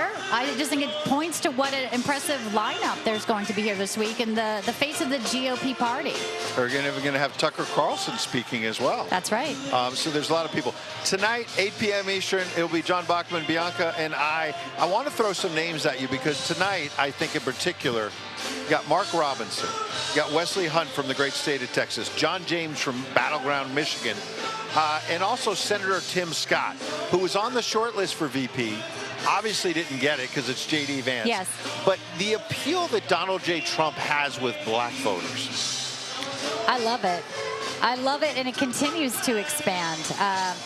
here. I just think it points to what an impressive lineup there's going to be here this week, and the face of the GOP party. We're going to have Tucker Carlson speaking as well. That's right. So there's a lot of people. Tonight, 8 p.m. Eastern, it'll be John Bachman, Bianca, and I. I want to throw some names at you because tonight, I think in particular, you got Mark Robinson, you got Wesley Hunt from the great state of Texas, John James from Battleground, Michigan, and also Senator Tim Scott, who was on the short list for VP. Obviously didn't get it because it's J.D. Vance. Yes. But the appeal that Donald J. Trump has with black voters. I love it. I love it, and it continues to expand.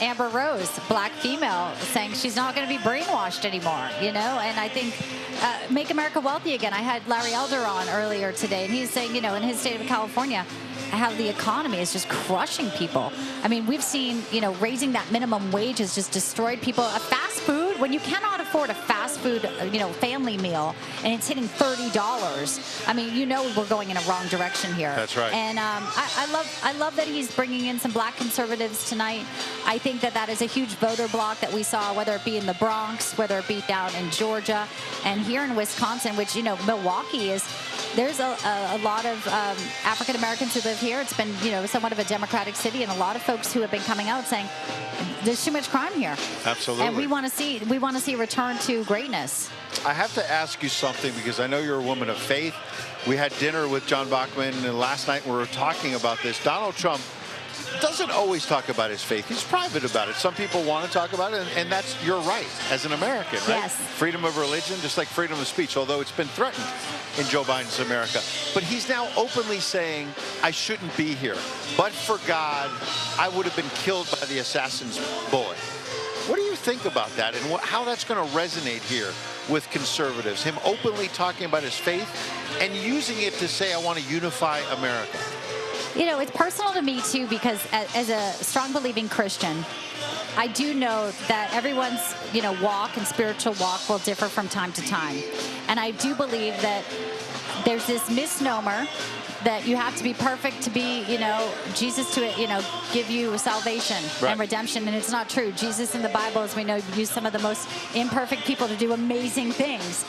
Amber Rose, black female, saying she's not going to be brainwashed anymore, you know? And I think make America wealthy again. I had Larry Elder on earlier today, and he's saying, you know, in his state of California, how the economy is just crushing people. I mean, we've seen, you know, raising that minimum wage has just destroyed people. A fast food, when you cannot afford a fast food, you know, family meal, and it's hitting $30, I mean, you know we're going in a wrong direction here. That's right. And I love that he's bringing in some black conservatives tonight. I think that that is a huge voter block that we saw, whether it be in the Bronx, whether it be down in Georgia, and here in Wisconsin, which, you know, Milwaukee is. There's a lot of African Americans who live here. It's been, you know, somewhat of a Democratic city, and a lot of folks who have been coming out saying there's too much crime here. Absolutely. And we want to see a return to greatness. I have to ask you something because I know you're a woman of faith. We had dinner with John Bachman, and last night we were talking about this. Donald Trump doesn't always talk about his faith. He's private about it. Some people want to talk about it, and that's your right as an American, right? Yes. Freedom of religion, just like freedom of speech, although it's been threatened in Joe Biden's America. But he's now openly saying, I shouldn't be here. But for God, I would have been killed by the assassin's bullet. What do you think about that, and how that's going to resonate here with conservatives? Him openly talking about his faith and using it to say, I want to unify America. You know, it's personal to me, too, because as a strong believing Christian, I do know that everyone's, you know, walk and spiritual walk will differ from time to time. And I do believe that there's this misnomer that you have to be perfect to be, you know, Jesus to, you know, give you salvation and redemption. And it's not true. Jesus in the Bible, as we know, used some of the most imperfect people to do amazing things.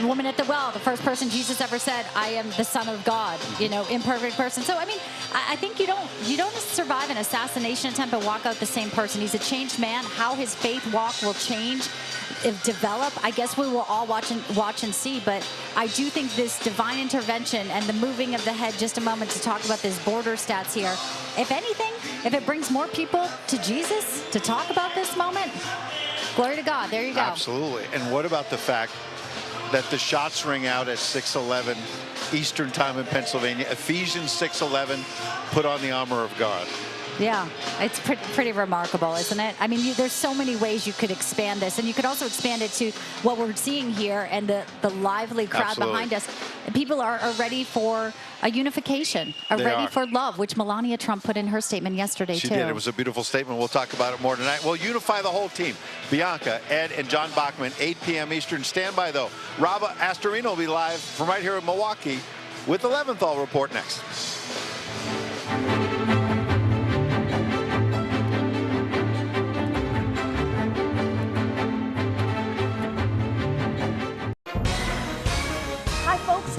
The woman at the well, the first person Jesus ever said, I am the Son of God, you know, imperfect person. So, I mean, I think you don't survive an assassination attempt and walk out the same person. He's a changed man. How his faith walk will change, develop, I guess we will all watch and see. But I do think this divine intervention and the moving of the head, just a moment to talk about this border stats here, if anything, if it brings more people to Jesus to talk about this moment, glory to God. There you go. Absolutely. And what about the fact that the shots ring out at 6:11 Eastern time in Pennsylvania? Ephesians 6:11, put on the armor of God. Yeah, it's pretty remarkable, isn't it? I mean, there's so many ways you could expand this, and you could also expand it to what we're seeing here and the lively crowd behind us. People are ready for a unification, ready for love, which Melania Trump put in her statement yesterday, She too. did. It was a beautiful statement. We'll talk about it more tonight. We'll unify the whole team. Bianca, Ed, and John Bachman, 8 p.m. Eastern. Stand by, though. Raba Astorino will be live from right here in Milwaukee with the Leventhal Report next.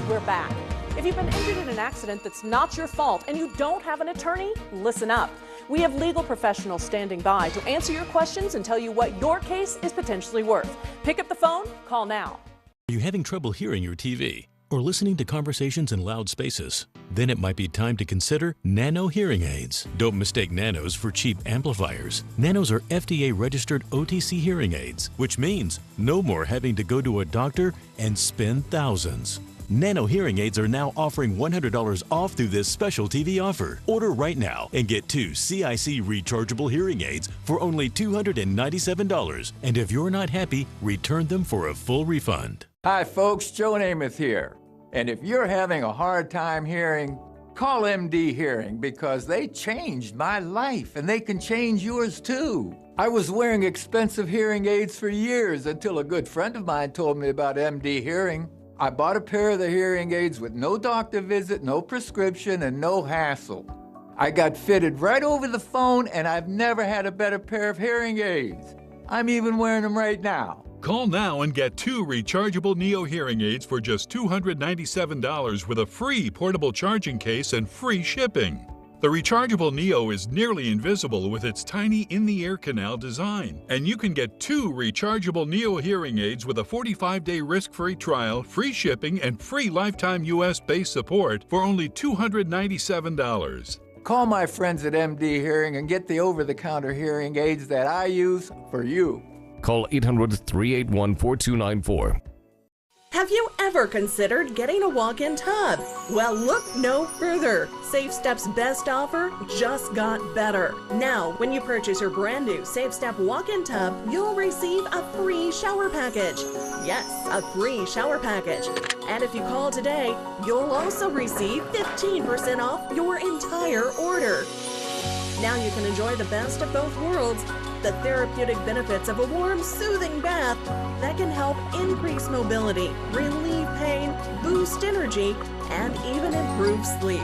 We're back. If you've been injured in an accident that's not your fault and you don't have an attorney, listen up. We have legal professionals standing by to answer your questions and tell you what your case is potentially worth. Pick up the phone, call now. Are you having trouble hearing your TV or listening to conversations in loud spaces? Then it might be time to consider Nano hearing aids. Don't mistake Nanos for cheap amplifiers. Nanos are FDA-registered OTC hearing aids, which means no more having to go to a doctor and spend thousands. Nano hearing aids are now offering $100 off through this special TV offer. Order right now and get 2 CIC rechargeable hearing aids for only $297. And if you're not happy, return them for a full refund. Hi folks, Joe Namath here. And if you're having a hard time hearing, call MD Hearing because they changed my life and they can change yours too. I was wearing expensive hearing aids for years until a good friend of mine told me about MD Hearing. I bought a pair of the hearing aids with no doctor visit, no prescription, and no hassle. I got fitted right over the phone, and I've never had a better pair of hearing aids. I'm even wearing them right now. Call now and get 2 rechargeable Neo hearing aids for just $297 with a free portable charging case and free shipping. The rechargeable Neo is nearly invisible with its tiny in-the-ear canal design, and you can get 2 rechargeable Neo hearing aids with a 45-day risk-free trial, free shipping, and free lifetime U.S.-based support for only $297. Call my friends at MD Hearing and get the over-the-counter hearing aids that I use for you. Call 800-381-4294. Have you ever considered getting a walk-in tub? Well, look no further. Safe Step's best offer just got better. Now, when you purchase your brand new Safe Step walk-in tub, you'll receive a free shower package. Yes, a free shower package. And if you call today, you'll also receive 15% off your entire order. Now you can enjoy the best of both worlds. The therapeutic benefits of a warm, soothing bath that can help increase mobility, relieve pain, boost energy, and even improve sleep.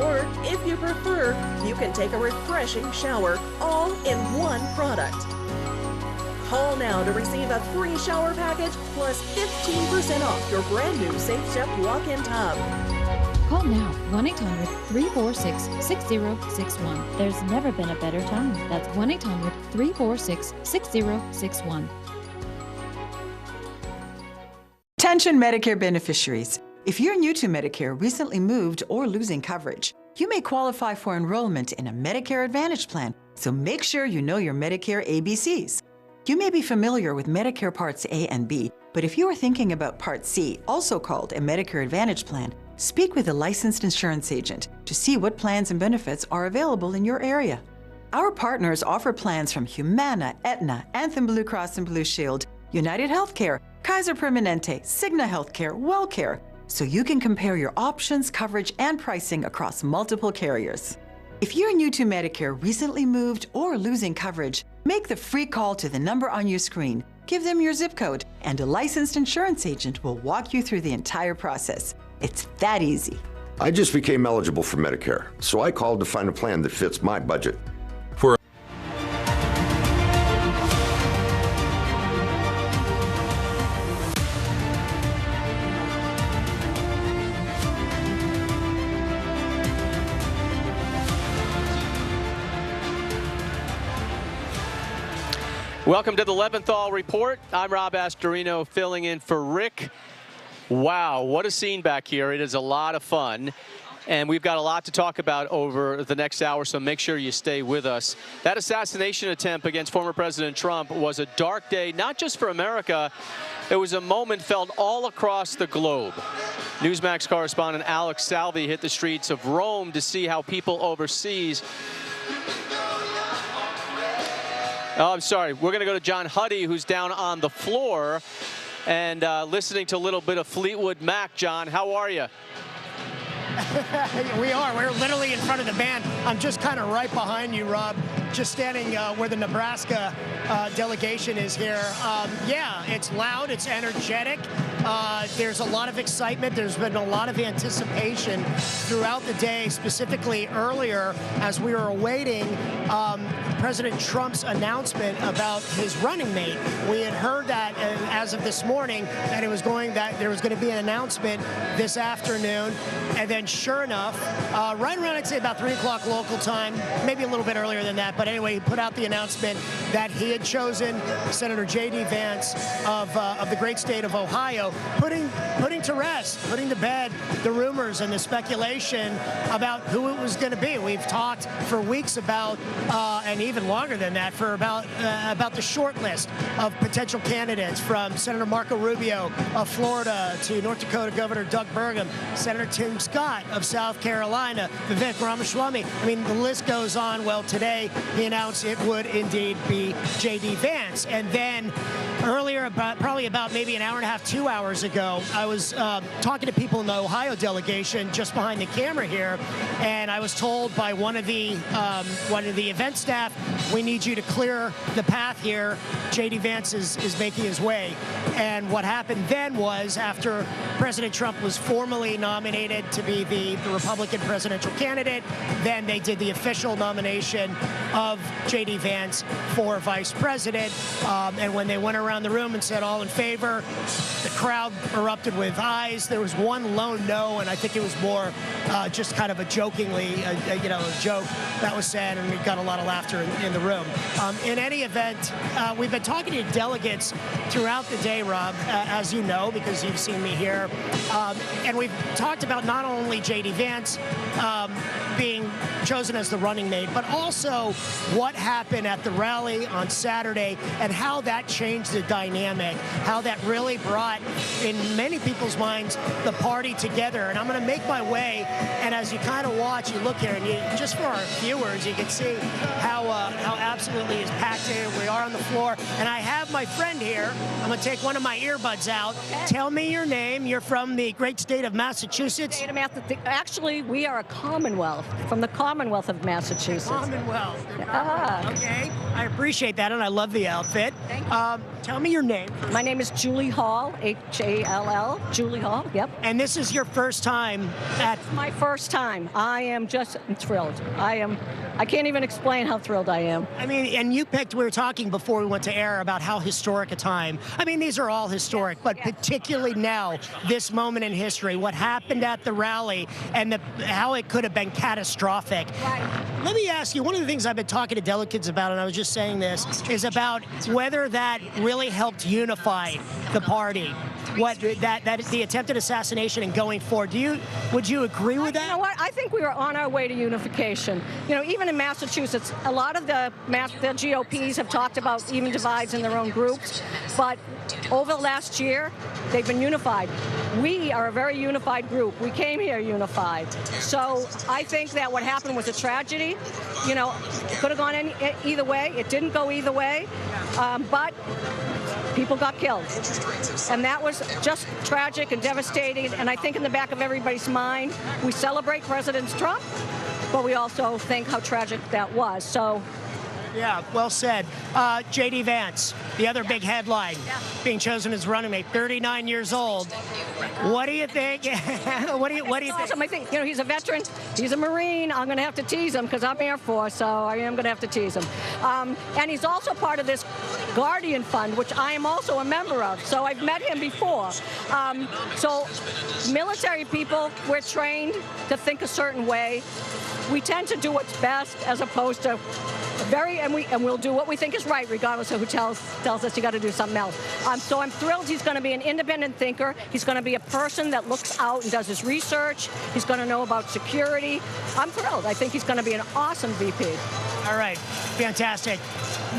Or, if you prefer, you can take a refreshing shower, all in one product. Call now to receive a free shower package plus 15% off your brand new Safe Step walk-in tub. Call now, 1-800-346-6061. There's never been a better time. That's 1-800-346-6061. Attention Medicare beneficiaries. If you're new to Medicare, recently moved, or losing coverage, you may qualify for enrollment in a Medicare Advantage plan, so make sure you know your Medicare ABCs. You may be familiar with Medicare Parts A and B, but if you are thinking about Part C, also called a Medicare Advantage plan, speak with a licensed insurance agent to see what plans and benefits are available in your area. Our partners offer plans from Humana, Aetna, Anthem Blue Cross and Blue Shield, United Healthcare, Kaiser Permanente, Cigna Healthcare, WellCare, so you can compare your options, coverage, and pricing across multiple carriers. If you're new to Medicare, recently moved, or losing coverage, make the free call to the number on your screen, give them your zip code, and a licensed insurance agent will walk you through the entire process. It's that easy. I just became eligible for Medicare, so I called to find a plan that fits my budget. Welcome to the Leventhal Report. I'm Rob Astorino filling in for Rick. Wow, what a scene back here. It is a lot of fun. And we've got a lot to talk about over the next hour, so make sure you stay with us. That assassination attempt against former President Trump was a dark day, not just for America. It was a moment felt all across the globe. Newsmax correspondent Alex Salvi hit the streets of Rome to see how people overseas. Oh, I'm sorry. We're going to go to John Huddy, who's down on the floor and listening to a little bit of Fleetwood Mac. John, how are you? We are. We're literally in front of the band. I'm just kind of right behind you, Rob, just standing where the Nebraska delegation is here. Yeah, it's loud. It's energetic. There's a lot of excitement. There's been a lot of anticipation throughout the day, specifically earlier as we were awaiting President Trump's announcement about his running mate. We had heard that as of this morning that there was going to be an announcement this afternoon, and then sure enough, right around I'd say about 3 o'clock local time, maybe a little bit earlier than that, but anyway, he put out the announcement that he had chosen Senator J.D. Vance of the great state of Ohio, putting to rest, putting to bed the rumors and the speculation about who it was going to be. We've talked for weeks about, and even longer than that, for about the short list of potential candidates, from Senator Marco Rubio of Florida to North Dakota Governor Doug Burgum, Senator Tim Scott of South Carolina, Vivek Ramaswamy. I mean, the list goes on. Well, today he announced it would indeed be J.D. Vance. And then earlier, probably about maybe an hour and a half, 2 hours ago, I was talking to people in the Ohio delegation just behind the camera here, and I was told by one of the event staff, we need you to clear the path here. J.D. Vance is making his way. And what happened then was, after President Trump was formally nominated to be the Republican presidential candidate, then they did the official nomination of J.D. Vance for vice president. And when they went around around the room and said all in favor. The crowd erupted with ayes. There was one lone no, and I think it was more just kind of a jokingly, a joke that was said, and we got a lot of laughter in the room. In any event, we've been talking to delegates throughout the day, Rob, as you know, because you've seen me here. And we've talked about not only J.D. Vance being chosen as the running mate, but also what happened at the rally on Saturday and how that changed the dynamic, how that really brought, in many people's minds, the party together. And I'm going to make my way, and as you kind of watch, you look here, and just for our viewers, you can see how absolutely is packed here. We are on the floor, and I have my friend here. I'm going to take one of my earbuds out. Tell me your name. You're from the great state of Massachusetts. Actually, we are a Commonwealth, from the Commonwealth of Massachusetts. Commonwealth. Okay. I appreciate that, and I love the outfit. Thank you. Tell me your name. My name is Julie Hall, H-A-L-L, Julie Hall, yep. And this is your first time at... It's my first time. I am just thrilled. I can't even explain how thrilled I am. I mean, and you picked, we were talking before we went to air about how historic a time. I mean, these are all historic, but particularly now, this moment in history, what happened at the rally and how it could have been catastrophic. Right. Let me ask you, one of the things I've been talking to delegates about, and I was just saying this, is about whether that really helped unify the party. That the attempted assassination and going forward. Would you agree with that? You know what? I think we were on our way to unification. You know, even in Massachusetts, a lot of the GOPs have talked about even divides in their own groups, but over the last year, they've been unified. We are a very unified group. We came here unified. So I think that what happened was a tragedy. You know, it could have gone either way. It didn't go either way, but people got killed. And that was just tragic and devastating. And I think in the back of everybody's mind, we celebrate President Trump, but we also think how tragic that was. So. Yeah, well said. J.D. Vance, the other big headline, being chosen as running mate, 39 years old. What do you think? What do you think? Awesome. I think, you know, he's a veteran. He's a Marine. I'm going to have to tease him because I'm Air Force, so I am going to have to tease him. And he's also part of this Guardian Fund, which I am also a member of. So I've met him before. So military people, we're trained to think a certain way. We tend to do what's best as opposed to we'll do what we think is right, regardless of who tells us you got to do something else. So I'm thrilled he's going to be an independent thinker. He's going to be a person that looks out and does his research. He's going to know about security. I'm thrilled. I think he's going to be an awesome VP. All right, fantastic.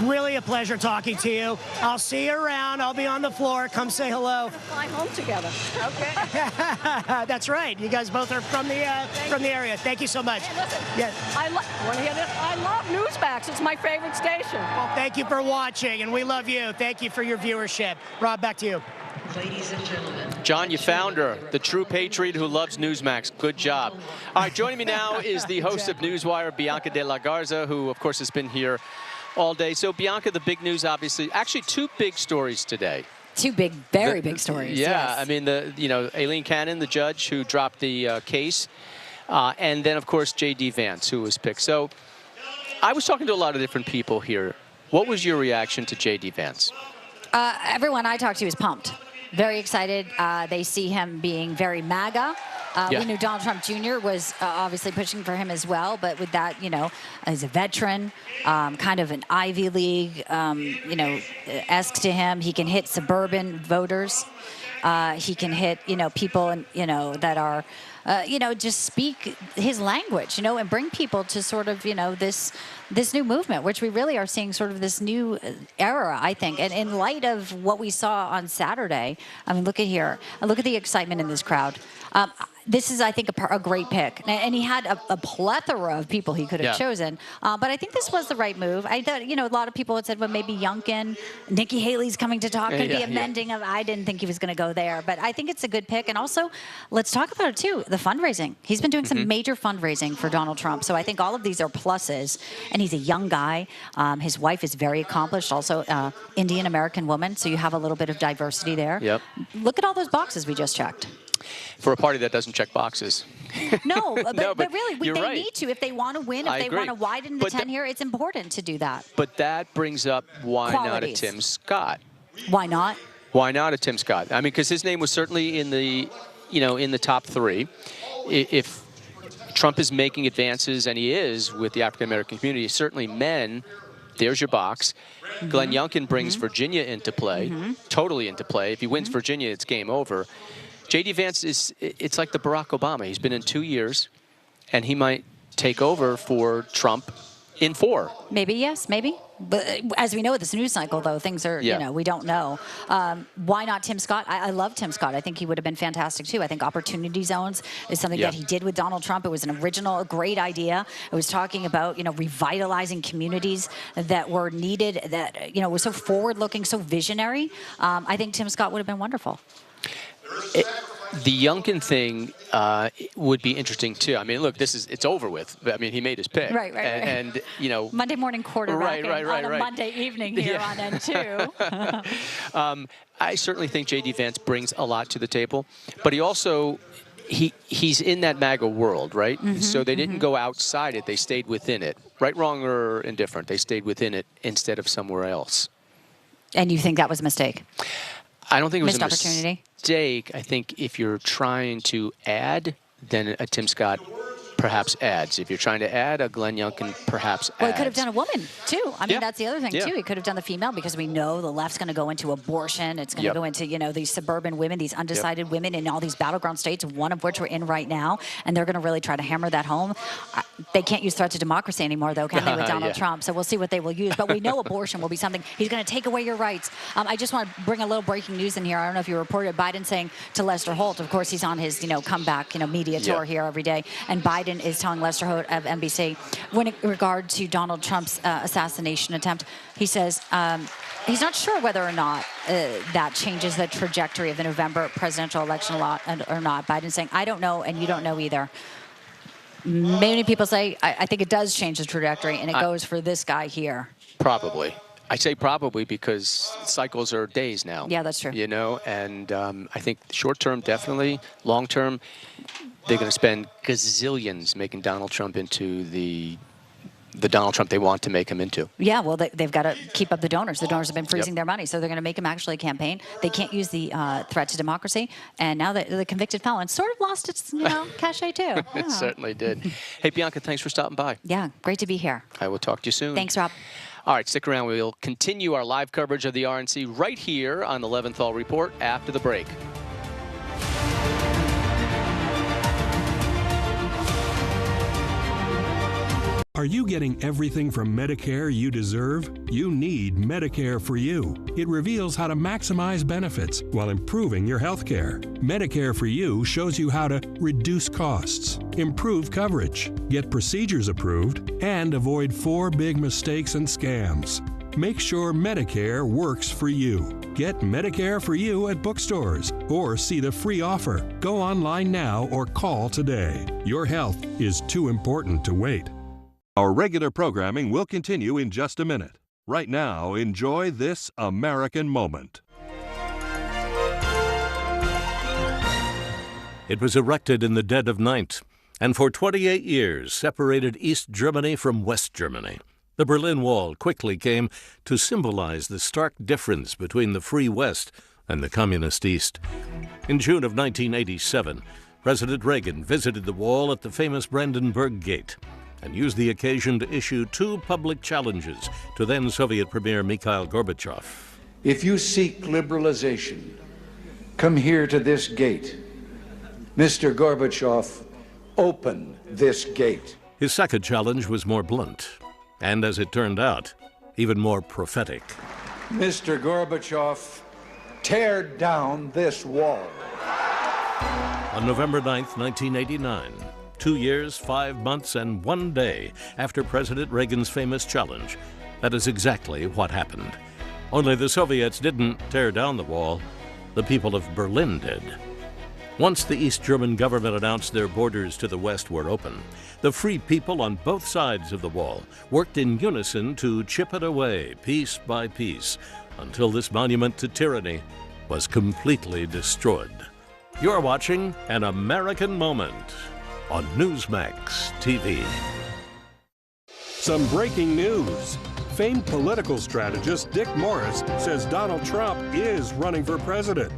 Really a pleasure talking to you. I'll see you around. I'll be on the floor. Come say hello. We're going to fly home together. Okay. That's right. You guys both are from the area. Thank you so much. Hey, listen. Yes. Want to hear this? I love Newsmax. It's my favorite station. Well, thank you for watching, and we love you. Thank you for your viewership. Rob, back to you. Ladies and gentlemen. John, you found her, the true patriot who loves Newsmax. Good job. All right, joining me now is the host of Newswire, Bianca de la Garza, who, of course, has been here all day. So, Bianca, the big news, obviously, actually two big stories today. Two big, very big stories. Yeah, yes. I mean, Aileen Cannon, the judge who dropped the case, and then, of course, J.D. Vance, who was picked. So, I was talking to a lot of different people here. What was your reaction to J.D. Vance? Everyone I talked to is pumped. Very excited. They see him being very MAGA. We knew Donald Trump Jr. was obviously pushing for him as well, but with that, you know, as a veteran, kind of an Ivy League, you know, esque to him. He can hit suburban voters. He can hit, you know, people, you know, that are, you know, just speak his language, you know, and bring people to sort of, you know, this new movement, which we really are seeing sort of this new era, I think. And in light of what we saw on Saturday, I mean, look at here. Look at the excitement in this crowd. This is, I think, a great pick. And he had a plethora of people he could have chosen. But I think this was the right move. I thought, you know, a lot of people had said, well, maybe Youngkin, Nikki Haley's coming to talk, could be amending of. I didn't think he was going to go there. But I think it's a good pick. And also, let's talk about it, too, the fundraising. He's been doing some major fundraising for Donald Trump. So I think all of these are pluses. And he's a young guy. His wife is very accomplished, also Indian-American woman. So you have a little bit of diversity there. Yep. Look at all those boxes we just checked. For a party that doesn't check boxes. No, but really, they right. need to. If they want to win, if they want to widen the 10 here, it's important to do that. But that brings up why not a Qualities. Tim Scott? Why not? Why not a Tim Scott? I mean, because his name was certainly in the, in the top 3. If Trump is making advances, and he is with the African-American community, certainly men, there's your box. Glenn Youngkin brings Virginia into play, totally into play. If he wins Virginia, it's game over. J.D. Vance it's like the Barack Obama. He's been in 2 years, and he might take over for Trump in 4. Maybe, yes, maybe. But as we know with this news cycle, though, things are, we don't know. Why not Tim Scott? I love Tim Scott. I think he would have been fantastic, too. I think opportunity zones is something that he did with Donald Trump. It was an original, great idea. It was talking about, revitalizing communities that were needed, that, was so forward-looking, so visionary. I think Tim Scott would have been wonderful. The Youngkin thing would be interesting, too. I mean, look, it's over with. I mean, he made his pick. Right. And Monday morning quarterbacking on a Monday evening here on N2. I certainly think J.D. Vance brings a lot to the table. But he also, he's in that MAGA world, right? So they didn't go outside it. They stayed within it. Right, wrong, or indifferent. They stayed within it instead of somewhere else. And you think that was a mistake? I don't think it was missed opportunity. Mistake. I think if you're trying to add, then a Tim Scott perhaps adds. If you're trying to add, a Glenn Youngkin perhaps adds. Well, he could have done a woman, too. I mean, that's the other thing, too. He could have done the female, because we know the left's going to go into abortion. It's going to go into, these suburban women, these undecided women in all these battleground states, one of which we're in right now, and they're going to really try to hammer that home. They can't use threat to democracy anymore, though, can they, with Donald Trump? So we'll see what they will use. But we know abortion will be something. He's going to take away your rights. I just want to bring a little breaking news in here. I don't know if you reported Biden saying to Lester Holt, of course, he's on his, comeback, media tour here every day, and Biden is telling Lester Holt of NBC, when in regard to Donald Trump's assassination attempt, he says he's not sure whether or not that changes the trajectory of the November presidential election or not. Biden's saying, I don't know, and you don't know either. Many people say, I think it does change the trajectory, and it goes for this guy here. Probably. I say probably because cycles are days now. Yeah, that's true. And I think short term, definitely. Long term, they're going to spend gazillions making Donald Trump into the Donald Trump they want to make him into. Yeah, well, they've got to keep up the donors. The donors have been freezing their money, so they're going to make him actually campaign. They can't use the threat to democracy, and now the convicted felon sort of lost its, cachet too. Yeah. It certainly did. Hey, Bianca, thanks for stopping by. Yeah, great to be here. I will talk to you soon. Thanks, Rob. All right, stick around. We'll continue our live coverage of the RNC right here on the Leventhal Report after the break. Are you getting everything from Medicare you deserve? You need Medicare for You. It reveals how to maximize benefits while improving your health care. Medicare for You shows you how to reduce costs, improve coverage, get procedures approved, and avoid 4 big mistakes and scams. Make sure Medicare works for you. Get Medicare for You at bookstores or see the free offer. Go online now or call today. Your health is too important to wait. Our regular programming will continue in just a minute. Right now, enjoy this American moment. It was erected in the dead of night, and for 28 years separated East Germany from West Germany. The Berlin Wall quickly came to symbolize the stark difference between the free West and the communist East. In June of 1987, President Reagan visited the wall at the famous Brandenburg Gate and used the occasion to issue 2 public challenges to then-Soviet Premier Mikhail Gorbachev. If you seek liberalization, come here to this gate. Mr. Gorbachev, open this gate. His second challenge was more blunt, and as it turned out, even more prophetic. Mr. Gorbachev, tear down this wall. On November 9th, 1989, 2 years, 5 months, and 1 day after President Reagan's famous challenge, that is exactly what happened. Only the Soviets didn't tear down the wall, the people of Berlin did. Once the East German government announced their borders to the West were open, the free people on both sides of the wall worked in unison to chip it away, piece by piece, until this monument to tyranny was completely destroyed. You're watching An American Moment on Newsmax TV. Some breaking news. Famed political strategist Dick Morris says Donald Trump is running for president.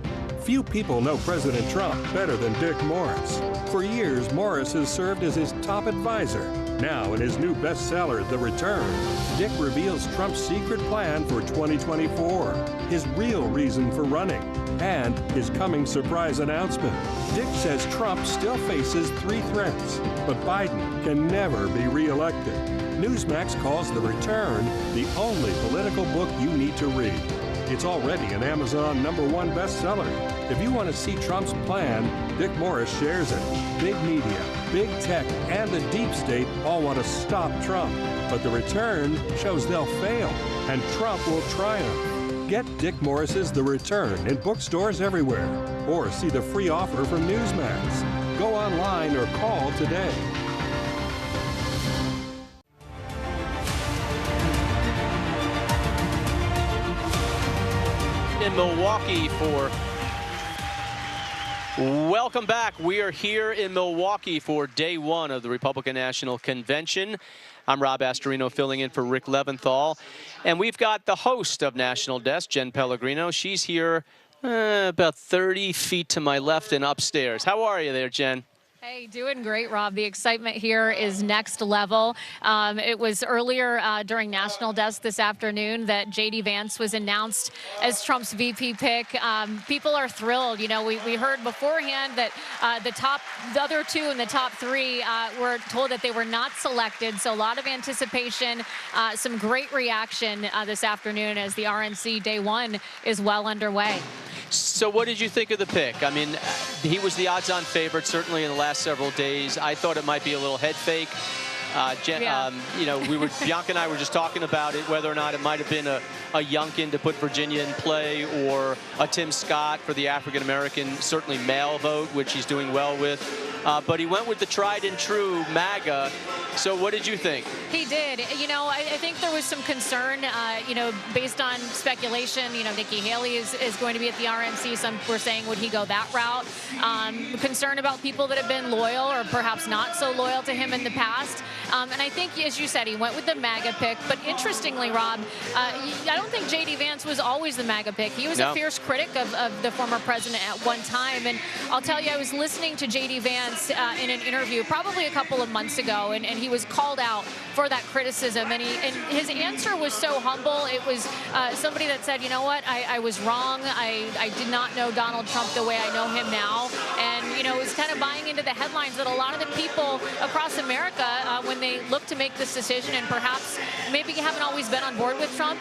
Few people know President Trump better than Dick Morris. For years, Morris has served as his top advisor. Now, in his new bestseller, The Return, Dick reveals Trump's secret plan for 2024, his real reason for running, and his coming surprise announcement. Dick says Trump still faces 3 threats, but Biden can never be reelected. Newsmax calls The Return the only political book you need to read. It's already an Amazon #1 bestseller. If you want to see Trump's plan, Dick Morris shares it. Big media, big tech, and the deep state all want to stop Trump. But The Return shows they'll fail, and Trump will triumph. Get Dick Morris's The Return in bookstores everywhere, or see the free offer from Newsmax. Go online or call today. In Milwaukee for welcome back. We are here in Milwaukee for day 1 of the Republican National Convention. I'm Rob Astorino filling in for Rick Leventhal, and we've got the host of National Desk, Jen Pellegrino. She's here about 30 feet to my left and upstairs. How are you there, Jen? Hey, doing great, Rob. The excitement here is next level. It was earlier during National Desk this afternoon that J.D. Vance was announced as Trump's VP pick. People are thrilled. You know, we heard beforehand that the other 2 in the top 3 were told that they were not selected. So a lot of anticipation, some great reaction this afternoon as the RNC day 1 is well underway. So what did you think of the pick? I mean, he was the odds-on favorite, certainly in the last several days. I thought it might be a little head fake. You know, Bianca and I were just talking about it, whether or not it might have been a Youngkin to put Virginia in play, or a Tim Scott for the African-American, certainly male vote, which he's doing well with. But he went with the tried and true MAGA. So what did you think? He did. You know, I think there was some concern, you know, based on speculation. You know, Nikki Haley is going to be at the RNC. Some were saying, would he go that route? Concern about people that have been loyal or perhaps not so loyal to him in the past. And I think, as you said, he went with the MAGA pick. But interestingly, Rob, I don't think J.D. Vance was always the MAGA pick. He was a fierce critic of the former president at one time. And I'll tell you, I was listening to J.D. Vance in an interview probably a couple of months ago, and he was called out for that criticism. And his answer was so humble. It was somebody that said, you know what, I was wrong. I did not know Donald Trump the way I know him now. And, you know, it was kind of buying into the headlines that a lot of the people across America, when they look to make this decision and perhaps maybe haven't always been on board with Trump,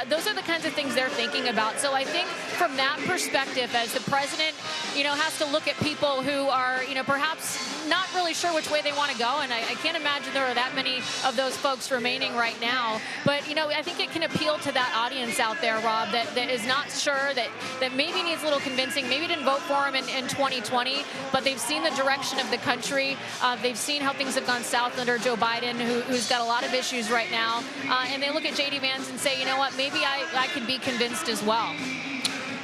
those are the kinds of things they're thinking about. So I think from that perspective, as the president, you know, has to look at people who are, you know, perhaps not really sure which way they want to go, and I can't imagine there are that many of those folks remaining right now. But, you know, I think it can appeal to that audience out there, Rob, that is not sure, that maybe needs a little convincing, maybe didn't vote for him in 2020, but they've seen the direction of the country. They've seen how things have gone south under Joe Biden, who's got a lot of issues right now. And they look at J.D. Vance and say, you know what, maybe I could be convinced as well.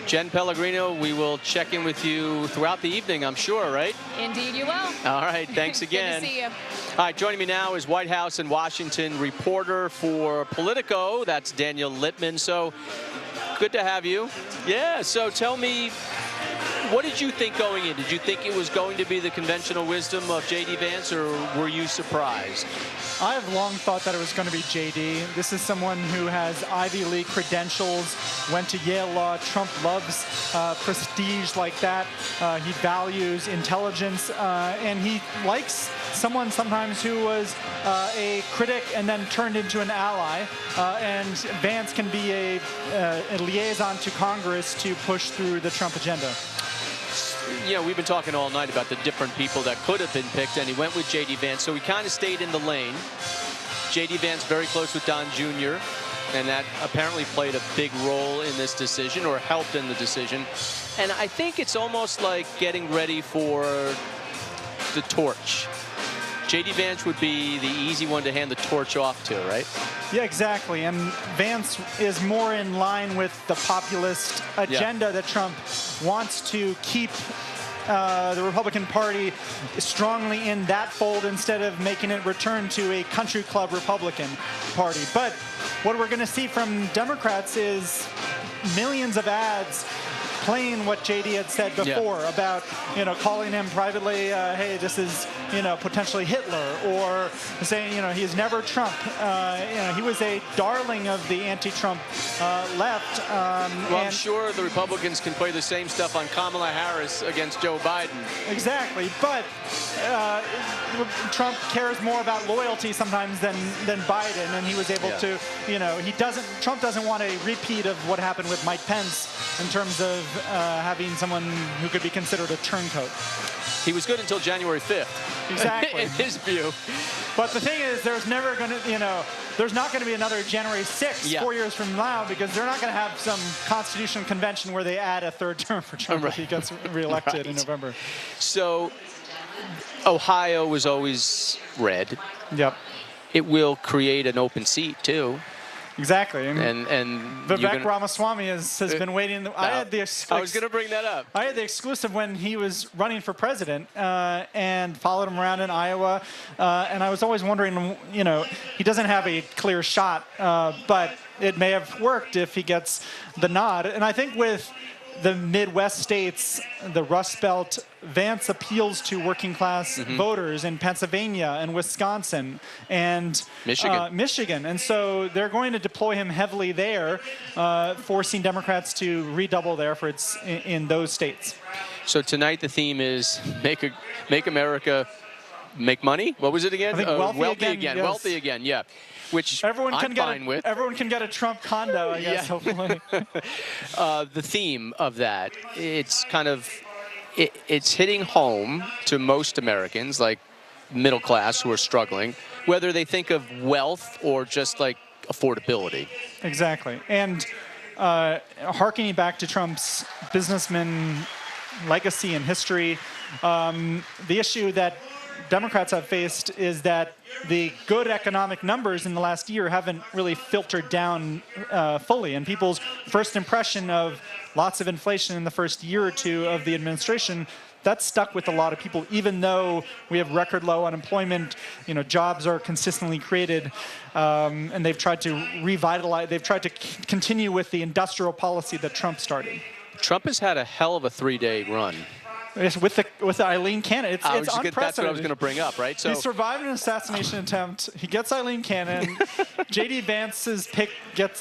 Jen Pellegrino, we will check in with you throughout the evening, I'm sure, right? Indeed you will. All right, thanks again. Good to see you. All right, joining me now is White House and Washington reporter for Politico. That's Daniel Littman. So good to have you. Yeah, so tell me, what did you think going in? Did you think it was going to be the conventional wisdom of J.D. Vance, or were you surprised? I have long thought that it was going to be J.D. This is someone who has Ivy League credentials, went to Yale Law. Trump loves prestige like that. He values intelligence, and he likes someone sometimes who was a critic and then turned into an ally. And Vance can be a liaison to Congress to push through the Trump agenda. You know, we've been talking all night about the different people that could have been picked, and he went with J.D. Vance, so he kind of stayed in the lane. J.D. Vance very close with Don Jr., and that apparently played a big role in this decision, or helped in the decision. And I think it's almost like getting ready for the torch. J.D. Vance would be the easy one to hand the torch off to, right? Yeah, exactly. And Vance is more in line with the populist agenda that Trump wants to keep the Republican Party strongly in that fold instead of making it return to a country club Republican Party. But what we're going to see from Democrats is millions of ads playing what JD had said before about, calling him privately, hey, this is, potentially Hitler, or saying, he's never Trump. He was a darling of the anti-Trump left. Well, I'm sure the Republicans can play the same stuff on Kamala Harris against Joe Biden. Exactly, but Trump cares more about loyalty sometimes than Biden, and he was able to, Trump doesn't want a repeat of what happened with Mike Pence in terms of having someone who could be considered a turncoat. He was good until January 5th. Exactly. In his view. But the thing is, there's never going to, there's not going to be another January 6th 4 years from now, because they're not going to have some constitutional convention where they add a third term for Trump if he gets reelected in November. So Ohio was always red. Yep. It will create an open seat, too. Exactly. And Vivek Ramaswamy has been waiting. I was going to bring that up. I had the exclusive when he was running for president and followed him around in Iowa. And I was always wondering, he doesn't have a clear shot, but it may have worked if he gets the nod. And I think with the Midwest states, the Rust Belt, Vance appeals to working class voters in Pennsylvania and Wisconsin and Michigan. And so they're going to deploy him heavily there, forcing Democrats to redouble their efforts in those states. So tonight the theme is make America make money. What was it again? I think wealthy again. Yes. Wealthy again, yeah. Which everyone I'm fine with. Everyone can get a Trump condo, I guess, hopefully. The theme of that, it's kind of, it's hitting home to most Americans, like middle class who are struggling, whether they think of wealth or just like affordability. Exactly. And harkening back to Trump's businessman legacy and history, the issue that Democrats have faced is that the good economic numbers in the last year haven't really filtered down fully. And people's first impression of lots of inflation in the first year or two of the administration, that's stuck with a lot of people, even though we have record low unemployment, jobs are consistently created, and they've tried to revitalize, they've tried to continue with the industrial policy that Trump started. Trump has had a hell of a 3-day run. With the Eileen Cannon, it's unprecedented. That's what I was going to bring up, right? So he survived an assassination attempt. He gets Eileen Cannon. J.D. Vance's pick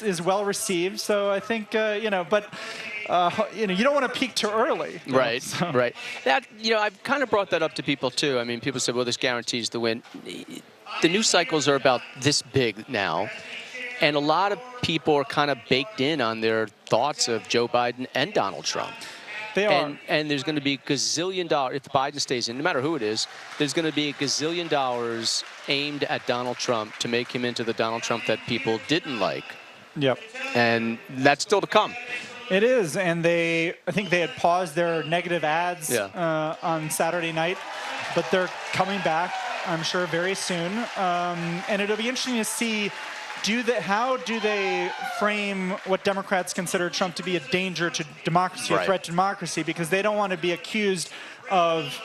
is well received. So I think you don't want to peak too early. Right, right. That I've kind of brought that up to people too. I mean, people say, well, this guarantees the win. The news cycles are about this big now. And a lot of people are kind of baked in on their thoughts of Joe Biden and Donald Trump. They are. And there's going to be $1 gazillion, if Biden stays in, no matter who it is, there's going to be $1 gazillion aimed at Donald Trump to make him into the Donald Trump that people didn't like. Yep. And that's still to come. It is, and I think they had paused their negative ads on Saturday night, but they're coming back, I'm sure, very soon. And it'll be interesting to see how do they frame what Democrats consider Trump to be a danger to democracy, a threat to democracy, because they don't want to be accused of,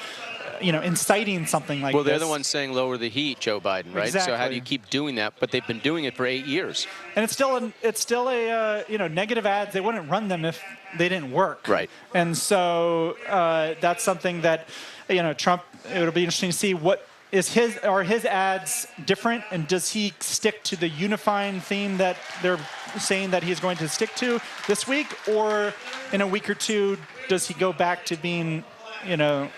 inciting something like this. Well, they're the ones saying lower the heat, Joe Biden, right? Exactly. So how do you keep doing that? But they've been doing it for 8 years. And it's still a negative ads. They wouldn't run them if they didn't work. Right. And so that's something that Trump. It'll be interesting to see are his ads different, and does he stick to the unifying theme that they're saying that he's going to stick to this week, or in a week or two does he go back to being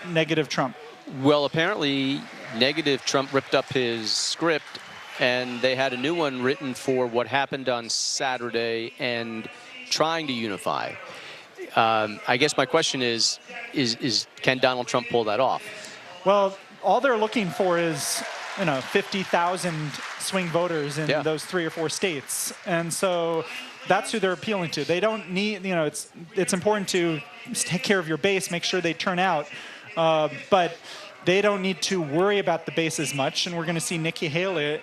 negative Trump? Well, apparently negative Trump ripped up his script, and they had a new one written for what happened on Saturday and trying to unify. I guess my question is can Donald Trump pull that off? Well, all they're looking for is 50,000 swing voters in those 3 or 4 states, and so that's who they're appealing to. They don't need, it's important to take care of your base, make sure they turn out, but they don't need to worry about the base as much. And we're going to see Nikki Haley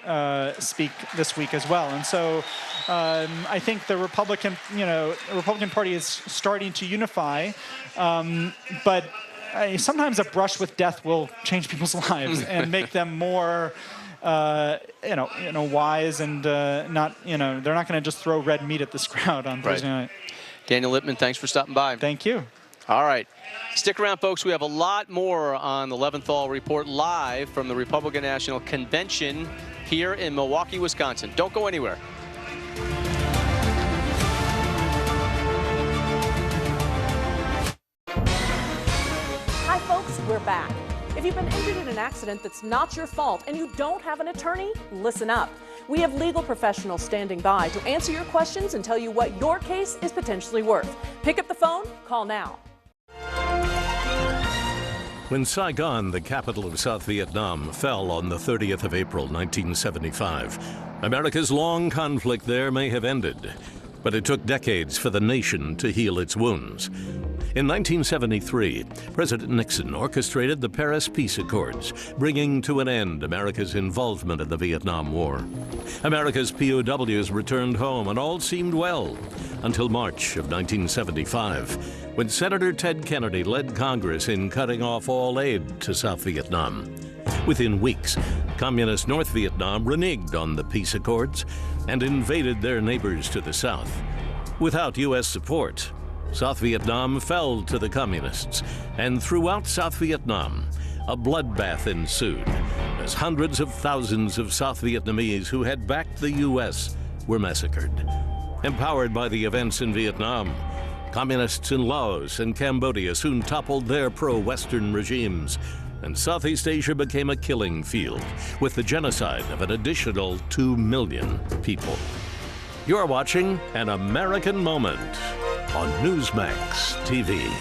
speak this week as well. And so I think the Republican Party is starting to unify, but sometimes a brush with death will change people's lives and make them more, wise and not, they're not going to just throw red meat at this crowd on Thursday night. Daniel Lippman, thanks for stopping by. Thank you. All right. Stick around, folks. We have a lot more on the Leventhal Report live from the Republican National Convention here in Milwaukee, Wisconsin. Don't go anywhere. Hi, folks. We're back. If you've been injured in an accident that's not your fault and you don't have an attorney, listen up. We have legal professionals standing by to answer your questions and tell you what your case is potentially worth. Pick up the phone, call now. When Saigon, the capital of South Vietnam, fell on the 30th of April, 1975, America's long conflict there may have ended, but it took decades for the nation to heal its wounds. In 1973, President Nixon orchestrated the Paris Peace Accords, bringing to an end America's involvement in the Vietnam War. America's POWs returned home and all seemed well until March of 1975, when Senator Ted Kennedy led Congress in cutting off all aid to South Vietnam. Within weeks, Communist North Vietnam reneged on the peace accords and invaded their neighbors to the south. Without U.S. support, South Vietnam fell to the Communists, and throughout South Vietnam, a bloodbath ensued as hundreds of thousands of South Vietnamese who had backed the U.S. were massacred. Empowered by the events in Vietnam, Communists in Laos and Cambodia soon toppled their pro-Western regimes, and Southeast Asia became a killing field with the genocide of an additional 2 million people. You're watching An American Moment on Newsmax TV.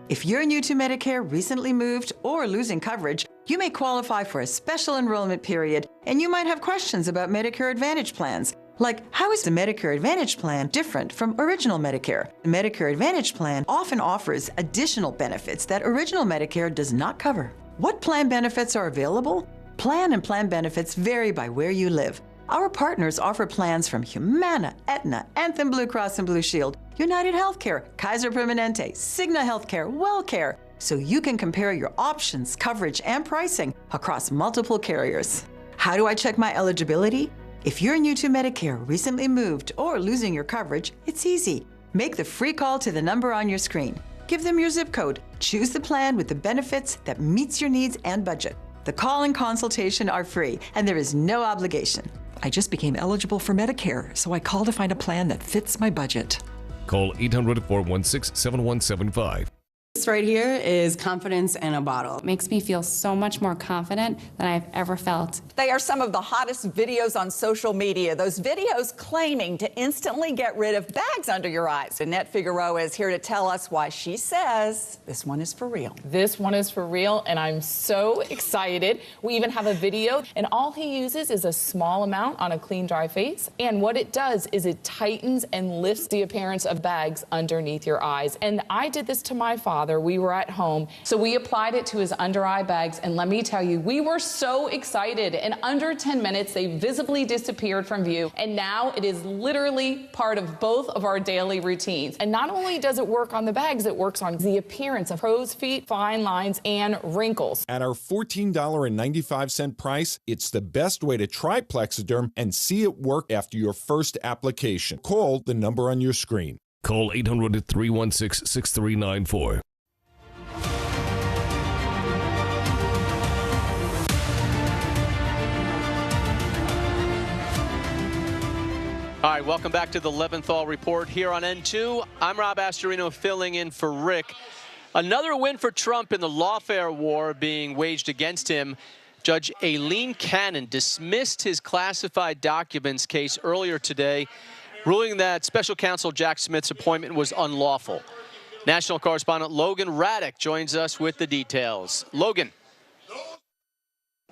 If you're new to Medicare, recently moved, or losing coverage, you may qualify for a special enrollment period, and you might have questions about Medicare Advantage plans. Like, how is the Medicare Advantage plan different from original Medicare? The Medicare Advantage plan often offers additional benefits that original Medicare does not cover. What plan benefits are available? Plan and plan benefits vary by where you live. Our partners offer plans from Humana, Aetna, Anthem Blue Cross and Blue Shield, United Healthcare, Kaiser Permanente, Cigna Healthcare, WellCare, so you can compare your options, coverage, and pricing across multiple carriers. How do I check my eligibility? If you're new to Medicare, recently moved, or losing your coverage, it's easy. Make the free call to the number on your screen. Give them your zip code. Choose the plan with the benefits that meets your needs and budget. The call and consultation are free, and there is no obligation. I just became eligible for Medicare, so I called to find a plan that fits my budget. Call 800-416-7175. This right here is confidence in a bottle. It makes me feel so much more confident than I've ever felt. They are some of the hottest videos on social media. Those videos claiming to instantly get rid of bags under your eyes. Annette Figueroa is here to tell us why she says this one is for real. This one is for real, and I'm so excited. We even have a video, and all he uses is a small amount on a clean, dry face. And what it does is it tightens and lifts the appearance of bags underneath your eyes. And I did this to my father. We were at home, so we applied it to his under eye bags, and let me tell you, we were so excited. In under 10 minutes, they visibly disappeared from view, and now it is literally part of both of our daily routines. And not only does it work on the bags, it works on the appearance of crow's feet, fine lines, and wrinkles. At our $14.95 price, it's the best way to try Plexiderm and see it work after your first application. Call the number on your screen. Call 800-316-6394. All right, welcome back to the Leventhal Report here on N2. I'm Rob Astorino filling in for Rick. Another win for Trump in the lawfare war being waged against him. Judge Aileen Cannon dismissed his classified documents case earlier today, ruling that special counsel Jack Smith's appointment was unlawful. National correspondent Logan Raddick joins us with the details. Logan.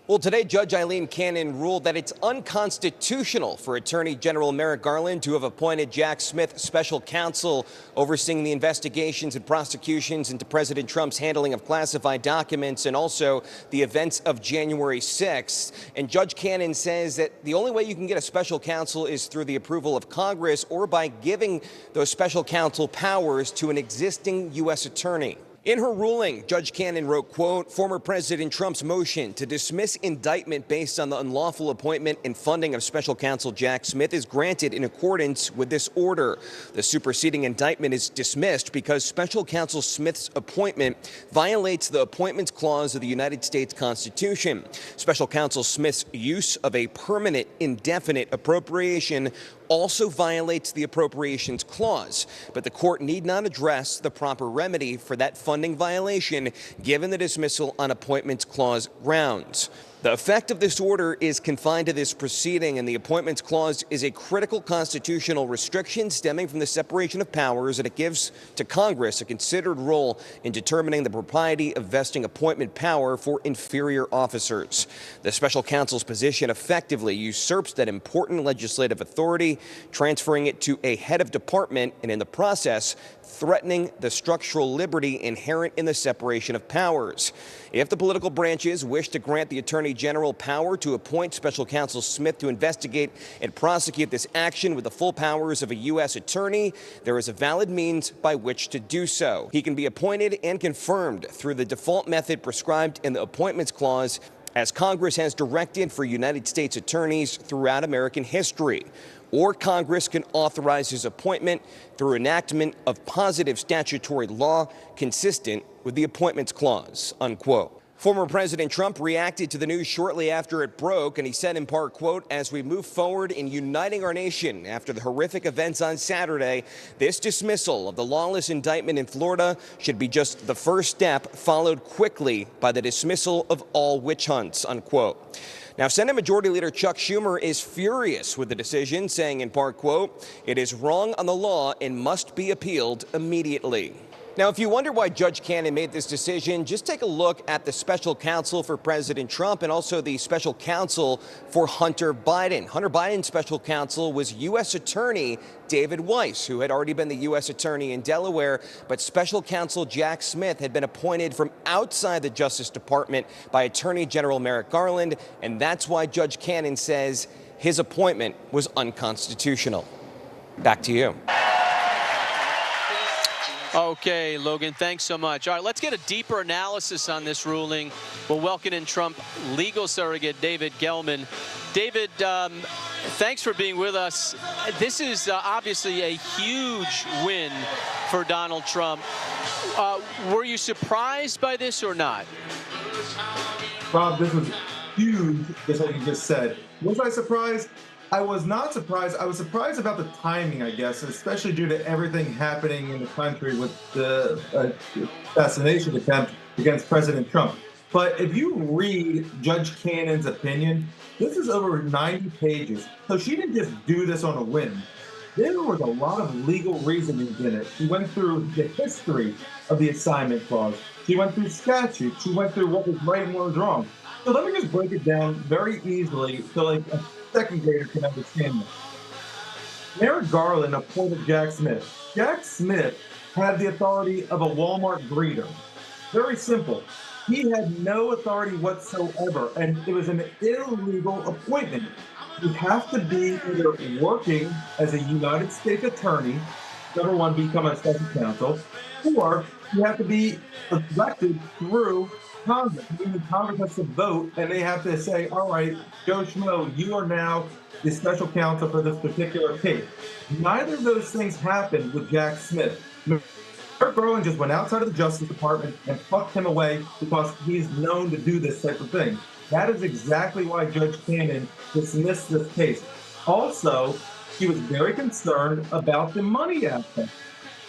Well, today, Judge Aileen Cannon ruled that it's unconstitutional for Attorney General Merrick Garland to have appointed Jack Smith special counsel overseeing the investigations and prosecutions into President Trump's handling of classified documents and also the events of January 6th. And Judge Cannon says that the only way you can get a special counsel is through the approval of Congress or by giving those special counsel powers to an existing U.S. attorney. In her ruling, Judge Cannon wrote, quote, former President Trump's motion to dismiss indictment based on the unlawful appointment and funding of special counsel Jack Smith is granted in accordance with this order. The superseding indictment is dismissed because special counsel Smith's appointment violates the Appointments Clause of the United States Constitution. Special counsel Smith's use of a permanent indefinite appropriation also violates the Appropriations Clause, but the court need not address the proper remedy for that funding violation given the dismissal on Appointments Clause grounds. The effect of this order is confined to this proceeding, and the Appointments Clause is a critical constitutional restriction stemming from the separation of powers, and it gives to Congress a considered role in determining the propriety of vesting appointment power for inferior officers. The special counsel's position effectively usurps that important legislative authority, transferring it to a head of department, and in the process, threatening the structural liberty inherent in the separation of powers. If the political branches wish to grant the Attorney General power to appoint Special Counsel Smith to investigate and prosecute this action with the full powers of a U.S. attorney, there is a valid means by which to do so. He can be appointed and confirmed through the default method prescribed in the Appointments Clause, as Congress has directed for United States attorneys throughout American history. Or Congress can authorize his appointment through enactment of positive statutory law consistent with the Appointments Clause, unquote. Former President Trump reacted to the news shortly after it broke, and he said in part, quote, as we move forward in uniting our nation after the horrific events on Saturday, this dismissal of the lawless indictment in Florida should be just the first step, followed quickly by the dismissal of all witch hunts, unquote. Now, Senate Majority Leader Chuck Schumer is furious with the decision, saying in part, quote, it is wrong on the law and must be appealed immediately. Now, if you wonder why Judge Cannon made this decision, just take a look at the special counsel for President Trump and also the special counsel for Hunter Biden. Hunter Biden's special counsel was U.S. Attorney David Weiss, who had already been the U.S. Attorney in Delaware, but special counsel Jack Smith had been appointed from outside the Justice Department by Attorney General Merrick Garland, and that's why Judge Cannon says his appointment was unconstitutional. Back to you. Okay, Logan, thanks so much. All right, let's get a deeper analysis on this ruling. We'll welcome in Trump legal surrogate David Gelman. David, thanks for being with us. This is obviously a huge win for Donald Trump. Were you surprised by this or not? Rob, this was huge, just like you just said. Was I surprised? I was not surprised. I was surprised about the timing, I guess, especially due to everything happening in the country with the assassination attempt against President Trump. But if you read Judge Cannon's opinion, this is over 90 pages. So she didn't just do this on a whim. There was a lot of legal reasoning in it. She went through the history of the assignment clause. She went through statutes. She went through what was right and what was wrong. So let me just break it down very easily so like a second grader can understand this. Merrick Garland appointed Jack Smith. Jack Smith had the authority of a Walmart greeter. Very simple. He had no authority whatsoever, and it was an illegal appointment. You have to be either working as a United States attorney, number one, become a special counsel, or you have to be elected through Congress. Meaning Congress has to vote, and they have to say, all right, Joe Schmo, you are now the special counsel for this particular case. Neither of those things happened with Jack Smith. Merrick Garland just went outside of the Justice Department and fucked him away because he's known to do this type of thing. That is exactly why Judge Cannon dismissed this case. Also, he was very concerned about the money aspect.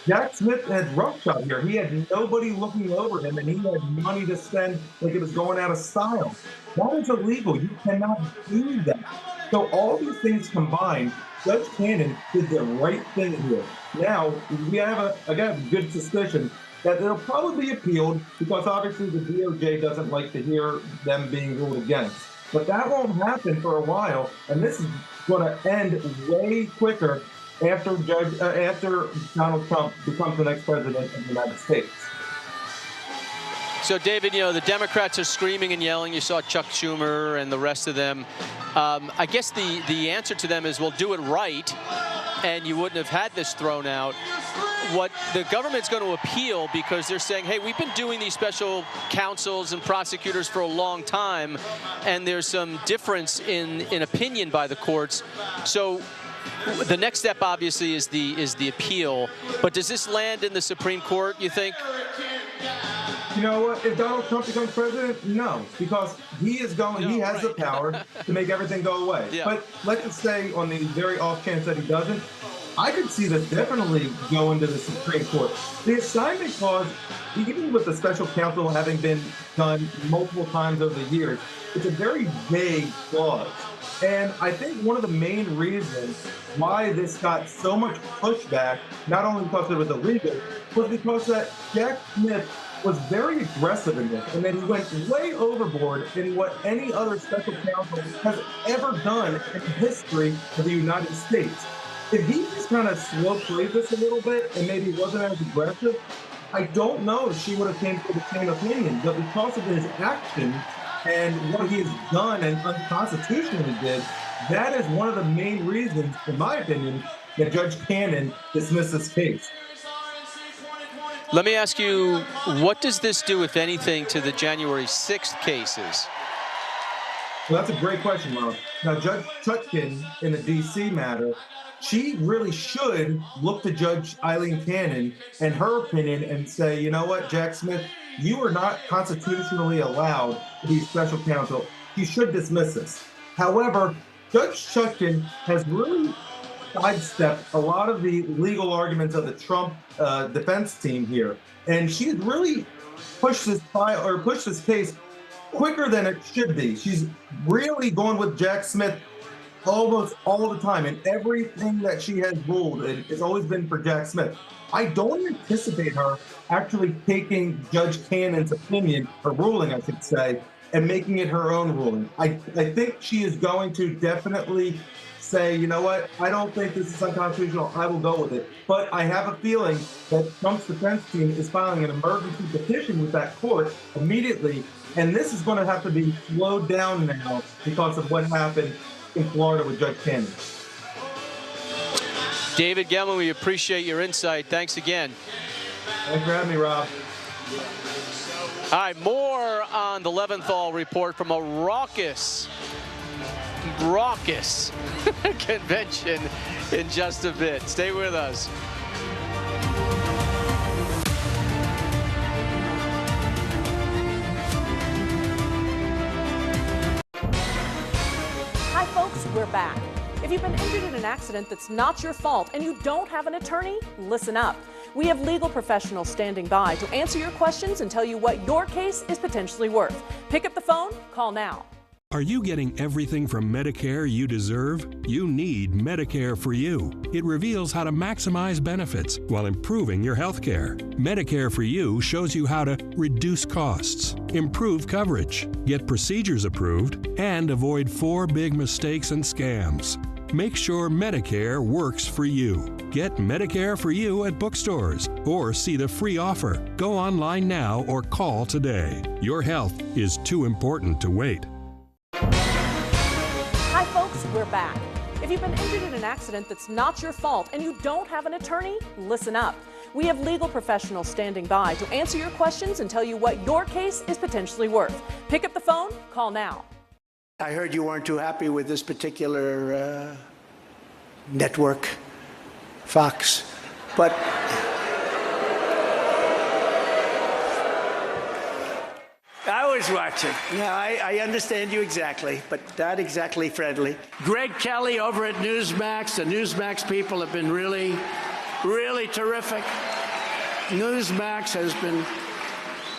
Jack Smith had roughshod here. He had nobody looking over him, and he had money to spend like it was going out of style. That is illegal. You cannot do that. So all these things combined, Judge Cannon did the right thing here. Now, we have a good suspicion that it'll probably be appealed because obviously the DOJ doesn't like to hear them being ruled against. But that won't happen for a while, and this is going to end way quicker after Donald Trump becomes the next president of the United States. So, David, you know, the Democrats are screaming and yelling. You saw Chuck Schumer and the rest of them. I guess the answer to them is, well, do it right, and you wouldn't have had this thrown out. what the government's going to appeal, because they're saying, hey, we've been doing these special counsels and prosecutors for a long time, and there's some difference in opinion by the courts. So the next step, obviously, is the appeal. But does this land in the Supreme Court, you think? You know what? If Donald Trump becomes president, no, because he has the power to make everything go away. Yeah. But let's just say, on the very off chance that he doesn't, I could see this definitely going to the Supreme Court. The assignment clause, even with the special counsel having been done multiple times over the years, it's a very vague clause. And I think one of the main reasons why this got so much pushback, not only because it was illegal, was because that Jack Smith was very aggressive in this, and that he went way overboard in what any other special counsel has ever done in the history of the United States. If he just kind of slow played this a little bit and maybe wasn't as aggressive, I don't know if she would have came to the same opinion. But because of his actions and what he has done and unconstitutionally did, that is one of the main reasons, in my opinion, that Judge Cannon dismissed this case. Let me ask you, what does this do, if anything, to the January 6th cases? Well, that's a great question, Rob. Now, Judge Chutkin, in the D.C. matter, she really should look to Judge Eileen Cannon and her opinion and say, you know what, Jack Smith, you are not constitutionally allowed to be special counsel. You should dismiss this. However, Judge Chutkin has really sidestepped a lot of the legal arguments of the Trump defense team here, and she's really pushed this case quicker than it should be. She's really going with Jack Smith almost all the time, and everything that she has ruled, it's always been for Jack Smith. I don't anticipate her actually taking Judge Cannon's opinion, her ruling, I should say, and making it her own ruling. I think she is going to definitely say, you know what, I don't think this is unconstitutional, I will go with it. But I have a feeling that Trump's defense team is filing an emergency petition with that court immediately, and this is going to have to be slowed down now because of what happened in Florida with Judge Cannon. David Gelman, we appreciate your insight. Thanks again. Thanks for having me, Rob. All right, more on the Leventhal report from a raucous convention in just a bit. Stay with us. Hi, folks, we're back. If you've been injured in an accident that's not your fault and you don't have an attorney, listen up. We have legal professionals standing by to answer your questions and tell you what your case is potentially worth. Pick up the phone, call now. Are you getting everything from Medicare you deserve? You need Medicare for You. It reveals how to maximize benefits while improving your health care. Medicare for You shows you how to reduce costs, improve coverage, get procedures approved, and avoid 4 big mistakes and scams. Make sure Medicare works for you. Get Medicare for You at bookstores or see the free offer. Go online now or call today. Your health is too important to wait. Hi, folks, we're back. If you've been injured in an accident that's not your fault and you don't have an attorney, listen up. We have legal professionals standing by to answer your questions and tell you what your case is potentially worth. Pick up the phone, call now. I heard you weren't too happy with this particular network, Fox, but I was watching. Yeah, I understand you exactly, but not exactly friendly. Greg Kelly over at Newsmax. The Newsmax people have been really, really terrific. Newsmax has been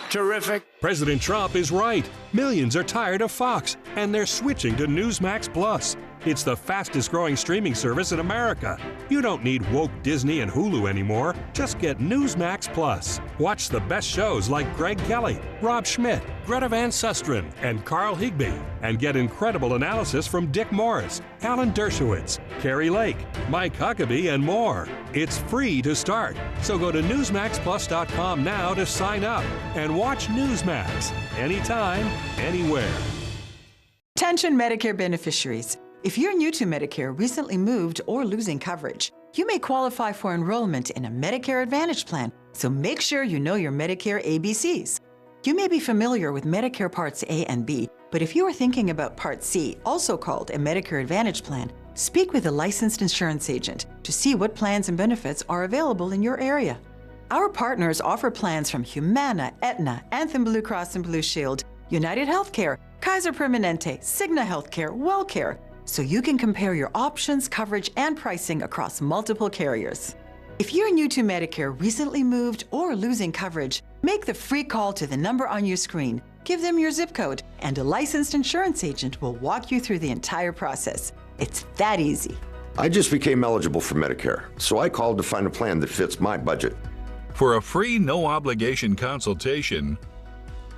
terrific. President Trump is right. Millions are tired of Fox, and they're switching to Newsmax Plus. It's the fastest growing streaming service in America. You don't need woke Disney and Hulu anymore. Just get Newsmax Plus. Watch the best shows like Greg Kelly, Rob Schmidt, Greta Van Susteren, and Carl Higbie. And get incredible analysis from Dick Morris, Alan Dershowitz, Carrie Lake, Mike Huckabee, and more. It's free to start. So go to NewsMaxPlus.com now to sign up and watch Newsmax. Anytime, anywhere. Attention Medicare beneficiaries. If you're new to Medicare, recently moved, or losing coverage, you may qualify for enrollment in a Medicare Advantage plan, so make sure you know your Medicare ABCs. You may be familiar with Medicare Parts A and B, but if you are thinking about Part C, also called a Medicare Advantage plan, speak with a licensed insurance agent to see what plans and benefits are available in your area. Our partners offer plans from Humana, Aetna, Anthem Blue Cross and Blue Shield, United Healthcare, Kaiser Permanente, Cigna Healthcare, WellCare, so you can compare your options, coverage, and pricing across multiple carriers. If you're new to Medicare, recently moved, or losing coverage, make the free call to the number on your screen. Give them your zip code, and a licensed insurance agent will walk you through the entire process. It's that easy. I just became eligible for Medicare, so I called to find a plan that fits my budget. For a free, no-obligation consultation,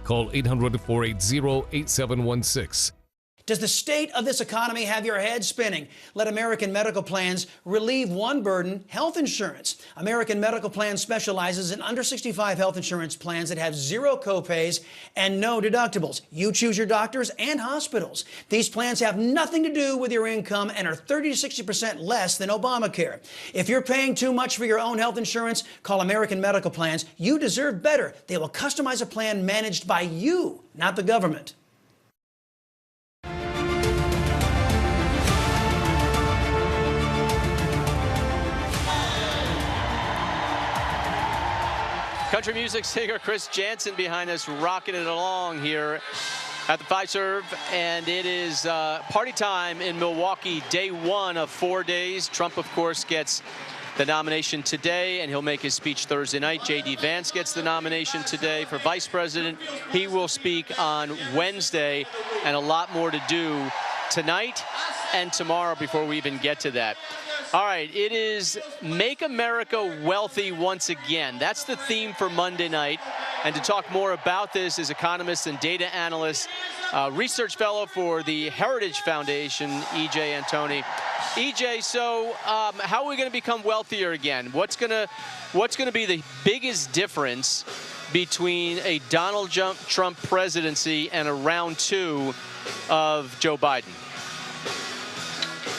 call 800-480-8716. Does the state of this economy have your head spinning? Let American Medical Plans relieve one burden, health insurance. American Medical Plans specializes in under 65 health insurance plans that have zero copays and no deductibles. You choose your doctors and hospitals. These plans have nothing to do with your income and are 30 to 60% less than Obamacare. If you're paying too much for your own health insurance, call American Medical Plans. You deserve better. They will customize a plan managed by you, not the government. Country music singer Chris Jansen behind us, rocking it along here at the Fiserv, and it is party time in Milwaukee, day one of 4 days. Trump, of course, gets the nomination today, and he'll make his speech Thursday night. J.D. Vance gets the nomination today for vice president. He will speak on Wednesday, and a lot more to do tonight and tomorrow before we even get to that. All right, it is Make America Wealthy Once Again. That's the theme for Monday night. And to talk more about this is economist and data analyst, research fellow for the Heritage Foundation, E.J. Antoni. E.J., so how are we going to become wealthier again? What's going to be the biggest difference between a Donald Trump presidency and a round two of Joe Biden?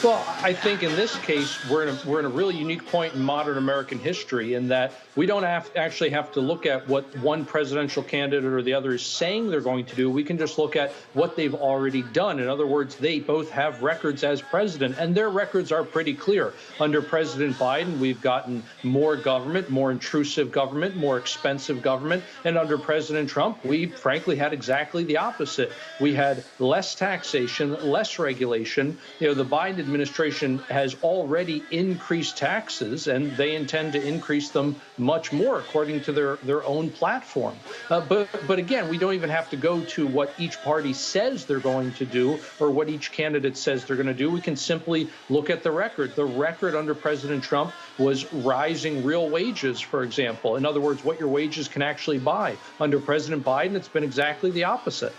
Well, I think in this case, we're in a really unique point in modern American history in that we don't actually have to look at what one presidential candidate or the other is saying they're going to do. We can just look at what they've already done. In other words, they both have records as president, and their records are pretty clear. Under President Biden, we've gotten more government, more intrusive government, more expensive government. And under President Trump, we frankly had exactly the opposite. We had less taxation, less regulation. You know, the Biden administration has already increased taxes, and they intend to increase them much more according to their own platform. But again, we don't even have to go to what each party says they're going to do or what each candidate says they're going to do. We can simply look at the record. The record under President Trump was rising real wages, for example. In other words, what your wages can actually buy. Under President Biden, it's been exactly the opposite.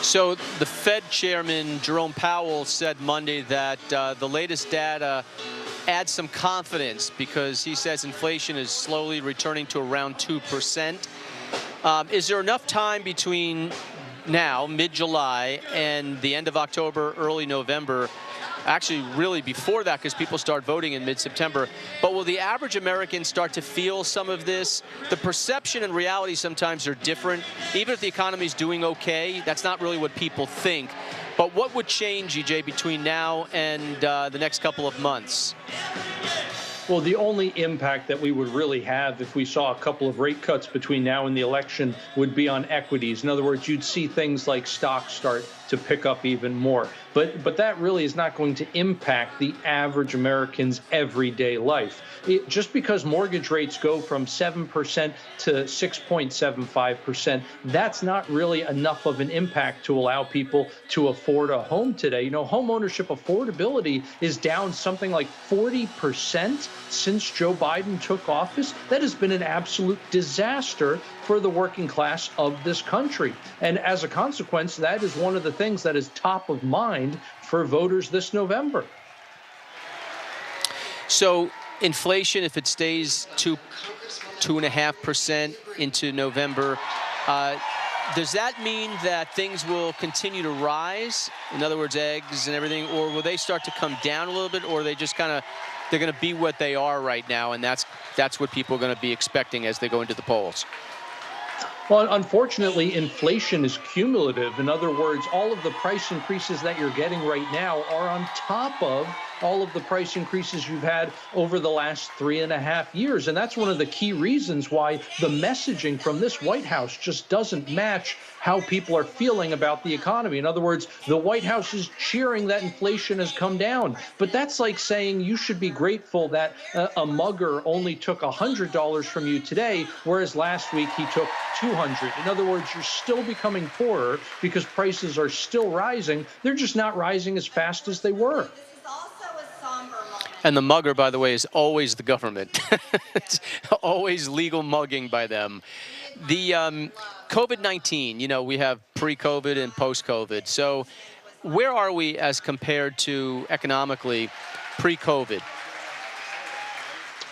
So the Fed chairman, Jerome Powell, said Monday that the latest data adds some confidence because he says inflation is slowly returning to around 2%. Is there enough time between now, mid-July, and the end of October, early November, actually really before that because people start voting in mid-September, but will the average American start to feel some of this? The perception and reality sometimes are different. Even if the economy is doing okay, that's not really what people think. But what would change, EJ, between now and the next couple of months? Well, the only impact that we would really have if we saw a couple of rate cuts between now and the election would be on equities. In other words, you'd see things like stocks start to pick up even more. But that really is not going to impact the average American's everyday life. Just because mortgage rates go from 7% to 6.75%, that's not really enough of an impact to allow people to afford a home today. You know, home ownership affordability is down something like 40% since Joe Biden took office. That has been an absolute disaster for the working class of this country. And as a consequence, that is one of the things that is top of mind for voters this November. So inflation, if it stays 2.5% into November, Does that mean that things will continue to rise? In other words, eggs and everything, or will they start to come down a little bit, or are they just kind of, they're going to be what they are right now, and that's what people are going to be expecting as they go into the polls? Well, unfortunately, inflation is cumulative. In other words, all of the price increases that you're getting right now are on top of all of the price increases you've had over the last 3.5 years. And that's one of the key reasons why the messaging from this White House just doesn't match how people are feeling about the economy. In other words, the White House is cheering that inflation has come down. But that's like saying you should be grateful that a mugger only took $100 from you today, whereas last week he took $200. In other words, you're still becoming poorer because prices are still rising. They're just not rising as fast as they were. And the mugger, by the way, is always the government. It's always legal mugging by them. The COVID-19, you know, we have pre-COVID and post-COVID. So where are we as compared to economically pre-COVID?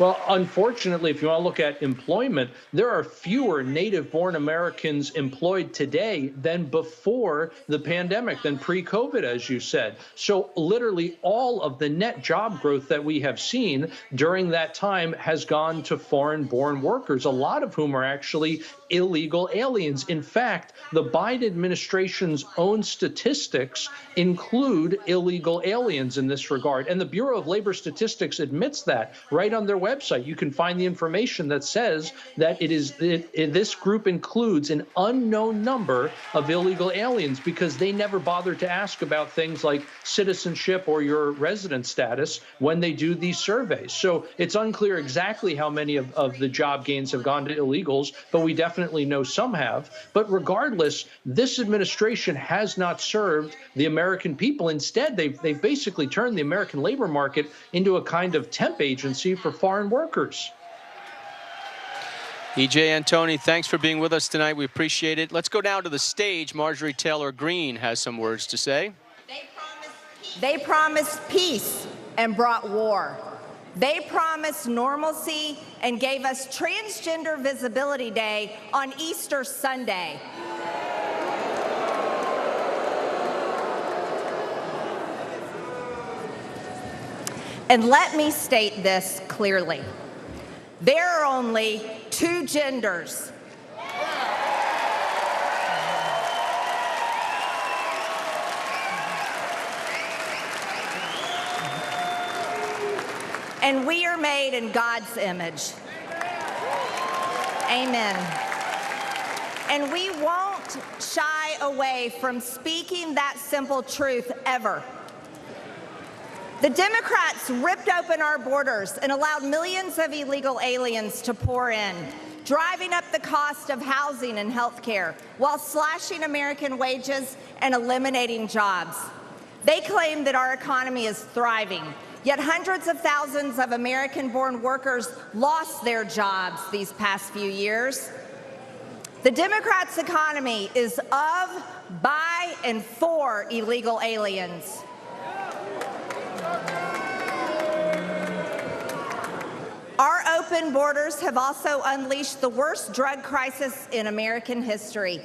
Well, unfortunately, if you want to look at employment, there are fewer native-born Americans employed today than before the pandemic, than pre-COVID, as you said. So literally all of the net job growth that we have seen during that time has gone to foreign-born workers, a lot of whom are actually illegal aliens. In fact, the Biden administration's own statistics include illegal aliens in this regard. And the Bureau of Labor Statistics admits that right on their website. You can find the information that says that this group includes an unknown number of illegal aliens because they never bother to ask about things like citizenship or your resident status when they do these surveys. So it's unclear exactly how many of the job gains have gone to illegals, but we definitely know some have. But regardless, this administration has not served the American people. Instead, they've basically turned the American labor market into a kind of temp agency for foreign workers. E.J. Antoni, thanks for being with us tonight. We appreciate it. Let's go down to the stage. Marjorie Taylor Greene has some words to say. They promised peace and brought war. They promised normalcy and gave us Transgender Visibility Day on Easter Sunday. And let me state this clearly. There are only two genders. And we are made in God's image. Amen. And we won't shy away from speaking that simple truth ever. The Democrats ripped open our borders and allowed millions of illegal aliens to pour in, driving up the cost of housing and health care while slashing American wages and eliminating jobs. They claim that our economy is thriving, yet hundreds of thousands of American-born workers lost their jobs these past few years. The Democrats' economy is of, by, and for illegal aliens. Our open borders have also unleashed the worst drug crisis in American history.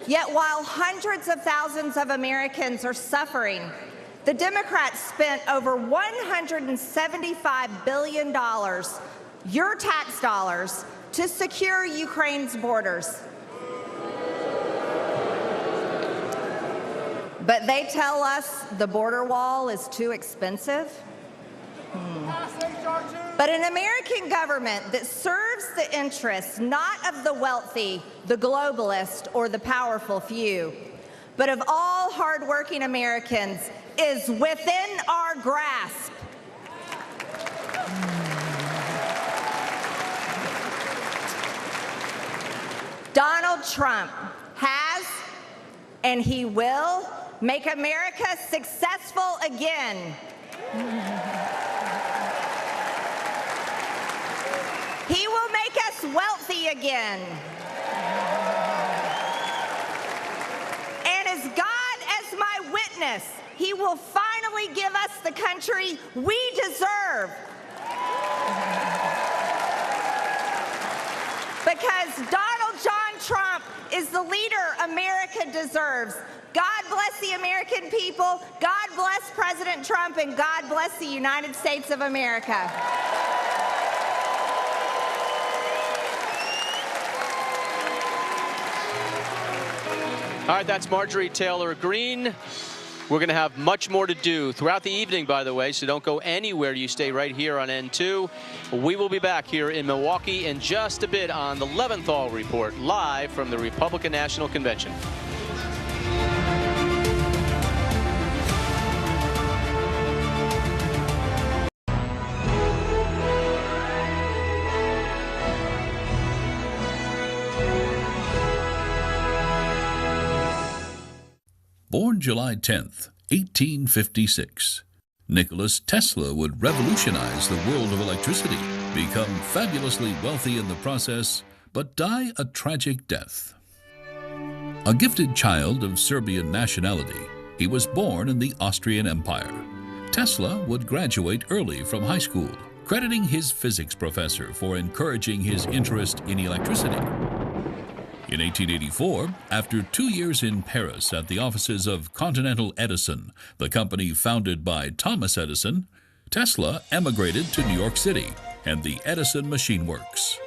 Yet while hundreds of thousands of Americans are suffering, the Democrats spent over $175 billion, your tax dollars, to secure Ukraine's borders. But they tell us the border wall is too expensive. But an American government that serves the interests not of the wealthy, the globalist, or the powerful few, but of all hardworking Americans is within our grasp. Donald Trump has, and he will, make America successful again. He will make us wealthy again. And as God as my witness, he will finally give us the country we deserve. Because Donald John Trump is the leader America deserves. God bless the American people, God bless President Trump, and God bless the United States of America. All right, that's Marjorie Taylor Greene. We're going to have much more to do throughout the evening, by the way, so don't go anywhere. You stay right here on N2. We will be back here in Milwaukee in just a bit on the Leventhal Report, live from the Republican National Convention. Born July 10th, 1856, Nicholas Tesla would revolutionize the world of electricity, become fabulously wealthy in the process, but die a tragic death. A gifted child of Serbian nationality, he was born in the Austrian Empire. Tesla would graduate early from high school, crediting his physics professor for encouraging his interest in electricity. In 1884, after 2 years in Paris at the offices of Continental Edison, the company founded by Thomas Edison, Tesla emigrated to New York City and the Edison Machine Works.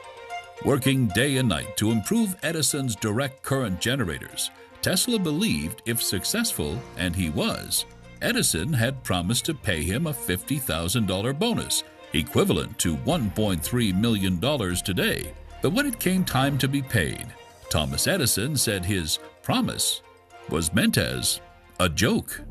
Working day and night to improve Edison's direct current generators, Tesla believed if successful, and he was, Edison had promised to pay him a $50,000 bonus, equivalent to $1.3 million today. But when it came time to be paid, Thomas Edison said his promise was meant as a joke.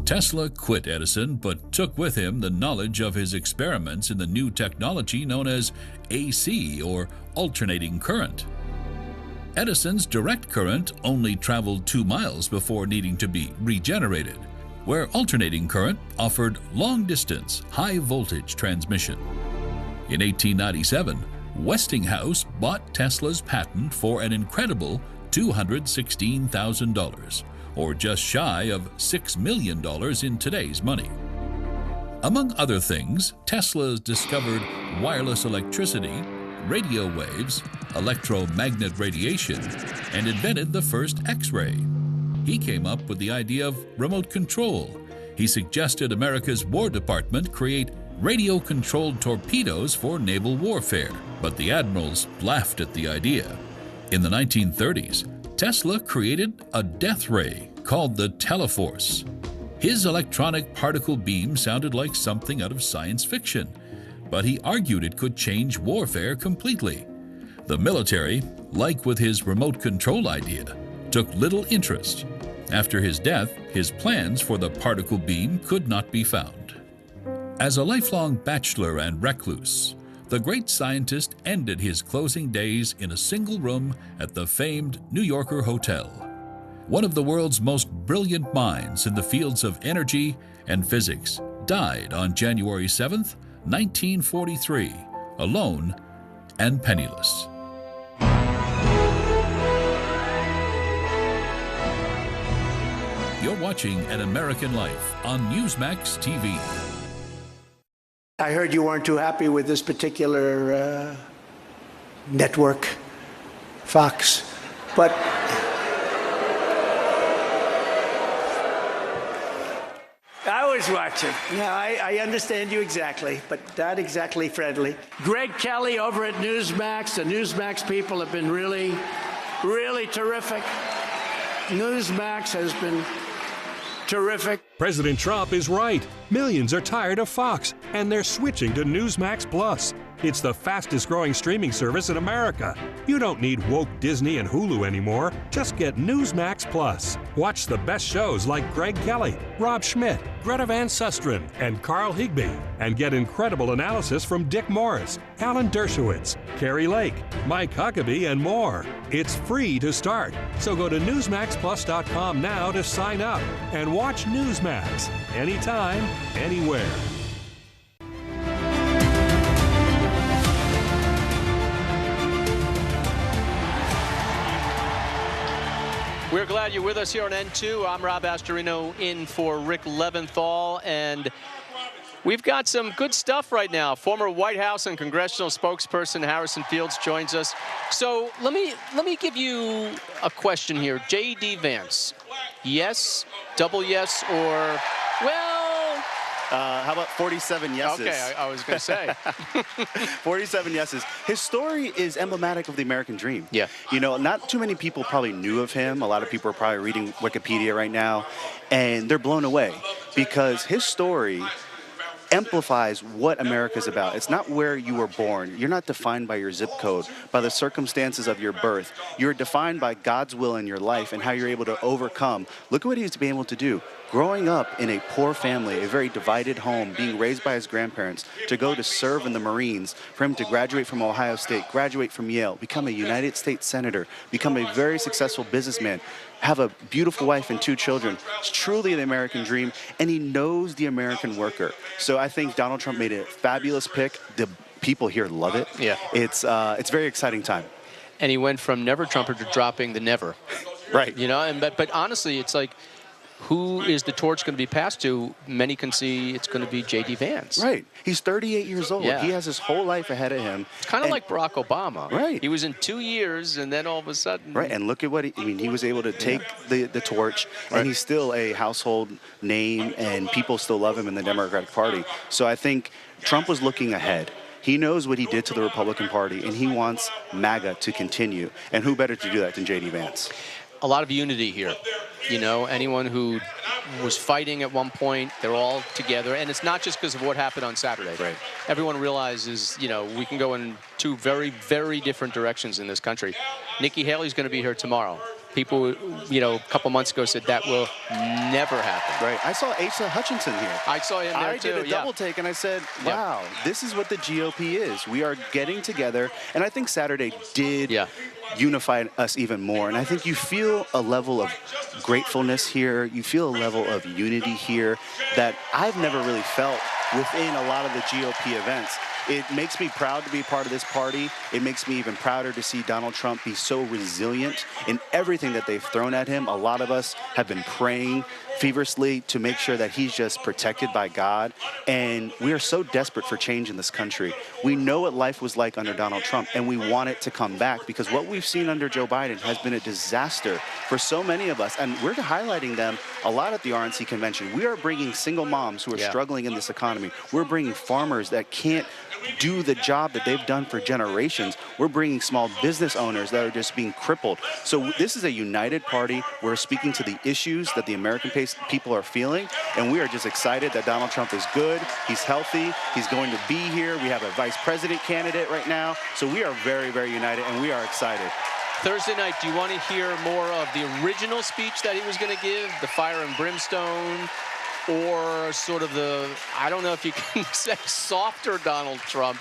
Tesla quit Edison, but took with him the knowledge of his experiments in the new technology known as AC, or alternating current. Edison's direct current only traveled 2 miles before needing to be regenerated, where alternating current offered long-distance, high-voltage transmission. In 1897, Westinghouse bought Tesla's patent for an incredible $216,000, or just shy of $6 million in today's money. Among other things, Tesla discovered wireless electricity, radio waves, electromagnet radiation, and invented the first X-ray. He came up with the idea of remote control. He suggested America's War Department create radio-controlled torpedoes for naval warfare, but the admirals laughed at the idea. In the 1930s, Tesla created a death ray called the Teleforce. His electronic particle beam sounded like something out of science fiction, but he argued it could change warfare completely. The military, like with his remote control idea, took little interest. After his death, his plans for the particle beam could not be found. As a lifelong bachelor and recluse, the great scientist ended his closing days in a single room at the famed New Yorker Hotel. One of the world's most brilliant minds in the fields of energy and physics died on January 7th, 1943, alone and penniless. You're watching An American Life on Newsmax TV. I heard you weren't too happy with this particular network, Fox, but I was watching. Yeah, I understand you exactly, but not exactly friendly. Greg Kelly over at Newsmax. The Newsmax people have been really, really terrific. Newsmax has been terrific. President Trump is right. Millions are tired of Fox, and they're switching to Newsmax Plus. It's the fastest growing streaming service in America. You don't need woke Disney and Hulu anymore. Just get Newsmax Plus. Watch the best shows like Greg Kelly, Rob Schmidt, Greta Van Susteren, and Carl Higbie. And get incredible analysis from Dick Morris, Alan Dershowitz, Carrie Lake, Mike Huckabee, and more. It's free to start. So go to NewsMaxPlus.com now to sign up and watch Newsmax anytime, anywhere. We're glad you're with us here on N2. I'm Rob Astorino in for Rick Leventhal. And We've got some good stuff right now. Former White House and congressional spokesperson Harrison Fields joins us. So let me give you a question here. J.D. Vance, yes, double yes, or, well... how about 47 yeses? Okay, I was going to say. 47 yeses. His story is emblematic of the American dream. Yeah. You know, not too many people probably knew of him. A lot of people are probably reading Wikipedia right now, and they're blown away because his story amplifies what America's about. It's not where you were born. You're not defined by your zip code, by the circumstances of your birth. You're defined by God's will in your life and how you're able to overcome. Look at what he's been able to do. Growing up in a poor family, a very divided home, being raised by his grandparents, to go to serve in the Marines, for him to graduate from Ohio State, graduate from Yale, become a United States Senator, become a very successful businessman, have a beautiful wife and 2 children. It's truly the American dream, and he knows the American worker. So I think Donald Trump made a fabulous pick. The people here love it. Yeah. It's a very exciting time. And he went from never Trumper to dropping the never. Right. You know, and but honestly, it's like, who is the torch going to be passed to? Many can see it's going to be J.D. Vance. Right. He's 38 years old. Yeah. He has his whole life ahead of him. It's kind of like Barack Obama. Right. He was in 2 years, and then all of a sudden... Right, and look at what he was able to take the torch, and he's still a household name, and people still love him in the Democratic Party. So I think Trump was looking ahead. He knows what he did to the Republican Party, and he wants MAGA to continue. And who better to do that than J.D. Vance? A lot of unity here. You know, anyone who was fighting at one point, they're all together. And it's not just because of what happened on Saturday. Right. Everyone realizes, you know, we can go in 2 very, very different directions in this country. Nikki Haley's going to be here tomorrow. People, you know, a couple months ago said that will never happen. Right. I saw Asa Hutchinson here. I saw him there too. I did a double take, and I said, wow, this is what the GOP is. We are getting together. And I think Saturday did unify us even more. And I think you feel a level of gratefulness here. You feel a level of unity here that I've never really felt within a lot of the GOP events. It makes me proud to be part of this party. It makes me even prouder to see Donald Trump be so resilient in everything that they've thrown at him. A lot of us have been praying feverishly to make sure that he's just protected by God. And we are so desperate for change in this country. We know what life was like under Donald Trump, and we want it to come back because what we've seen under Joe Biden has been a disaster for so many of us. And we're highlighting them a lot at the RNC convention. We are bringing single moms who are struggling in this economy. We're bringing farmers that can't do the job that they've done for generations. We're bringing small business owners that are just being crippled. So this is a united party. We're speaking to the issues that the American people are feeling, and we are just excited that Donald Trump is good, he's healthy, he's going to be here. We have a vice president candidate right now. So we are very, very united, and we are excited. Thursday night, do you want to hear more of the original speech that he was going to give, the fire and brimstone, or sort of the, I don't know if you can say softer Donald Trump,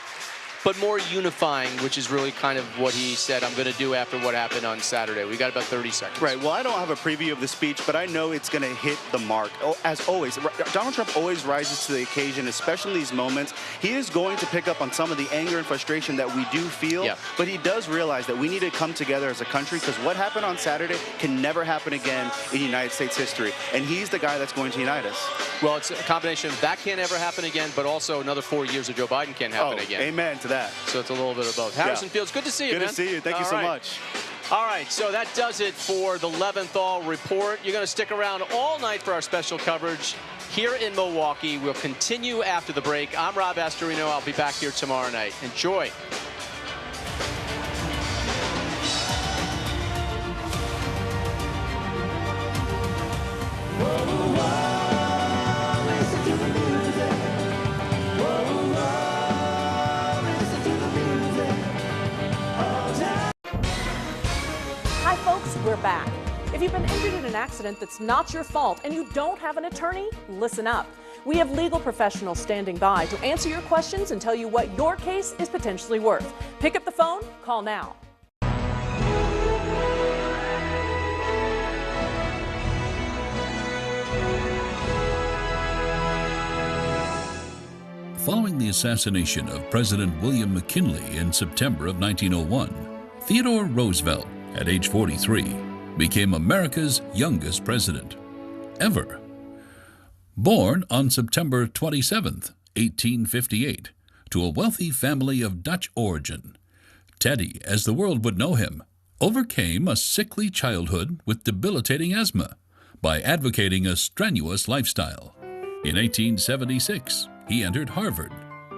but more unifying, which is really kind of what he said I'm going to do after what happened on Saturday. We got about 30 seconds. Right. Well, I don't have a preview of the speech, but I know it's going to hit the mark. Oh, as always, Donald Trump always rises to the occasion, especially in these moments. He is going to pick up on some of the anger and frustration that we do feel, but he does realize that we need to come together as a country because what happened on Saturday can never happen again in United States history, and he's the guy that's going to unite us. Well, it's a combination of that can't ever happen again, but also another 4 years of Joe Biden can't happen again. Amen to that. So it's a little bit of both. Harrison Fields, good to see you, man. Good to see you. Thank you so much. All right, so that does it for the Leventhal Report. You're going to stick around all night for our special coverage here in Milwaukee. We'll continue after the break. I'm Rob Astorino. I'll be back here tomorrow night. Enjoy. Hi folks, we're back. If you've been injured in an accident that's not your fault and you don't have an attorney, listen up. We have legal professionals standing by to answer your questions and tell you what your case is potentially worth. Pick up the phone, call now. Following the assassination of President William McKinley in September of 1901, Theodore Roosevelt, at age 43, became America's youngest president ever. Born on September 27, 1858, to a wealthy family of Dutch origin. Teddy, as the world would know him, overcame a sickly childhood with debilitating asthma by advocating a strenuous lifestyle. In 1876, he entered Harvard,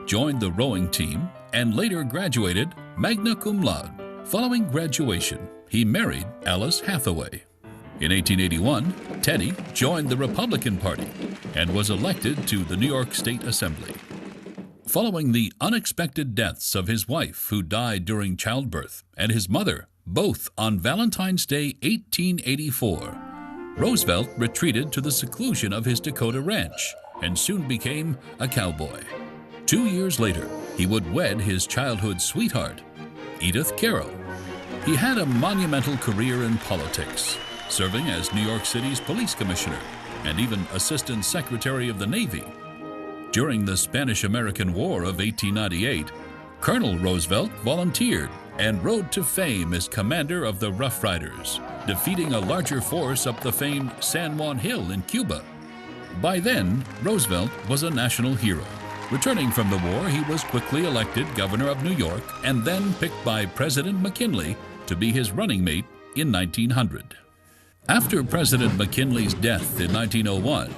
joined the rowing team, and later graduated magna cum laude. Following graduation, he married Alice Hathaway. In 1881, Teddy joined the Republican Party and was elected to the New York State Assembly. Following the unexpected deaths of his wife, who died during childbirth, and his mother, both on Valentine's Day 1884, Roosevelt retreated to the seclusion of his Dakota ranch and soon became a cowboy. 2 years later, he would wed his childhood sweetheart, Edith Carroll. He had a monumental career in politics, serving as New York City's police commissioner and even Assistant Secretary of the Navy. During the Spanish-American War of 1898, Colonel Roosevelt volunteered and rode to fame as commander of the Rough Riders, defeating a larger force up the famed San Juan Hill in Cuba. By then, Roosevelt was a national hero. Returning from the war, he was quickly elected governor of New York and then picked by President McKinley to be his running mate in 1900. After President McKinley's death in 1901,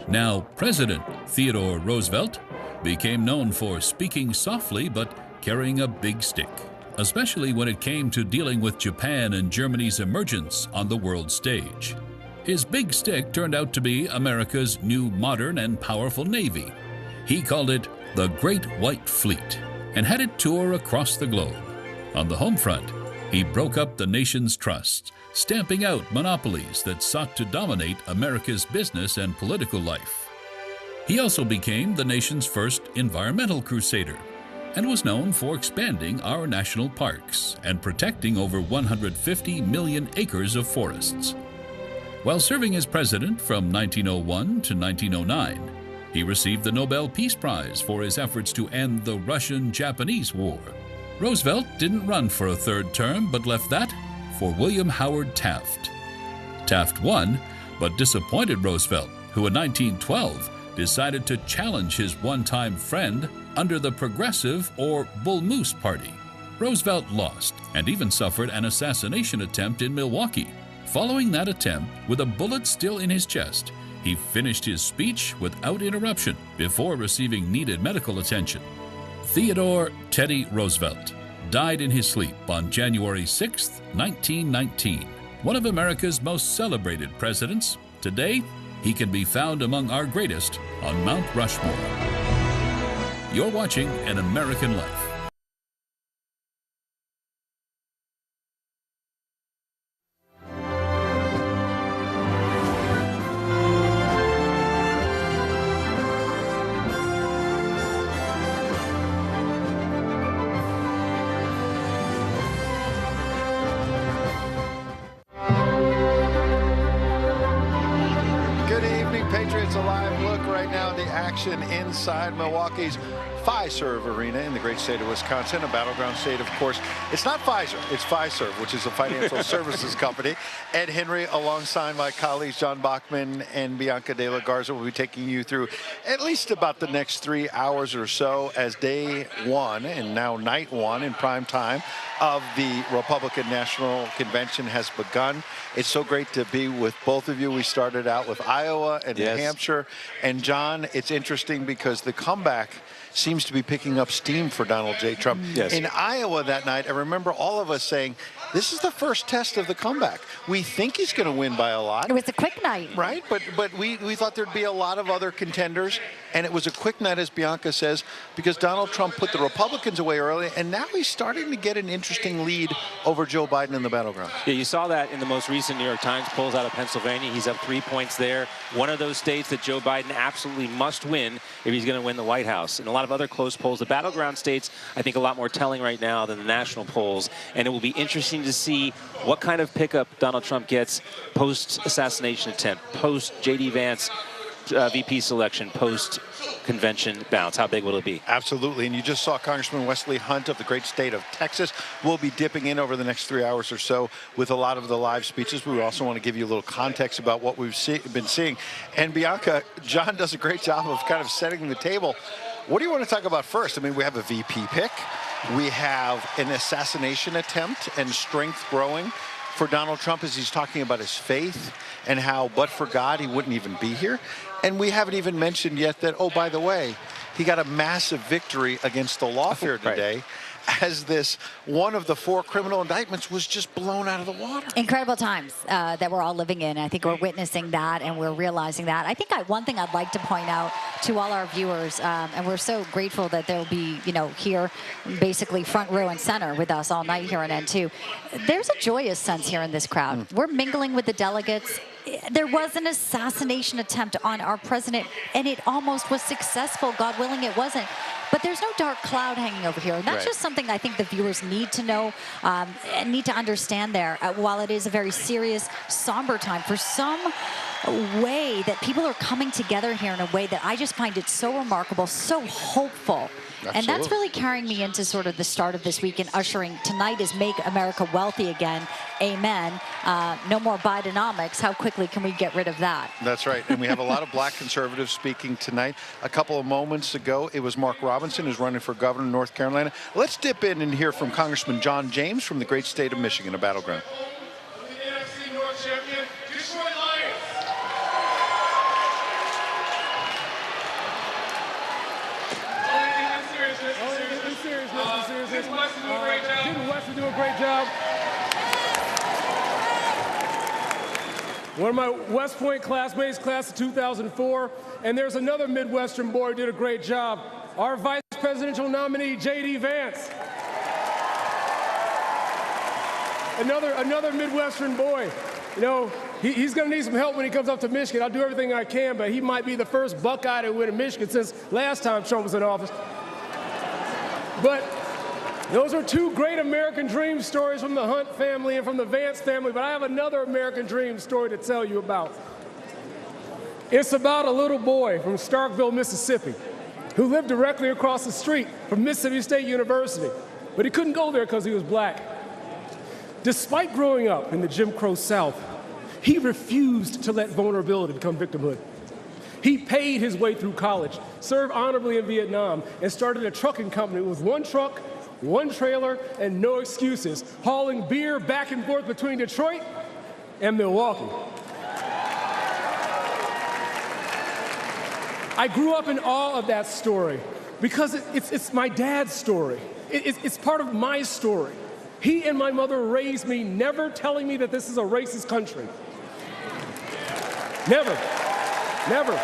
now President Theodore Roosevelt became known for speaking softly but carrying a big stick, especially when it came to dealing with Japan and Germany's emergence on the world stage. His big stick turned out to be America's new modern and powerful Navy. He called it the Great White Fleet and had it tour across the globe. On the home front, he broke up the nation's trusts, stamping out monopolies that sought to dominate America's business and political life. He also became the nation's first environmental crusader and was known for expanding our national parks and protecting over 150 million acres of forests. While serving as president from 1901 to 1909, he received the Nobel Peace Prize for his efforts to end the Russian-Japanese War. Roosevelt didn't run for a third term, but left that for William Howard Taft. Taft won, but disappointed Roosevelt, who in 1912 decided to challenge his one-time friend under the Progressive or Bull Moose Party. Roosevelt lost and even suffered an assassination attempt in Milwaukee. Following that attempt, with a bullet still in his chest, he finished his speech without interruption before receiving needed medical attention. Theodore Teddy Roosevelt died in his sleep on January 6, 1919, one of America's most celebrated presidents. Today, he can be found among our greatest on Mount Rushmore. You're watching An American Life. Inside Milwaukee's Fiserv Arena in the great state of Wisconsin, a battleground state, of course. It's not Pfizer, it's Fiserv, which is a financial services company. Ed Henry, alongside my colleagues John Bachman and Bianca de la Garza, will be taking you through at least about the next 3 hours or so as day one and now night one in prime time of the Republican National Convention has begun. It's so great to be with both of you. We started out with Iowa and New Hampshire. And John, it's interesting because the comeback seems to be picking up steam for Donald J. Trump. In Iowa that night, I remember all of us saying, this is the first test of the comeback. We think he's going to win by a lot. It was a quick night. Right, but we thought there'd be a lot of other contenders, and it was a quick night, as Bianca says, because Donald Trump put the Republicans away early, and now he's starting to get an interesting lead over Joe Biden in the battleground. Yeah, you saw that in the most recent New York Times polls out of Pennsylvania. He's up 3 points there. One of those states that Joe Biden absolutely must win if he's going to win the White House. And a lot of other close polls. The battleground states, I think, a lot more telling right now than the national polls. And it will be interesting to see what kind of pickup Donald Trump gets post-assassination attempt, post-J.D. Vance VP selection, post-convention bounce. How big will it be? Absolutely. And you just saw Congressman Wesley Hunt of the great state of Texas. We'll be dipping in over the next 3 hours or so with a lot of the live speeches. We also want to give you a little context about what we've been seeing. And Bianca, John does a great job of kind of setting the table. What do you want to talk about first? I mean, we have a VP pick. We have an assassination attempt and strength growing for Donald Trump as he's talking about his faith and how, but for God, he wouldn't even be here. And we haven't even mentioned yet that, oh, by the way, he got a massive victory against the lawfare today. As this one of the 4 criminal indictments was just blown out of the water. Incredible times that we're all living in. I think we're witnessing that and we're realizing that. I think one thing I'd like to point out to all our viewers, and we're so grateful that they'll be, here basically front row and center with us all night here on N2. There's a joyous sense here in this crowd. We're mingling with the delegates. There was an assassination attempt on our president, and it almost was successful. God willing, it wasn't. But there's no dark cloud hanging over here. And that's just something I think the viewers need to know and need to understand there. While it is a very serious, somber time, for some way that people are coming together here in a way that I just find it so remarkable, so hopeful. Absolutely. And that's really carrying me into sort of the start of this week and ushering tonight is Make America Wealthy Again. Amen. No more Bidenomics. How quickly can we get rid of that? That's right. And we have a lot of black conservatives speaking tonight. A couple of moments ago, it was Mark Robinson who's running for governor of North Carolina. Let's dip in and hear from Congressman John James from the great state of Michigan, a battleground. Didn't Wisc do a great job? One of my West Point classmates, class of 2004, and there's another Midwestern boy who did a great job. Our vice presidential nominee, J.D. Vance. Another Midwestern boy. He's going to need some help when he comes up to Michigan. I'll do everything I can, but he might be the first Buckeye to win in Michigan since last time Trump was in office. But those are 2 great American dream stories from the Hunt family and from the Vance family, but I have another American dream story to tell you about. It's about a little boy from Starkville, Mississippi, who lived directly across the street from Mississippi State University, but he couldn't go there because he was black. Despite growing up in the Jim Crow South, he refused to let vulnerability become victimhood. He paid his way through college, served honorably in Vietnam, and started a trucking company with 1 truck, 1 trailer, and no excuses, hauling beer back and forth between Detroit and Milwaukee. I grew up in awe of that story because it's my dad's story. It's part of my story. He and my mother raised me, never telling me that this is a racist country. Never. Never.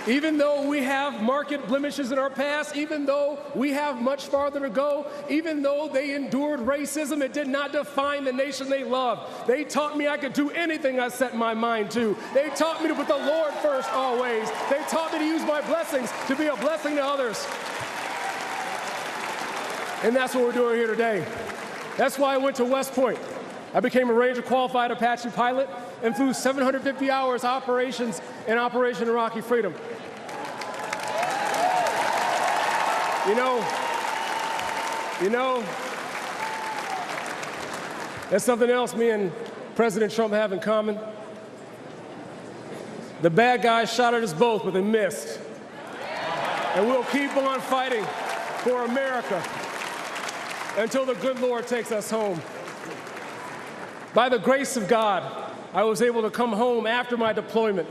Even though we have marked blemishes in our past, even though we have much farther to go, even though they endured racism, it did not define the nation they loved. They taught me I could do anything I set my mind to. They taught me to put the Lord first always. They taught me to use my blessings to be a blessing to others. And that's what we're doing here today. That's why I went to West Point. I became a Ranger qualified Apache pilot and flew 750 hours operations in Operation Iraqi Freedom. You know, that's something else me and President Trump have in common. The bad guys shot at us both, but they missed. And we'll keep on fighting for America until the good Lord takes us home. By the grace of God, I was able to come home after my deployment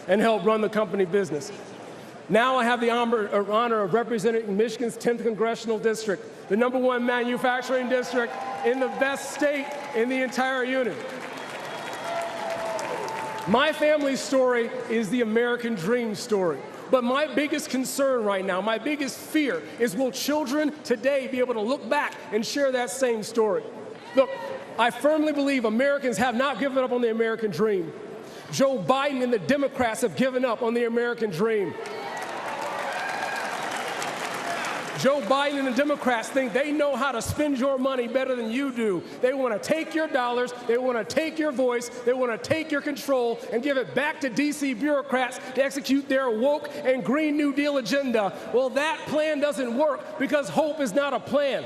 and help run the company business. Now I have the honor of representing Michigan's 10th Congressional District, the #1 manufacturing district in the best state in the entire union. My family's story is the American dream story. But my biggest concern right now, my biggest fear is, will children today be able to look back and share that same story? Look, I firmly believe Americans have not given up on the American dream. Joe Biden and the Democrats have given up on the American dream. Joe Biden and the Democrats think they know how to spend your money better than you do. They want to take your dollars, they want to take your voice, they want to take your control and give it back to D.C. bureaucrats to execute their woke and Green New Deal agenda. Well, that plan doesn't work because hope is not a plan.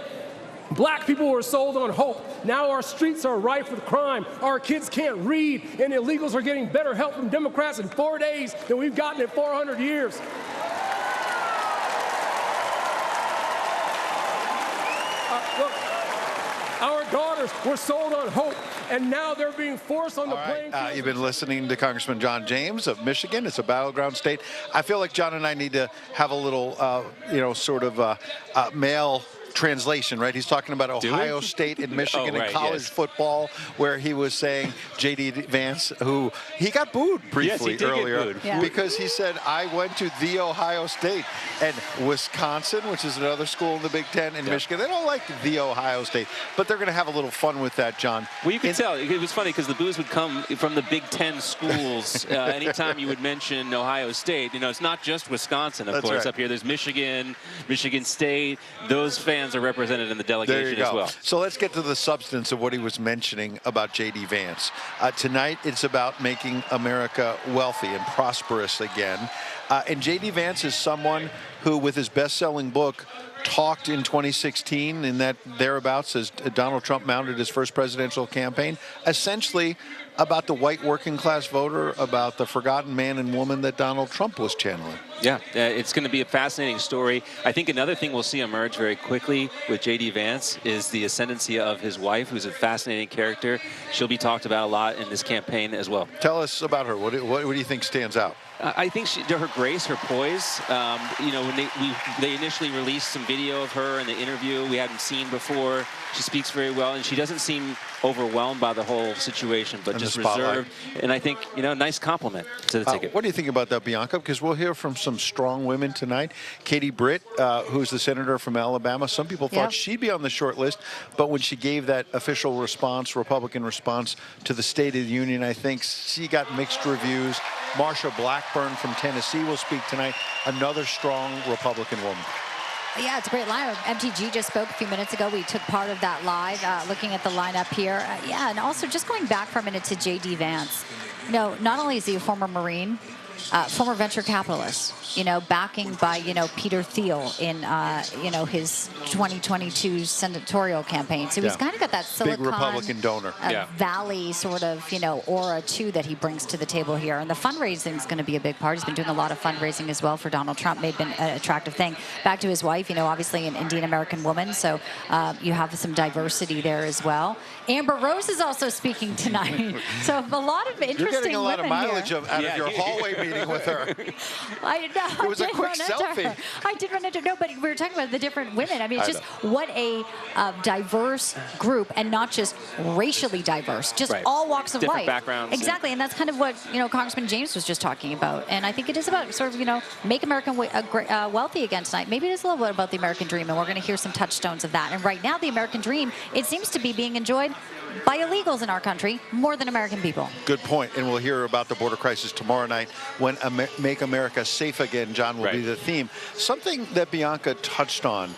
Black people were sold on hope. Now our streets are rife with crime. Our kids can't read, and illegals are getting better help from Democrats in 4 days than we've gotten in 400 years. Look, our daughters were sold on hope, and now they're being forced on the playing field. You've been listening to Congressman John James of Michigan. It's a battleground state. I feel like John and I need to have a little, sort of male translation, right? He's talking about Ohio State and Michigan in college football, where he was saying J.D. Vance, who he got booed briefly earlier because he said, I went to the Ohio State. And Wisconsin, which is another school in the Big Ten, and Michigan, they don't like the Ohio State, but they're going to have a little fun with that, John. Well, you can tell. It was funny because the boos would come from the Big Ten schools anytime you would mention Ohio State. You know, it's not just Wisconsin, of course. Up here, there's Michigan, Michigan State. Those fans are represented in the delegation as well. So let's get to the substance of what he was mentioning about J.D. Vance. Tonight, it's about making America wealthy and prosperous again. And J.D. Vance is someone who, with his best-selling book, talked in 2016 in that thereabouts as Donald Trump mounted his first presidential campaign, essentially about the white working class voter, about the forgotten man and woman that Donald Trump was channeling. Yeah, it's going to be a fascinating story. I think another thing we'll see emerge very quickly with J.D. Vance is the ascendancy of his wife, who's a fascinating character. She'll be talked about a lot in this campaign as well. Tell us about her. What do you think stands out? I think her grace, her poise. You know, when they initially released some video of her in the interview we hadn't seen before. She speaks very well, and she doesn't seem overwhelmed by the whole situation, but just reserved. And I think, you know, nice compliment to the ticket. What do you think about that, Bianca? Because we'll hear from some strong women tonight. Katie Britt, who's the senator from Alabama. Some people thought she'd be on the short list, but when she gave that official response, Republican response to the State of the Union, I think she got mixed reviews. Marsha Blackburn from Tennessee will speak tonight. Another strong Republican woman. Yeah, it's a great lineup. MTG just spoke a few minutes ago. We took part of that live, looking at the lineup here. Yeah, and also just going back for a minute to J.D. Vance. You know, not only is he a former Marine, former venture capitalist, you know, backing by, you know, Peter Thiel in, you know, his 2022 senatorial campaign. So he's kind of got that Silicon big Republican donor. Valley sort of, you know, aura too that he brings to the table here. And the fundraising is going to be a big part. He's been doing a lot of fundraising as well for Donald Trump. May have been an attractive thing. Back to his wife, you know, obviously an Indian American woman. So you have some diversity there as well. Amber Rose is also speaking tonight. So a lot of interesting women. You're getting a lot of mileage here. out of your hallway meeting with her. I know. It was a quick selfie. I did run into her. No, but we were talking about the different women. I mean, it's just what a diverse group, and not just racially diverse, just all walks of different life. Backgrounds. Exactly, and that's kind of what, you know, Congressman James was just talking about. And I think it is about sort of, you know, make America wealthy again tonight. Maybe it is a little bit about the American dream, and we're going to hear some touchstones of that. And right now, the American dream, it seems to be being enjoyed by illegals in our country more than American people. Good point. And we'll hear about the border crisis tomorrow night when Make America Safe Again, John, will be the theme. Something that Bianca touched on,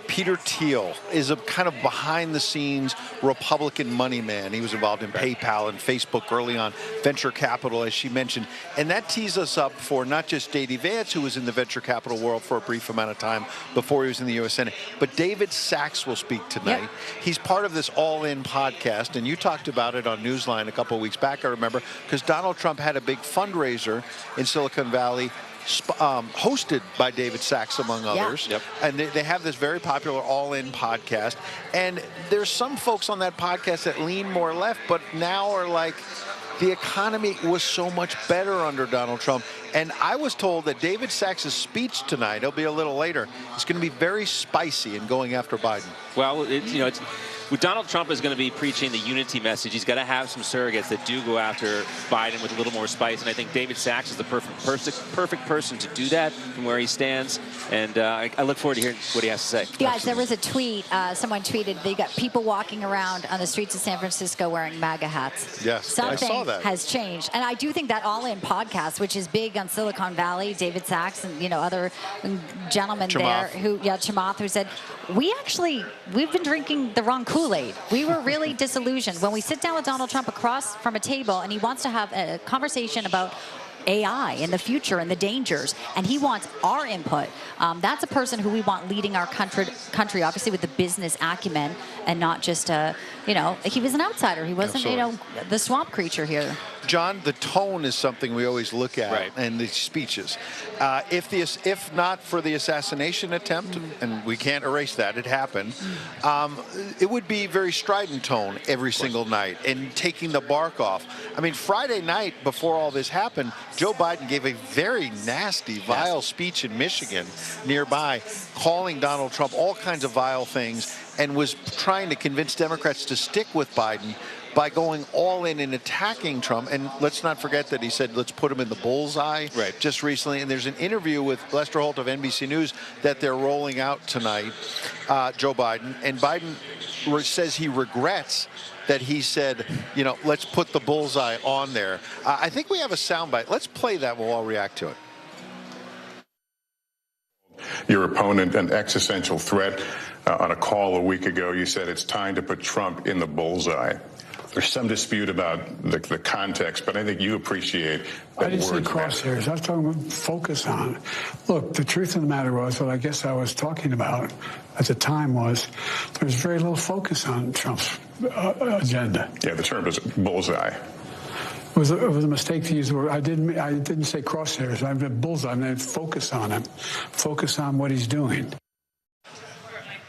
Peter Thiel is a kind of behind-the-scenes Republican money man. He was involved in PayPal and Facebook early on, venture capital, as she mentioned. And that tees us up for not just J.D. Vance, who was in the venture capital world for a brief amount of time before he was in the U.S. Senate, but David Sachs will speak tonight. He's part of this All-In podcast, and you talked about it on Newsline a couple of weeks back, I remember, because Donald Trump had a big fundraiser in Silicon Valley hosted by David Sachs, among others. And they have this very popular All-In podcast. And there's some folks on that podcast that lean more left, but now are like, the economy was so much better under Donald Trump. And I was told that David Sachs' speech tonight, it'll be a little later, is going to be very spicy in going after Biden. Well, you know, Donald Trump is going to be preaching the unity message. He's got to have some surrogates that do go after Biden with a little more spice, and I think David Sachs is the perfect person to do that from where he stands. And I look forward to hearing what he has to say. Guys, there was a tweet. Someone tweeted they got people walking around on the streets of San Francisco wearing MAGA hats. Yes, I saw that. Something has changed, and I do think that All-In podcast, which is big on Silicon Valley, David Sachs and, you know, other gentlemen there who, Chamath, who said, we've been drinking the wrong Kool-Aid. We were really disillusioned. When we sit down with Donald Trump across from a table and he wants to have a conversation about AI in the future and the dangers, and he wants our input. That's a person who we want leading our country, obviously with the business acumen, and not just he was an outsider. He wasn't, the swamp creature here. John, the tone is something we always look at in these speeches. If not for the assassination attempt, and we can't erase that, it happened, it would be very strident tone every single night and taking the bark off. I mean, Friday night before all this happened, Joe Biden gave a very nasty, vile speech in Michigan nearby, calling Donald Trump all kinds of vile things, and was trying to convince Democrats to stick with Biden by going all in and attacking Trump. And let's not forget that he said, let's put him in the bullseye just recently. And there's an interview with Lester Holt of NBC News that they're rolling out tonight, Joe Biden. And Biden says he regrets that he said, let's put the bullseye on there. I think we have a soundbite. Let's play that. We'll all react to it. Your opponent, an existential threat. On a call a week ago, you said it's time to put Trump in the bullseye. There's some dispute about the context, but I think you appreciate that. I didn't say crosshairs. I was talking about focus on. Look, the truth of the matter was, what I guess I was talking about at the time was, there's very little focus on Trump's agenda. Yeah, the term is bullseye. It was a mistake to use the word. I didn't say crosshairs. I meant bullseye. I meant focus on him. Focus on what he's doing.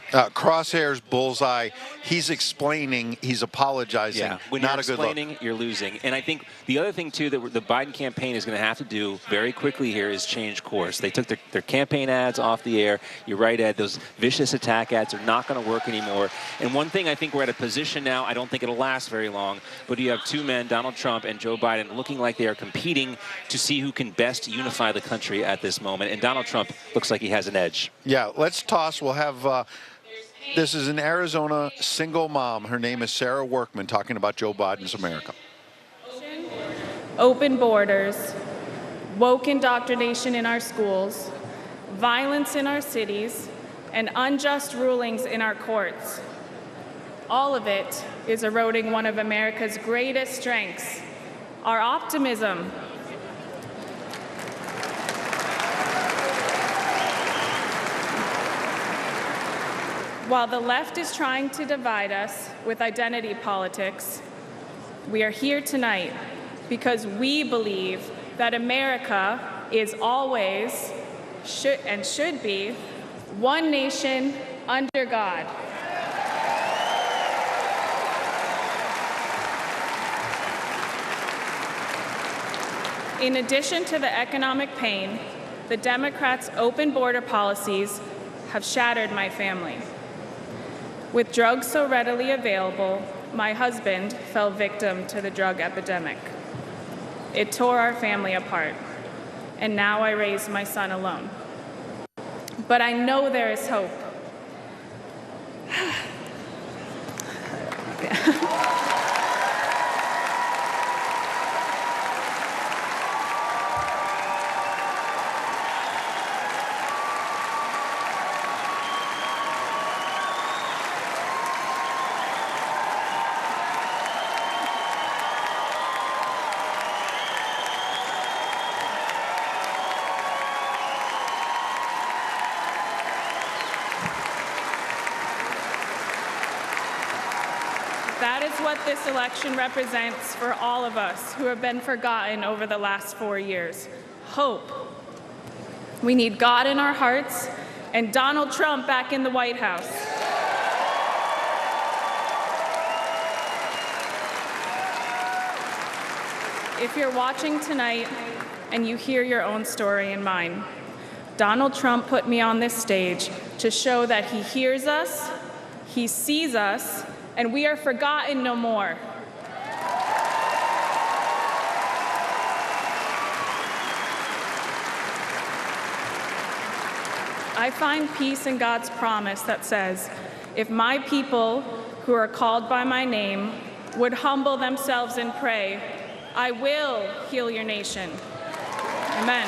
Crosshairs, bullseye. He's explaining. He's apologizing. Yeah, when not you're a good explaining, look. you're losing. And I think the other thing, too, that the Biden campaign is going to have to do very quickly here is change course. They took their campaign ads off the air. You're right, Ed. Those vicious attack ads are not going to work anymore. And one thing, I think we're at a position now, I don't think it'll last very long, but you have two men, Donald Trump and Joe Biden, looking like they are competing to see who can best unify the country at this moment. And Donald Trump looks like he has an edge. Yeah, let's toss. We'll have... This is an Arizona single mom. Her name is Sarah Workman, talking about Joe Biden's America. Open borders, woke indoctrination in our schools, violence in our cities, and unjust rulings in our courts. All of it is eroding one of America's greatest strengths, our optimism. While the left is trying to divide us with identity politics, we are here tonight because we believe that America is always, should be, one nation under God. In addition to the economic pain, the Democrats' open border policies have shattered my family. With drugs so readily available, my husband fell victim to the drug epidemic. It tore our family apart, and now I raise my son alone. But I know there is hope. That is what this election represents for all of us who have been forgotten over the last 4 years. Hope. We need God in our hearts and Donald Trump back in the White House. If you're watching tonight and you hear your own story and mine, Donald Trump put me on this stage to show that he hears us, he sees us, and we are forgotten no more. I find peace in God's promise that says, if my people who are called by my name would humble themselves and pray, I will heal your nation. Amen.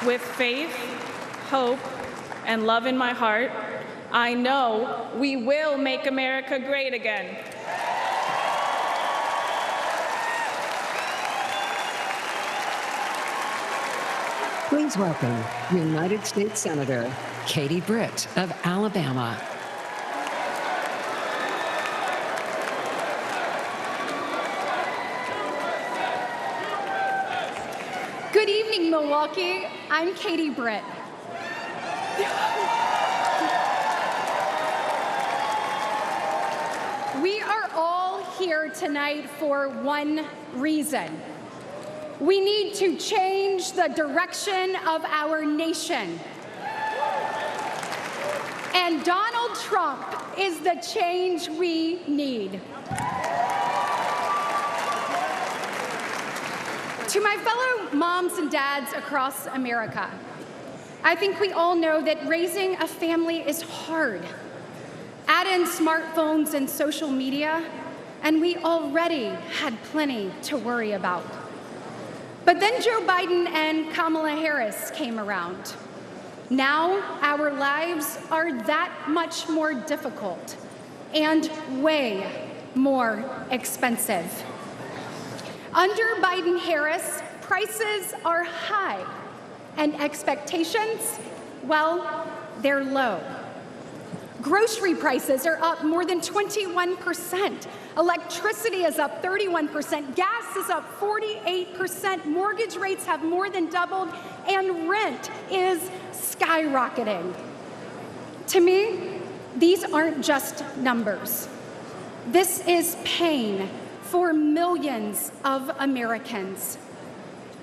With faith, hope, and love in my heart, I know we will make America great again. Please welcome United States Senator Katie Britt of Alabama. Good evening, Milwaukee. I'm Katie Britt. We are all here tonight for one reason. We need to change the direction of our nation. And Donald Trump is the change we need. To my fellow moms and dads across America, I think we all know that raising a family is hard. Add in smartphones and social media, and we already had plenty to worry about. But then Joe Biden and Kamala Harris came around. Now our lives are that much more difficult and way more expensive. Under Biden-Harris, prices are high and expectations, well, they're low. Grocery prices are up more than 21%. Electricity is up 31%. Gas is up 48%. Mortgage rates have more than doubled, and rent is skyrocketing. To me, these aren't just numbers. This is pain for millions of Americans.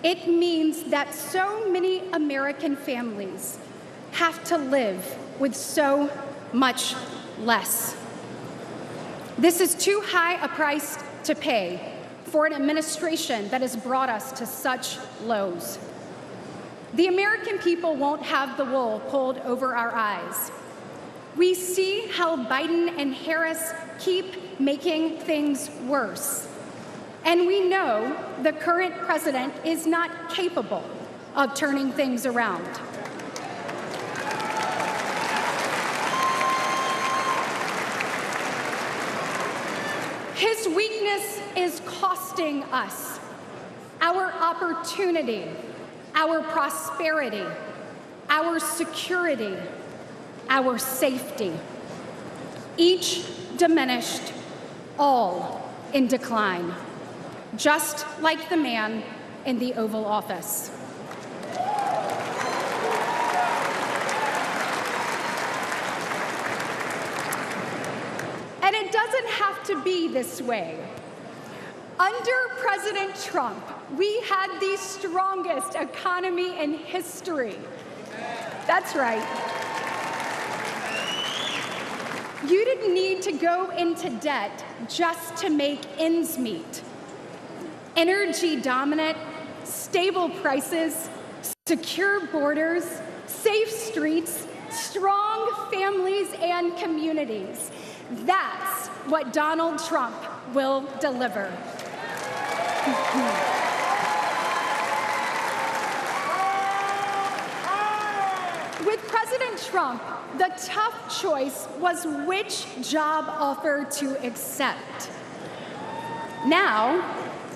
It means that so many American families have to live with so much less. This is too high a price to pay for an administration that has brought us to such lows. The American people won't have the wool pulled over our eyes. We see how Biden and Harris keep making things worse. And we know the current president is not capable of turning things around. His weakness is costing us our opportunity, our prosperity, our security, our safety. Each diminished, all in decline, just like the man in the Oval Office. And it doesn't have to be this way. Under President Trump, we had the strongest economy in history. That's right. You didn't need to go into debt just to make ends meet. Energy dominant, stable prices, secure borders, safe streets, strong families and communities. That's what Donald Trump will deliver. With President Trump, the tough choice was which job offer to accept. Now,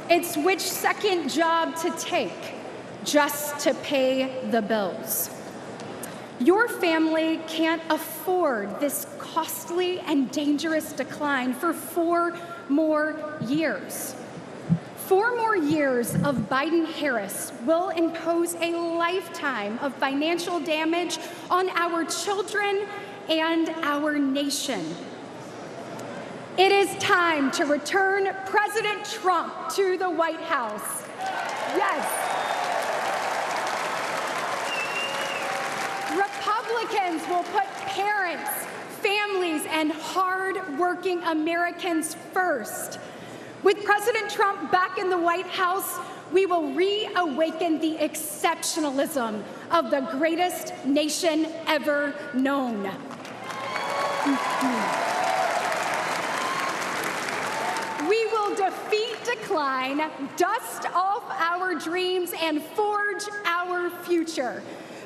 it's which second job to take just to pay the bills. Your family can't afford this costly and dangerous decline for 4 more years. 4 more years of Biden-Harris will impose a lifetime of financial damage on our children and our nation. It is time to return President Trump to the White House. Yes. Republicans will put parents, families, and hard-working Americans first. With President Trump back in the White House, we will reawaken the exceptionalism of the greatest nation ever known. We will defeat decline, dust off our dreams, and forge our future.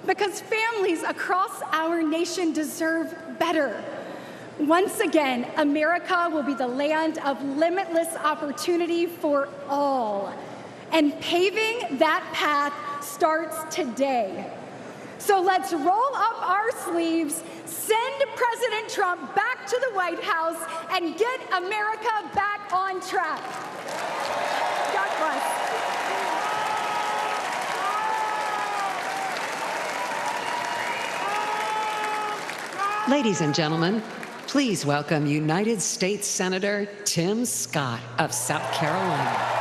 because families across our nation deserve better. Once again, America will be the land of limitless opportunity for all. And paving that path starts today. So let's roll up our sleeves, send President Trump back to the White House, and get America back on track. God bless. Ladies and gentlemen, please welcome United States Senator Tim Scott of South Carolina.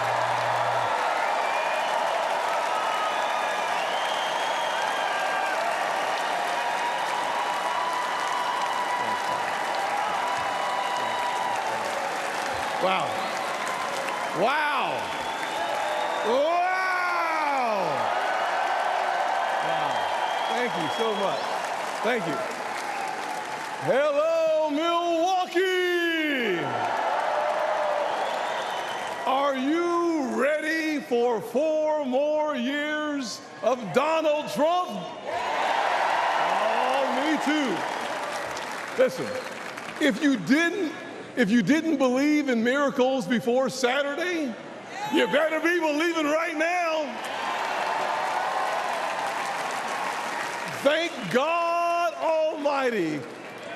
Wow. Wow. Wow. Wow. Thank you so much. Thank you. Hello, Milwaukee. Are you ready for 4 more years of Donald Trump? Oh, me too. Listen, if you didn't believe in miracles before Saturday, you better be believing right now. Thank God Almighty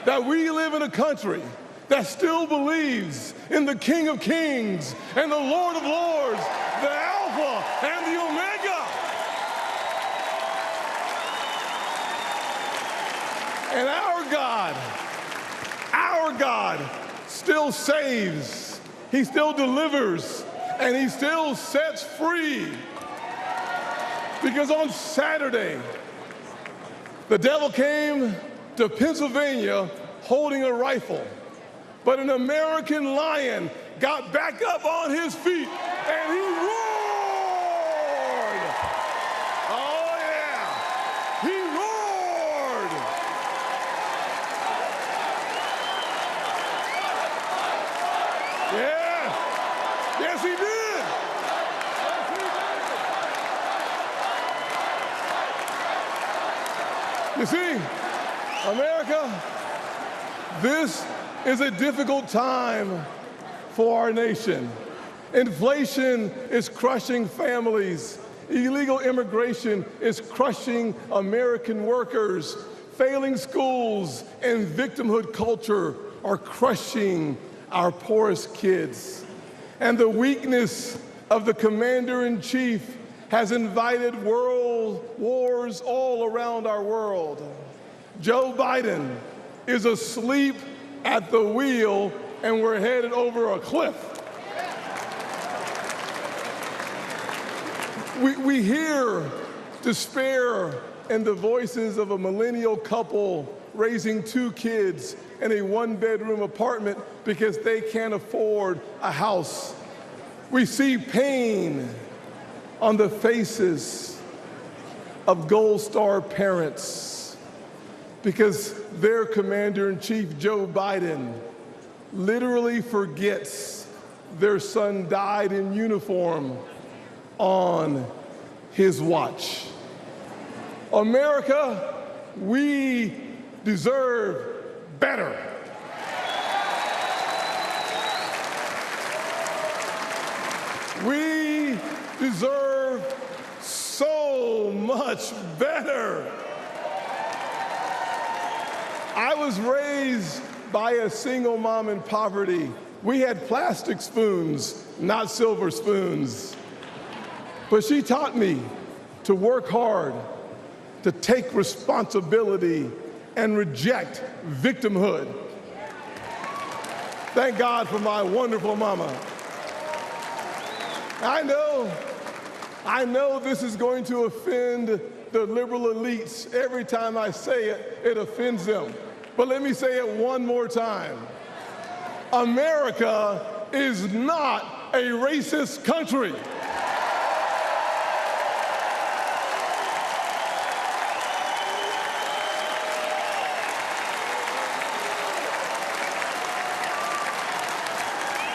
that we live in a country that still believes in the King of Kings and the Lord of Lords, the Alpha and the Omega. And our God still saves, he still delivers, and he still sets free. Because on Saturday, the devil came to Pennsylvania holding a rifle, but an American lion got back up on his feet and he roared. Oh yeah, he roared. Yeah, yes he did. You see, America, this is a difficult time for our nation. Inflation is crushing families. Illegal immigration is crushing American workers. Failing schools and victimhood culture are crushing our poorest kids. And the weakness of the commander-in-chief has invited world wars all around our world. Joe Biden is asleep at the wheel and we're headed over a cliff. We hear despair in the voices of a millennial couple raising 2 kids in a 1-bedroom apartment because they can't afford a house. We see pain on the faces of Gold Star parents because their commander-in-chief, Joe Biden, literally forgets their son died in uniform on his watch. America, we deserve better. We deserve so much better. I was raised by a single mom in poverty. We had plastic spoons, not silver spoons. But she taught me to work hard, to take responsibility, and reject victimhood. Thank God for my wonderful mama. I know this is going to offend the liberal elites. Every time I say it, it offends them. But let me say it one more time. America is not a racist country.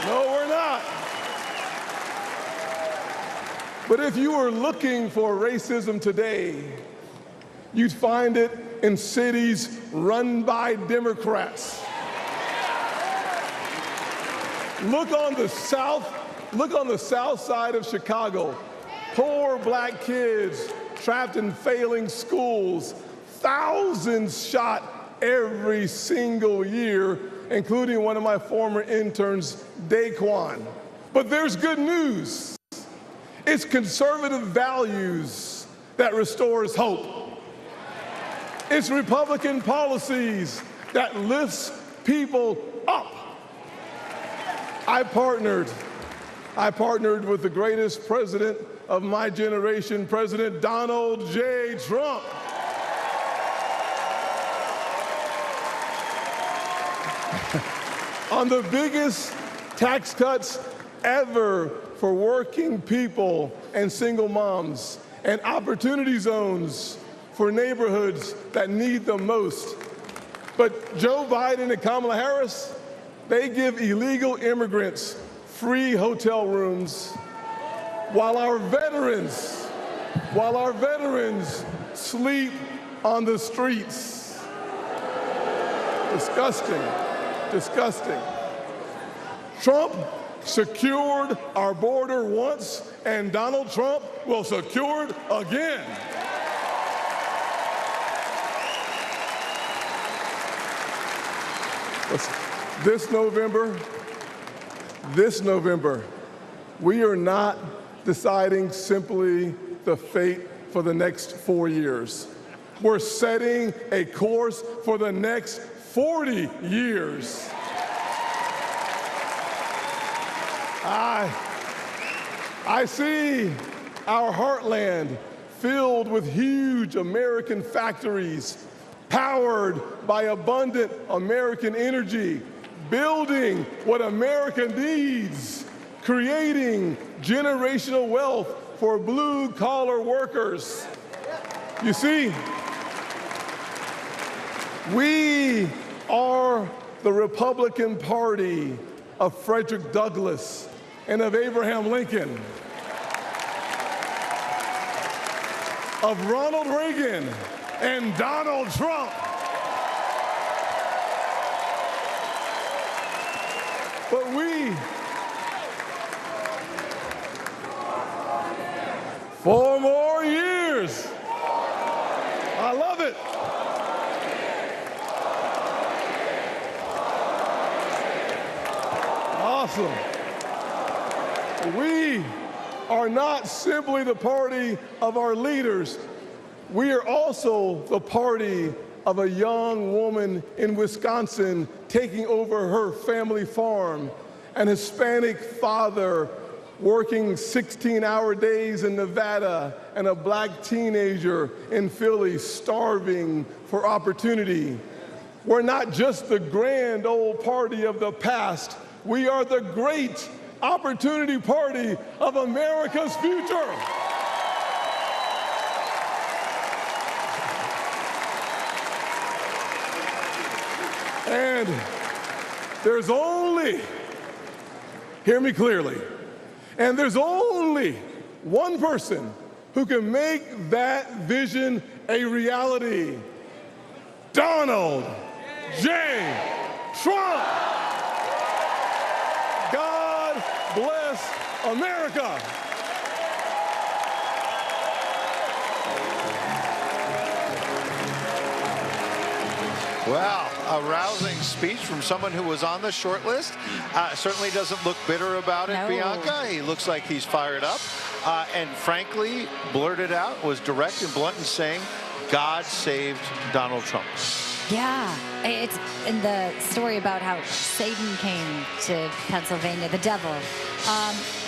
No, we're not. But if you are looking for racism today, You'd find it in cities run by Democrats. Look on the south side of Chicago. Poor black kids trapped in failing schools. Thousands shot every single year, including one of my former interns, Daquan. But there's good news. It's conservative values that restores hope. It's Republican policies that lifts people up. I partnered with the greatest president of my generation, President Donald J. Trump. On the biggest tax cuts ever for working people and single moms, and opportunity zones for neighborhoods that need them most. But Joe Biden and Kamala Harris, they give illegal immigrants free hotel rooms while our veterans sleep on the streets. Disgusting, disgusting. Trump secured our border once, and Donald Trump will secure it again. Listen, this November, we are not deciding simply the fate for the next 4 years. We're setting a course for the next 40 years. I see our heartland filled with huge American factories, powered by abundant American energy, building what America needs, creating generational wealth for blue-collar workers. You see, we are the Republican Party of Frederick Douglass and of Abraham Lincoln, of Ronald Reagan and Donald Trump. But we, 4 more years. I love it. Awesome. We are not simply the party of our leaders. We are also the party of a young woman in Wisconsin taking over her family farm, an Hispanic father working 16-hour days in Nevada, and a black teenager in Philly starving for opportunity. We're not just the grand old party of the past. We are the great opportunity party of America's future. And there's only, hear me clearly, and there's only one person who can make that vision a reality: Donald J. Trump. God bless America. Wow, a rousing speech from someone who was on the short list. Certainly doesn't look bitter about it, no. Bianca. He looks like he's fired up. And frankly, blurted out, was direct and blunt in saying, God saved Donald Trump. Yeah, it's in the story about how Satan came to Pennsylvania, the devil.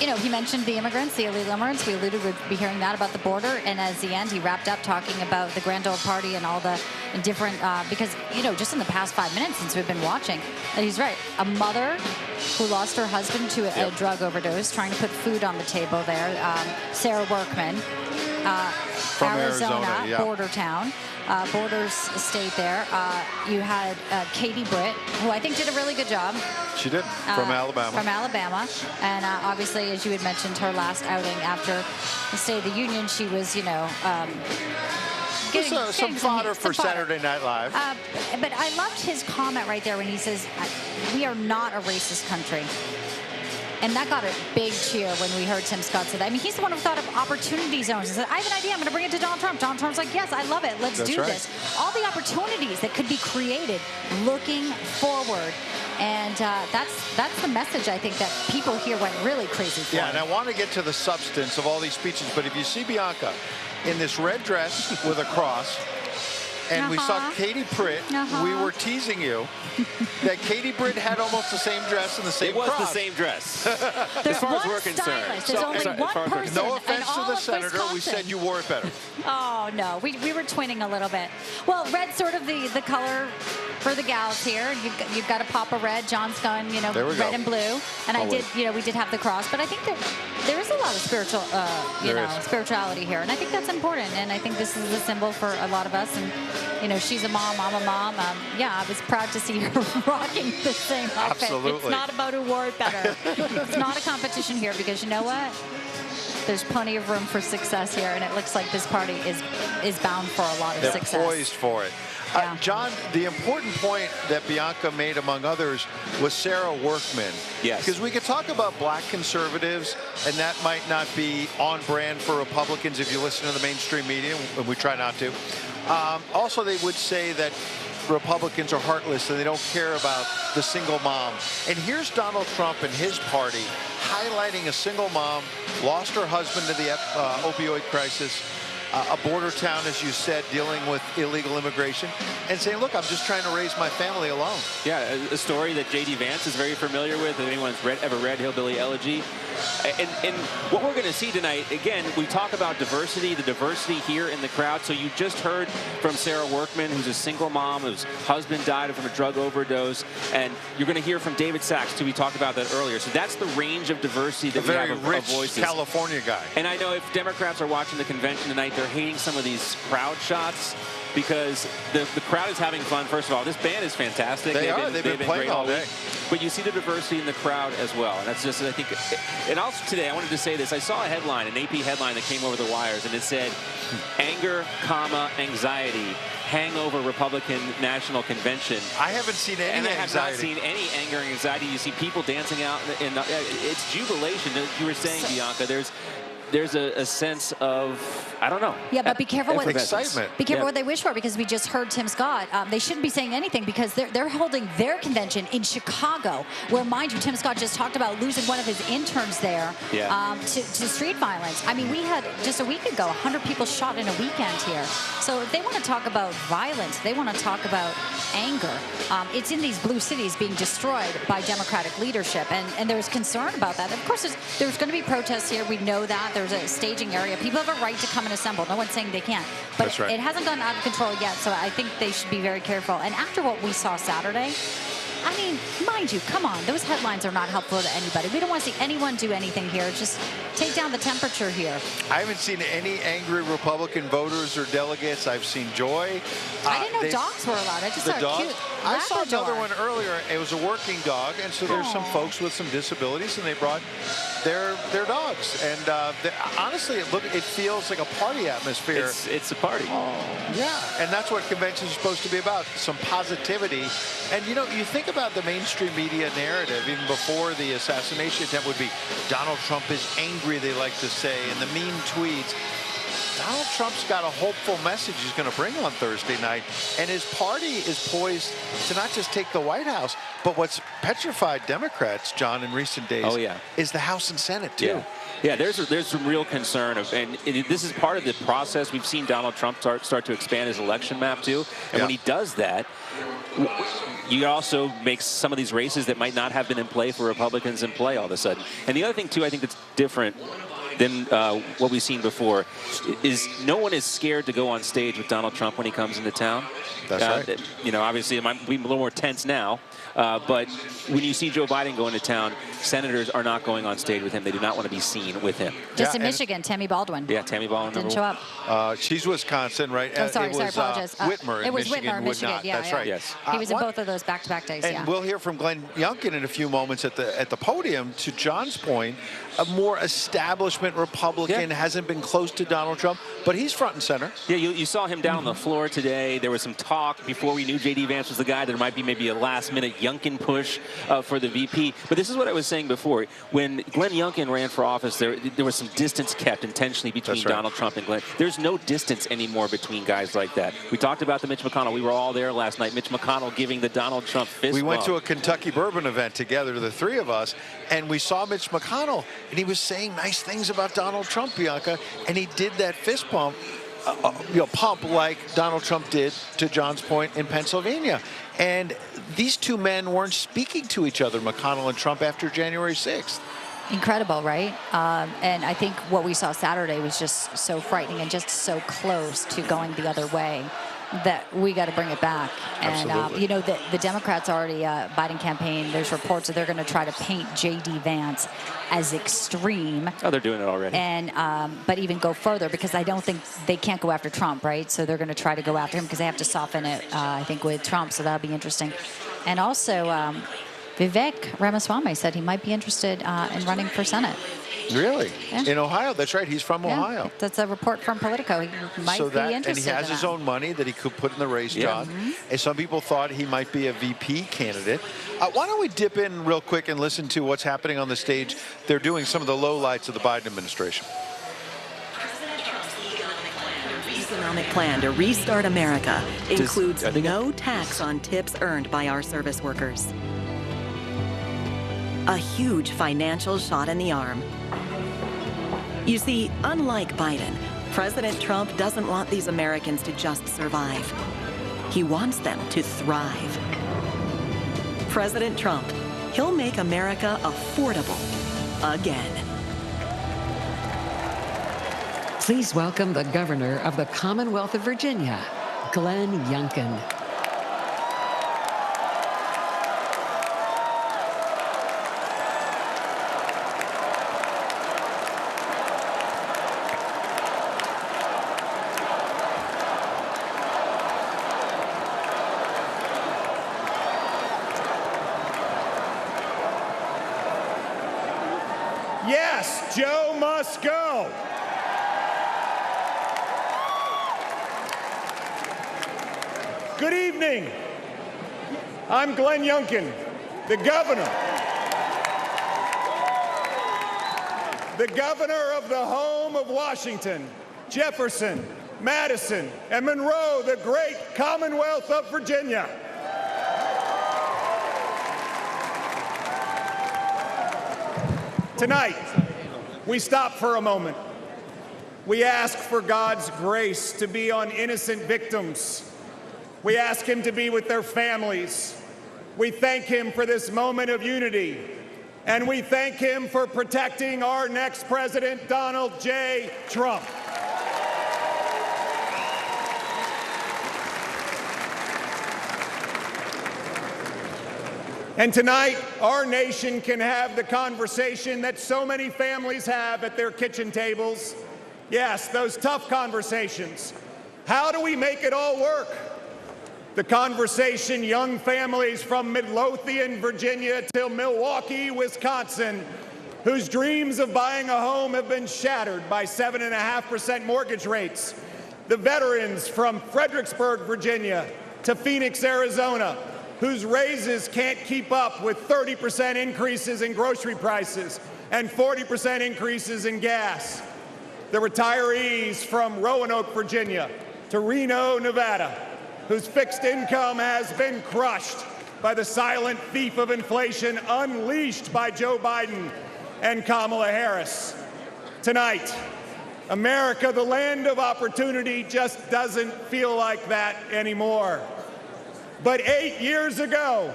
You know, he mentioned the immigrants, the illegal immigrants. We alluded we'd be hearing that about the border. And at the end, he wrapped up talking about the grand old party and all the different, because, you know, just in the past 5 minutes since we've been watching, he's right. A mother who lost her husband to a drug overdose, trying to put food on the table there. Sarah Workman, from Arizona, yeah. border town. Borders state there. You had Katie Britt, who I think did a really good job. She did, from Alabama. From Alabama. And obviously, as you had mentioned, her last outing after the State of the Union, she was, you know, some fodder for Saturday Night Live. But I loved his comment right there when he says, we are not a racist country. And that got a big cheer when we heard Tim Scott say that. I mean, he's the one who thought of opportunity zones and said, I have an idea, I'm going to bring it to Donald Trump. Donald Trump's like, yes, I love it. Let's do this. All the opportunities that could be created looking forward. And that's the message, I think, that people here went really crazy for. Yeah, and I want to get to the substance of all these speeches, but if you see Bianca in this red dress with a cross, and we saw Katie Britt, we were teasing you that Katie Britt had almost the same dress and the same cross. It was the same dress, as far as we're concerned. There's only one person. No offense to the senator, Wisconsin. we said you wore it better. Oh, no, we were twinning a little bit. Well, red's sort of the color for the gals here. You've got a pop of red. John's gone, red and blue. And we did have the cross. But I think that there is a lot of spirituality here. And I think that's important. And I think this is a symbol for a lot of us. And, she's a mom, I'm a mom. I was proud to see her rocking the same outfit. Absolutely. It's not about who wore it better. It's not a competition here because you know what? There's plenty of room for success here, and it looks like this party is bound for a lot of success. They're poised for it. Yeah. John, the important point that Bianca made, among others, was Sarah Workman. Yes. Because we could talk about black conservatives, and that might not be on brand for Republicans if you listen to the mainstream media, and we try not to. Also, they would say that Republicans are heartless and they don't care about the single mom. And here's Donald Trump and his party highlighting a single mom, lost her husband to the opioid crisis, a border town, as you said, dealing with illegal immigration, and saying, look, I'm just trying to raise my family alone. Yeah, a story that J.D. Vance is very familiar with, if anyone's ever read Hillbilly Elegy. And what we're going to see tonight, again, we talk about diversity, the diversity here in the crowd. So you just heard from Sarah Workman, who's a single mom whose husband died from a drug overdose. And you're going to hear from David Sachs, too. We talked about that earlier. So that's the range of diversity that we have of voices. A very rich California guy. And I know if Democrats are watching the convention tonight, they're hating some of these crowd shots because the crowd is having fun. First of all, this band is fantastic. They've been playing all day. But you see the diversity in the crowd as well. And that's just, I think, and also today, I wanted to say this. I saw a headline, an AP headline that came over the wires, and it said, anger, anxiety, hangover Republican National Convention. I haven't seen any and I anxiety. have not seen any anger and anxiety. You see people dancing out, and it's jubilation. You were saying, Bianca, there's a sense of, I don't know. Yeah, but be careful what excitement. Be careful what they wish for, because we just heard Tim Scott. They shouldn't be saying anything because they're holding their convention in Chicago, where, mind you, Tim Scott just talked about losing one of his interns there to street violence. I mean, we had just a week ago 100 people shot in a weekend here. So if they want to talk about violence, they want to talk about anger. It's in these blue cities being destroyed by Democratic leadership, and there's concern about that. Of course, there's going to be protests here. We know that. There's a staging area. People have a right to come and assemble. No one's saying they can't. But That's right. It hasn't gotten out of control yet, so I think they should be very careful. And after what we saw Saturday, I mean, mind you, come on. Those headlines are not helpful to anybody. We don't want to see anyone do anything here. Just take down the temperature here. I haven't seen any angry Republican voters or delegates. I've seen joy. I didn't know dogs were allowed. I just saw a cute I saw Labrador. another one earlier. It was a working dog, and so there's some folks with some disabilities, and they brought their dogs. And honestly, it feels like a party atmosphere. It's a party. Yeah, and that's what conventions are supposed to be about, some positivity. And, you think about the mainstream media narrative, even before the assassination attempt, would be Donald Trump is angry, they like to say, and the mean tweets. Donald Trump's got a hopeful message he's going to bring on Thursday night, and his party is poised to not just take the White House, but what's petrified Democrats, John, in recent days, is the House and Senate, too. Yeah, there's some real concern, and this is part of the process. We've seen Donald Trump start to expand his election map, too, and when he does that, you also make some of these races that might not have been in play for Republicans in play all of a sudden. And the other thing, too, I think that's different than what we've seen before is no one is scared to go on stage with Donald Trump when he comes into town. That's right. Obviously it might be a little more tense now, but when you see Joe Biden go into town, senators are not going on stage with him. They do not want to be seen with him. Just in Michigan, Tammy Baldwin. Yeah, Tammy Baldwin. Didn't show up. She's Wisconsin, right? Oh, sorry, It apologize. was Whitmer in Michigan would not. Yeah, That's right. Yes. He was in both of those back-to-back days, And we'll hear from Glenn Youngkin in a few moments at the podium. To John's point, a more establishment establishment Republican, hasn't been close to Donald Trump, but he's front and center. Yeah, you saw him down on the floor today. There was some talk before we knew J.D. Vance was the guy. There might be maybe a last-minute Youngkin push for the VP. But this is what I was saying before. When Glenn Youngkin ran for office, there was some distance kept intentionally between Donald Trump and Glenn. There's no distance anymore between guys like that. We talked about the Mitch McConnell. We were all there last night. Mitch McConnell giving the Donald Trump fist We went bump. to a Kentucky bourbon event together, the three of us, and we saw Mitch McConnell, and he was saying nice things about Donald Trump, Bianca, and he did that fist pump, pump like Donald Trump did, to John's point, in Pennsylvania. And these two men weren't speaking to each other, McConnell and Trump, after January 6th. Incredible, right? And I think what we saw Saturday was just so frightening and just so close to going the other way that we got to bring it back. And, you know, the Democrats already, Biden campaign, there's reports that they're going to try to paint J.D. Vance as extreme. Oh, they're doing it already. And but even go further, because I don't think they can't go after Trump, right? So they're going to try to go after him because they have to soften it, I think, with Trump. So that'll be interesting. And also, Vivek Ramaswamy said he might be interested in running for Senate. Really? Yeah. In Ohio? That's right. He's from Ohio. That's a report from Politico. He might be interested. And he has his own money that he could put in the race, John. And some people thought he might be a VP candidate. Why don't we dip in real quick and listen to what's happening on the stage? They're doing some of the lowlights of the Biden administration. Economic plan to restart America includes no tax on tips earned by our service workers. A huge financial shot in the arm. You see, unlike Biden, President Trump doesn't want these Americans to just survive. He wants them to thrive. President Trump, he'll make America affordable again. Please welcome the governor of the Commonwealth of Virginia, Glenn Youngkin. Yes, Joe must go. Good evening. I'm Glenn Youngkin, the governor. The governor of the home of Washington, Jefferson, Madison, and Monroe, the great Commonwealth of Virginia. Tonight, we stop for a moment. We ask for God's grace to be on innocent victims. We ask him to be with their families. We thank him for this moment of unity. And we thank him for protecting our next president, Donald J. Trump. And tonight, our nation can have the conversation that so many families have at their kitchen tables. Yes, those tough conversations. How do we make it all work? The conversation young families from Midlothian, Virginia till Milwaukee, Wisconsin, whose dreams of buying a home have been shattered by 7.5% mortgage rates. The veterans from Fredericksburg, Virginia to Phoenix, Arizona, whose raises can't keep up with 30% increases in grocery prices and 40% increases in gas. The retirees from Roanoke, Virginia to Reno, Nevada, whose fixed income has been crushed by the silent thief of inflation unleashed by Joe Biden and Kamala Harris. Tonight, America, the land of opportunity, just doesn't feel like that anymore. But 8 years ago,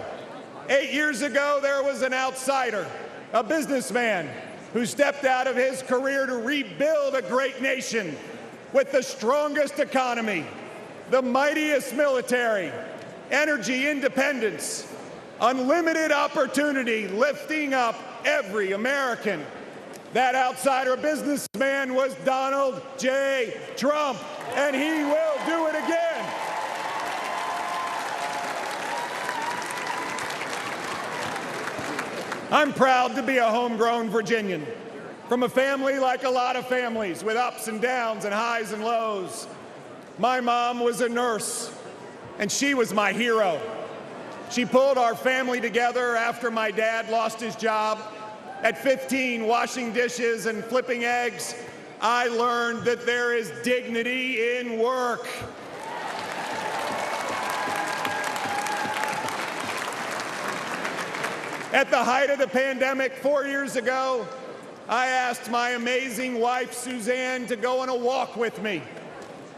there was an outsider, a businessman, who stepped out of his career to rebuild a great nation with the strongest economy, the mightiest military, energy independence, unlimited opportunity, lifting up every American. That outsider businessman was Donald J. Trump, and he will do it again. I'm proud to be a homegrown Virginian. From a family like a lot of families, with ups and downs and highs and lows. My mom was a nurse, and she was my hero. She pulled our family together after my dad lost his job. At 15, washing dishes and flipping eggs, I learned that there is dignity in work. At the height of the pandemic 4 years ago, I asked my amazing wife, Suzanne, to go on a walk with me.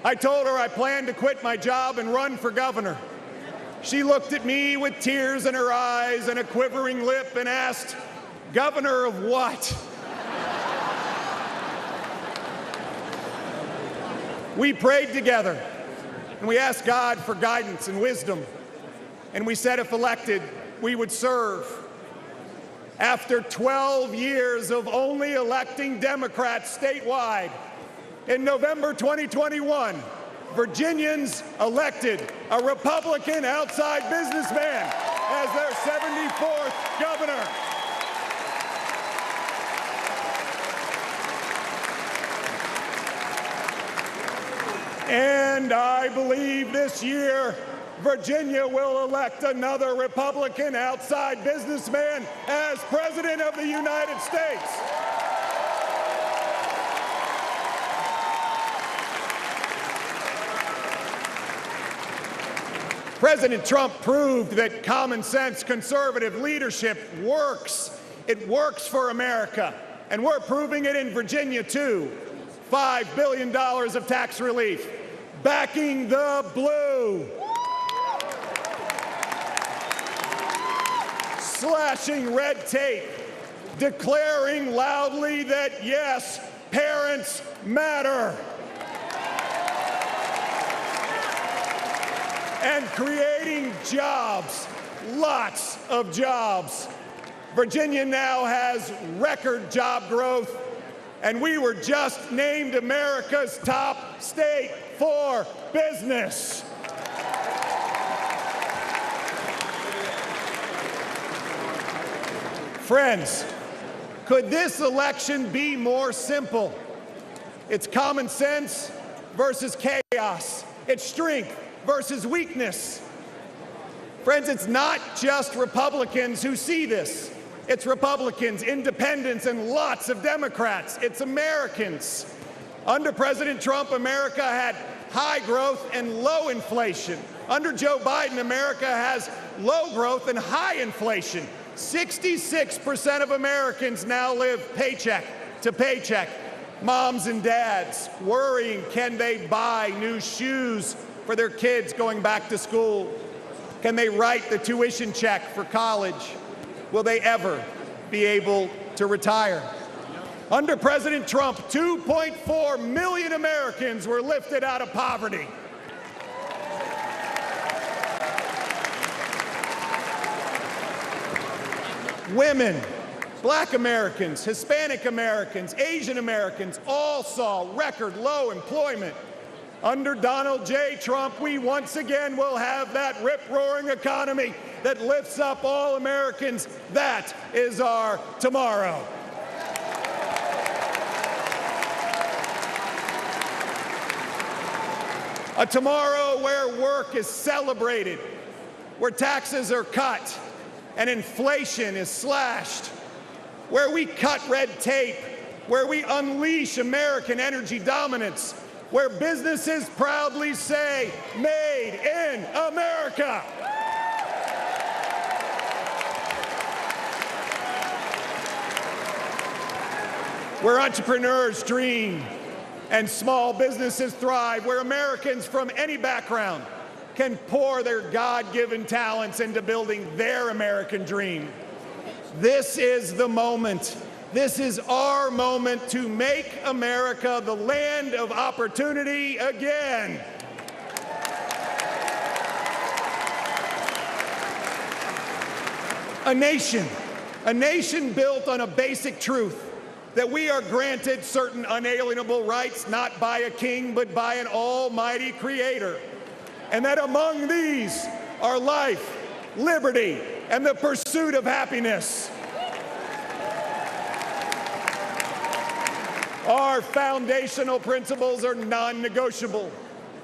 I told her I planned to quit my job and run for governor. She looked at me with tears in her eyes and a quivering lip and asked, "Governor of what?" We prayed together, and we asked God for guidance and wisdom, and we said if elected, we would serve. After 12 years of only electing Democrats statewide, in November 2021, Virginians elected a Republican outside businessman as their 74th governor. And I believe this year, Virginia will elect another Republican outside businessman as President of the United States. President Trump proved that common sense conservative leadership works. It works for America, and we're proving it in Virginia too. $5 billion of tax relief, backing the blue. Slashing red tape, declaring loudly that, yes, parents matter. And creating jobs, lots of jobs. Virginia now has record job growth, and we were just named America's top state for business. Friends, could this election be more simple? It's common sense versus chaos. It's strength versus weakness. Friends, it's not just Republicans who see this. It's Republicans, independents, and lots of Democrats. It's Americans. Under President Trump, America had high growth and low inflation. Under Joe Biden, America has low growth and high inflation. 66% of Americans now live paycheck to paycheck. Moms and dads worrying, can they buy new shoes for their kids going back to school? Can they write the tuition check for college? Will they ever be able to retire? Under President Trump, 2.4 million Americans were lifted out of poverty. Women, Black Americans, Hispanic Americans, Asian Americans all saw record low employment. Under Donald J. Trump, we once again will have that rip-roaring economy that lifts up all Americans. That is our tomorrow. A tomorrow where work is celebrated, where taxes are cut, and inflation is slashed, where we cut red tape, where we unleash American energy dominance, where businesses proudly say, "Made in America." Where entrepreneurs dream and small businesses thrive, where Americans from any background can pour their God-given talents into building their American dream. This is the moment. This is our moment to make America the land of opportunity again. A nation built on a basic truth that we are granted certain unalienable rights, not by a king, but by an almighty creator. And that among these are life, liberty, and the pursuit of happiness. Our foundational principles are non-negotiable.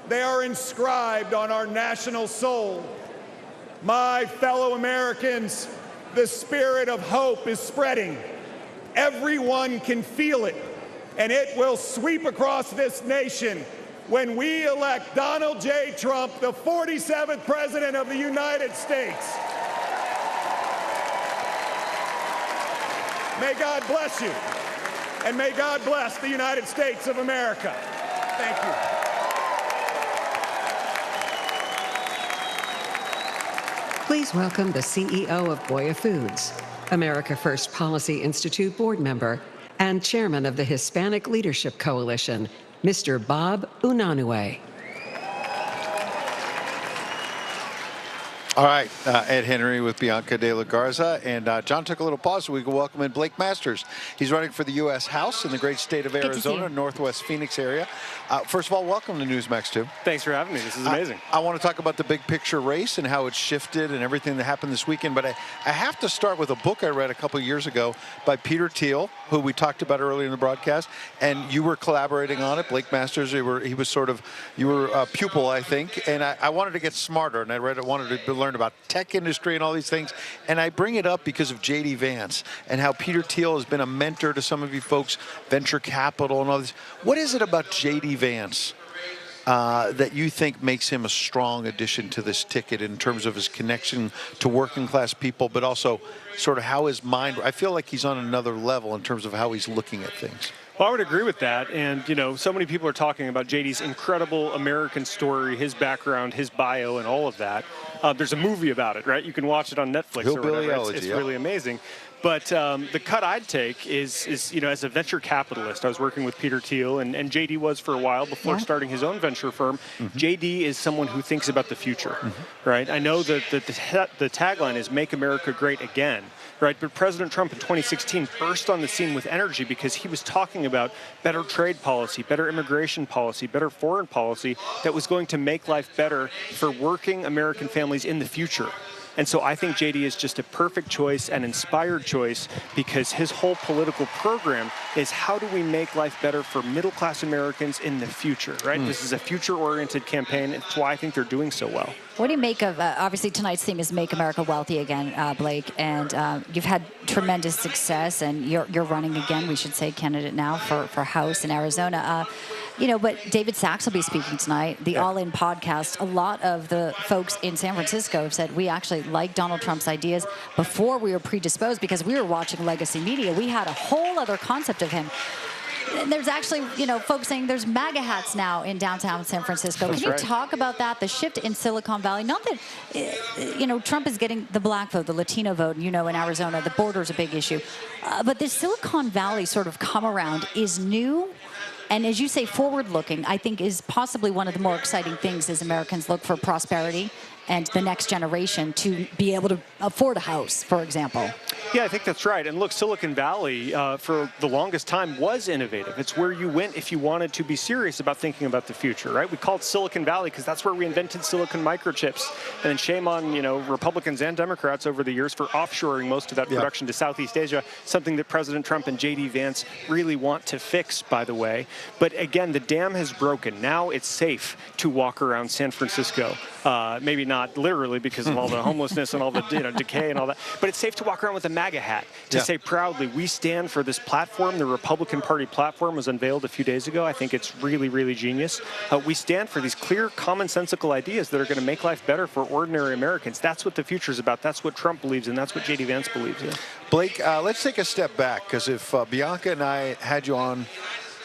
They are inscribed on our national soul. My fellow Americans, the spirit of hope is spreading. Everyone can feel it, and it will sweep across this nation when we elect Donald J. Trump, the 47th President of the United States. May God bless you, and may God bless the United States of America. Thank you. Please welcome the CEO of Goya Foods, America First Policy Institute board member, and chairman of the Hispanic Leadership Coalition, Mr. Bob Unanue. All right, Ed Henry with Bianca de la Garza, and John took a little pause so we could welcome in Blake Masters. He's running for the U.S. House in the great state of Arizona, Northwest Phoenix area. First of all, welcome to Newsmax2. Thanks for having me. This is amazing. I want to talk about the big picture race and how it's shifted and everything that happened this weekend, but I have to start with a book I read a couple years ago by Peter Thiel, who we talked about earlier in the broadcast, and you were collaborating on it. Blake Masters, you were a pupil, I think, and I wanted to get smarter, and I wanted to learn about tech industry and all these things, and I bring it up because of J.D. Vance and how Peter Thiel has been a mentor to some of you folks, venture capital and all this. What is it about J.D. Vance that you think makes him a strong addition to this ticket in terms of his connection to working class people, but also sort of how his mind, I feel like he's on another level in terms of how he's looking at things. Well, I would agree with that. And, you know, so many people are talking about JD's incredible American story, his background, his bio, and all of that. There's a movie about it, right? You can watch it on Netflix or whatever. It's really amazing. But the cut I'd take is, you know, as a venture capitalist, I was working with Peter Thiel, and JD was for a while before starting his own venture firm. JD is someone who thinks about the future, right? I know that the tagline is "Make America Great Again," right? But President Trump in 2016 burst on the scene with energy because he was talking about better trade policy, better immigration policy, better foreign policy that was going to make life better for working American families in the future. And so I think JD is just a perfect choice, an inspired choice, because his whole political program is how do we make life better for middle-class Americans in the future, right? This is a future-oriented campaign. It's why I think they're doing so well. What do you make of, obviously tonight's theme is Make America Wealthy Again, Blake, and you've had tremendous success, and you're running again, we should say, candidate now for House in Arizona. You know, but David Sachs will be speaking tonight, the All In podcast. A lot of the folks in San Francisco have said we actually like Donald Trump's ideas before we were predisposed because we were watching legacy media. We had a whole other concept of him. And there's actually, you know, folks saying there's MAGA hats now in downtown San Francisco. Can you talk about that, the shift in Silicon Valley? Not that, you know, Trump is getting the black vote, the Latino vote, you know, in Arizona. The border is a big issue. But this Silicon Valley sort of come around is new. And as you say, forward-looking, I think is possibly one of the more exciting things as Americans look for prosperity and the next generation to be able to afford a house, for example. Yeah, I think that's right. And look, Silicon Valley, for the longest time, was innovative. It's where you went if you wanted to be serious about thinking about the future, right? We called Silicon Valley because that's where we invented silicon microchips. And then shame on, you know, Republicans and Democrats over the years for offshoring most of that production to Southeast Asia, something that President Trump and J.D. Vance really want to fix, by the way. But again, the dam has broken. Now it's safe to walk around San Francisco. Maybe not literally because of all the homelessness and all the decay and all that, but it's safe to walk around with a MAGA hat to say proudly, we stand for this platform. The Republican Party platform was unveiled a few days ago. I think it's really, really genius. We stand for these clear, commonsensical ideas that are going to make life better for ordinary Americans. That's what the future is about. That's what Trump believes, and that's what J.D. Vance believes in. Blake, let's take a step back, because if Bianca and I had you on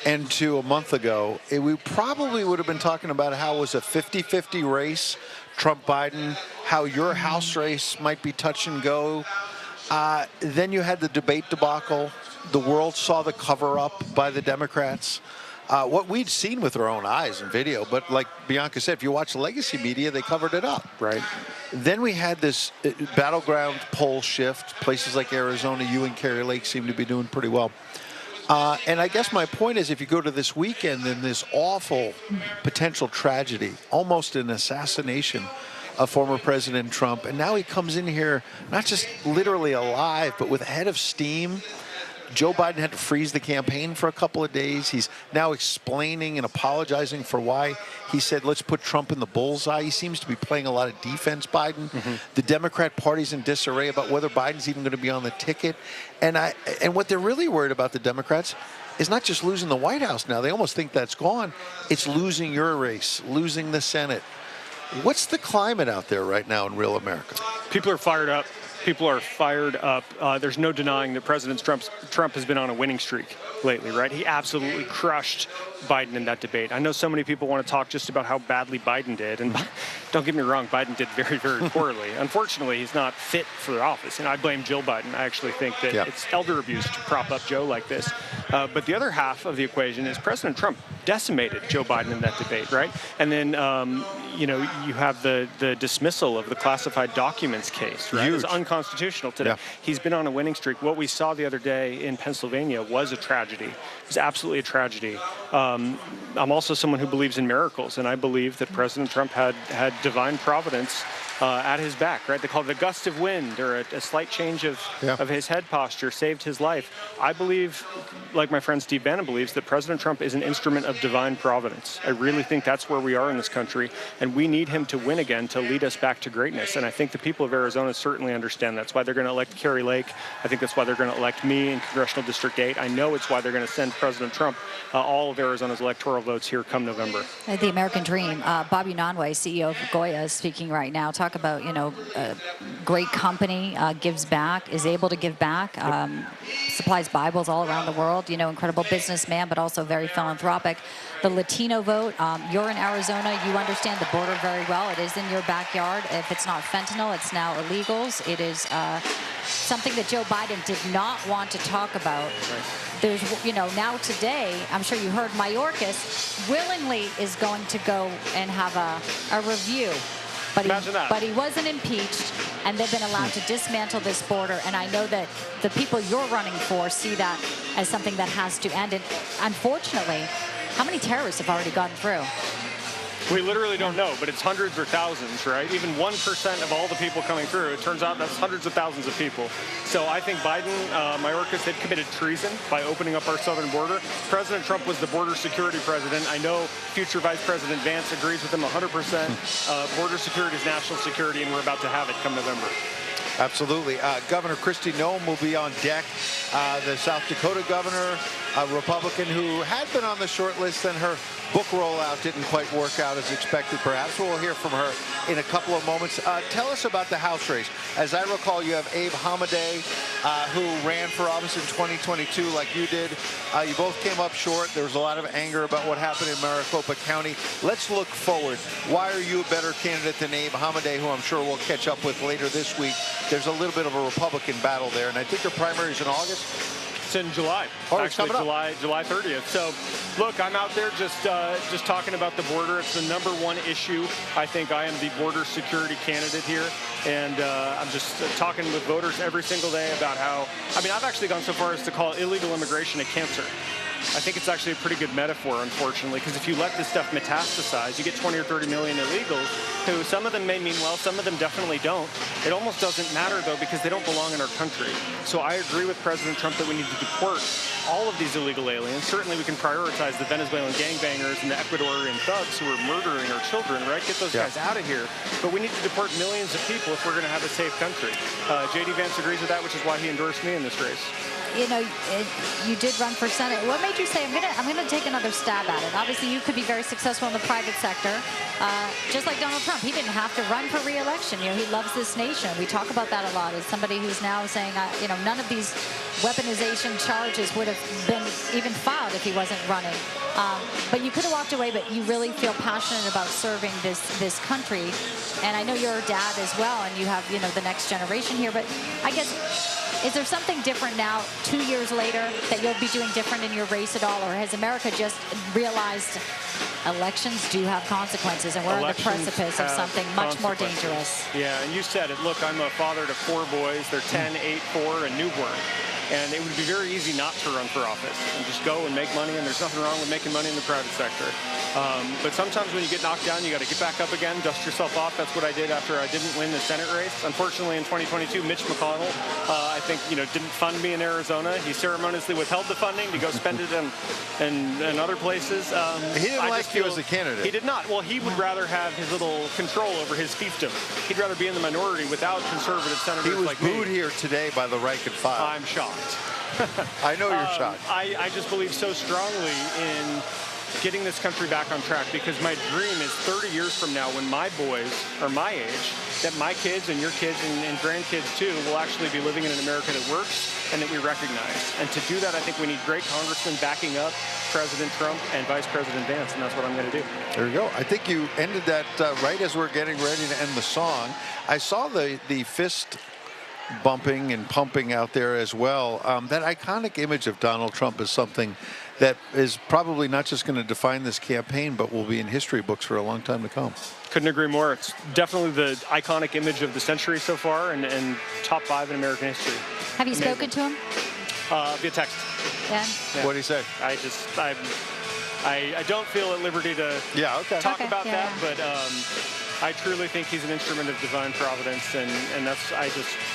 a month ago, we probably would have been talking about how it was a 50-50 race, Trump-Biden, how your House race might be touch and go. Then you had the debate debacle. The world saw the cover-up by the Democrats. What we'd seen with our own eyes in video, but like Bianca said, if you watch legacy media, they covered it up. Right. Then we had this battleground poll shift. Places like Arizona, you and Kari Lake seem to be doing pretty well. And I guess my point is, if you go to this weekend, then this awful potential tragedy, almost an assassination of former President Trump, and now he comes in here not just literally alive, but with a head of steam. Joe Biden had to freeze the campaign for a couple of days. He's now explaining and apologizing for why he said, let's put Trump in the bullseye. He seems to be playing a lot of defense, Biden. The Democrat Party's in disarray about whether Biden's even going to be on the ticket. And what they're really worried about, the Democrats, is not just losing the White House now. They almost think that's gone. It's losing your race, losing the Senate. What's the climate out there right now in real America? People are fired up. People are fired up. There's no denying that President Trump has been on a winning streak lately, right? He absolutely crushed Biden in that debate. I know so many people want to talk just about how badly Biden did, and don't get me wrong, Biden did very, very poorly. Unfortunately, he's not fit for the office, and I blame Jill Biden. I actually think that it's elder abuse to prop up Joe like this. But the other half of the equation is President Trump decimated Joe Biden in that debate, right? And then, you know, you have the dismissal of the classified documents case, right? It's unconstitutional today. Yeah. He's been on a winning streak. What we saw the other day in Pennsylvania was a tragedy. It was absolutely a tragedy. I'm also someone who believes in miracles, and I believe that President Trump had divine providence at his back, right? They call it a gust of wind or a slight change of his head posture saved his life. I believe, like my friend Steve Bannon believes, that President Trump is an instrument of divine providence. I really think that's where we are in this country, and we need him to win again to lead us back to greatness. And I think the people of Arizona certainly understand that. That's why they're going to elect Kari Lake. I think that's why they're going to elect me in Congressional District 8. I know it's why they're going to send President Trump all of Arizona's electoral votes here come November. The American Dream. Bobby Nonway, CEO of Goya, is speaking right now. Talk about, you know, great company, gives back, is able to give back, supplies Bibles all around the world, you know, incredible businessman, but also very philanthropic. The Latino vote, you're in Arizona, you understand the border very well. It is in your backyard. If it's not fentanyl, it's now illegals. It is something that Joe Biden did not want to talk about. There's, you know, now today, I'm sure you heard Mayorkas willingly is going to go and have a review. But he wasn't impeached, and they've been allowed to dismantle this border. And I know that the people you're running for see that as something that has to end. And unfortunately, how many terrorists have already gone through? We literally don't know, but it's hundreds or thousands, right? Even 1% of all the people coming through, it turns out that's hundreds of thousands of people. So I think Biden, Mayorkas, they've committed treason by opening up our southern border. President Trump was the border security president. I know future Vice President Vance agrees with him 100%. Border security is national security, and we're about to have it come November. Absolutely. Governor Kristi Noem will be on deck. The South Dakota governor, a Republican who had been on the short list, and her book rollout didn't quite work out as expected, perhaps. We'll hear from her in a couple of moments. Tell us about the House race. As I recall, you have Abe Hamadeh, who ran for office in 2022 like you did. You both came up short. There was a lot of anger about what happened in Maricopa County. Let's look forward. Why are you a better candidate than Abe Hamadeh, who I'm sure we'll catch up with later this week? There's a little bit of a Republican battle there, and I think your primary is in August. It's in July. Actually, July 30th. So, look, I'm out there just talking about the border. It's the #1 issue. I think I am the border security candidate here, and I'm just talking with voters every single day about how. I mean, I've actually gone so far as to call illegal immigration a cancer. I think it's actually a pretty good metaphor, unfortunately, because if you let this stuff metastasize, you get 20 or 30 million illegals who, some of them may mean well, some of them definitely don't. It almost doesn't matter, though, because they don't belong in our country. So I agree with President Trump that we need to deport all of these illegal aliens. Certainly we can prioritize the Venezuelan gangbangers and the Ecuadorian thugs who are murdering our children, right? Get those guys out of here. But we need to deport millions of people if we're going to have a safe country. J.D. Vance agrees with that, which is why he endorsed me in this race. You know, you did run for Senate. What made you say, I'm gonna take another stab at it? Obviously, you could be very successful in the private sector, just like Donald Trump. He didn't have to run for re-election. You know, he loves this nation. We talk about that a lot. As somebody who's now saying, you know, none of these weaponization charges would have been even filed if he wasn't running. But you could have walked away, but you really feel passionate about serving this country. And I know you're a dad as well, and you have, you know, the next generation here. But I guess, is there something different now, 2 years later, that you'll be doing different in your race at all? Or has America just realized elections do have consequences, and we're on the precipice of something much more dangerous? Yeah, and you said it. Look, I'm a father to 4 boys. They're 10, 8, 4, and newborn. And it would be very easy not to run for office and just go and make money, and there's nothing wrong with making money in the private sector. But sometimes when you get knocked down, you got to get back up again, dust yourself off. That's what I did after I didn't win the Senate race. Unfortunately, in 2022, Mitch McConnell, I think, didn't fund me in Arizona. He ceremoniously withheld the funding to go spend it in other places. He didn't like you as a candidate. He did not. Well, he would rather have his little control over his fiefdom. He'd rather be in the minority without conservative senators like me. He was booed here today by the rank and file. I'm shocked. I know you're shocked. I just believe so strongly in getting this country back on track, because my dream is 30 years from now, when my boys are my age, that my kids and your kids and grandkids too will actually be living in an America that works and that we recognize. And to do that, I think we need great congressmen backing up President Trump and Vice President Vance, and that's what I'm going to do. There you go. I think you ended that right as we're getting ready to end the song. I saw the fist bumping and pumping out there as well. That iconic image of Donald Trump is something that is probably not just going to define this campaign, but will be in history books for a long time to come. Couldn't agree more. It's definitely the iconic image of the century so far, and top 5 in American history. Have you spoken to him? Via text. Yeah. What did he say? I don't feel at liberty to talk about that, but I truly think he's an instrument of divine providence, and that's I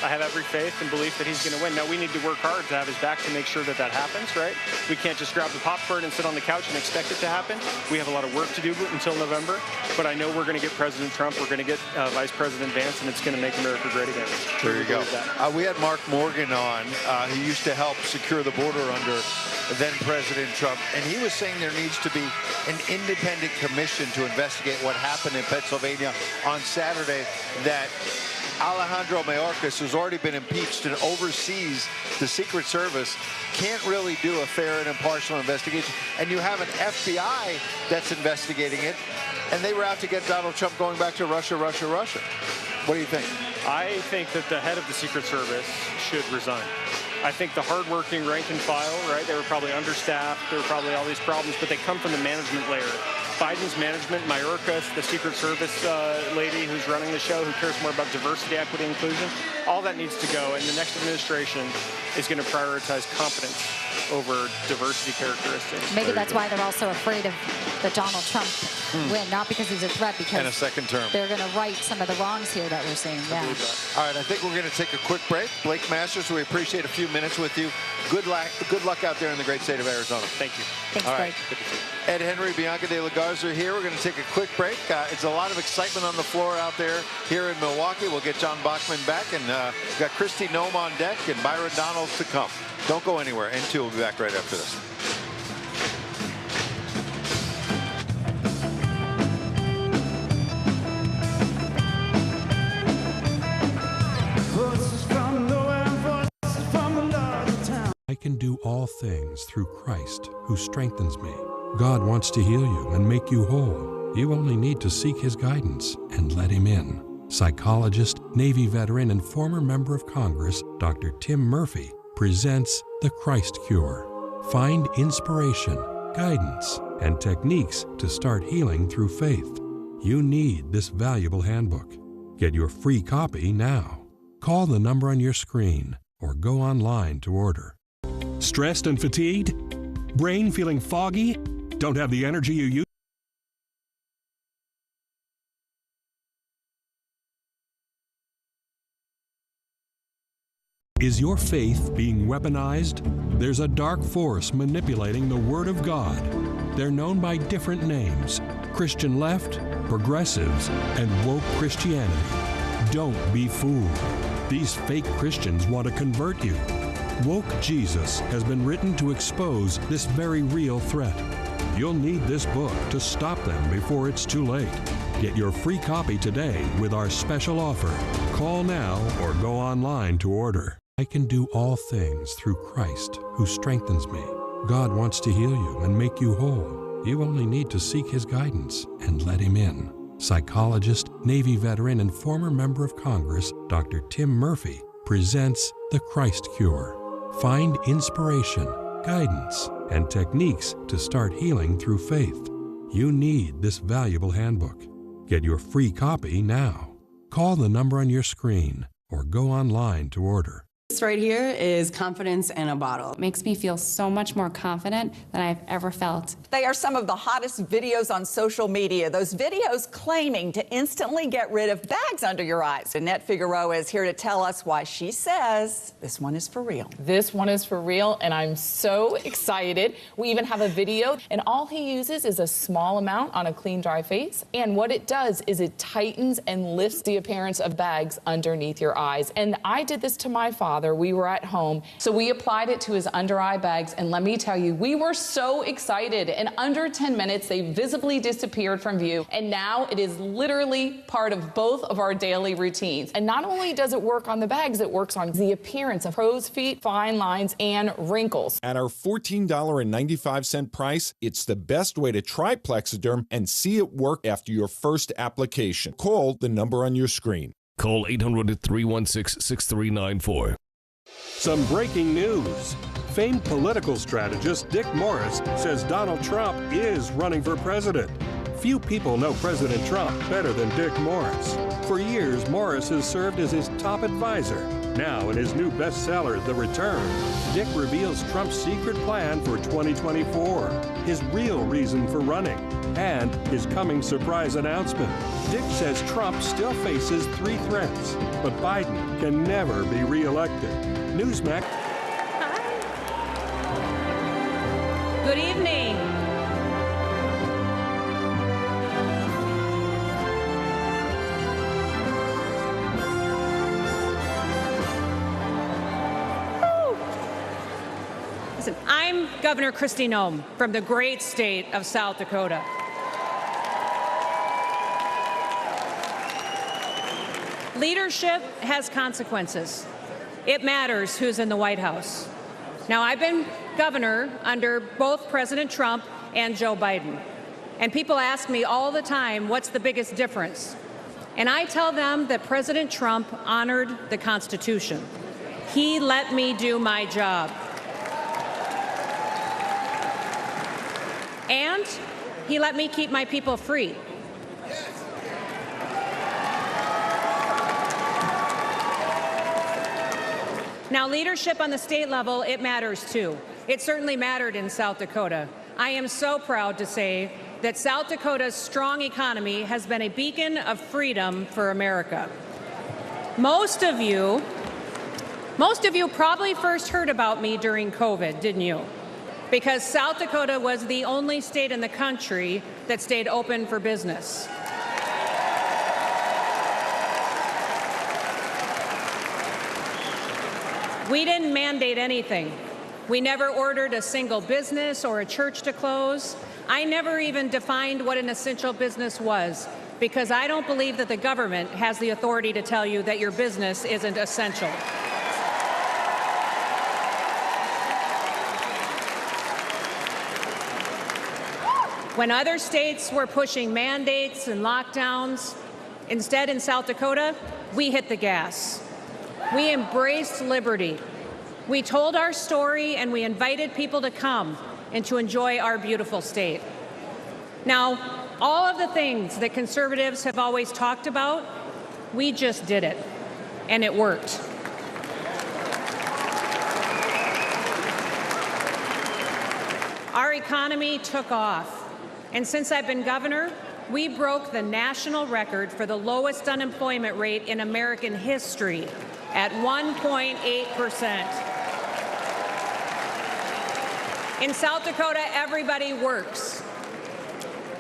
have every faith and belief that he's going to win. Now, we need to work hard to have his back to make sure that happens, right? We can't just grab the popcorn and sit on the couch and expect it to happen. We have a lot of work to do until November, but I know we're going to get President Trump, we're going to get Vice President Vance, and it's going to make America great again. There you go. We had Mark Morgan on. He used to help secure the border under then President Trump, and he was saying there needs to be an independent commission to investigate what happened in Pennsylvania on Saturday, that Alejandro Mayorkas, who's already been impeached and oversees the Secret Service, can't really do a fair and impartial investigation. And you have an FBI that's investigating it, and they were out to get Donald Trump going back to Russia, Russia, Russia. What do you think? I think that the head of the Secret Service should resign. I think the hardworking rank and file, right, they were probably understaffed, there were probably all these problems, but they come from the management layer. Biden's management, Mayorkas, the Secret Service lady who's running the show, who cares more about diversity, equity, inclusion, all that needs to go. And the next administration is going to prioritize competence over diversity characteristics. Maybe that's why they're also afraid of the Donald Trump win, not because he's a threat, because and a second term. They're going to right some of the wrongs here that we're seeing. Yeah. All right, I think we're going to take a quick break. Blake Masters, we appreciate a few minutes with you. Good luck out there in the great state of Arizona. Thank you. Thanks, all right. Blake. Ed Henry, Bianca de la Garza here. We're going to take a quick break. It's a lot of excitement on the floor out there here in Milwaukee. We'll get John Bachman back, and we've got Christy Nome on deck and Byron Donalds to come. Don't go anywhere. N2 will be back right after this. I can do all things through Christ who strengthens me. God wants to heal you and make you whole. You only need to seek His guidance and let Him in. Psychologist, Navy veteran, and former member of Congress, Dr. Tim Murphy, presents The Christ Cure. Find inspiration, guidance, and techniques to start healing through faith. You need this valuable handbook. Get your free copy now. Call the number on your screen or go online to order. Stressed and fatigued? Brain feeling foggy? Don't have the energy you used? Is your faith being weaponized? There's a dark force manipulating the Word of God. They're known by different names: Christian left, progressives, and woke Christianity. Don't be fooled. These fake Christians want to convert you. Woke Jesus has been written to expose this very real threat. You'll need this book to stop them before it's too late. Get your free copy today with our special offer. Call now or go online to order. I can do all things through Christ who strengthens me. God wants to heal you and make you whole. You only need to seek His guidance and let Him in. Psychologist, Navy veteran, and former member of Congress, Dr. Tim Murphy, presents The Christ Cure. Find inspiration, guidance, and techniques to start healing through faith. You need this valuable handbook. Get your free copy now. Call the number on your screen or go online to order. This right here is confidence in a bottle. It makes me feel so much more confident than I've ever felt. They are some of the hottest videos on social media. Those videos claiming to instantly get rid of bags under your eyes. Annette Figueroa is here to tell us why she says this one is for real. This one is for real, and I'm so excited. We even have a video, and all he uses is a small amount on a clean, dry face. And what it does is it tightens and lifts the appearance of bags underneath your eyes. And I did this to my father. We were at home, so we applied it to his under eye bags, and let me tell you, we were so excited. In under 10 minutes, they visibly disappeared from view, and now it is literally part of both of our daily routines. And not only does it work on the bags, it works on the appearance of crow's feet, fine lines, and wrinkles. At our $14.95 price, it's the best way to try Plexiderm and see it work after your first application. Call the number on your screen. Call 800-316-6394. Some breaking news. Famed political strategist Dick Morris says Donald Trump is running for president. Few people know President Trump better than Dick Morris. For years, Morris has served as his top advisor. Now, in his new bestseller, The Return, Dick reveals Trump's secret plan for 2024, his real reason for running, and his coming surprise announcement. Dick says Trump still faces 3 threats, but Biden can never be reelected. Newsmax. Hi. Good evening. Listen, I'm Governor Kristi Noem from the great state of South Dakota. Leadership has consequences. It matters who's in the White House. Now, I've been governor under both President Trump and Joe Biden. And people ask me all the time, what's the biggest difference? And I tell them that President Trump honored the Constitution. He let me do my job. And he let me keep my people free. Now, leadership on the state level, it matters too. It certainly mattered in South Dakota. I am so proud to say that South Dakota's strong economy has been a beacon of freedom for America. Most of you probably first heard about me during COVID, didn't you? Because South Dakota was the only state in the country that stayed open for business. We didn't mandate anything. We never ordered a single business or a church to close. I never even defined what an essential business was, because I don't believe that the government has the authority to tell you that your business isn't essential. When other states were pushing mandates and lockdowns, instead in South Dakota, we hit the gas. We embraced liberty. We told our story, and we invited people to come and to enjoy our beautiful state. Now, all of the things that conservatives have always talked about, we just did it, and it worked. Our economy took off, and since I've been governor, we broke the national record for the lowest unemployment rate in American history at 1.8%. In South Dakota, everybody works.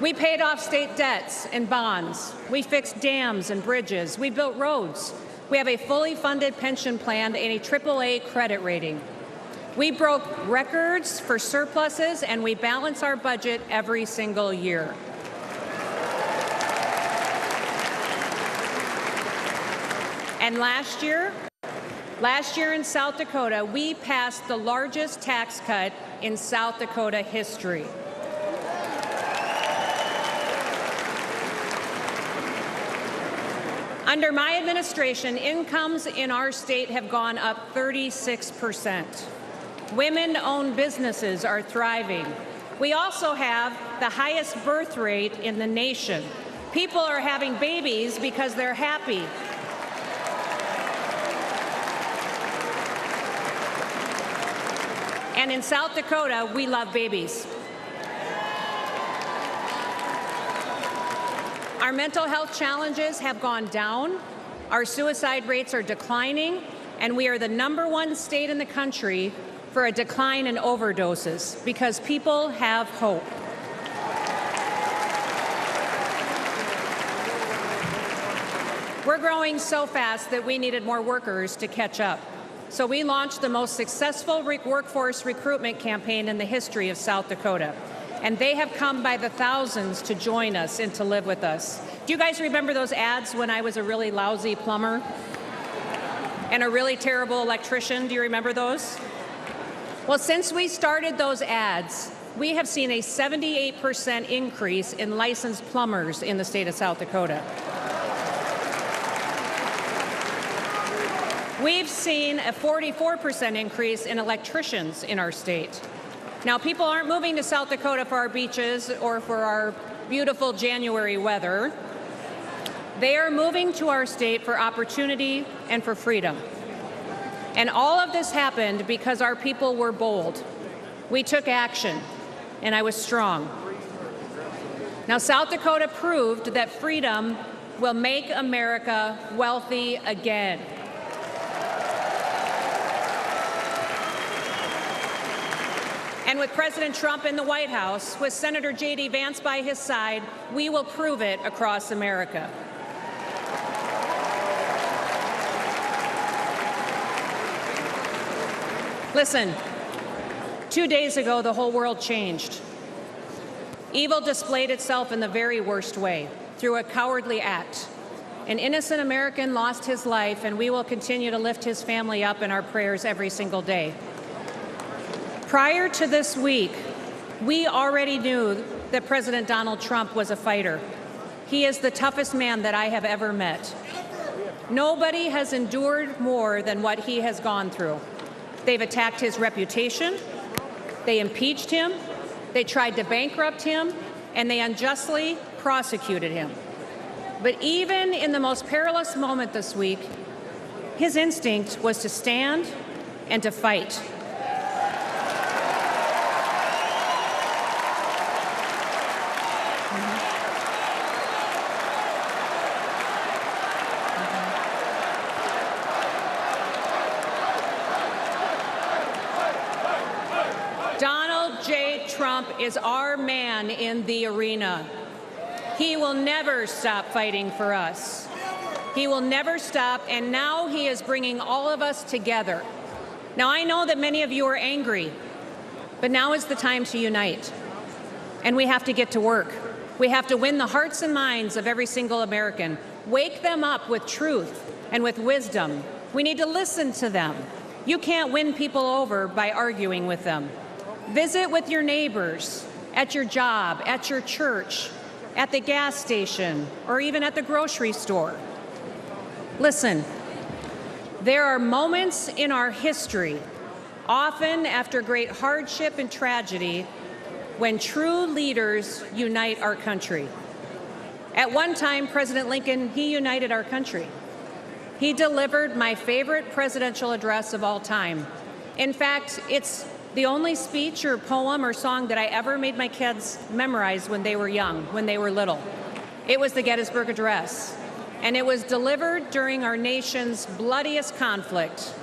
We paid off state debts and bonds. We fixed dams and bridges. We built roads. We have a fully funded pension plan and a AAA credit rating. We broke records for surpluses, and we balance our budget every single year. And last year in South Dakota, we passed the largest tax cut in South Dakota history. Under my administration, incomes in our state have gone up 36%. Women-owned businesses are thriving. We also have the highest birth rate in the nation. People are having babies because they're happy. And in South Dakota, we love babies. Our mental health challenges have gone down, our suicide rates are declining, and we are the #1 state in the country for a decline in overdoses because people have hope. We're growing so fast that we needed more workers to catch up. So we launched the most successful workforce recruitment campaign in the history of South Dakota. And they have come by the thousands to join us and to live with us. Do you guys remember those ads when I was a really lousy plumber and a really terrible electrician? Do you remember those? Well, since we started those ads, we have seen a 78% increase in licensed plumbers in the state of South Dakota. We've seen a 44% increase in electricians in our state. Now, people aren't moving to South Dakota for our beaches or for our beautiful January weather. They are moving to our state for opportunity and for freedom. And all of this happened because our people were bold. We took action, and I was strong. Now, South Dakota proved that freedom will make America wealthy again. And with President Trump in the White House, with Senator J.D. Vance by his side, we will prove it across America. Listen, 2 days ago, the whole world changed. Evil displayed itself in the very worst way, through a cowardly act. An innocent American lost his life, and we will continue to lift his family up in our prayers every single day. Prior to this week, we already knew that President Donald Trump was a fighter. He is the toughest man that I have ever met. Nobody has endured more than what he has gone through. They've attacked his reputation, they impeached him, they tried to bankrupt him, and they unjustly prosecuted him. But even in the most perilous moment this week, his instinct was to stand and to fight. Trump is our man in the arena. He will never stop fighting for us. He will never stop, and now he is bringing all of us together. Now, I know that many of you are angry, but now is the time to unite. And we have to get to work. We have to win the hearts and minds of every single American. Wake them up with truth and with wisdom. We need to listen to them. You can't win people over by arguing with them. Visit with your neighbors, at your job, at your church, at the gas station, or even at the grocery store. Listen, there are moments in our history, often after great hardship and tragedy, when true leaders unite our country. At one time, President Lincoln, he united our country. He delivered my favorite presidential address of all time. In fact, it's the only speech or poem or song that I ever made my kids memorize when they were young, when they were little. It was the Gettysburg Address, and it was delivered during our nation's bloodiest conflict.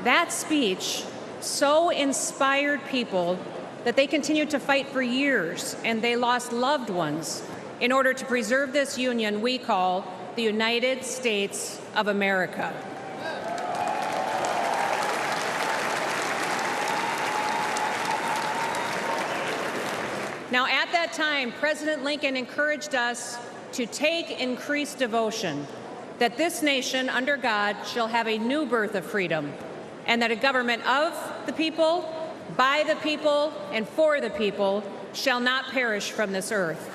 That speech so inspired people that they continued to fight for years, and they lost loved ones in order to preserve this union we call the United States of America. Now, at that time, President Lincoln encouraged us to take increased devotion, that this nation, under God, shall have a new birth of freedom, and that a government of the people, by the people, and for the people shall not perish from this earth.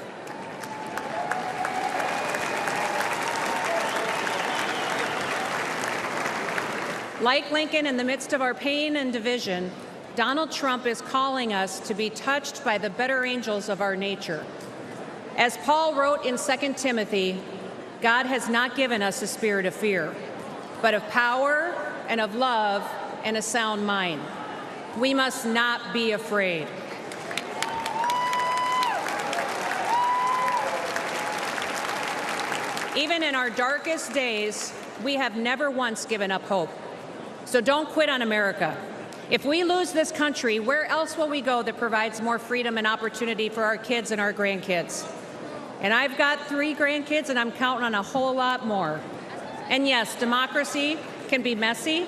Like Lincoln, in the midst of our pain and division, Donald Trump is calling us to be touched by the better angels of our nature. As Paul wrote in 2 Timothy, God has not given us a spirit of fear, but of power and of love and a sound mind. We must not be afraid. Even in our darkest days, we have never once given up hope. So don't quit on America. If we lose this country, where else will we go that provides more freedom and opportunity for our kids and our grandkids? And I've got 3 grandkids, and I'm counting on a whole lot more. And yes, democracy can be messy,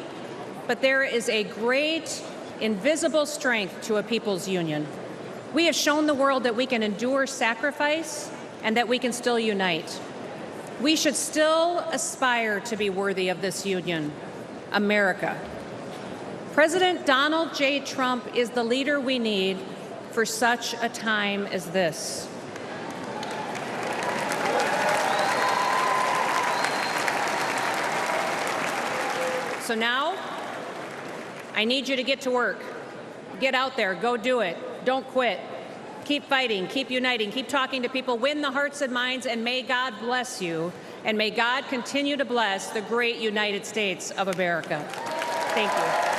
but there is a great invisible strength to a people's union. We have shown the world that we can endure sacrifice and that we can still unite. We should still aspire to be worthy of this union, America. President Donald J. Trump is the leader we need for such a time as this. So now, I need you to get to work. Get out there, go do it. Don't quit. Keep fighting, keep uniting, keep talking to people, win the hearts and minds, and may God bless you, and may God continue to bless the great United States of America. Thank you.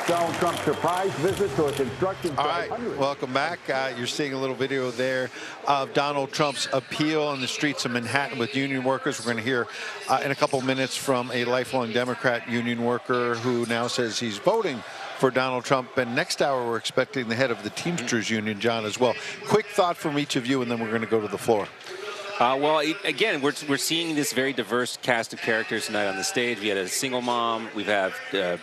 Donald Trump's surprise visit to a construction site. All right, welcome back. You're seeing a little video there of Donald Trump's appeal on the streets of Manhattan with union workers. We're going to hear in a couple minutes from a lifelong Democrat union worker who now says he's voting for Donald Trump. And next hour, we're expecting the head of the Teamsters Union, John, as well. Quick thought from each of you, and then we're going to go to the floor. Well, again, we're seeing this very diverse cast of characters tonight on the stage. We had a single mom, we have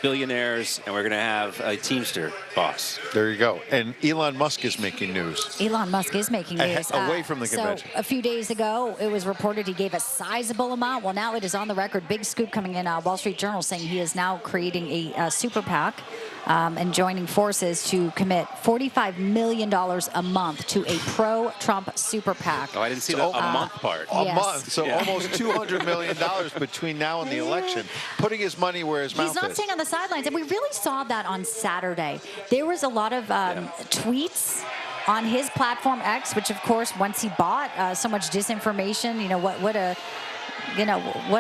billionaires, and we're going to have a Teamster boss. There you go. And Elon Musk is making news. Elon Musk is making news. Away from the convention. So a few days ago, it was reported he gave a sizable amount. Well, now it is on the record. Big scoop coming in. Wall Street Journal saying he is now creating a super PAC and joining forces to commit $45 million a month to a pro-Trump super PAC. Oh, I didn't see the a month part. A Yes. month. So almost $200 million between now and the election. Putting his money where his mouth is. He's not staying on the sidelines. And we really saw that on Saturday. There was a lot of tweets on his platform X, which, of course, once he bought so much disinformation, you know, what a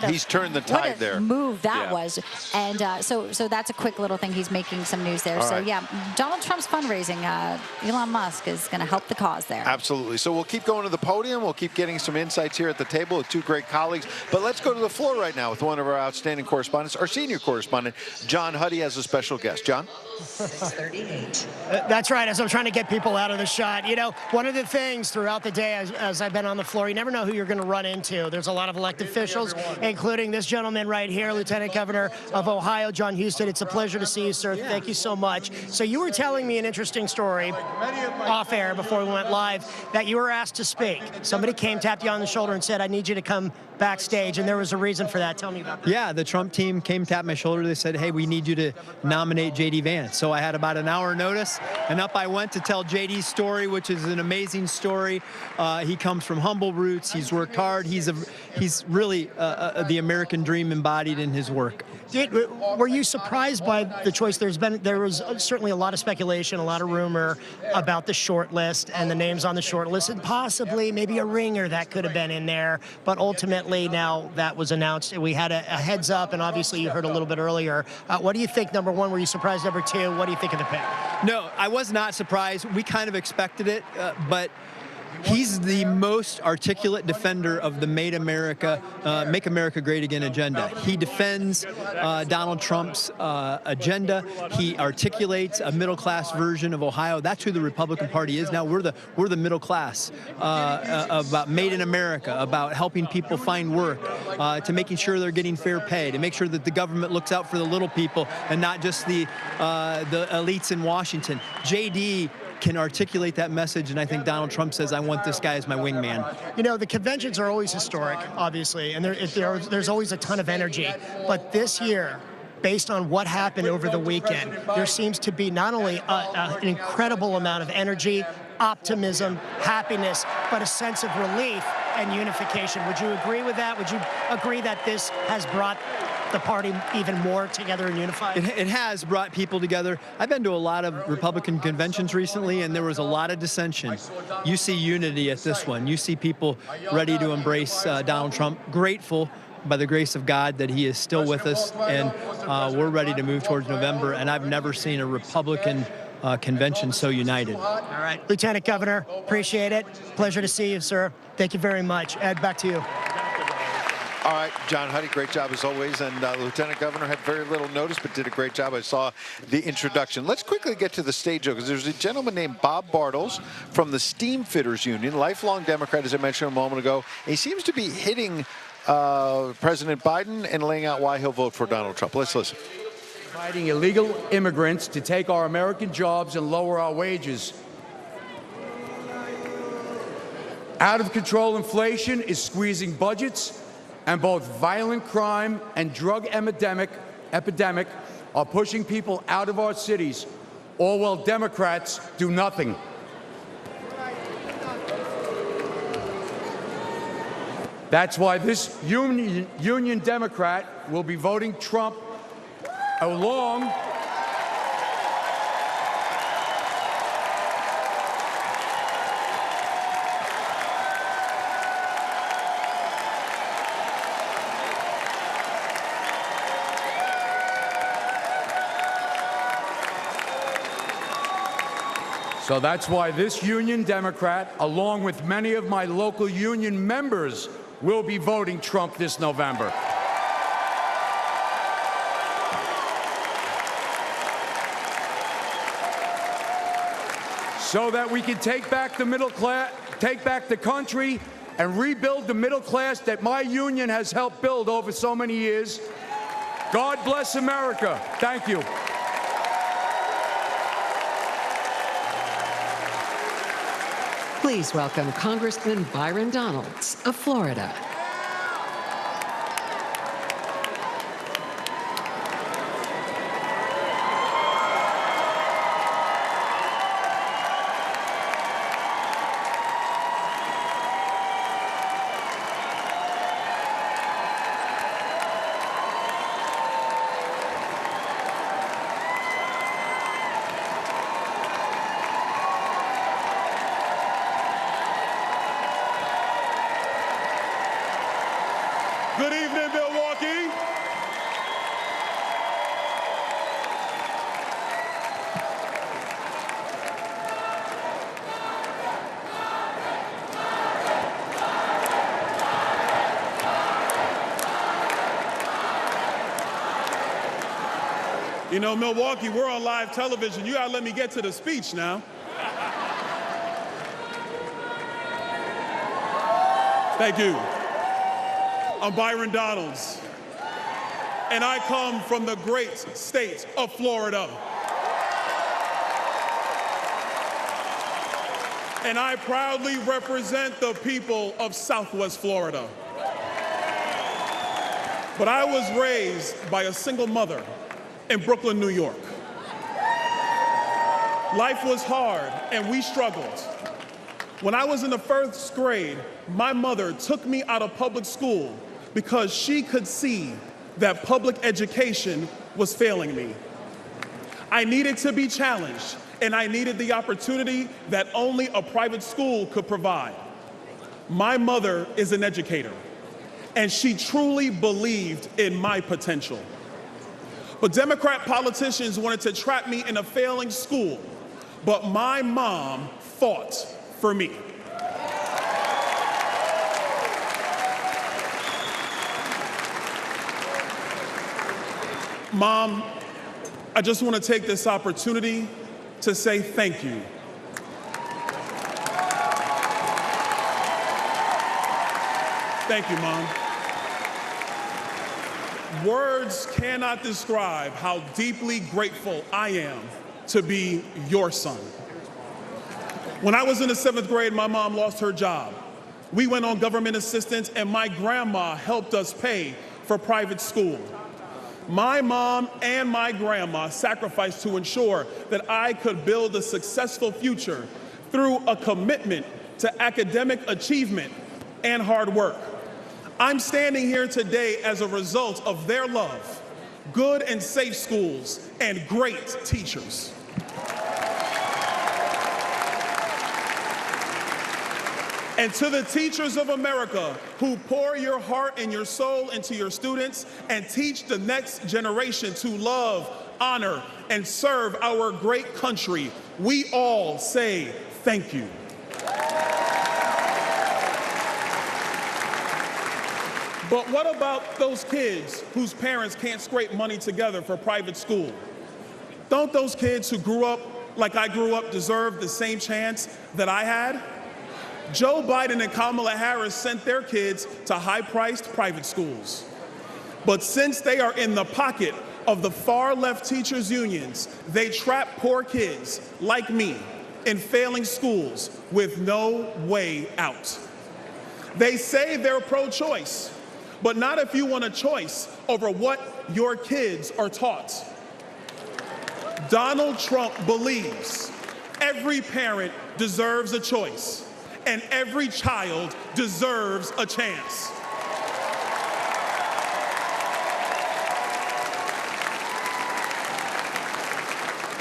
he's turned the tide there. Move that was. And so that's a quick little thing. He's making some news there. All so right. yeah, Donald Trump's fundraising. Elon Musk is going to help the cause there. Absolutely. So we'll keep going to the podium. We'll keep getting some insights here at the table with 2 great colleagues. But let's go to the floor right now with one of our outstanding correspondents, our senior correspondent, John Huddy, as a special guest. John? 638. That's right. As I'm trying to get people out of the shot, you know, one of the things throughout the day as I've been on the floor, you never know who you're going to run into. There's a lot of elected officials, including this gentleman right here, Lieutenant Governor of Ohio, John Houston. It's a pleasure to see you, sir. Thank you so much. So you were telling me an interesting story off air before we went live that you were asked to speak. Somebody came, tapped you on the shoulder and said, I need you to come backstage, and there was a reason for that. Tell me about that. Yeah, the Trump team came, tapped my shoulder. They said, hey, we need you to nominate J.D. Vance. So I had about an hour notice, and up I went to tell J.D.'s story, which is an amazing story. He comes from humble roots. He's worked hard. He's really the American dream embodied in his work. Were you surprised by the choice? There was certainly a lot of speculation, a lot of rumor about the short list and the names on the short list, and possibly maybe a ringer that could have been in there. But ultimately, now that was announced, we had a heads up, and obviously you heard a little bit earlier. What do you think? Number one, were you surprised? Number two, what do you think of the pick? No, I was not surprised. We kind of expected it, but he's the most articulate defender of the Make America Great Again agenda. He defends Donald Trump's agenda. He articulates a middle-class version of Ohio. That's who the Republican Party is now. We're the middle class, about Made in America, about helping people find work, to making sure they're getting fair pay, to make sure that the government looks out for the little people and not just the elites in Washington. J.D. can articulate that message, and I think Donald Trump says, I want this guy as my wingman. You know, the conventions are always historic, obviously, and there's always a ton of energy. But this year, based on what happened over the weekend, there seems to be not only an incredible amount of energy, optimism, happiness, but a sense of relief and unification. Would you agree with that? Would you agree that this has brought the party even more together and unified? It has brought people together. I've been to a lot of Republican conventions recently, and there was a lot of dissension. You see unity at this one. You see people ready to embrace Donald Trump, grateful by the grace of God that he is still with us, and we're ready to move towards November. And I've never seen a Republican convention so united. All right, Lieutenant Governor, appreciate it. Pleasure to see you, sir. Thank you very much. Ed, back to you. All right, John Huddy, great job as always. And the Lieutenant Governor had very little notice, but did a great job. I saw the introduction. Let's quickly get to the stage, because there's a gentleman named Bob Bartles from the Steam Fitters Union, lifelong Democrat, as I mentioned a moment ago. And he seems to be hitting President Biden and laying out why he'll vote for Donald Trump. Let's listen. Fighting illegal immigrants to take our American jobs and lower our wages. Out of control inflation is squeezing budgets, and both violent crime and drug epidemic are pushing people out of our cities, all while Democrats do nothing. That's why this union Democrat will be voting Trump along So that's why this union Democrat, along with many of my local union members, will be voting Trump this November. So that we can take back the middle class, take back the country, and rebuild the middle class that my union has helped build over so many years. God bless America. Thank you. Please welcome Congressman Byron Donalds of Florida. Good evening, Milwaukee. You know, Milwaukee, we're on live television. You gotta let me get to the speech now. Thank you. I'm Byron Donalds, and I come from the great state of Florida. And I proudly represent the people of Southwest Florida. But I was raised by a single mother in Brooklyn, New York. Life was hard, and we struggled. When I was in the first grade, my mother took me out of public school because she could see that public education was failing me. I needed to be challenged, and I needed the opportunity that only a private school could provide. My mother is an educator, and she truly believed in my potential. But Democrat politicians wanted to trap me in a failing school, but my mom fought for me. Mom, I just want to take this opportunity to say thank you. Thank you, Mom. Words cannot describe how deeply grateful I am to be your son. When I was in the 7th grade, my mom lost her job. We went on government assistance, and my grandma helped us pay for private school. My mom and my grandma sacrificed to ensure that I could build a successful future through a commitment to academic achievement and hard work. I'm standing here today as a result of their love, good and safe schools, and great teachers. And to the teachers of America who pour your heart and your soul into your students and teach the next generation to love, honor, and serve our great country, we all say thank you. But what about those kids whose parents can't scrape money together for private school? Don't those kids who grew up like I grew up deserve the same chance that I had? Joe Biden and Kamala Harris sent their kids to high-priced private schools. But since they are in the pocket of the far-left teachers' unions, they trap poor kids like me in failing schools with no way out. They say they're pro-choice, but not if you want a choice over what your kids are taught. Donald Trump believes every parent deserves a choice and every child deserves a chance.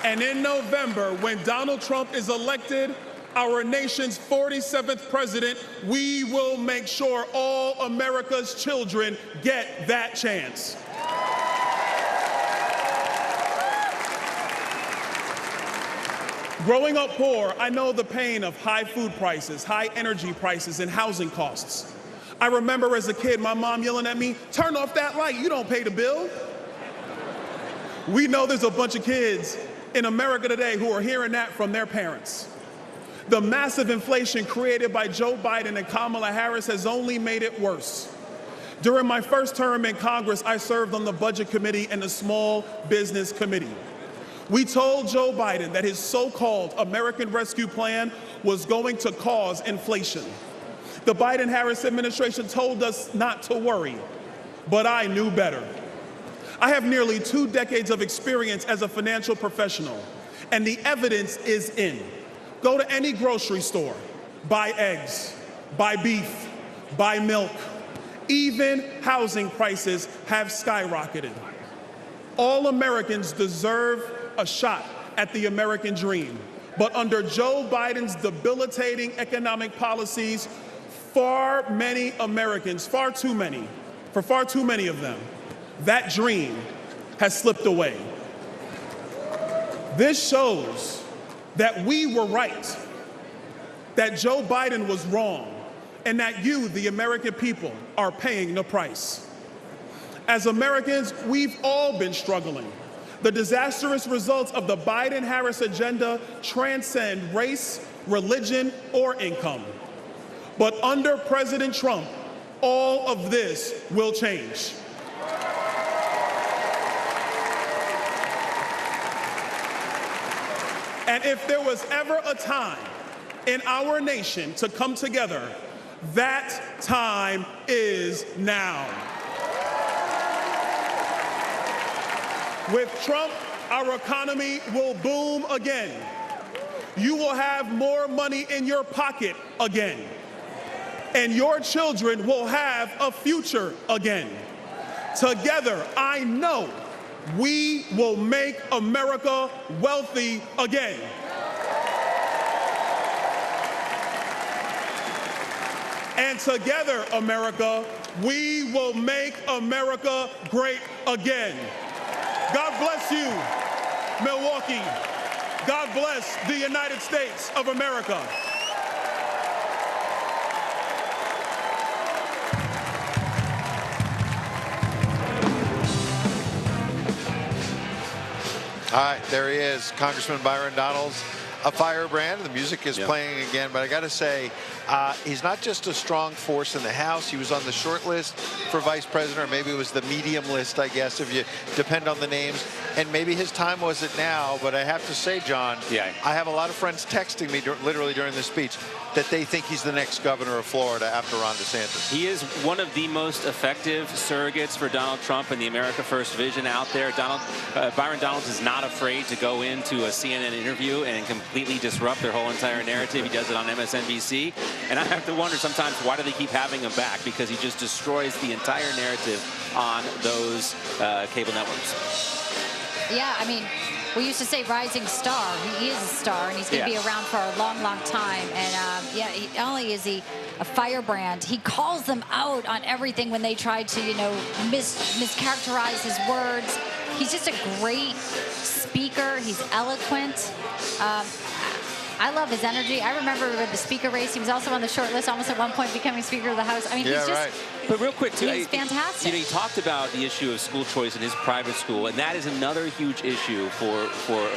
And in November, when Donald Trump is elected, our nation's 47th president, we will make sure all America's children get that chance. Growing up poor, I know the pain of high food prices, high energy prices, and housing costs. I remember as a kid, my mom yelling at me, "Turn off that light, you don't pay the bill." We know there's a bunch of kids in America today who are hearing that from their parents. The massive inflation created by Joe Biden and Kamala Harris has only made it worse. During my first term in Congress, I served on the Budget Committee and the Small Business Committee. We told Joe Biden that his so-called American Rescue Plan was going to cause inflation. The Biden-Harris administration told us not to worry, but I knew better. I have nearly 2 decades of experience as a financial professional, and the evidence is in. Go to any grocery store, buy eggs, buy beef, buy milk. Even housing prices have skyrocketed. All Americans deserve a shot at the American dream. But under Joe Biden's debilitating economic policies, far many Americans, far too many of them, that dream has slipped away. This shows that we were right, that Joe Biden was wrong, and that you, the American people, are paying the price. As Americans, we've all been struggling. The disastrous results of the Biden-Harris agenda transcend race, religion, or income. But under President Trump, all of this will change. And if there was ever a time in our nation to come together, that time is now. With Trump, our economy will boom again. You will have more money in your pocket again. And your children will have a future again. Together, I know we will make America wealthy again. And together, America, we will make America great again. God bless you, Milwaukee. God bless the United States of America. All right, there he is, Congressman Byron Donalds, a firebrand. The music is playing again, but I got to say, he's not just a strong force in the House. He was on the short list for vice president, or maybe it was the medium list, I guess, if you depend on the names. And maybe his time wasn't now, but I have to say, John, I have a lot of friends texting me literally during this speech that they think he's the next governor of Florida after Ron DeSantis. He is one of the most effective surrogates for Donald Trump and the America First vision out there. Byron Donalds is not afraid to go into a CNN interview and completely disrupt their whole entire narrative. He does it on MSNBC. And I have to wonder sometimes, why do they keep having him back? Because he just destroys the entire narrative on those cable networks. Yeah, I mean, we used to say rising star. He is a star, and he's going to be around for a long, long time. And yeah, not only is he a firebrand, he calls them out on everything when they try to, you know, mischaracterize his words. He's just a great speaker. He's eloquent. I love his energy. I remember with the speaker race, he was also on the short list, almost at one point becoming Speaker of the House. I mean, he's just, But real quick, too, he's fantastic. You know, he talked about the issue of school choice in his private school, and that is another huge issue for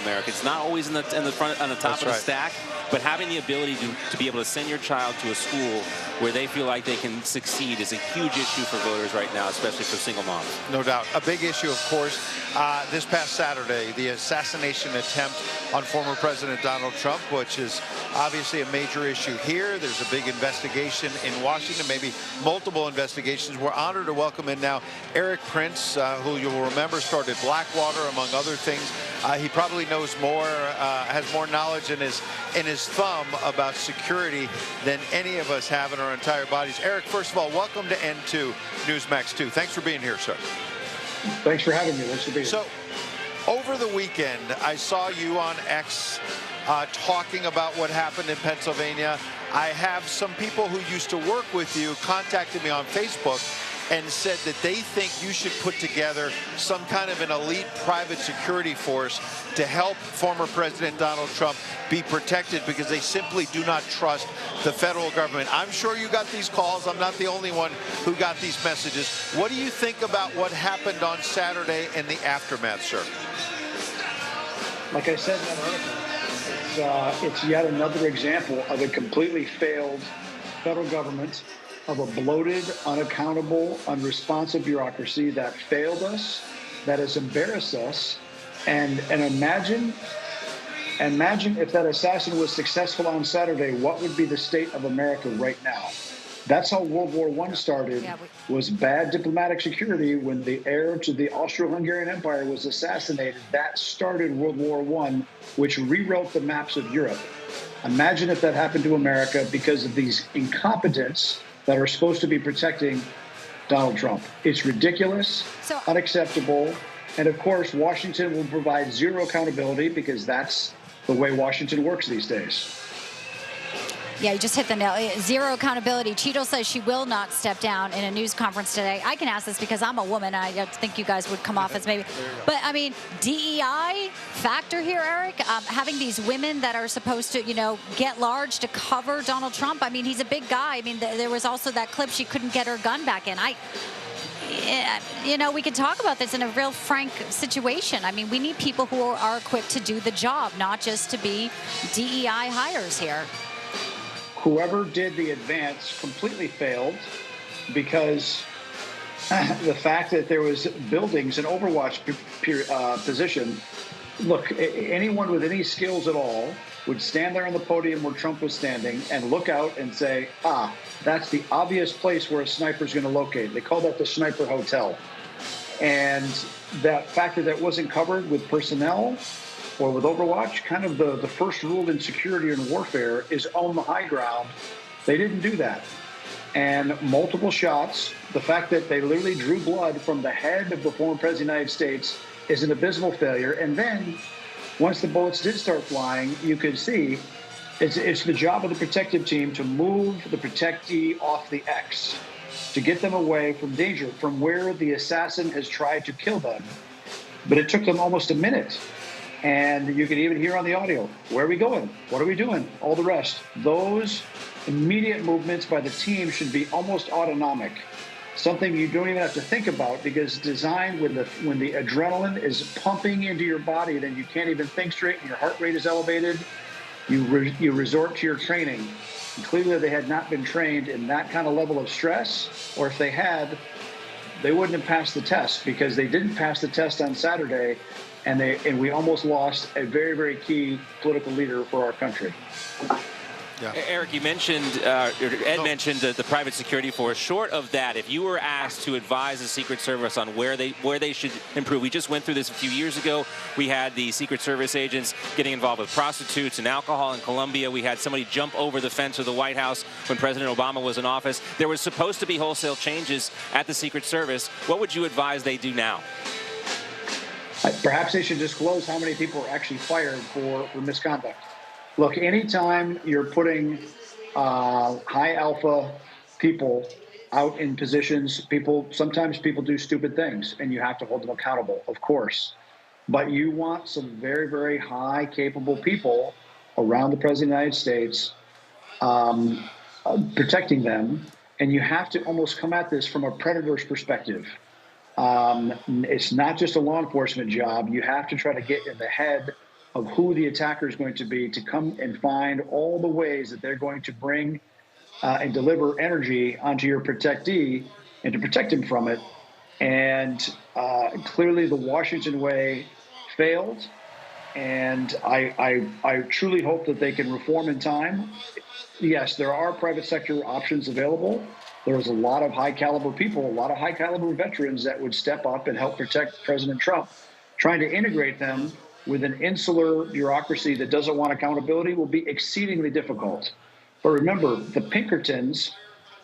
America. It's not always in the front, on the top of the stack, but having the ability to be able to send your child to a school where they feel like they can succeed is a huge issue for voters right now, especially for single moms. No doubt. A big issue, of course, this past Saturday, the assassination attempt on former President Donald Trump, which is obviously a major issue here. There's a big investigation in Washington, maybe multiple investigations. We're honored to welcome in now Eric Prince, who you will remember started Blackwater, among other things. He probably knows more, has more knowledge in his thumb about security than any of us have in our entire bodies. Eric, first of all, welcome to N2 Newsmax 2. Thanks for being here, sir. Thanks for having me. Thanks for being here. So, over the weekend, I saw you on X talking about what happened in Pennsylvania. I have some people who used to work with you contacted me on Facebook and said that they think you should put together some kind of an elite private security force to help former President Donald Trump be protected because they simply do not trust the federal government. I'm sure you got these calls. I'm not the only one who got these messages. What do you think about what happened on Saturday and the aftermath, sir? Like I said in that article, it's yet another example of a completely failed federal government, of a bloated, unaccountable, unresponsive bureaucracy that failed us, that has embarrassed us. And imagine if that assassin was successful on Saturday, what would be the state of America right now? That's how World War I started, was bad diplomatic security. When the heir to the Austro-Hungarian Empire was assassinated, that started World War I, which rewrote the maps of Europe. Imagine if that happened to America because of these incompetents that are supposed to be protecting Donald Trump. It's ridiculous, unacceptable, and of course, Washington will provide zero accountability because that's the way Washington works these days. Yeah, you just hit the nail. Zero accountability. Cheeto says she will not step down in a news conference today. I can ask this because I'm a woman. I think you guys would come off as maybe. But, I mean, DEI factor here, Eric, having these women that are supposed to, you know, get large to cover Donald Trump. I mean, he's a big guy. I mean, there was also that clip she couldn't get her gun back in. You know, we could talk about this in a real frank situation. I mean, we need people who are equipped to do the job, not just to be DEI hires here. Whoever did the advance completely failed because the fact that there was buildings in Overwatch position. Look, anyone with any skills at all would stand there on the podium where Trump was standing and look out and say, that's the obvious place where a sniper is going to locate. They call that the sniper hotel. And that fact that wasn't covered with personnel or with Overwatch, kind of the first rule in security and warfare is own the high ground. They didn't do that. And multiple shots, the fact that they literally drew blood from the head of the former President of the United States is an abysmal failure. And then once the bullets did start flying, you could see it's the job of the protective team to move the protectee off the X, to get them away from danger, from where the assassin has tried to kill them. But it took them almost a minute. And you can even hear on the audio, where are we going? What are we doing? All the rest. Those immediate movements by the team should be almost autonomic. Something you don't even have to think about because it's designed when the adrenaline is pumping into your body, then you can't even think straight and your heart rate is elevated. You resort to your training. And clearly they had not been trained in that kind of level of stress, or if they had, they wouldn't have passed the test because they didn't pass the test on Saturday. And we almost lost a very, very key political leader for our country. Yeah. Eric, you mentioned, Ed mentioned the private security force. Short of that, if you were asked to advise the Secret Service on where they should improve, we just went through this a few years ago. We had the Secret Service agents getting involved with prostitutes and alcohol in Colombia. We had somebody jump over the fence of the White House when President Obama was in office. There was supposed to be wholesale changes at the Secret Service. What would you advise they do now? Perhaps they should disclose how many people are actually fired for misconduct. Look, anytime you're putting high alpha people out in positions, sometimes people do stupid things, and you have to hold them accountable, of course. But you want some very, very high capable people around the President of the United States protecting them, and you have to almost come at this from a predator's perspective. It's not just a law enforcement job. You have to try to get in the head of who the attacker is going to be, to come and find all the ways that they're going to bring and deliver energy onto your protectee and to protect him from it. And clearly the Washington way failed. And I truly hope that they can reform in time. Yes, there are private sector options available. There's a lot of high caliber people, a lot of high caliber veterans that would step up and help protect President Trump. Trying to integrate them with an insular bureaucracy that doesn't want accountability will be exceedingly difficult. But remember, the Pinkertons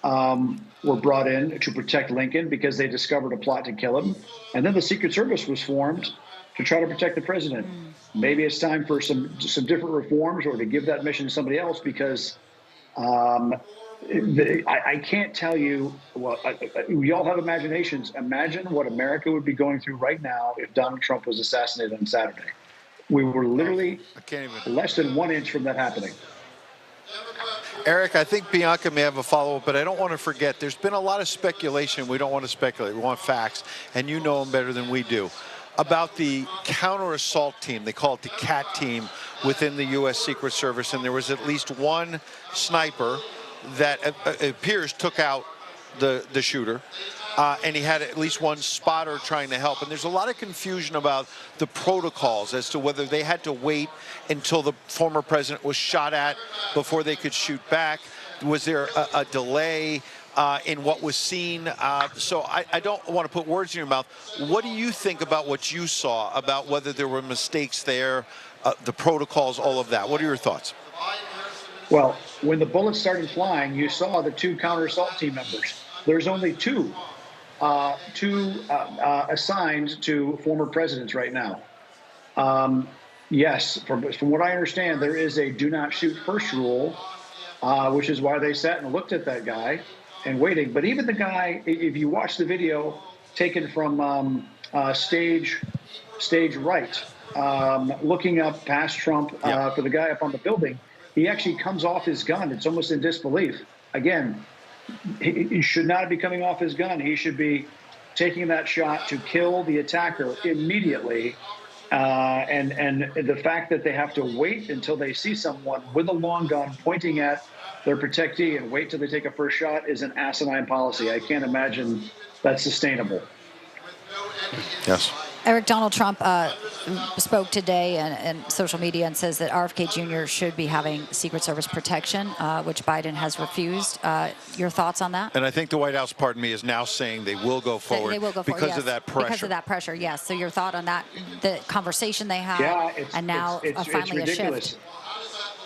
were brought in to protect Lincoln because they discovered a plot to kill him. And then the Secret Service was formed to try to protect the president. Maybe it's time for some different reforms, or to give that mission to somebody else, because I can't tell you. Well, we all have imaginations. Imagine what America would be going through right now if Donald Trump was assassinated on Saturday. We were literally less than 1 inch from that happening. Eric, I think Bianca may have a follow-up, but I don't want to forget, there's been a lot of speculation. We don't want to speculate. We want facts, and you know them better than we do, about the counter-assault team. They call it the CAT team within the U.S. Secret Service, and there was at least one sniper that it appears took out the shooter. And he had at least one spotter trying to help. And there's a lot of confusion about the protocols as to whether they had to wait until the former president was shot at before they could shoot back. Was there a delay in what was seen? So I don't want to put words in your mouth. What do you think about what you saw, about whether there were mistakes there, the protocols, all of that? What are your thoughts? Well, when the bullets started flying, you saw the two counter-assault team members. There's only two assigned to former presidents right now. Yes, from what I understand, there is a do not shoot first rule, which is why they sat and looked at that guy and waiting. But even the guy, if you watch the video taken from stage right, looking up past Trump for the guy up on the building, he actually comes off his gun. It's almost in disbelief. Again, he should not be coming off his gun. He should be taking that shot to kill the attacker immediately. And the fact that they have to wait until they see someone with a long gun pointing at their protectee and wait till they take a first shot is an asinine policy. I can't imagine that's sustainable. Yes. Eric, Donald Trump spoke today in social media and says that RFK Jr. should be having Secret Service protection, which Biden has refused. Your thoughts on that? And I think the White House, pardon me, is now saying they will go forward, they will go forward, because yes, of that pressure. Because of that pressure, yes. So your thought on that, the conversation they had, and now finally a shift.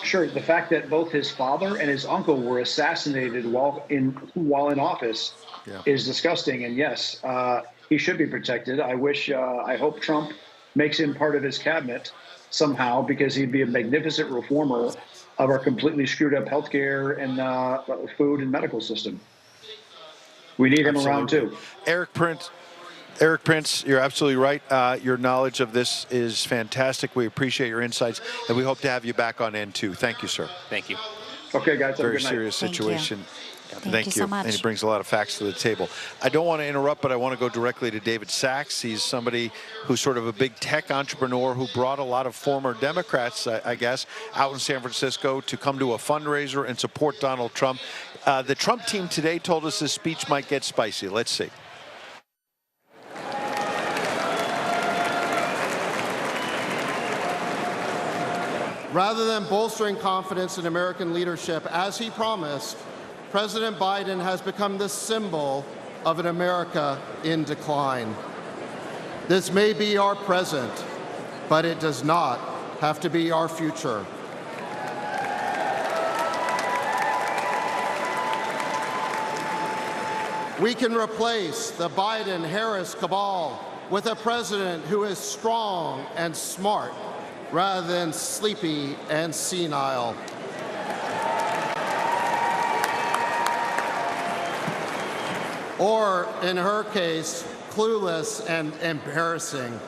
Sure, the fact that both his father and his uncle were assassinated while in office is disgusting. And yes, he should be protected. I hope Trump makes him part of his cabinet somehow, because he'd be a magnificent reformer of our completely screwed up healthcare and food and medical system. We need him around too. Eric Prince, you're absolutely right. Your knowledge of this is fantastic. We appreciate your insights, and we hope to have you back on N2. Thank you, sir. Thank you. Okay, guys. Very serious situation. Thank you so much. And he brings a lot of facts to the table. I don't want to interrupt, but I want to go directly to David Sachs. He's somebody who's sort of a big tech entrepreneur who brought a lot of former Democrats, I guess, out in San Francisco to come to a fundraiser and support Donald Trump. The Trump team today told us this speech might get spicy. Let's see. Rather than bolstering confidence in American leadership, as he promised, President Biden has become the symbol of an America in decline. This may be our present, but it does not have to be our future. We can replace the Biden-Harris cabal with a president who is strong and smart rather than sleepy and senile. Or, in her case, clueless and embarrassing.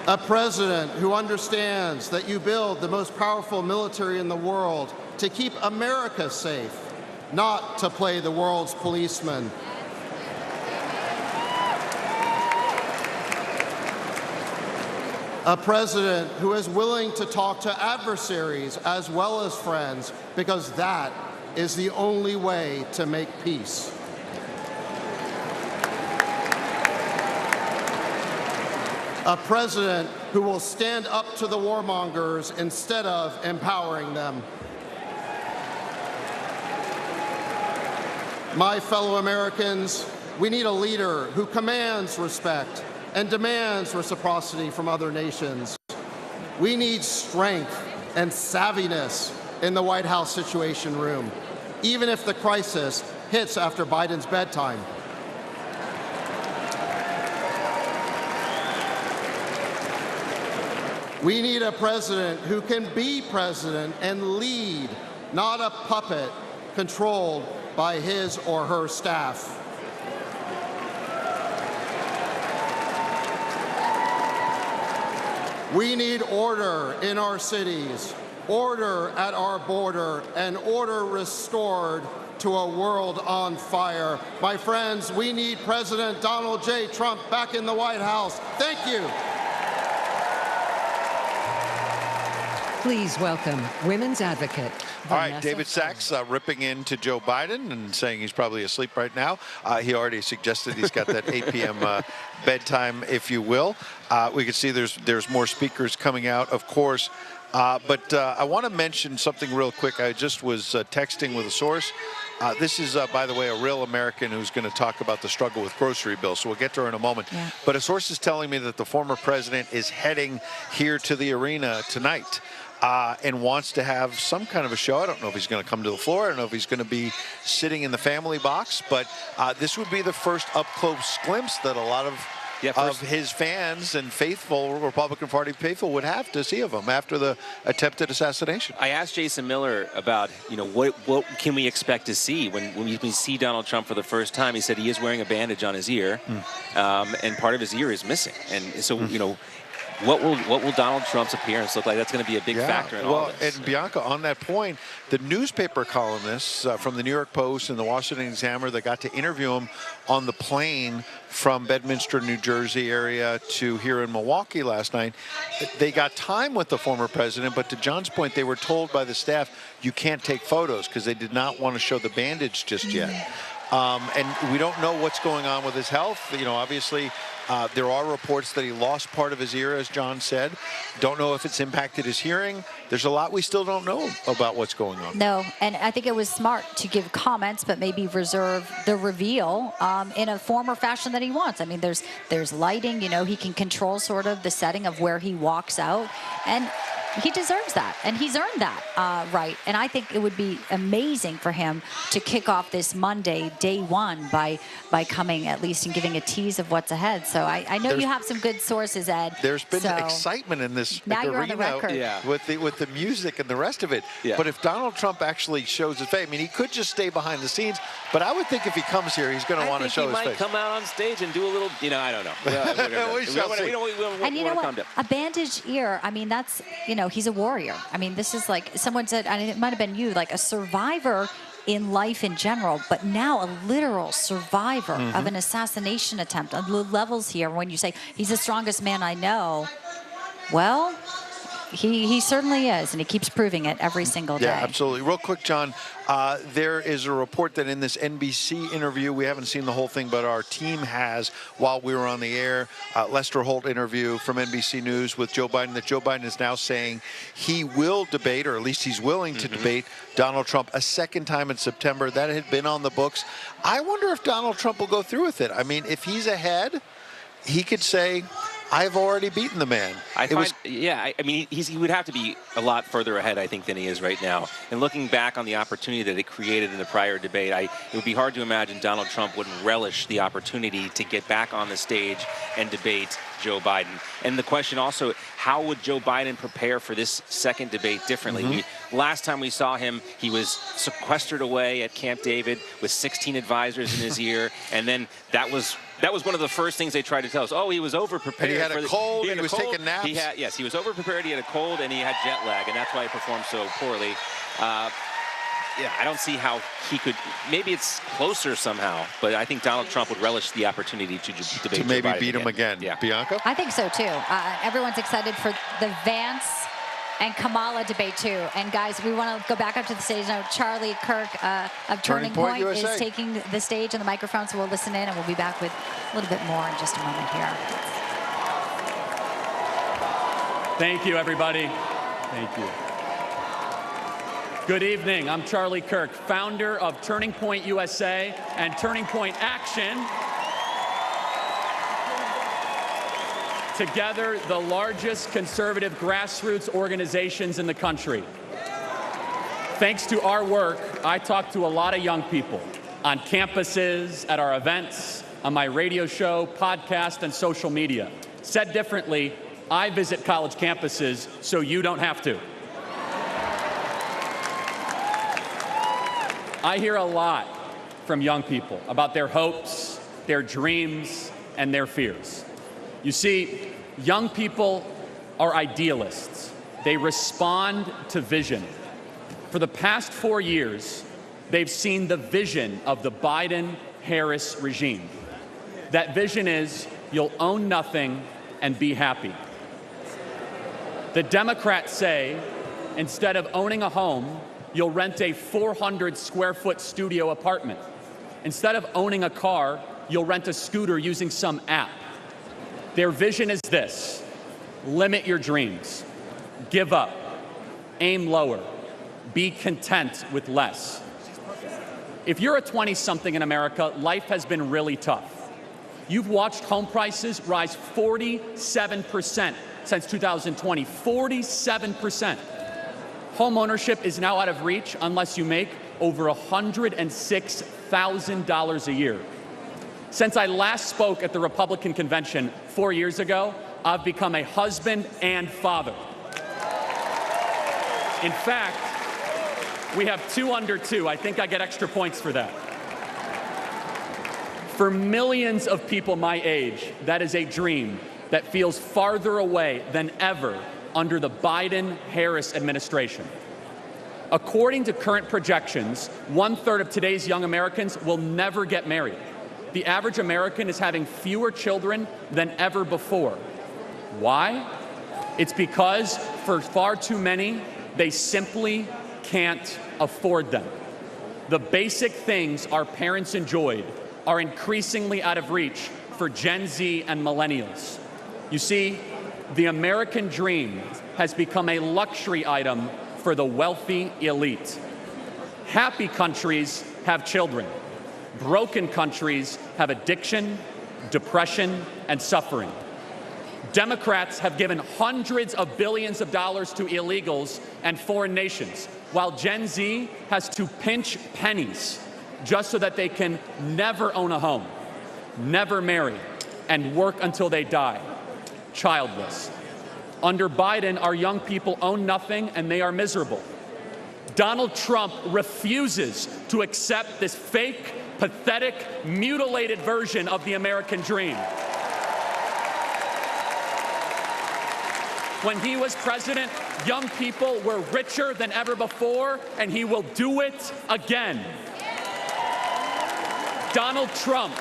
A president who understands that you build the most powerful military in the world to keep America safe, not to play the world's policeman. A president who is willing to talk to adversaries as well as friends, because that is the only way to make peace. A president who will stand up to the warmongers instead of empowering them. My fellow Americans, we need a leader who commands respect and demands reciprocity from other nations. We need strength and savviness in the White House Situation Room, even if the crisis hits after Biden's bedtime. We need a president who can be president and lead, not a puppet controlled by his or her staff. We need order in our cities, order at our border, and order restored to a world on fire. My friends, we need President Donald J. Trump back in the White House. Thank you. Please welcome women's advocate. All right, David Sachs ripping into Joe Biden and saying he's probably asleep right now. He already suggested he's got that 8 p.m. bedtime, if you will. We can see there's more speakers coming out, of course. But I want to mention something real quick. I just was texting with a source. This is, by the way, a real American who's going to talk about the struggle with grocery bills, so we'll get to her in a moment. Yeah. But a source is telling me that the former president is heading here to the arena tonight. And wants to have some kind of a show. I don't know if he's going to come to the floor. I don't know if he's going to be sitting in the family box. But this would be the first up-close glimpse that a lot of his fans and faithful Republican Party faithful would have to see of him after the attempted assassination. I asked Jason Miller about, what can we expect to see when we see Donald Trump for the first time. He said he is wearing a bandage on his ear, and part of his ear is missing. And so, what will Donald Trump's appearance look like? That's going to be a big factor in all this. And Bianca, on that point, the newspaper columnists from the New York Post and the Washington Examiner that got to interview him on the plane from Bedminster, New Jersey area to here in Milwaukee last night, they got time with the former president, but to John's point, they were told by the staff, you can't take photos because they did not want to show the bandage just yet. And we don't know what's going on with his health. Obviously, there are reports that he lost part of his ear, as John said. Don't know if it's impacted his hearing. There's a lot we still don't know about what's going on. No, and I think it was smart to give comments, but maybe reserve the reveal in a form or fashion that he wants. I mean, there's lighting. He can control sort of the setting of where he walks out, and he deserves that, and he's earned that right. And I think it would be amazing for him to kick off this Monday, day one, by coming at least and giving a tease of what's ahead. So I know you have some good sources, Ed. There's been excitement in this arena with the music and the rest of it. Yeah. But if Donald Trump actually shows his face, I mean, he could just stay behind the scenes. But I would think if he comes here, he's going to want to show his face. He might come out on stage and do a little, I don't know. We shall see. And you know what? A bandaged ear, I mean, that's, he's a warrior. I mean, this is like someone said, and it might have been you, like a survivor in life in general, but now a literal survivor of an assassination attempt on the levels here. When you say he's the strongest man I know, well, he certainly is, and he keeps proving it every single day. Yeah, absolutely. Real quick, John, there is a report that in this NBC interview, we haven't seen the whole thing, but our team has while we were on the air, Lester Holt interview from NBC News with Joe Biden, that Joe Biden is now saying he will debate, or at least he's willing to debate Donald Trump a second time in September. That had been on the books. I wonder if Donald Trump will go through with it. I mean, if he's ahead, he could say, I've already beaten the man. I mean, he would have to be a lot further ahead, I think, than he is right now. And looking back on the opportunity that it created in the prior debate, it would be hard to imagine Donald Trump wouldn't relish the opportunity to get back on the stage and debate Joe Biden. And the question also, how would Joe Biden prepare for this second debate differently? Last time we saw him, he was sequestered away at Camp David with 16 advisors in his ear, and then that was one of the first things they tried to tell us. Oh, he was overprepared. And he had a cold, and he was taking naps. Yes, he was overprepared, he had a cold, and he had jet lag, and that's why he performed so poorly. Yeah, I don't see how he could. Maybe it's closer somehow, but I think Donald Trump would relish the opportunity to debate to maybe Joe Biden beat him again. Yeah. Bianca? I think so, too. Everyone's excited for the Vance and Kamala debate, too. And, guys, we want to go back up to the stage now. Charlie Kirk of Turning Point is taking the stage and the microphone, so we'll listen in, and we'll be back with a little bit more in just a moment here. Thank you, everybody. Thank you. Good evening. I'm Charlie Kirk, founder of Turning Point USA and Turning Point Action. Together, the largest conservative grassroots organizations in the country. Thanks to our work, I talk to a lot of young people on campuses, at our events, on my radio show, podcast, and social media. Said differently, I visit college campuses so you don't have to. I hear a lot from young people about their hopes, their dreams, and their fears. You see, young people are idealists. They respond to vision. For the past 4 years, they've seen the vision of the Biden-Harris regime. That vision is, you'll own nothing and be happy. The Democrats say, instead of owning a home, you'll rent a 400-square-foot studio apartment. Instead of owning a car, you'll rent a scooter using some app. Their vision is this: limit your dreams, give up, aim lower, be content with less. If you're a 20-something in America, life has been really tough. You've watched home prices rise 47% since 2020, 47%. Home ownership is now out of reach unless you make over $106,000 a year. Since I last spoke at the Republican convention 4 years ago, I've become a husband and father. In fact, we have 2 under 2. I think I get extra points for that. For millions of people my age, that is a dream that feels farther away than ever under the Biden-Harris administration. According to current projections, 1/3 of today's young Americans will never get married. The average American is having fewer children than ever before. Why? It's because for far too many, they simply can't afford them. The basic things our parents enjoyed are increasingly out of reach for Gen Z and millennials. You see, the American dream has become a luxury item for the wealthy elite. Happy countries have children. Broken countries have addiction, depression, and suffering. Democrats have given hundreds of billions of dollars to illegals and foreign nations, while Gen Z has to pinch pennies just so that they can never own a home, never marry, and work until they die, childless. Under Biden, our young people own nothing and they are miserable. Donald Trump refuses to accept this fake, pathetic, mutilated version of the American dream. When he was president, young people were richer than ever before, and he will do it again. Donald Trump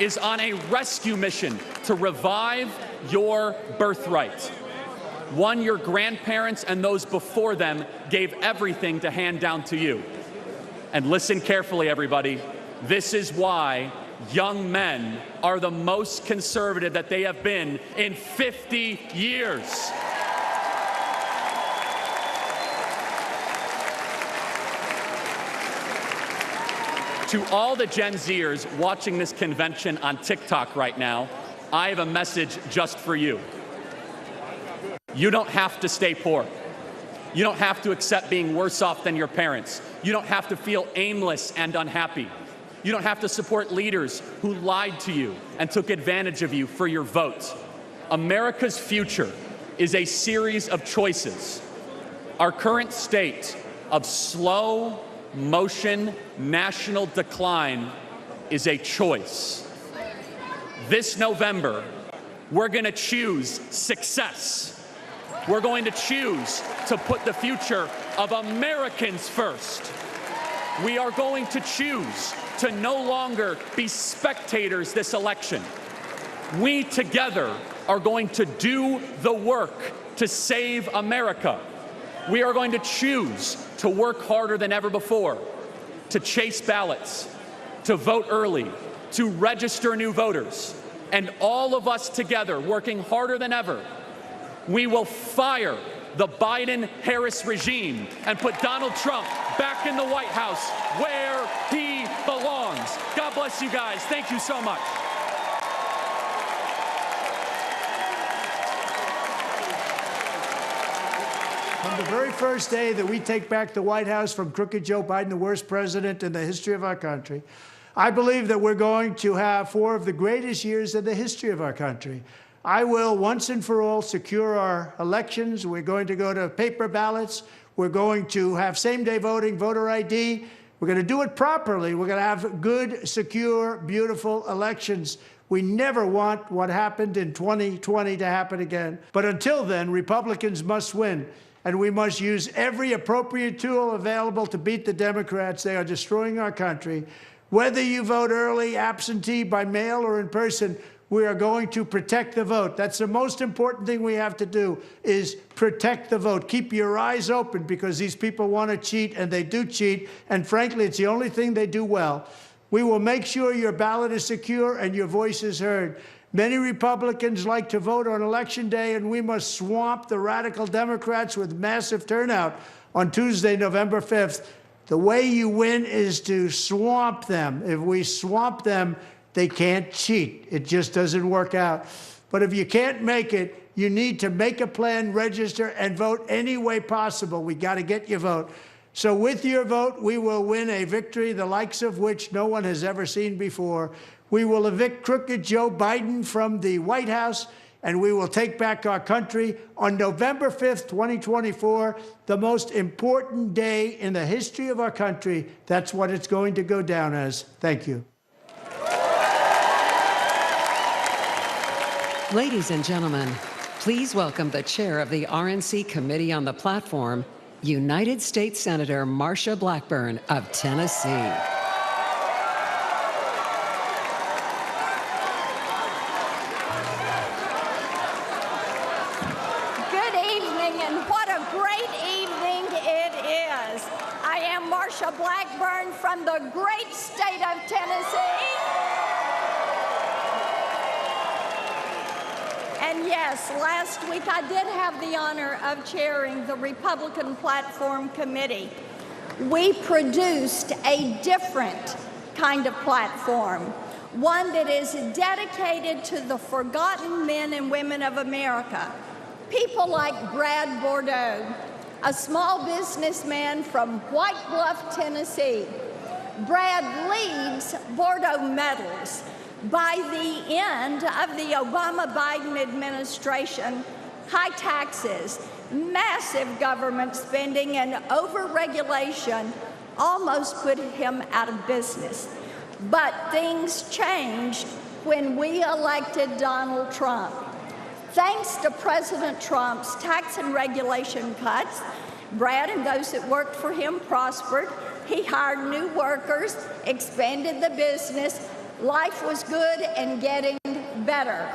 is on a rescue mission to revive your birthright, one your grandparents and those before them gave everything to hand down to you. And listen carefully, everybody. This is why young men are the most conservative that they have been in 50 years. To all the Gen Zers watching this convention on TikTok right now, I have a message just for you. You don't have to stay poor. You don't have to accept being worse off than your parents. You don't have to feel aimless and unhappy. You don't have to support leaders who lied to you and took advantage of you for your vote. America's future is a series of choices. Our current state of slow motion national decline is a choice. This November, we're going to choose success. We're going to choose to put the future of Americans first. We are going to choose to no longer be spectators this election. We together are going to do the work to save America. We are going to choose to work harder than ever before, to chase ballots, to vote early, to register new voters, and all of us together working harder than ever, we will fire the Biden-Harris regime and put Donald Trump back in the White House where he belongs. God bless you guys. Thank you so much. On the very first day that we take back the White House from crooked Joe Biden, the worst president in the history of our country, I believe that we're going to have 4 of the greatest years in the history of our country. I will once and for all secure our elections. We're going to go to paper ballots. We're going to have same-day voting, voter ID. We're going to do it properly. We're going to have good, secure, beautiful elections. We never want what happened in 2020 to happen again. But until then, Republicans must win. And we must use every appropriate tool available to beat the Democrats. They are destroying our country. Whether you vote early, absentee, by mail, or in person, we are going to protect the vote. That's the most important thing we have to do, is protect the vote. Keep your eyes open, because these people want to cheat, and they do cheat. And frankly, it's the only thing they do well. We will make sure your ballot is secure and your voice is heard. Many Republicans like to vote on Election Day, and we must swamp the radical Democrats with massive turnout on Tuesday, November 5th. The way you win is to swamp them. If we swamp them, they can't cheat. It just doesn't work out. But if you can't make it, you need to make a plan, register, and vote any way possible. We got to get your vote. So with your vote, we will win a victory the likes of which no one has ever seen before. We will evict crooked Joe Biden from the White House, and we will take back our country on November 5th, 2024, the most important day in the history of our country. That's what it's going to go down as. Thank you. Ladies and gentlemen, please welcome the chair of the RNC Committee on the Platform, United States Senator Marsha Blackburn of Tennessee. Good evening, and what a great evening it is. I am Marsha Blackburn from the great state of Tennessee. And yes, last week I did have the honor of chairing the Republican Platform Committee. We produced a different kind of platform, one that is dedicated to the forgotten men and women of America. People like Brad Bordeaux, a small businessman from White Bluff, Tennessee. Brad leads Bordeaux Metals. By the end of the Obama-Biden administration, high taxes, massive government spending, and overregulation almost put him out of business. But things changed when we elected Donald Trump. Thanks to President Trump's tax and regulation cuts, Brad and those that worked for him prospered. He hired new workers, expanded the business. Life was good and getting better.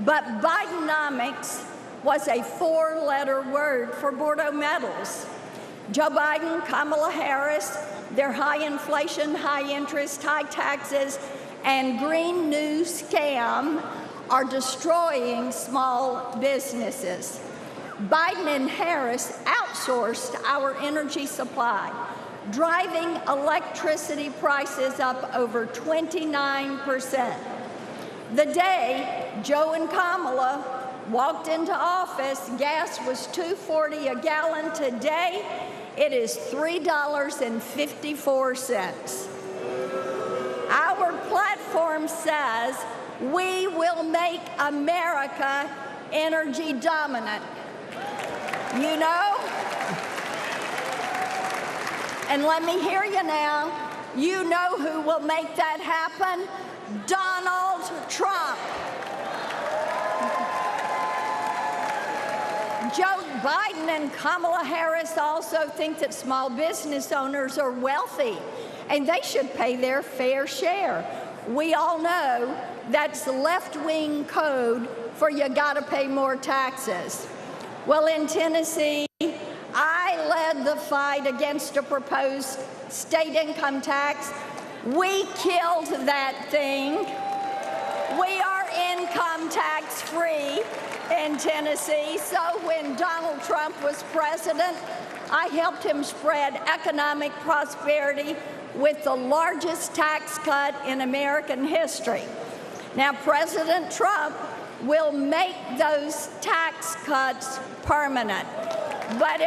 But Bidenomics was a 4-letter word for Bordeaux Metals. Joe Biden, Kamala Harris, their high inflation, high interest, high taxes, and Green New scam are destroying small businesses. Biden and Harris outsourced our energy supply, driving electricity prices up over 29%. The day Joe and Kamala walked into office, gas was $2.40 a gallon. Today, it is $3.54. Our platform says we will make America energy dominant. You know? And let me hear you now. You know who will make that happen? Donald Trump. Joe Biden and Kamala Harris also think that small business owners are wealthy and they should pay their fair share. We all know that's the left-wing code for you gotta pay more taxes. Well, in Tennessee, I led the fight against a proposed state income tax. We killed that thing. We are income tax free in Tennessee. So when Donald Trump was president, I helped him spread economic prosperity with the largest tax cut in American history. Now, President Trump will make those tax cuts permanent. But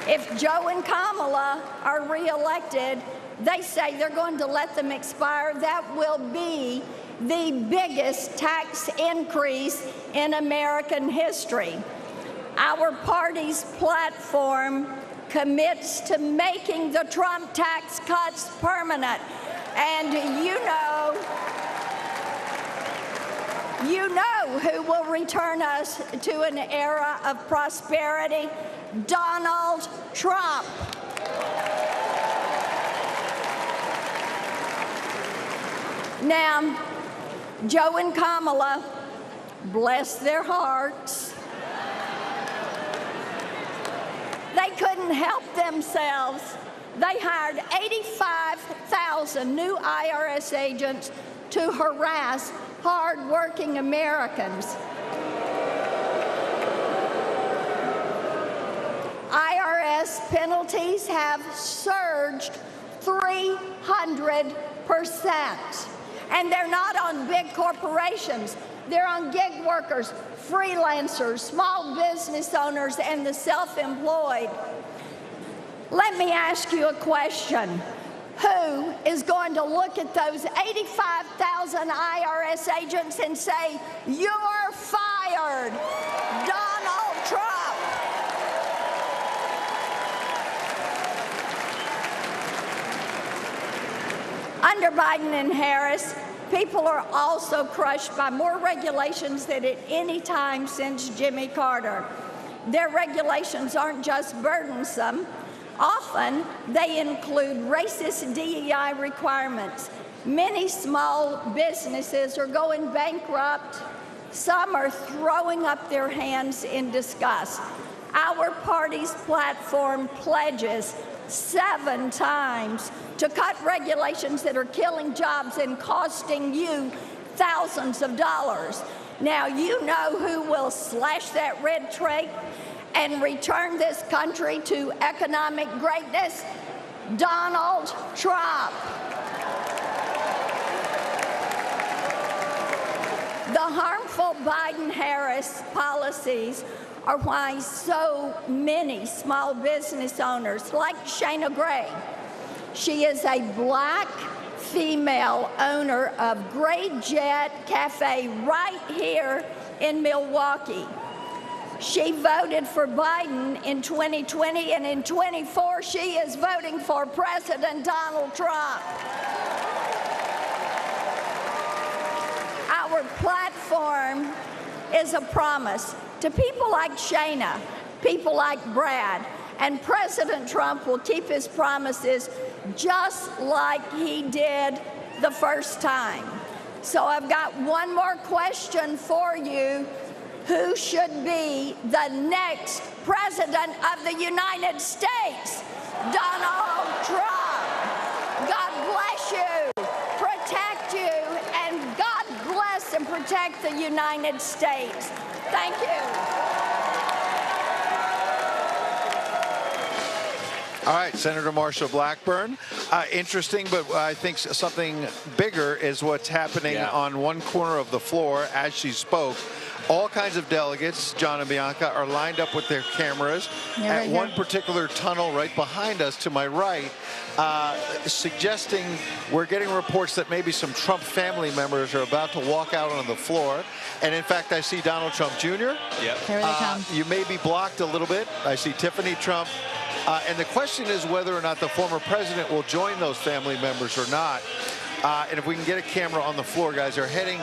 if Joe and Kamala are reelected, they say they're going to let them expire. That will be the biggest tax increase in American history. Our party's platform commits to making the Trump tax cuts permanent. And you know who will return us to an era of prosperity? Donald Trump. Now, Joe and Kamala, bless their hearts, they couldn't help themselves. They hired 85,000 new IRS agents to harass hard-working Americans. IRS penalties have surged 300%. And they're not on big corporations. They're on gig workers, freelancers, small business owners, and the self-employed. Let me ask you a question. Who is going to look at those 85,000 IRS agents and say, "You're fired"? Donald Trump. Under Biden and Harris, people are also crushed by more regulations than at any time since Jimmy Carter. Their regulations aren't just burdensome. Often, they include racist DEI requirements. Many small businesses are going bankrupt. Some are throwing up their hands in disgust. Our party's platform pledges 7 times to cut regulations that are killing jobs and costing you thousands of dollars. Now, you know who will slash that red tape and return this country to economic greatness? Donald Trump. The harmful Biden-Harris policies are why so many small business owners, like Shana Gray, she is a black female owner of Great Jet Cafe right here in Milwaukee. She voted for Biden in 2020, and in 24, she is voting for President Donald Trump. Our platform is a promise to people like Shana, people like Brad, and President Trump will keep his promises just like he did the first time. So I've got one more question for you. Who should be the next President of the United States? Donald Trump. God bless you, protect you, and God bless and protect the United States. Thank you. All right, Senator Marsha Blackburn. Interesting, but I think something bigger is what's happening on one corner of the floor as she spoke. All kinds of delegates, John and Bianca, are lined up with their cameras at one particular tunnel right behind us to my right, suggesting we're getting reports that maybe some Trump family members are about to walk out on the floor. And in fact, I see Donald Trump Jr. Here they come. You may be blocked a little bit. I see Tiffany Trump. And the question is whether or not the former president will join those family members or not. And if we can get a camera on the floor, guys, they're heading,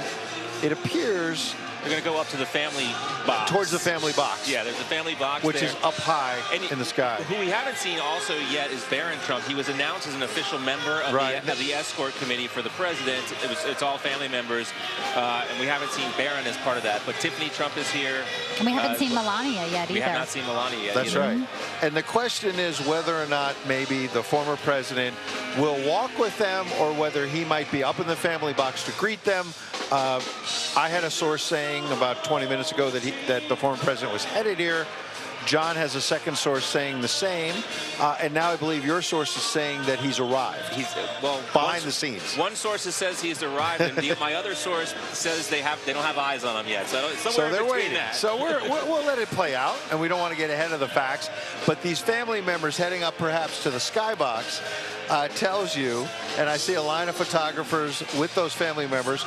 it appears, they're going to go up to the family box. Towards the family box. Yeah, there's a family box which there. is up high in the sky. Who we haven't seen also yet is Barron Trump. He was announced as an official member of, the escort committee for the president. It's all family members, and we haven't seen Barron as part of that. But Tiffany Trump is here. And we haven't seen Melania yet either. We have not seen Melania yet That's either. right. And the question is whether or not maybe the former president will walk with them or whether he might be up in the family box to greet them. I had a source saying about 20 minutes ago that the former president was headed here. John has a second source saying the same, and now I believe your source is saying that he's arrived. He's behind the scenes. One source says he's arrived, and my other source says they don't have eyes on him yet. So somewhere they're in between waiting. that. So we'll let it play out, and we don't want to get ahead of the facts. But these family members heading up perhaps to the skybox tells you, and I see a line of photographers with those family members,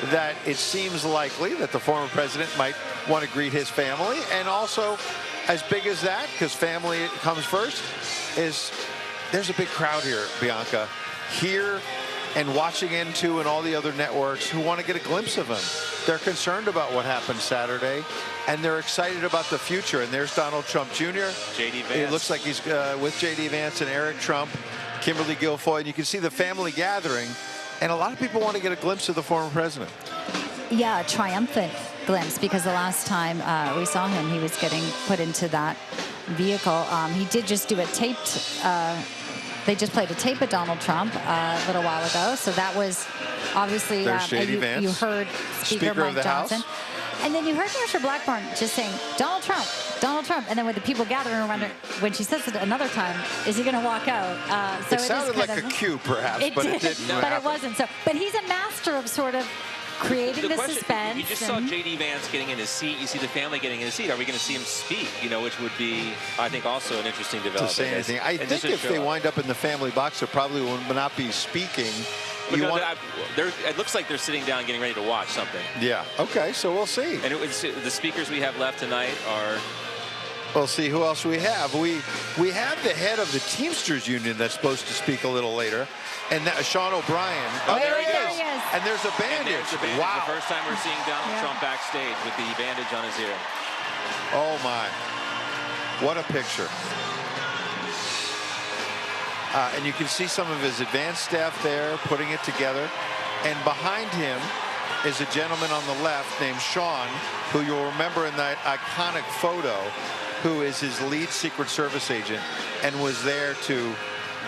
that it seems likely that the former president might want to greet his family. And also, as big as that, because family comes first, is there's a big crowd here, Bianca, here and watching N2 and all the other networks who want to get a glimpse of him. They're concerned about what happened Saturday, and they're excited about the future. And there's Donald Trump Jr. J.D. Vance. It looks like he's with J.D. Vance and Eric Trump, Kimberly Guilfoyle, and you can see the family gathering. And a lot of people want to get a glimpse of the former president. Yeah, a triumphant glimpse, because the last time we saw him, he was getting put into that vehicle. He did just do a taped, they just played a tape of Donald Trump a little while ago. So that was obviously, you heard Speaker Mike Johnson. House. And then you heard Marsha Blackburn just saying, Donald Trump, Donald Trump. And then with the people gathering around her, when she says it another time, is he going to walk out? So it sounded like a cue, perhaps, but it didn't But it wasn't. So, but he's a master of sort of creating the suspense. You just saw J.D. Vance getting in his seat. You see the family getting in his seat. Are we going to see him speak? Which would be, I think, also an interesting development. To say anything. I think if they wind up in the family box, they probably will not be speaking. It looks like they're sitting down getting ready to watch something. Yeah. Okay, so we'll see. And the speakers we have left tonight are... We'll see who else we have. We have the head of the Teamsters Union that's supposed to speak a little later. And Sean O'Brien. Oh, there he is. And there's a bandage. Wow. The first time we're seeing Donald Trump backstage with the bandage on his ear. Oh, my. What a picture. And you can see some of his advanced staff there putting it together. And behind him is a gentleman on the left named Sean, who you'll remember in that iconic photo, who is his lead Secret Service agent and was there to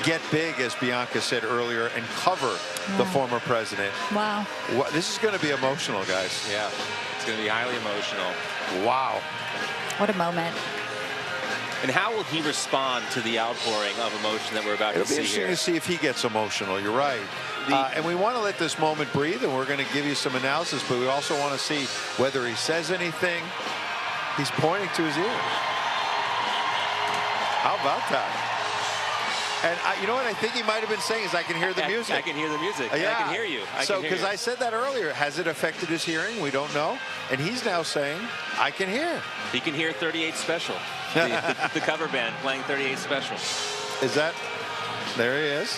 get big, as Bianca said earlier, and cover the former president. Wow. This is going to be emotional, guys. Yeah, it's going to be highly emotional. Wow. What a moment. And how will he respond to the outpouring of emotion that we're about to see here? It'll be interesting to see if he gets emotional. You're right. And we want to let this moment breathe, and we're going to give you some analysis, but we also want to see whether he says anything. He's pointing to his ear. How about that? And you know what I think he might have been saying is, I can hear the music. I can hear the music. Yeah. I can hear you. Because I said that earlier. Has it affected his hearing? We don't know. And he's now saying, I can hear. He can hear 38 Special. the cover band playing 38 Special. Is that? There he is.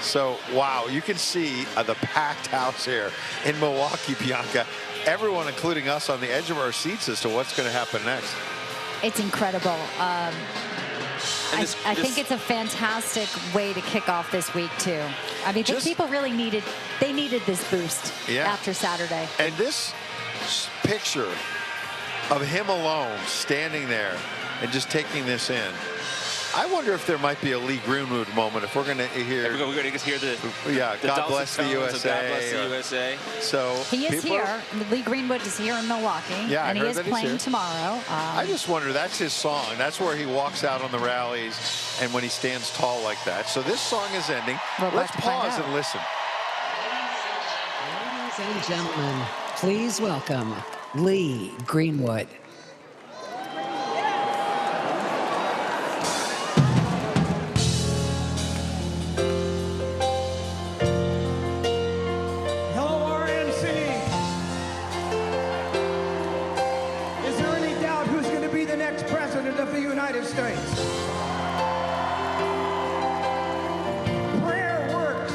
So, wow, you can see the packed house here in Milwaukee, Bianca. Everyone, including us, on the edge of our seats as to what's going to happen next. It's incredible. I think it's a fantastic way to kick off this week, too. I mean, people really needed this boost after Saturday. And this picture of him alone standing there and just taking this in. I wonder if there might be a Lee Greenwood moment if we're going to hear. We're going to hear the God bless the USA. God bless the USA. So he is here. Lee Greenwood is here in Milwaukee. Yeah, and he is playing tomorrow. I just wonder, that's his song. That's where he walks out on the rallies and when he stands tall like that. So this song is ending. Let's pause and listen. Ladies and gentlemen, please welcome Lee Greenwood. Of the United States. Prayer works.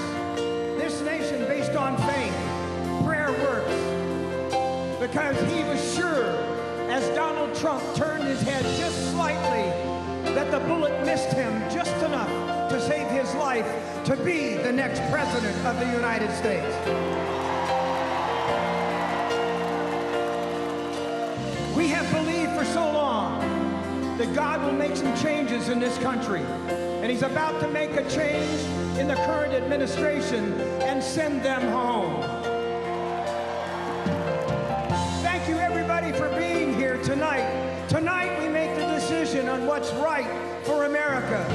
This nation based on faith. Prayer works. Because he was sure, as Donald Trump turned his head just slightly, that the bullet missed him just enough to save his life to be the next president of the United States. We have believed for so long that God will make some changes in this country. And he's about to make a change in the current administration and send them home. Thank you, everybody, for being here tonight. Tonight, we make the decision on what's right for America.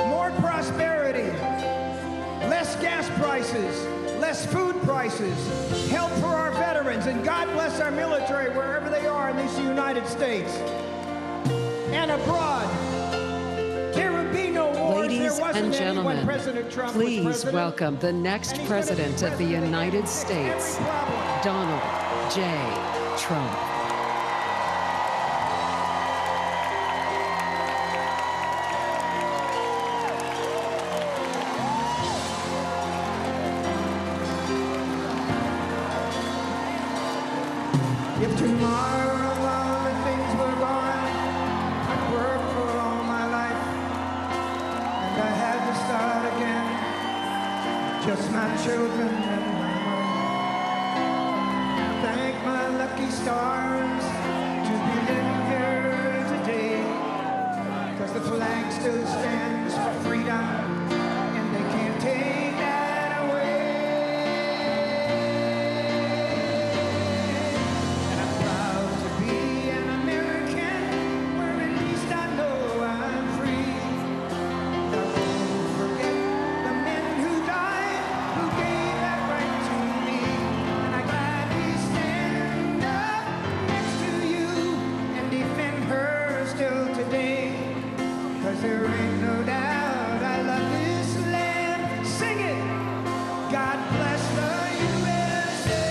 More prosperity, less gas prices, less food prices, help for our veterans, and God bless our military wherever they are in these United States. And abroad, there would be no wars. Ladies and gentlemen, please welcome the next president of the United States, Donald J. Trump. If tomorrow all the things were gone, I'd work for all my life, and I had to start again, just my children and my wife. Thank my lucky stars to be living here today, 'cause the flag still stands for freedom, and they can't take that away. There ain't no doubt I love this land. Sing it! God bless the USA.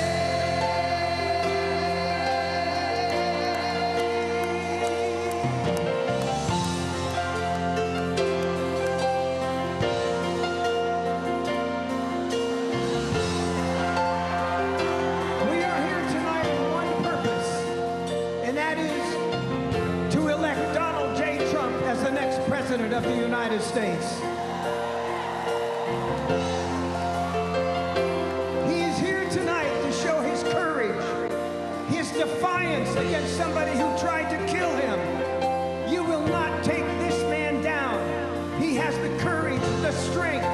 We are here tonight for one purpose, and that is to elect Donald J. Trump as the next president of the United States. He is here tonight to show his courage, his defiance against somebody who tried to kill him. You will not take this man down. He has the courage, the strength,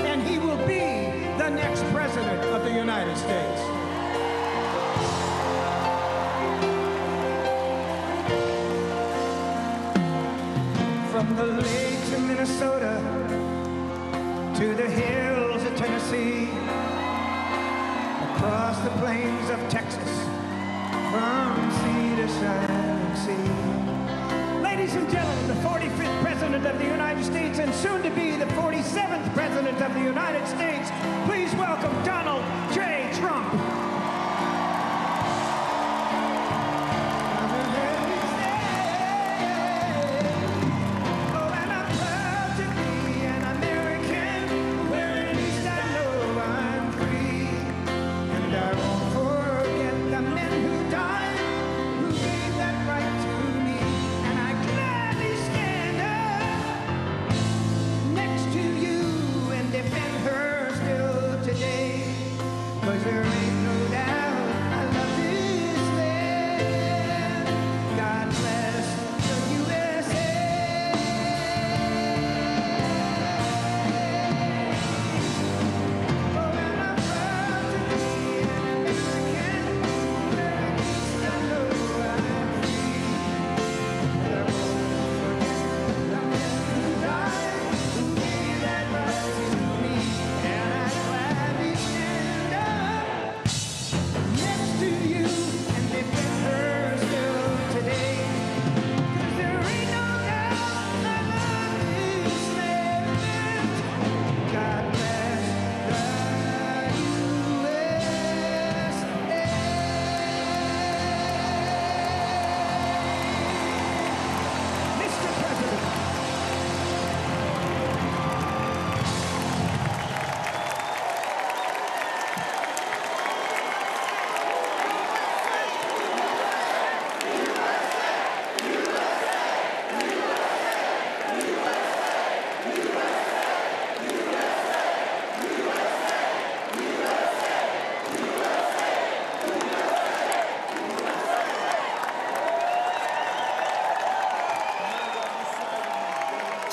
and he will be the next president of the United States. From the lakes of Minnesota to the hills of Tennessee, across the plains of Texas, from sea to shining sea. Ladies and gentlemen, the 45th President of the United States and soon to be the 47th President of the United States, please welcome Donald J. Trump. There ain't no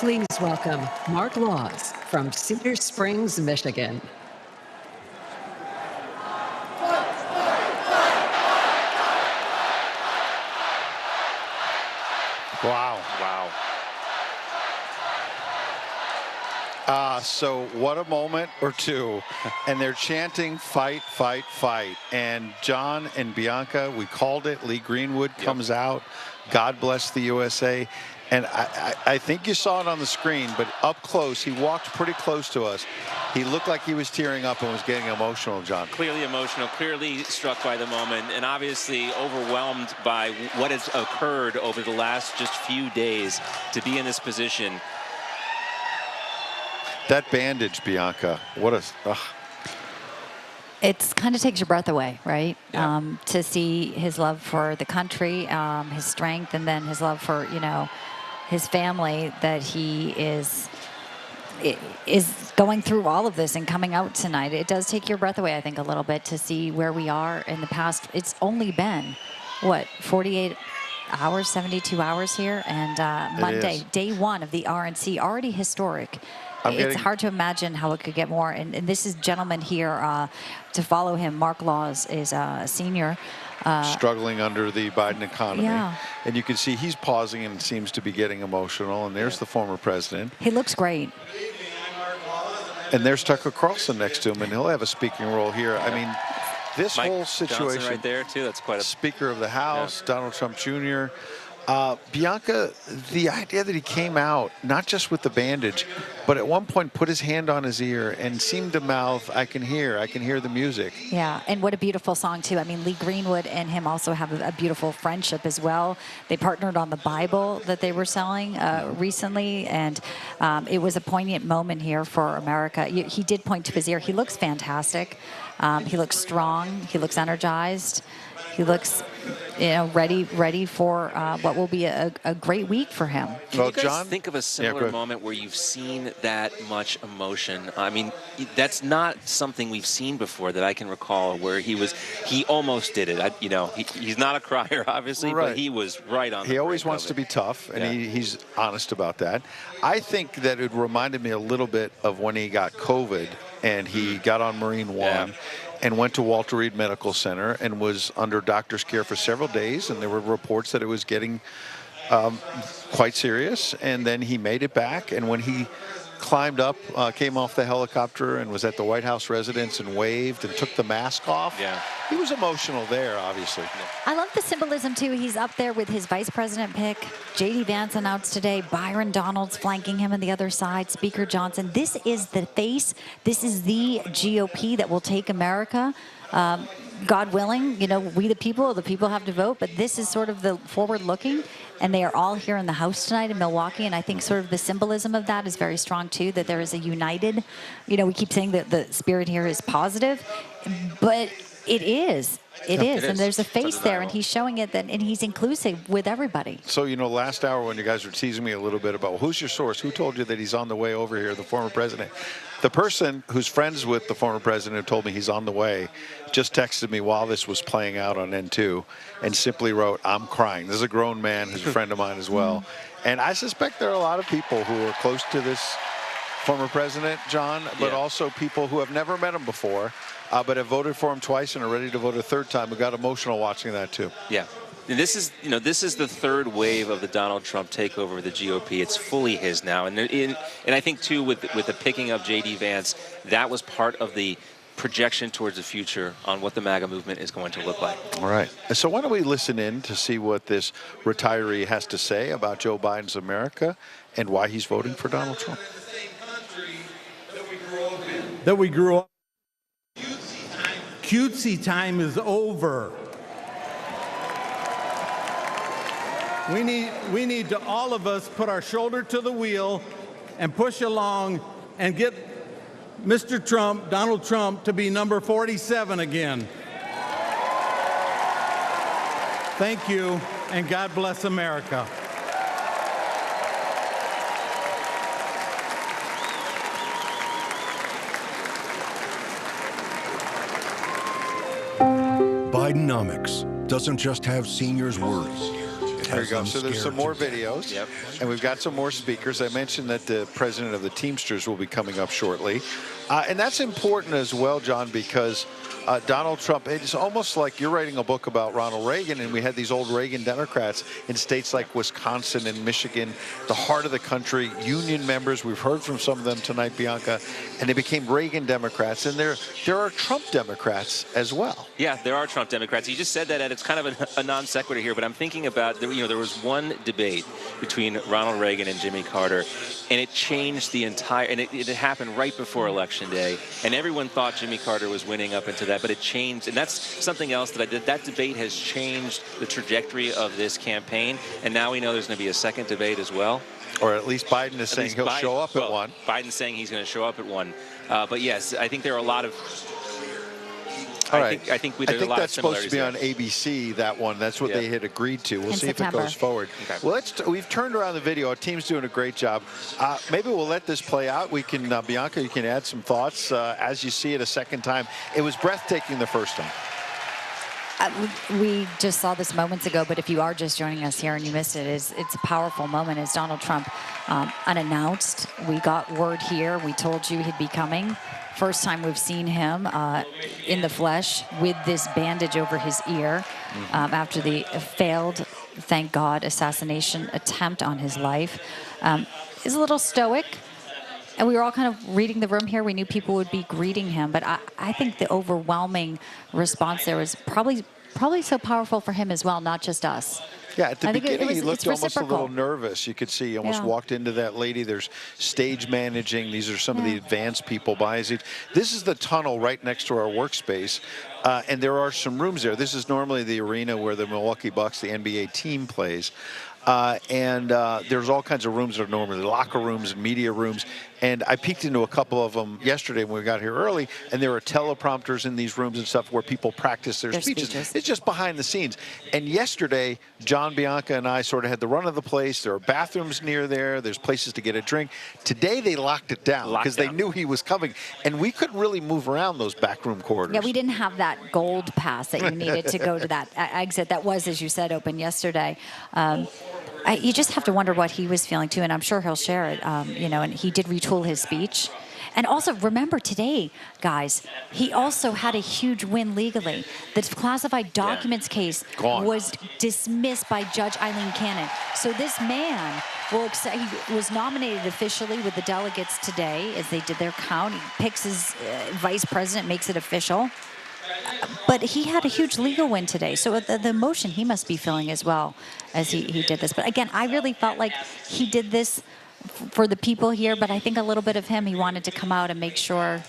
Please welcome Mark Laws from Cedar Springs, Michigan. Wow. Wow. So what a moment or two. And they're chanting, fight, fight, fight. And John and Bianca, we called it. Lee Greenwood comes out. God bless the USA. And I think you saw it on the screen, but up close, he walked pretty close to us. He looked like he was tearing up and was getting emotional, John. Clearly emotional, clearly struck by the moment, and obviously overwhelmed by what has occurred over the last just few days to be in this position. That bandage, Bianca, what a... It kind of takes your breath away, right? Yeah. To see his love for the country, his strength, and then his love for, you know, his family, that he is going through all of this and coming out tonight. It does take your breath away, I think, a little bit to see where we are in the past. It's only been, what, 48 hours, 72 hours here? And Monday, day one of the RNC, already historic. It's hard to imagine how it could get more. And this is gentleman here to follow him. Mark Laws is a senior. Struggling under the Biden economy. Yeah. And you can see he's pausing and seems to be getting emotional. And there's the former president. He looks great. And there's Tucker Carlson next to him, and he'll have a speaking role here. I mean, this Mike whole situation. Johnson right there, too. That's quite a... Speaker of the House, Donald Trump Jr. Bianca, the idea that he came out, not just with the bandage, but at one point put his hand on his ear and seemed to mouth, I can hear the music. Yeah, and what a beautiful song, too. I mean, Lee Greenwood and him also have a beautiful friendship as well. They partnered on the Bible that they were selling recently, and it was a poignant moment here for America. He did point to his ear. He looks fantastic. He looks strong. He looks energized. He looks, you know, ready for what will be a great week for him. Can you guys think of a similar moment where you've seen that much emotion? I mean, that's not something we've seen before that I can recall, where he almost did it. He's not a crier, obviously, but he was right on the He always wants to be tough, and he's honest about that. I think that it reminded me a little bit of when he got COVID and he got on Marine One. And went to Walter Reed Medical Center and was under doctor's care for several days. And there were reports that it was getting quite serious. And then he made it back. And when he climbed up, came off the helicopter and was at the White House residence and waved and took the mask off. Yeah. He was emotional there, obviously. I love the symbolism, too. He's up there with his vice president pick. J.D. Vance announced today. Byron Donalds flanking him on the other side. Speaker Johnson. This is the face. This is the GOP that will take America. God willing, you know, we the people have to vote, but this is sort of the forward-looking, and they are all here in the House tonight in Milwaukee, and I think sort of the symbolism of that is very strong, too, that there is a united, you know, we keep saying that the spirit here is positive, but it is. It is, and there's a face there, and he's showing it, and he's inclusive with everybody. So, you know, last hour when you guys were teasing me a little bit about, well, who's your source? Who told you that he's on the way over here, the former president? The person who's friends with the former president who told me he's on the way just texted me while this was playing out on N2 and simply wrote, I'm crying. This is a grown man who's a friend of mine as well. And I suspect there are a lot of people who are close to this former president, John, but also people who have never met him before, but have voted for him twice and are ready to vote a third time, who got emotional watching that too. Yeah. And this is the third wave of the Donald Trump takeover of the GOP. It's fully his now. And I think, too, with the picking of J.D. Vance, that was part of the projection towards the future on what the MAGA movement is going to look like. All right. So why don't we listen in to see what this retiree has to say about Joe Biden's America and why he's voting for Donald Trump. That we grew up. Cutesy time is over. We need to, all of us, put our shoulder to the wheel and push along and get Mr. Trump, Donald Trump, to be number 47 again. Thank you, and God bless America. Bidenomics doesn't just have seniors' words. It Here we go. So there's some more videos, and we've got some more speakers. I mentioned that the president of the Teamsters will be coming up shortly. And that's important as well, John, because Donald Trump, it's almost like you're writing a book about Ronald Reagan, and we had these old Reagan Democrats in states like Wisconsin and Michigan, the heart of the country, union members. We've heard from some of them tonight, Bianca, and they became Reagan Democrats. And there are Trump Democrats as well. Yeah, there are Trump Democrats. You just said that, and it's kind of a non sequitur here, but I'm thinking about, there was one debate between Ronald Reagan and Jimmy Carter, and it changed the entire, and it happened right before Election Day, and everyone thought Jimmy Carter was winning up into that, but it changed, and that's something else that I did. That debate has changed the trajectory of this campaign, and now we know there's going to be a second debate as well. Or at least Biden is saying he'll show up at one. Biden's saying he's going to show up at one. But yes, I think there are a lot of... All right. I think that's supposed to be on ABC, that one. That's what they had agreed to. We'll see if it goes forward. Okay. Well, we've turned around the video. Our team's doing a great job. Maybe we'll let this play out. We can, Bianca, you can add some thoughts as you see it a second time. It was breathtaking the first time. We just saw this moments ago, but if you are just joining us here and you missed it, it's a powerful moment as Donald Trump unannounced. We got word here. We told you he'd be coming. First time we've seen him in the flesh with this bandage over his ear after the failed, thank God, assassination attempt on his life. He's a little stoic. And we were all kind of reading the room here. We knew people would be greeting him. But I think the overwhelming response there was probably so powerful for him as well, not just us. Yeah, at the beginning, he looked almost a little nervous. You could see he almost walked into that lady. There's stage managing. These are some of the advanced people by his age. This is the tunnel right next to our workspace, and there are some rooms there. This is normally the arena where the Milwaukee Bucks, the NBA team, plays. There's all kinds of rooms that are normally locker rooms and media rooms. And I peeked into a couple of them yesterday when we got here early, and there are teleprompters in these rooms and stuff where people practice their speeches. It's just behind the scenes. And yesterday, John, Bianca, and I sort of had the run of the place. There are bathrooms near there. There's places to get a drink. Today, they locked it down because they knew he was coming. And we couldn't really move around those backroom corridors. Yeah, we didn't have that gold pass that you needed to go to that exit that was, as you said, open yesterday. You just have to wonder what he was feeling, too, and I'm sure he'll share it, and he did retool his speech. And also, remember today, guys, he also had a huge win legally. The classified documents case was dismissed by Judge Eileen Cannon. So this man he was nominated officially with the delegates today as they did their count. He picks his vice president, makes it official. But he had a huge legal win today. So the emotion he must be feeling as well as he did this. But again, I really felt like he did this for the people here, but I think a little bit of him, he wanted to come out and make sure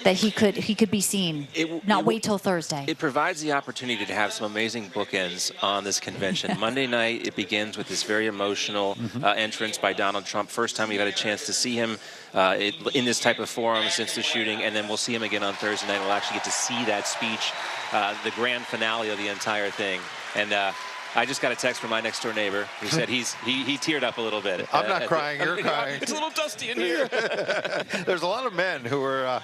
that he could be seen, not wait till Thursday. It provides the opportunity to have some amazing bookends on this convention. Monday night, it begins with this very emotional entrance by Donald Trump. First time we've had a chance to see him in this type of forum since the shooting, and then we'll see him again on Thursday night. We'll actually get to see that speech, the grand finale of the entire thing. And I just got a text from my next door neighbor who said he teared up a little bit. I'm not crying, you're crying. It's a little dusty in here. There's a lot of men who are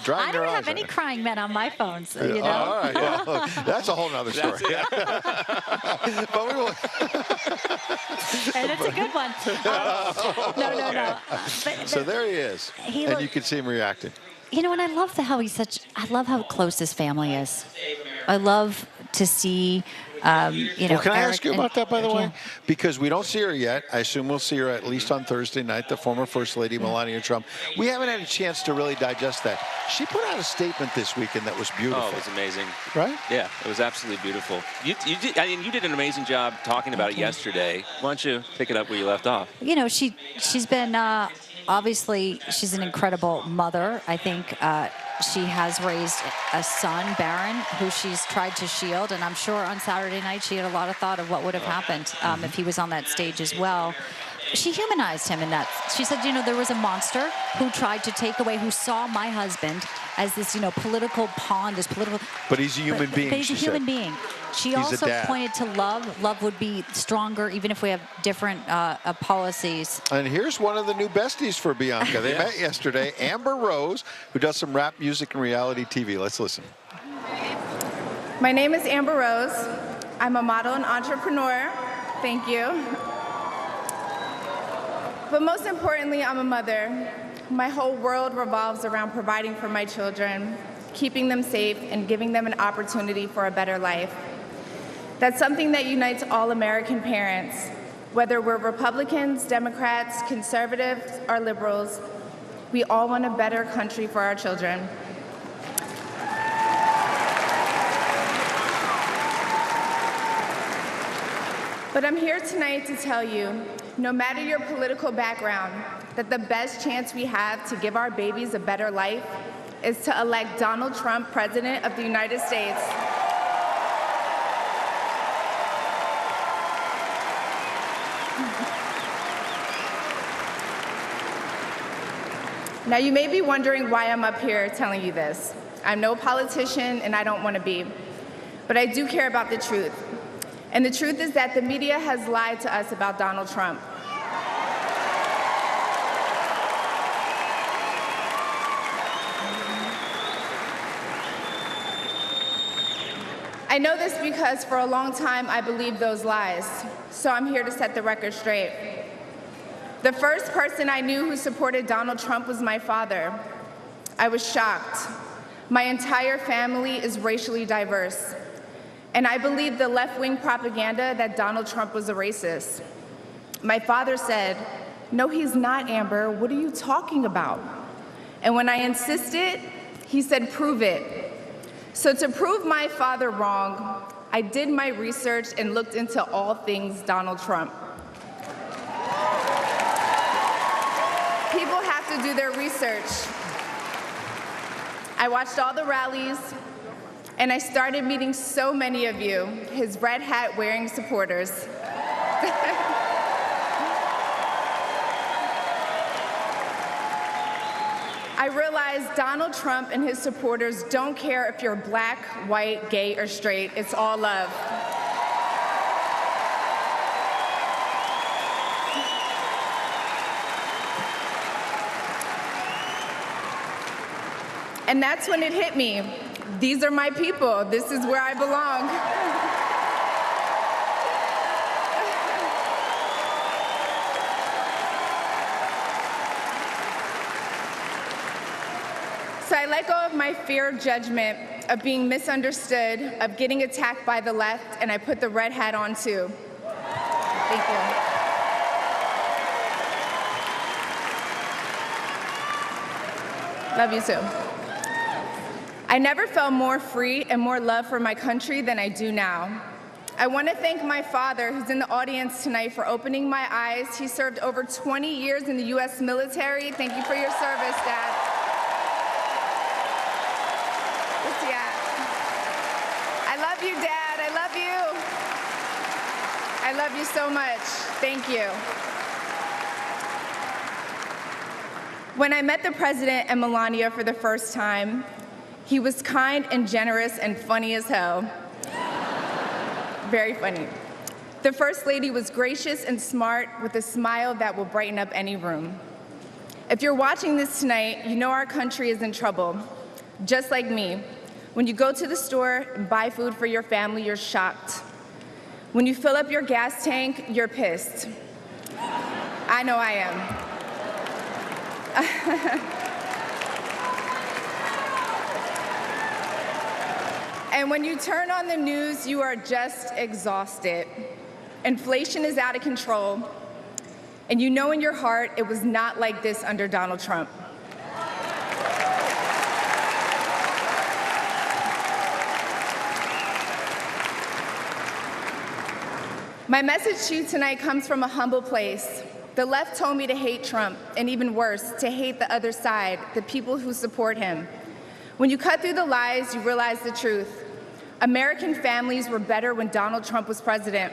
drying their eyes. I don't have any crying men on my phone, so, you know. All right, well, that's a whole nother story. But we will. And it's a good one. No. So there he is, and you can see him reacting. You know, and I love I love how close his family is. I love to see, Well, can I ask you about that, by the way? Because we don't see her yet. I assume we'll see her at least on Thursday night, the former First Lady, Melania Trump. We haven't had a chance to really digest that. She put out a statement this weekend that was beautiful. Oh, it was amazing. Right? Yeah, it was absolutely beautiful. You did an amazing job talking about it yesterday. Why don't you pick it up where you left off? You know, she's been, obviously, she's an incredible mother. I think she has raised a son, Barron, who she's tried to shield. And I'm sure on Saturday night she had a lot of thought of what would have happened if he was on that stage as well. She humanized him in that. She said, you know, there was a monster who tried to take away, who saw my husband as this, political pawn, this political... But he's a human being, But he's a human being. She also pointed to love. Love would be stronger even if we have different policies. And here's one of the new besties for Bianca. They met yesterday. Amber Rose, who does some rap music and reality TV. Let's listen. My name is Amber Rose. I'm a model and entrepreneur. Thank you. But most importantly, I'm a mother. My whole world revolves around providing for my children, keeping them safe, and giving them an opportunity for a better life. That's something that unites all American parents, whether we're Republicans, Democrats, conservatives, or liberals. We all want a better country for our children. But I'm here tonight to tell you, no matter your political background, that the best chance we have to give our babies a better life is to elect Donald Trump President of the United States. Now, you may be wondering why I'm up here telling you this. I'm no politician, and I don't want to be. But I do care about the truth. And the truth is that the media has lied to us about Donald Trump. I know this because for a long time I believed those lies, so I'm here to set the record straight. The first person I knew who supported Donald Trump was my father. I was shocked. My entire family is racially diverse, and I believed the left-wing propaganda that Donald Trump was a racist. My father said, "No, he's not, Amber. What are you talking about?" And when I insisted, he said, "Prove it." So to prove my father wrong, I did my research and looked into all things Donald Trump. People have to do their research. I watched all the rallies, and I started meeting so many of you, his red hat wearing supporters. I realized Donald Trump and his supporters don't care if you're black, white, gay, or straight. It's all love. And that's when it hit me. These are my people. This is where I belong. So I let go of my fear of judgment, of being misunderstood, of getting attacked by the left, and I put the red hat on too. Thank you. Love you too. I never felt more free and more love for my country than I do now. I want to thank my father, who's in the audience tonight, for opening my eyes. He served over 20 years in the U.S. military. Thank you for your service, Dad. Where's he at? I love you, Dad. I love you. I love you so much. Thank you. When I met the president and Melania for the first time, he was kind and generous and funny as hell. Very funny. The First Lady was gracious and smart with a smile that will brighten up any room. If you're watching this tonight, you know our country is in trouble. Just like me. When you go to the store and buy food for your family, you're shocked. When you fill up your gas tank, you're pissed. I know I am. And when you turn on the news, you are just exhausted. Inflation is out of control, and you know in your heart it was not like this under Donald Trump. My message to you tonight comes from a humble place. The left told me to hate Trump, and even worse, to hate the other side, the people who support him. When you cut through the lies, you realize the truth. American families were better when Donald Trump was president.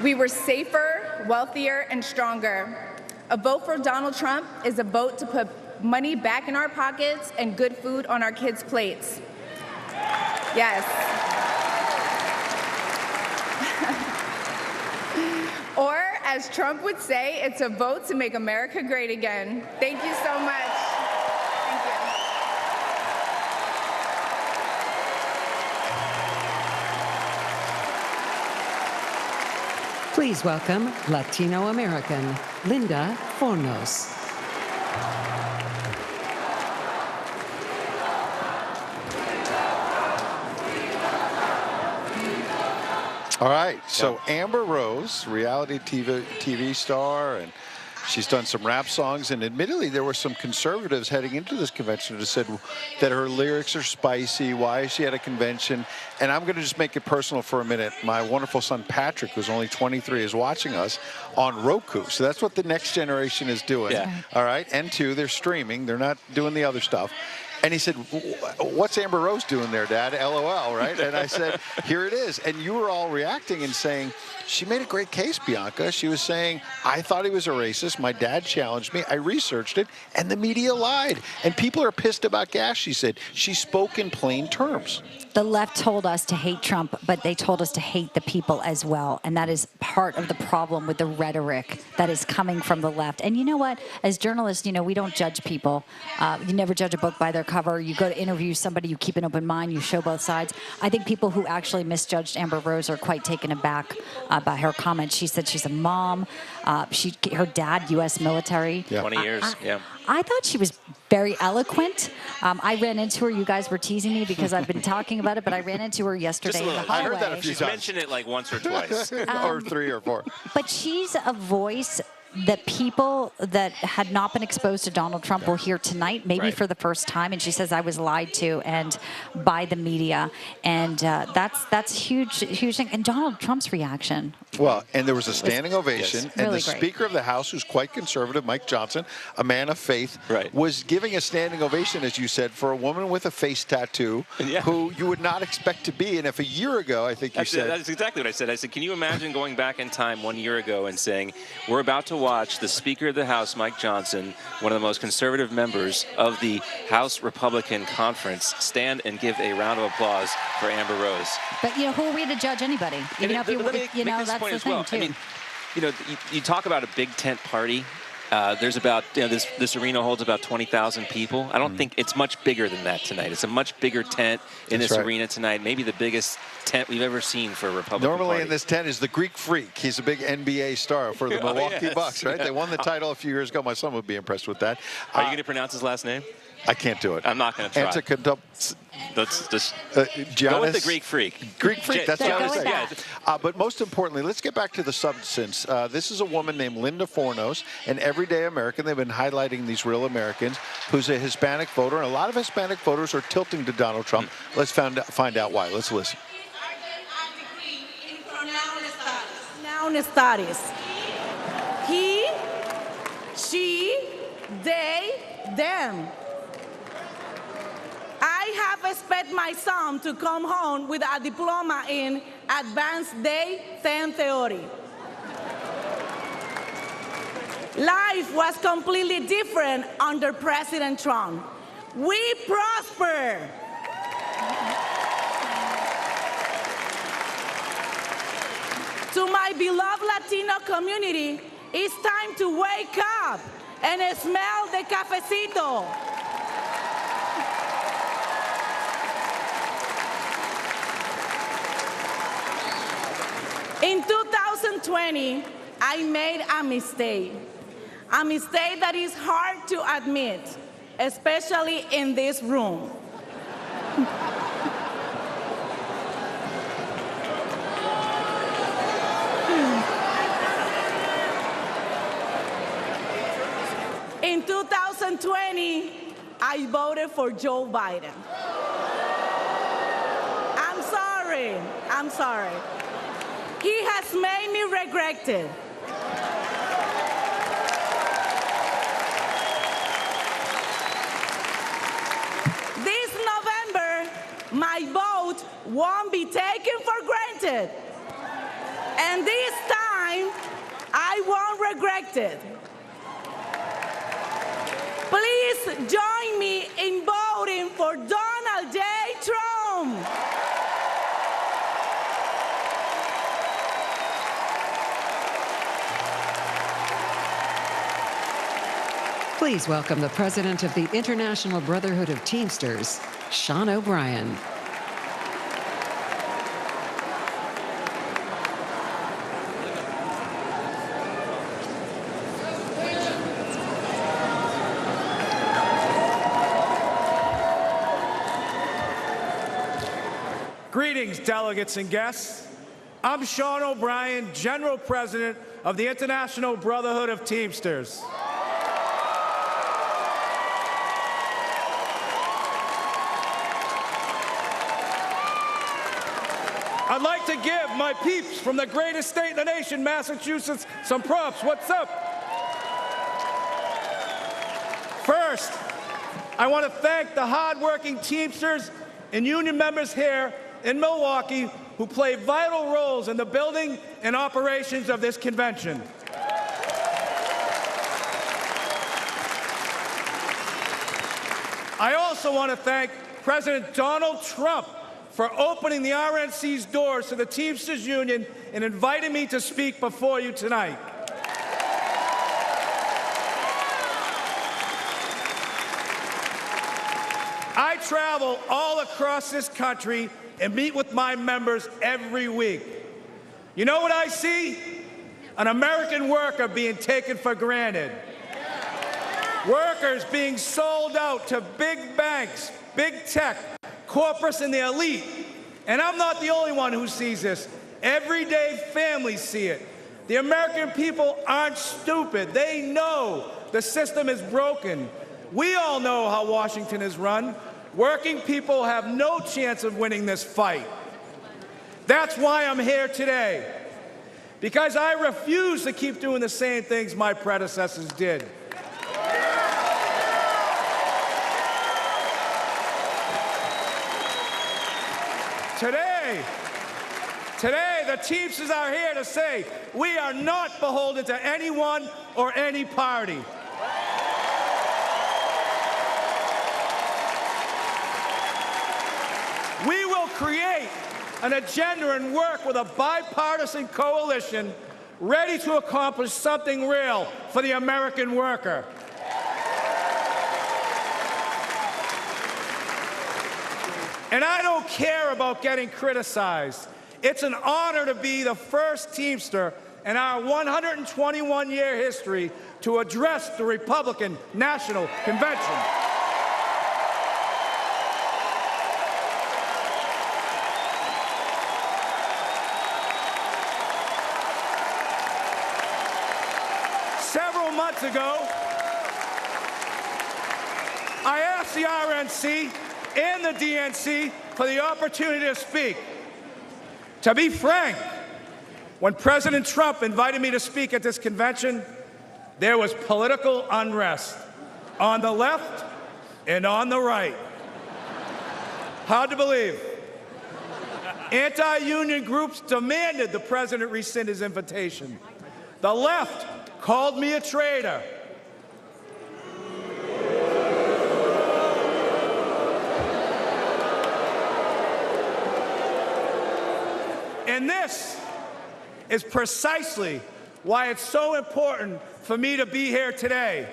We were safer, wealthier, and stronger. A vote for Donald Trump is a vote to put money back in our pockets and good food on our kids' plates. Yes. Or, as Trump would say, it's a vote to make America great again. Thank you so much. Please welcome Latino-American Linda Fornos. All right, so Amber Rose, reality TV star, and she's done some rap songs, and admittedly there were some conservatives heading into this convention that said that her lyrics are spicy. Why is she at a convention? And I'm going to just make it personal for a minute. My wonderful son Patrick, who's only 23, is watching us on Roku. So that's what the next generation is doing. Yeah. All right, and two, they're streaming. They're not doing the other stuff. And he said, what's Amber Rose doing there, Dad? LOL, right? And I said, here it is. And you were all reacting and saying, she made a great case, Bianca. She was saying, I thought he was a racist. My dad challenged me. I researched it, and the media lied. And people are pissed about gas, she said. She spoke in plain terms. The left told us to hate Trump, but they told us to hate the people as well. And that is part of the problem with the rhetoric that is coming from the left. And you know what? As journalists, you know, we don't judge people. You never judge a book by their cover. You go to interview somebody, you keep an open mind, you show both sides. I think people who actually misjudged Amber Rose are quite taken aback by her comments. She said she's a mom. Her dad, U.S. military. Yeah. 20 years, yeah. I thought she was very eloquent. I ran into her. You guys were teasing me because I've been talking about it, but I ran into her yesterday in the hallway. I heard that a few times. She's mentioned it like once or twice. Or 3 or 4. But she's a voice that people that had not been exposed to Donald Trump will hear tonight, maybe for the first time. And she says, I was lied to and by the media. And that's huge thing. And Donald Trump's reaction. Well, and there was a standing ovation, Yes. and Really the great. Speaker of the House, who's quite conservative, Mike Johnson, a man of faith, was giving a standing ovation, as you said, for a woman with a face tattoo who you would not expect to be. And if a year ago, I think you said... That's exactly what I said. I said, can you imagine going back in time 1 year ago and saying, we're about to watch the Speaker of the House, Mike Johnson, one of the most conservative members of the House Republican Conference, stand and give a round of applause for Amber Rose. But, you know, who are we to judge anybody? Even if you know, that's the thing, too. I mean, you know, you talk about a big tent party. There's about, you know, this arena holds about 20,000 people. I don't think it's much bigger than that tonight. It's a much bigger tent in this arena tonight. Maybe the biggest tent we've ever seen for a Republican Normally party. in this tent is the Greek Freak. He's a big NBA star for the Milwaukee Bucks, right? They won the title a few years ago. My son would be impressed with that. Are you going to pronounce his last name? I can't do it. I'm not going to try. Let's just go with the Greek Freak. Greek Freak, that's what I was saying. Yeah. But most importantly, let's get back to the substance. This is a woman named Linda Fornos, an everyday American. They've been highlighting these real Americans, who's a Hispanic voter, and a lot of Hispanic voters are tilting to Donald Trump. Let's find out why. Let's listen. Noun studies. He, she, they, them. I have expected my son to come home with a diploma in advanced day 10 theory. Life was completely different under President Trump. We prosper. To my beloved Latino community, it's time to wake up and smell the cafecito. In 2020, I made a mistake that is hard to admit, especially in this room. In 2020, I voted for Joe Biden. I'm sorry. He has made me regret it. This November, my vote won't be taken for granted. And this time, I won't regret it. Please join me in voting for Donald J. Trump. Please welcome the president of the International Brotherhood of Teamsters, Sean O'Brien. Greetings, delegates and guests. I'm Sean O'Brien, General President of the International Brotherhood of Teamsters. I'd like to give my peeps from the greatest state in the nation, Massachusetts, some props. What's up? First, I want to thank the hardworking Teamsters and union members here in Milwaukee who play vital roles in the building and operations of this convention. I also want to thank President Donald Trump for opening the RNC's doors to the Teamsters Union and inviting me to speak before you tonight. I travel all across this country and meet with my members every week. You know what I see? An American worker being taken for granted. Workers being sold out to big banks, big tech, corporates, and the elite. And I'm not the only one who sees this. Everyday families see it. The American people aren't stupid. They know the system is broken. We all know how Washington is run. Working people have no chance of winning this fight. That's why I'm here today. Because I refuse to keep doing the same things my predecessors did. Today, the Teamsters are here to say we are not beholden to anyone or any party. We will create an agenda and work with a bipartisan coalition ready to accomplish something real for the American worker. And I don't care about getting criticized. It's an honor to be the first Teamster in our 121-year history to address the Republican National Convention. Several months ago, I asked the RNC and the DNC for the opportunity to speak. To be frank, when President Trump invited me to speak at this convention, there was political unrest on the left and on the right. Hard to believe. Anti-union groups demanded the president rescind his invitation. The left called me a traitor. And this is precisely why it's so important for me to be here today.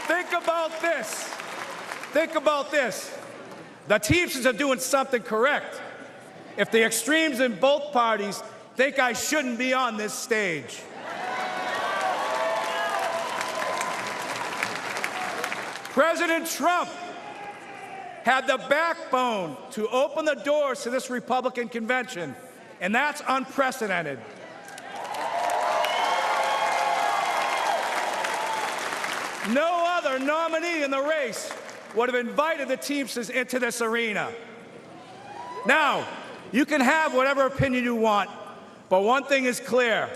Think about this. Think about this. The Teamsters are doing something correct. If the extremes in both parties think I shouldn't be on this stage. President Trump had the backbone to open the doors to this Republican convention, and that's unprecedented. No other nominee in the race would have invited the Teamsters into this arena. Now, you can have whatever opinion you want, but one thing is clear.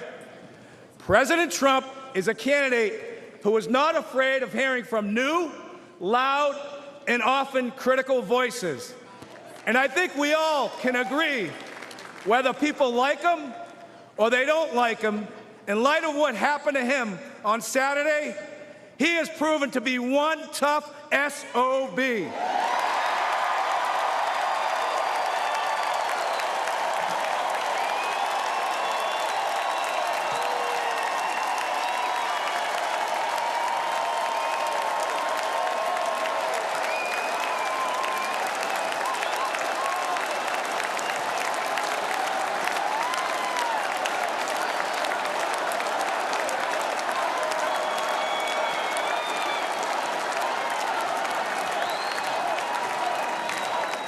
President Trump is a candidate who is not afraid of hearing from new, loud, and often critical voices. And I think we all can agree, whether people like him or they don't like him, in light of what happened to him on Saturday, he has proven to be one tough SOB.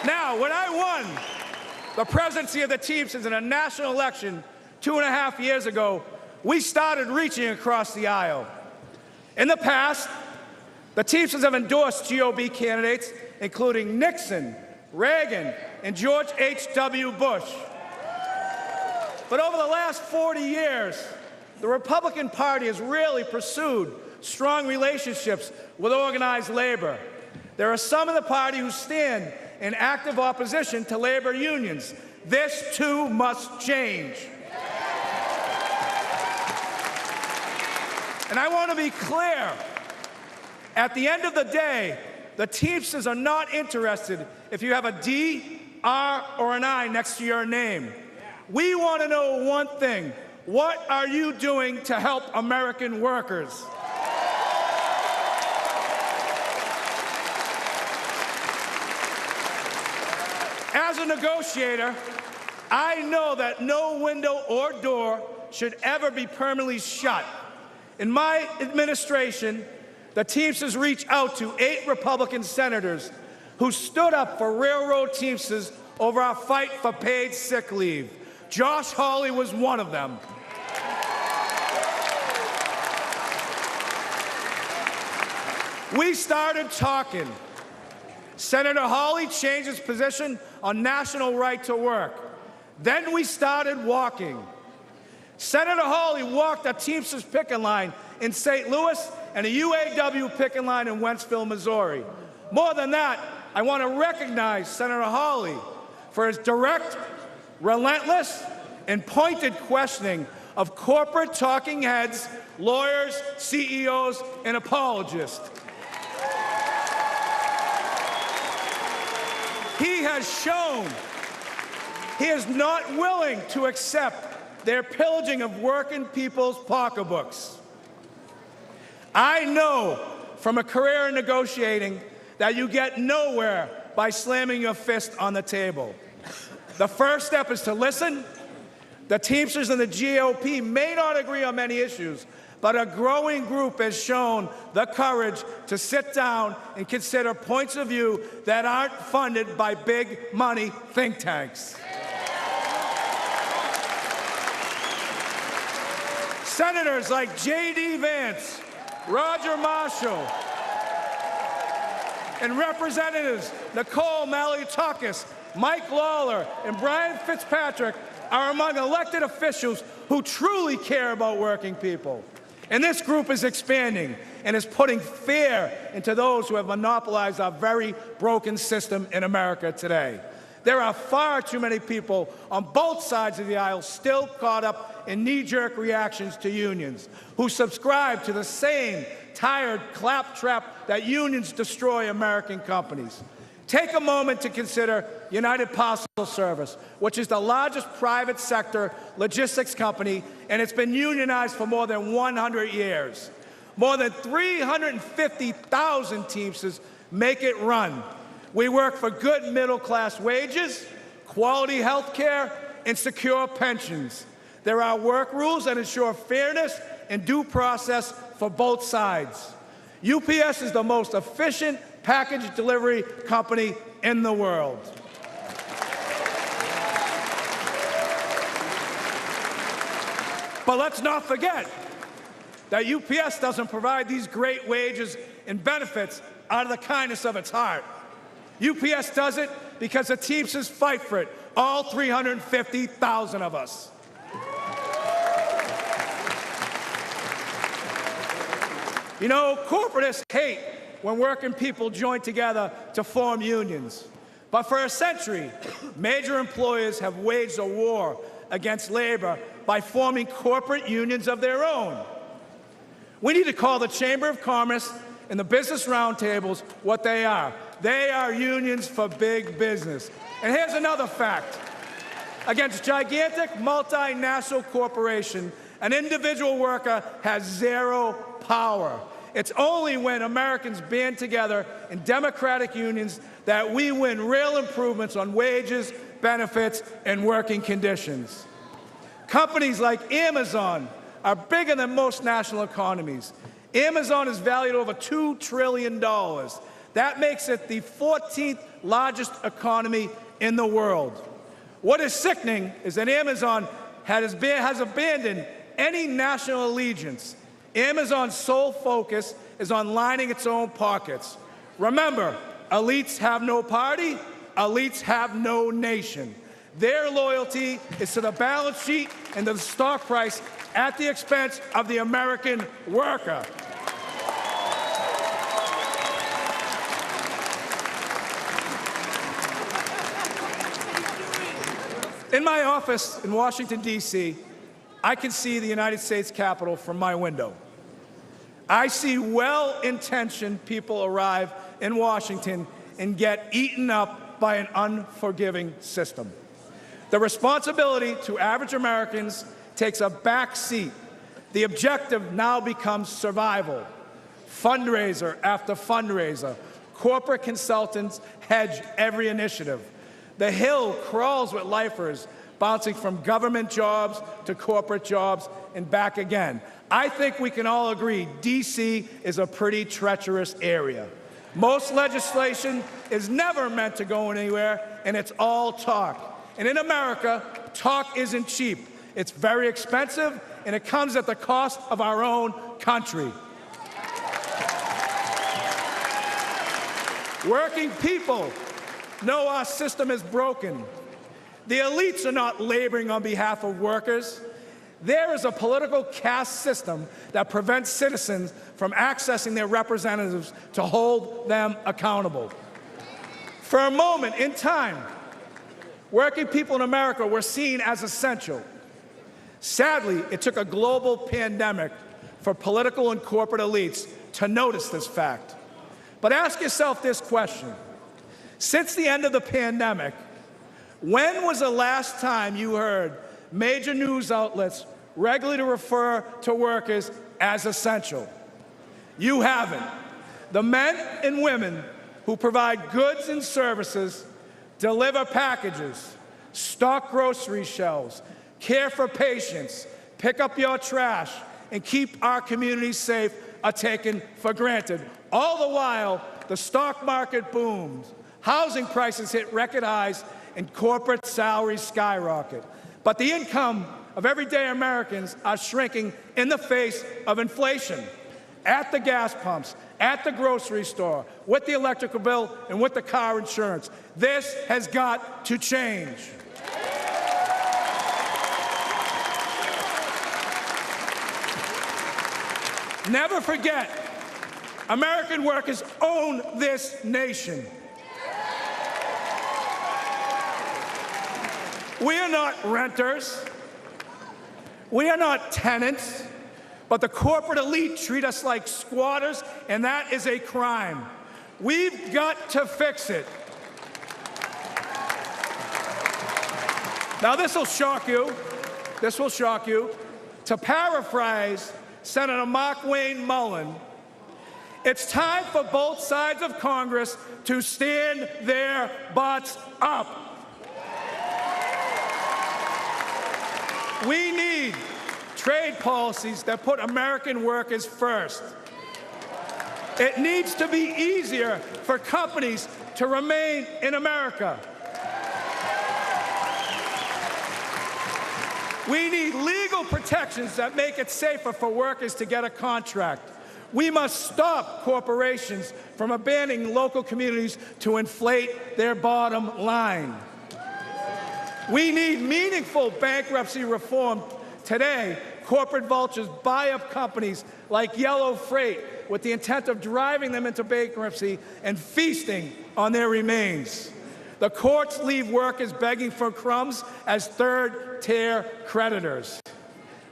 Now, when I won the presidency of the Teamsters in a national election 2.5 years ago, we started reaching across the aisle. In the past, the Teamsters have endorsed GOP candidates, including Nixon, Reagan, and George H.W. Bush. But over the last 40 years, the Republican Party has really pursued strong relationships with organized labor. There are some in the party who stand in active opposition to labor unions. This, too, must change. And I want to be clear. At the end of the day, the Teamsters are not interested if you have a D, R, or an I next to your name. We want to know one thing. What are you doing to help American workers? As a negotiator, I know that no window or door should ever be permanently shut. In my administration, the Teamsters reached out to 8 Republican senators who stood up for railroad Teamsters over our fight for paid sick leave. Josh Hawley was one of them. We started talking. Senator Hawley changed his position on national right to work. Then we started walking. Senator Hawley walked a Teamsters picket line in St. Louis and a UAW picket line in Wentzville, Missouri. More than that, I want to recognize Senator Hawley for his direct, relentless, and pointed questioning of corporate talking heads, lawyers, CEOs, and apologists. He has shown he is not willing to accept their pillaging of working people's pocketbooks. I know from a career in negotiating that you get nowhere by slamming your fist on the table. The first step is to listen. The Teamsters and the GOP may not agree on many issues, but a growing group has shown the courage to sit down and consider points of view that aren't funded by big money think tanks. Senators like J.D. Vance, Roger Marshall, and Representatives Nicole Malliotakis, Mike Lawler, and Brian Fitzpatrick are among elected officials who truly care about working people. And this group is expanding and is putting fear into those who have monopolized our very broken system in America today. There are far too many people on both sides of the aisle still caught up in knee-jerk reactions to unions, who subscribe to the same tired claptrap that unions destroy American companies. Take a moment to consider United Parcel Service, which is the largest private sector logistics company, and it's been unionized for more than 100 years. More than 350,000 Teamsters make it run. We work for good middle-class wages, quality health care, and secure pensions. There are work rules that ensure fairness and due process for both sides. UPS is the most efficient package delivery company in the world. But let's not forget that UPS doesn't provide these great wages and benefits out of the kindness of its heart. UPS does it because the Teamsters fight for it, all 350,000 of us. You know, corporatists hate when working people join together to form unions. But for a century, major employers have waged a war against labor by forming corporate unions of their own. We need to call the Chamber of Commerce and the business roundtables what they are. They are unions for big business. And here's another fact. Against gigantic multinational corporation, an individual worker has zero power. It's only when Americans band together in democratic unions that we win real improvements on wages, benefits, and working conditions. Companies like Amazon are bigger than most national economies. Amazon is valued over $2 trillion. That makes it the 14th largest economy in the world. What is sickening is that Amazon has abandoned any national allegiance. Amazon's sole focus is on lining its own pockets. Remember, elites have no party, elites have no nation. Their loyalty is to the balance sheet and to the stock price at the expense of the American worker. In my office in Washington, D.C., I can see the United States Capitol from my window. I see well-intentioned people arrive in Washington and get eaten up by an unforgiving system. The responsibility to average Americans takes a back seat. The objective now becomes survival. Fundraiser after fundraiser, corporate consultants hedge every initiative. The Hill crawls with lifers, bouncing from government jobs to corporate jobs and back again. I think we can all agree D.C. is a pretty treacherous area. Most legislation is never meant to go anywhere, and it's all talk. And in America, talk isn't cheap. It's very expensive, and it comes at the cost of our own country. Working people know our system is broken. The elites are not laboring on behalf of workers. There is a political caste system that prevents citizens from accessing their representatives to hold them accountable. For a moment in time, working people in America were seen as essential. Sadly, it took a global pandemic for political and corporate elites to notice this fact. But ask yourself this question. Since the end of the pandemic, when was the last time you heard major news outlets regularly refer to workers as essential? You haven't. The men and women who provide goods and services, deliver packages, stock grocery shelves, care for patients, pick up your trash, and keep our communities safe are taken for granted. All the while, the stock market booms, housing prices hit record highs, and corporate salaries skyrocket. But the income of everyday Americans are shrinking in the face of inflation. At the gas pumps, at the grocery store, with the electrical bill, and with the car insurance. This has got to change. Never forget, American workers own this nation. We are not renters. We are not tenants. But the corporate elite treat us like squatters, and that is a crime. We've got to fix it. Now, this will shock you. This will shock you. To paraphrase Senator Mark Wayne Mullen, it's time for both sides of Congress to stand their butts up. We need trade policies that put American workers first. It needs to be easier for companies to remain in America. We need legal protections that make it safer for workers to get a contract. We must stop corporations from abandoning local communities to inflate their bottom line. We need meaningful bankruptcy reform. Today, corporate vultures buy up companies like Yellow Freight with the intent of driving them into bankruptcy and feasting on their remains. The courts leave workers begging for crumbs as third-tier creditors.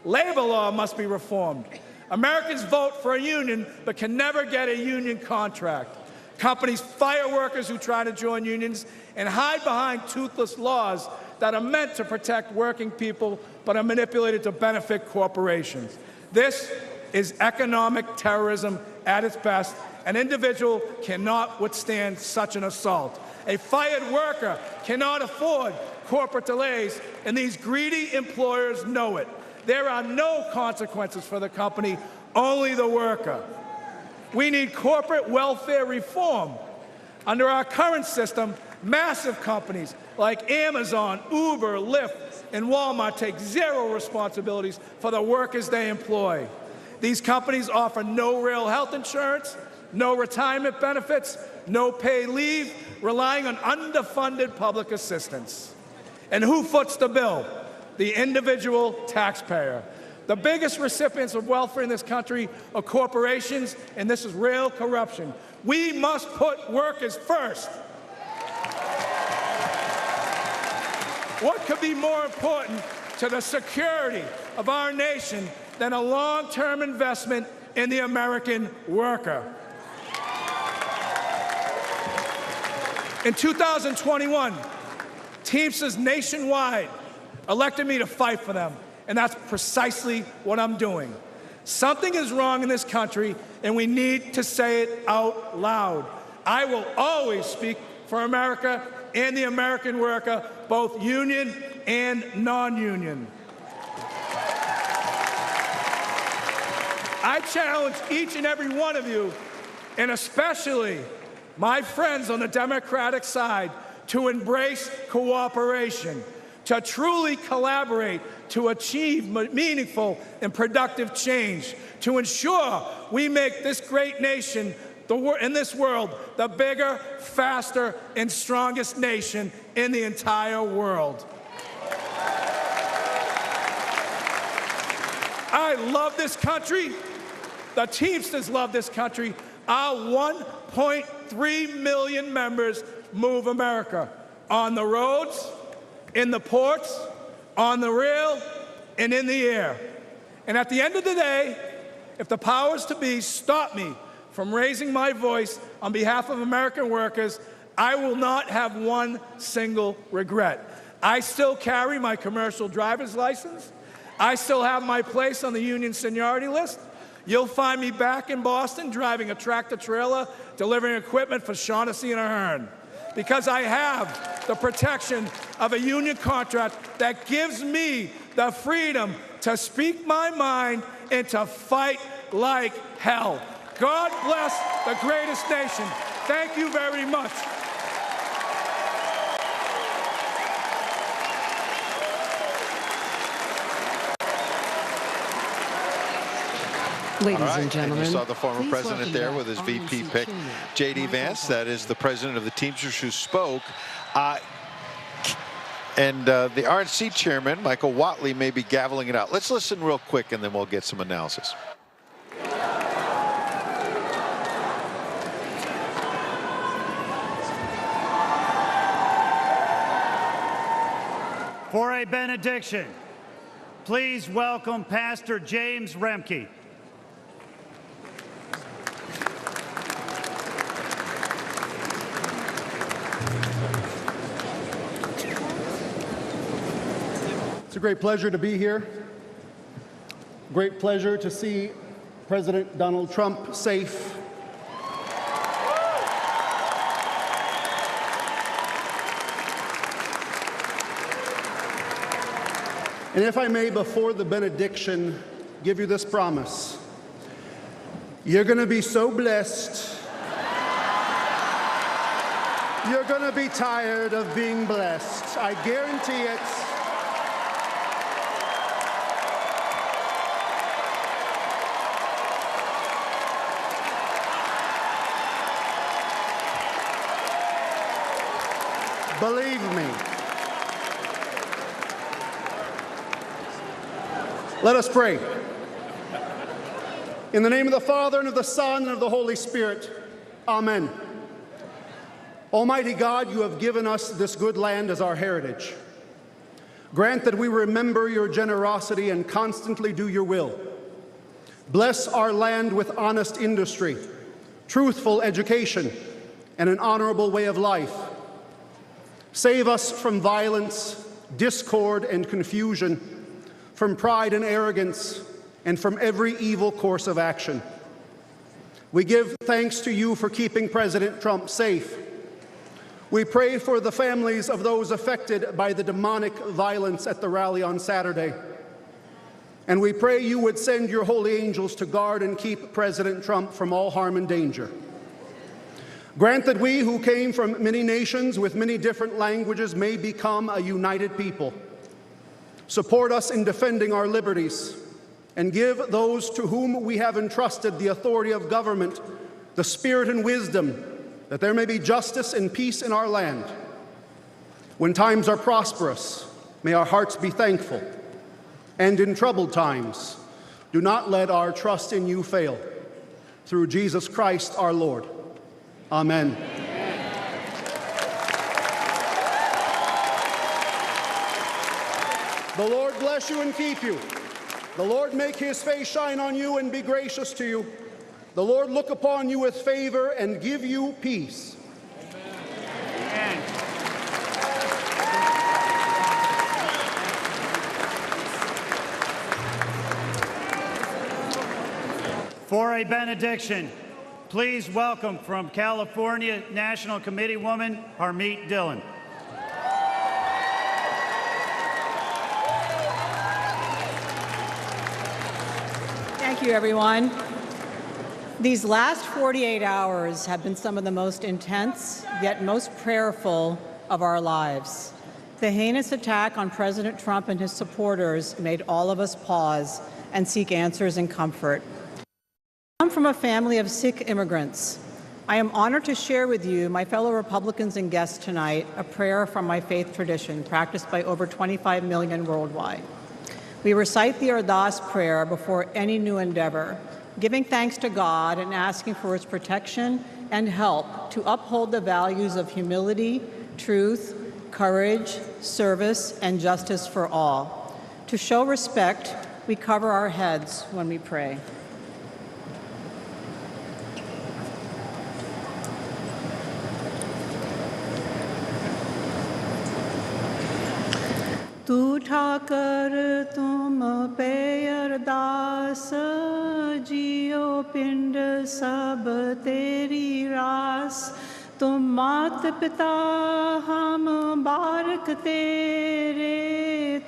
Labor law must be reformed. Americans vote for a union but can never get a union contract. Companies fire workers who try to join unions and hide behind toothless laws that are meant to protect working people but are manipulated to benefit corporations. This is economic terrorism at its best. An individual cannot withstand such an assault. A fired worker cannot afford corporate delays, and these greedy employers know it. There are no consequences for the company, only the worker. We need corporate welfare reform. Under our current system, massive companies like Amazon, Uber, Lyft, and Walmart take zero responsibilities for the workers they employ. These companies offer no real health insurance, no retirement benefits, no paid leave, relying on underfunded public assistance. And who foots the bill? The individual taxpayer. The biggest recipients of welfare in this country are corporations, and this is real corruption. We must put workers first. What could be more important to the security of our nation than a long-term investment in the American worker? In 2021, Teamsters nationwide elected me to fight for them, and that's precisely what I'm doing. Something is wrong in this country, and we need to say it out loud. I will always speak for America and the American worker, both union and non-union. I challenge each and every one of you, and especially my friends on the Democratic side, to embrace cooperation, to truly collaborate, to achieve meaningful and productive change, to ensure we make this great nation in this world the bigger, faster, and strongest nation in the entire world. I love this country. The Teamsters love this country. Our 1.3 million members move America on the roads, in the ports, on the rail, and in the air. And at the end of the day, if the powers to be stop me from raising my voice on behalf of American workers, I will not have one single regret. I still carry my commercial driver's license. I still have my place on the union seniority list. You'll find me back in Boston driving a tractor-trailer, delivering equipment for Shaughnessy and Ahern, because I have the protection of a union contract that gives me the freedom to speak my mind and to fight like hell. God bless the greatest nation. Thank you very much. Ladies and gentlemen, and you saw the former president there with his VP pick, J.D. Vance. That is the president of the Teamsters who spoke. And the RNC chairman, Michael Whatley, may be gaveling it out. Let's listen real quick, and then we'll get some analysis. For a benediction, please welcome Pastor James Remke. It's a great pleasure to be here. Great pleasure to see President Donald Trump safe. And if I may, before the benediction, give you this promise. You're going to be so blessed. You're going to be tired of being blessed. I guarantee it. Believe me. Let us pray. In the name of the Father, and of the Son, and of the Holy Spirit. Amen. Almighty God, you have given us this good land as our heritage. Grant that we remember your generosity and constantly do your will. Bless our land with honest industry, truthful education, and an honorable way of life. Save us from violence, discord, and confusion, from pride and arrogance, and from every evil course of action. We give thanks to you for keeping President Trump safe. We pray for the families of those affected by the demonic violence at the rally on Saturday. And we pray you would send your holy angels to guard and keep President Trump from all harm and danger. Grant that we who came from many nations with many different languages may become a united people. Support us in defending our liberties, and give those to whom we have entrusted the authority of government the spirit and wisdom that there may be justice and peace in our land. When times are prosperous, may our hearts be thankful. And in troubled times, do not let our trust in you fail. Through Jesus Christ our Lord. Amen. The Lord bless you and keep you. The Lord make his face shine on you and be gracious to you. The Lord look upon you with favor and give you peace. Amen. For a benediction, please welcome from California National Committee woman Harmeet Dillon. Thank you, everyone. These last 48 hours have been some of the most intense, yet most prayerful of our lives. The heinous attack on President Trump and his supporters made all of us pause and seek answers and comfort. I come from a family of Sikh immigrants. I am honored to share with you, my fellow Republicans and guests tonight, a prayer from my faith tradition practiced by over 25 million worldwide. We recite the Ardas prayer before any new endeavor, giving thanks to God and asking for his protection and help to uphold the values of humility, truth, courage, service, and justice for all. To show respect, we cover our heads when we pray. तू ठाकर तुम पे अरदास जियो पिंड सब तेरी रास तुम मात पिता हम बारक तेरे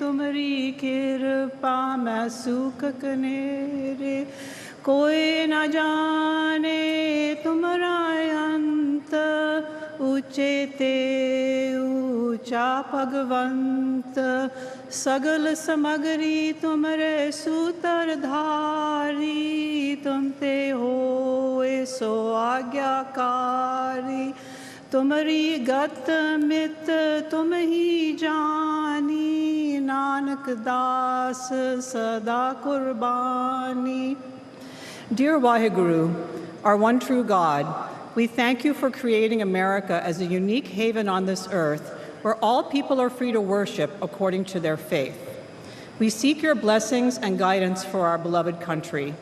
तुमरी कृपा में सुख कनेरे कोई न जाने तुमरा अंत ऊंचे ते ऊंचा भगवंत सगल समगरी तुमरे सूत्रधारी तुम ते होए सो आज्ञाकारी तुमरी गत मित तुम ही जानी नानक दास सदा कुर्बानी. Dear Waheguru, our one true God, we thank you for creating America as a unique haven on this earth where all people are free to worship according to their faith. We seek your blessings and guidance for our beloved country.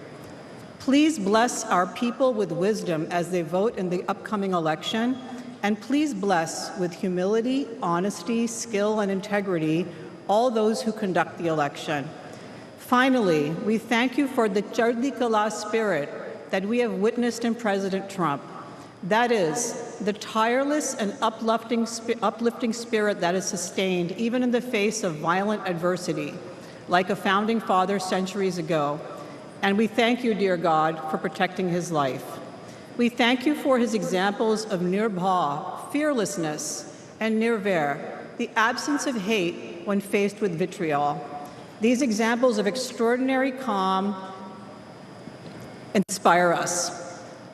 Please bless our people with wisdom as they vote in the upcoming election, and please bless with humility, honesty, skill, and integrity all those who conduct the election. Finally, we thank you for the Chardi Kala spirit that we have witnessed in President Trump. That is, the tireless and uplifting spirit that is sustained even in the face of violent adversity, like a founding father centuries ago. And we thank you, dear God, for protecting his life. We thank you for his examples of nirbha, fearlessness, and nirvair, the absence of hate when faced with vitriol. These examples of extraordinary calm inspire us.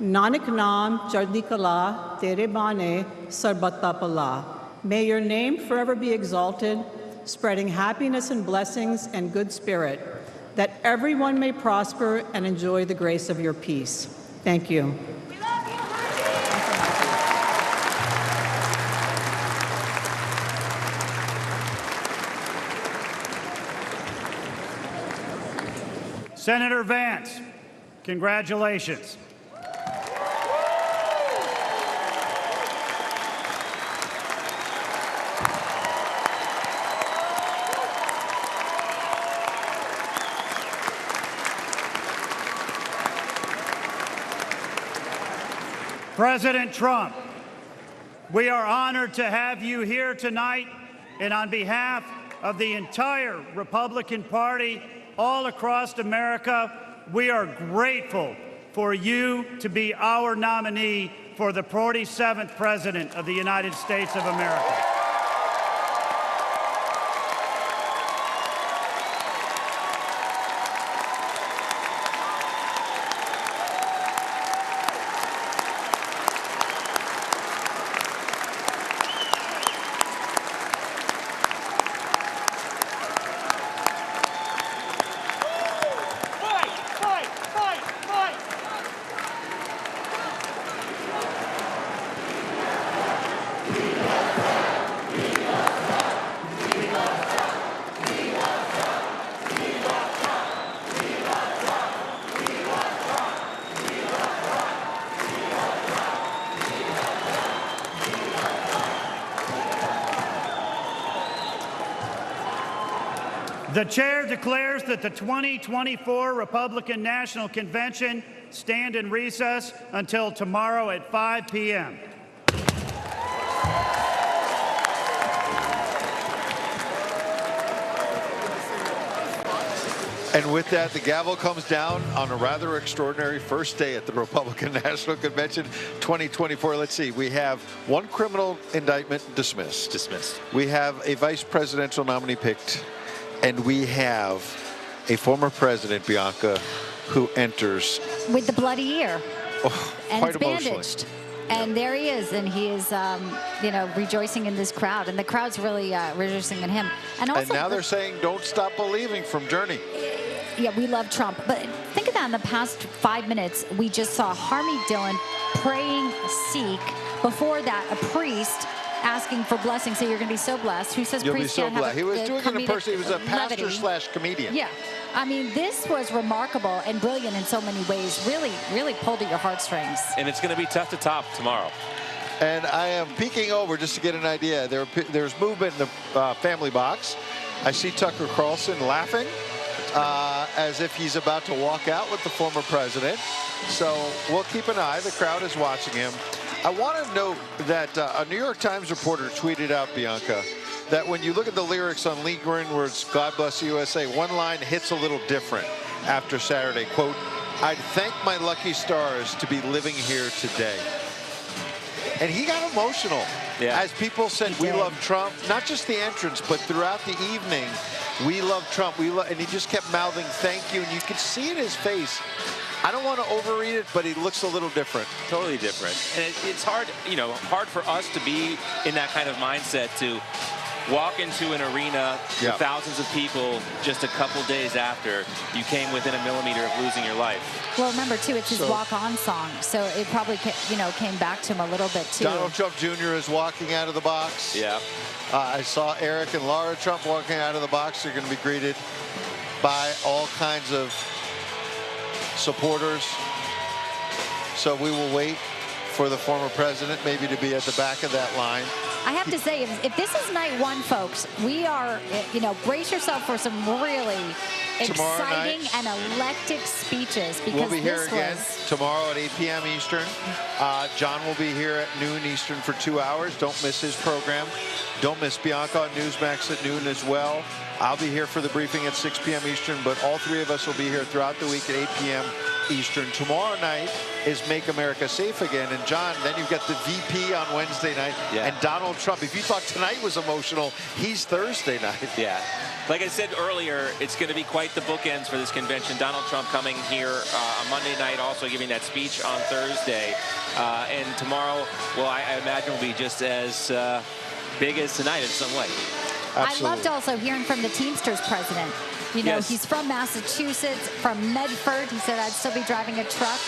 Nanak Naam Chardi Kala Tere Bane Sarbata Pala. May your name forever be exalted, spreading happiness and blessings and good spirit, that everyone may prosper and enjoy the grace of your peace. Thank you. Senator Vance, congratulations. President Trump, we are honored to have you here tonight, and on behalf of the entire Republican Party all across America, we are grateful for you to be our nominee for the 47th President of the United States of America. The chair declares that the 2024 Republican National Convention stand in recess until tomorrow at 5 p.m. And with that, the gavel comes down on a rather extraordinary first day at the Republican National Convention 2024. Let's see, we have one criminal indictment dismissed. We have a vice presidential nominee picked. And we have a former president, Bianca, who enters with the bloody ear. And quite it's bandaged. And there he is, and he is, you know, rejoicing in this crowd, and the crowd's really rejoicing in him. And also, now they're saying, "Don't stop believing" from Journey. Yeah, we love Trump, but think of that. In the past 5 minutes, we just saw Harmy Dillon praying Sikh. Before that, a priest asking for blessing. So you're going to be so blessed. Who says You'll priests be so can't have blessed. He was doing it in person. He was a levity. pastor/comedian. Yeah. I mean, this was remarkable and brilliant in so many ways. Really, really pulled at your heartstrings. And it's going to be tough to top tomorrow. And I am peeking over just to get an idea. There's movement in the family box. I see Tucker Carlson laughing as if he's about to walk out with the former president. So we'll keep an eye. The crowd is watching him. I want to note that a New York Times reporter tweeted out, Bianca, that when you look at the lyrics on Lee Greenwood's God Bless the USA, one line hits a little different after Saturday. Quote, "I'd thank my lucky stars to be living here today." And he got emotional as people said, "We love Trump." Not just the entrance, but throughout the evening, "We love Trump." And he just kept mouthing "thank you." And you could see in his face, I don't want to overread it, but he looks a little different. Totally different. And it's hard, you know, hard for us to be in that kind of mindset to walk into an arena with thousands of people just a couple days after you came within a millimeter of losing your life. Well, remember, too, it's his walk-on song, so it probably, you know, came back to him a little bit, too. Donald Trump Jr. is walking out of the box. Yeah. I saw Eric and Laura Trump walking out of the box. They're going to be greeted by all kinds of supporters. So we will wait for the former president maybe to be at the back of that line. I have to say, if this is night one, folks, we are, you know, brace yourself for some really exciting and electric speeches. Because we'll be here again tomorrow at 8 p.m. Eastern. John will be here at noon Eastern for 2 hours. Don't miss his program. Don't miss Bianca on Newsmax at noon as well. I'll be here for the briefing at 6 p.m. Eastern, but all three of us will be here throughout the week at 8 p.m. Eastern. Tomorrow night is Make America Safe Again. And John, then you've got the VP on Wednesday night and Donald Trump. If you thought tonight was emotional, he's Thursday night. Yeah. Like I said earlier, it's going to be quite the bookends for this convention. Donald Trump coming here on Monday night, also giving that speech on Thursday. And tomorrow, well, I imagine will be just as big as tonight in some way. Absolutely. I loved also hearing from the Teamsters president. You know, he's from Massachusetts, from Medford. He said, "I'd still be driving a truck."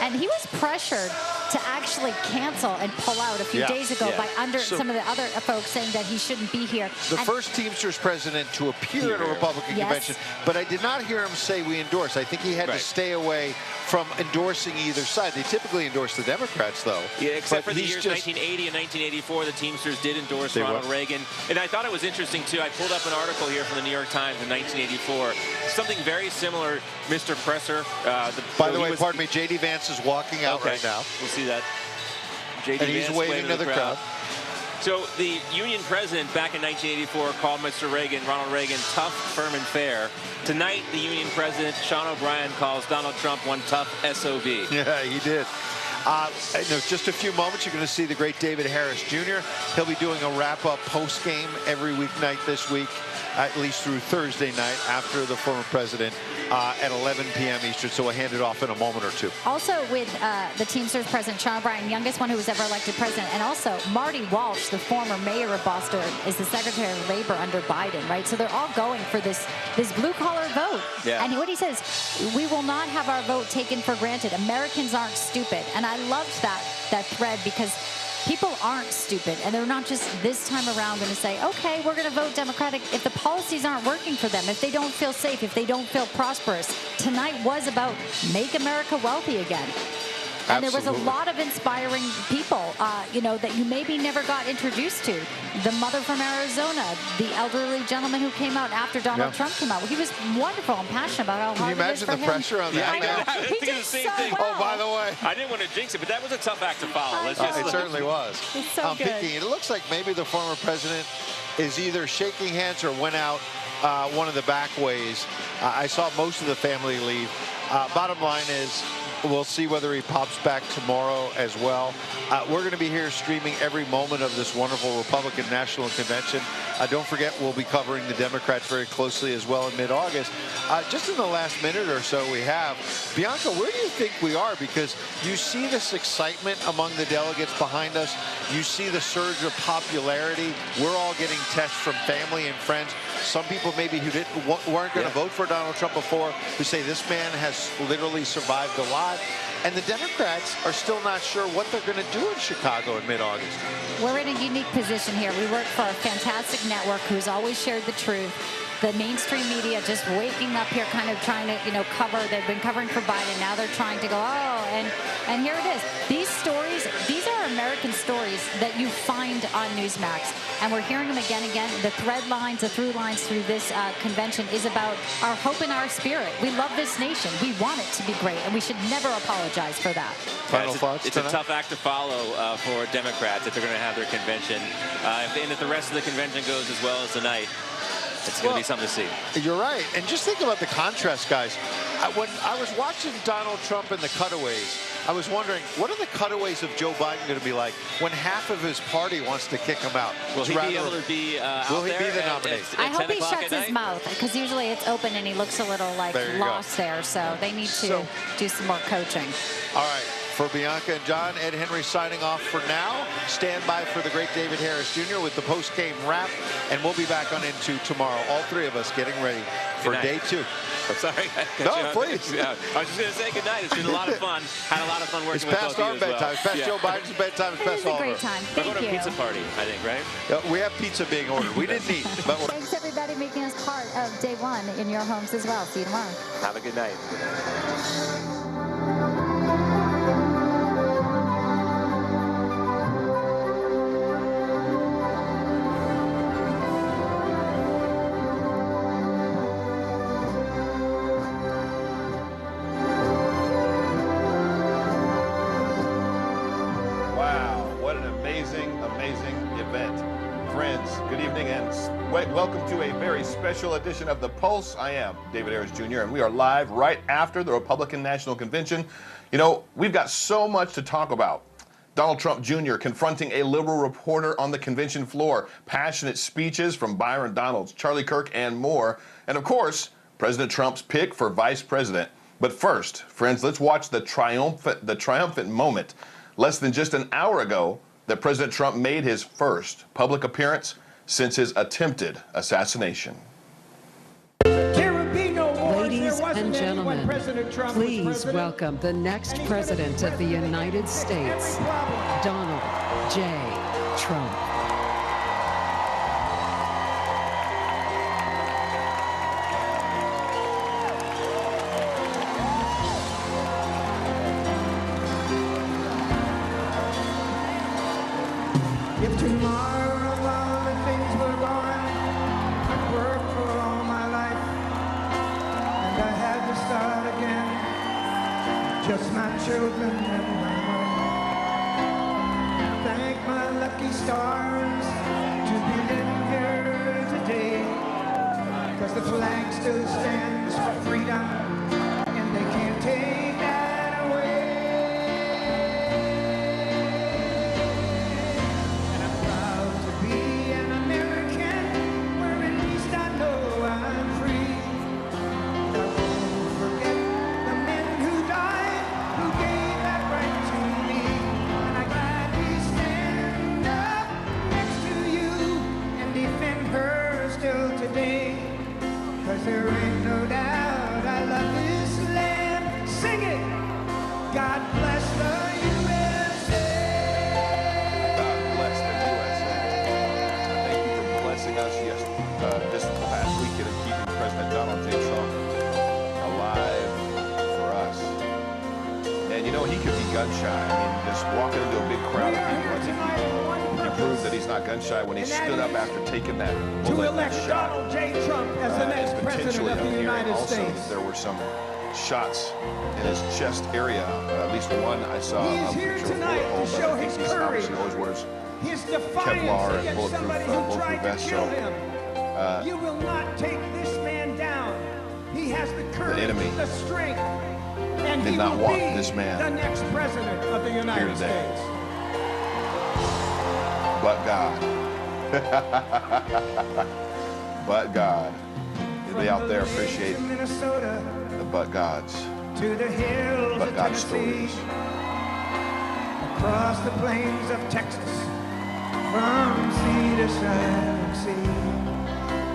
And he was pressured to actually cancel and pull out a few days ago by some of the other folks saying that he shouldn't be here. The first Teamsters president to appear at a Republican convention, but I did not hear him say we endorse. I think he had to stay away from endorsing either side. They typically endorse the Democrats, though. Yeah, except for the years 1980 and 1984, the Teamsters did endorse Ronald Reagan. And I thought it was interesting, too. I pulled up an article here from the New York Times in 1984. Something very similar, Mr. Presser. By the way, pardon me, J.D. Vance is walking out right now. We'll see that. And he's waving to the crowd. So the Union president back in 1984 called Mr. Reagan, Ronald Reagan, tough, firm, and fair. Tonight, the Union president, Sean O'Brien, calls Donald Trump one tough SOB. Yeah, he did. In just a few moments, you're going to see the great David Harris Jr. He'll be doing a wrap-up post-game every weeknight this week, at least through Thursday night after the former president at 11 p.m. Eastern. So we'll hand it off in a moment or two. Also with the Teamsters president, Sean O'Brien, youngest one who was ever elected president, and also Marty Walsh, the former mayor of Boston, is the Secretary of Labor under Biden, right? So they're all going for this blue-collar vote. Yeah. And what he says, we will not have our vote taken for granted. Americans aren't stupid. And I loved that thread because people aren't stupid, and they're not just this time around going to say, okay, we're going to vote Democratic if the policies aren't working for them, if they don't feel safe, if they don't feel prosperous. Tonight was about make America wealthy again. And there was a lot of inspiring people, you know, that you maybe never got introduced to. The mother from Arizona, the elderly gentleman who came out after Donald Trump came out. He was wonderful and passionate about how hard it is for him. Can you imagine the pressure on that? Yeah, I He did the same so thing. well. Oh, by the way. I didn't want to jinx it, but that was a tough act to follow. It certainly was. It's so good. Peeking, it looks like maybe the former president is either shaking hands or went out one of the back ways. I saw most of the family leave. Bottom line is, we'll see whether he pops back tomorrow as well. We're going to be here streaming every moment of this wonderful Republican National Convention. Don't forget, we'll be covering the Democrats very closely as well in mid-August. Just in the last minute or so we have, Bianca, where do you think we are? Because you see this excitement among the delegates behind us. You see the surge of popularity. We're all getting texts from family and friends. Some people maybe who weren't going to vote for Donald Trump before, who say this man has literally survived a lot. And the Democrats are still not sure what they're going to do in Chicago in mid-August. We're in a unique position here. We work for a fantastic network who's always shared the truth. The mainstream media just waking up here, kind of trying to, you know, cover. They've been covering for Biden. Now they're trying to go, and here it is. These stories, these are American stories that you find on Newsmax. And we're hearing them again and again. The thread lines, the through lines through this convention is about our hope and our spirit. We love this nation. We want it to be great, and we should never apologize for that. Final thoughts It's a tough act to follow for Democrats if they're going to have their convention. If the rest of the convention goes as well as tonight, it's going to be something to see. You're right. And just think about the contrast, guys. When I was watching Donald Trump in the cutaways, I was wondering, what are the cutaways of Joe Biden going to be like when half of his party wants to kick him out? Will he be able to be Will he be the nominee? I hope he shuts his mouth, because usually it's open and he looks a little like lost there. So they need to do some more coaching. All right. For Bianca and John, Ed Henry signing off for now. Stand by for the great David Harris Jr. with the post-game wrap, and we'll be back on Into tomorrow. All three of us getting ready for day 2. I'm sorry. No, please. Yeah. I was just going to say good night. It's been a lot of fun. Had a lot of fun working with both of you as well. It's past our bedtime. It's past Joe Biden's bedtime. It's past all of us. It was a great time. Thank We're going to a you. pizza party, I think, right? Yeah, we have pizza being ordered. We didn't eat. But Thanks, everybody, making us part of day 1 in your homes as well. See you tomorrow. Have a good night. Welcome to a very special edition of The Pulse. I am David Harris Jr., and we are live right after the Republican National Convention. You know, we've got so much to talk about. Donald Trump Jr. confronting a liberal reporter on the convention floor, passionate speeches from Byron Donalds, Charlie Kirk, and more. And of course, President Trump's pick for vice president. But first, friends, let's watch the triumphant moment. Less than just an hour ago, that President Trump made his first public appearance since his attempted assassination. Ladies and gentlemen, please welcome the next president of the United States, Donald J. Trump. If tomorrow all the things were gone, I'd work for all my life, and I had to start again, just my children and my wife. Thank my lucky stars to be living here today, 'cause the flag still stands for freedom, and they can't take that away. there ain't no doubt I love this land. Sing it! God bless the USA. God bless the USA. Thank you for blessing us this past weekend and keeping President Donald J. Trump alive for us. And you know, he could be gun shy. I mean, just walking into a big crowd of people, I think he proved that he's not gun shy when he stood up after taking that bullet, that shot. Donald J. Trump as the next president of the United States. There were some shots in his chest area. At least one I saw. He's here tonight to show his courage, always wears his defiance Kevlar and against somebody who tried to kill him. You will not take this man down. He has the courage, the strength, and he will be this man the next president of the United States. But God. But God. Anybody out there appreciate the but Gods? To the hills but of God Tennessee, stories. across the plains of Texas, from sea to shining sea.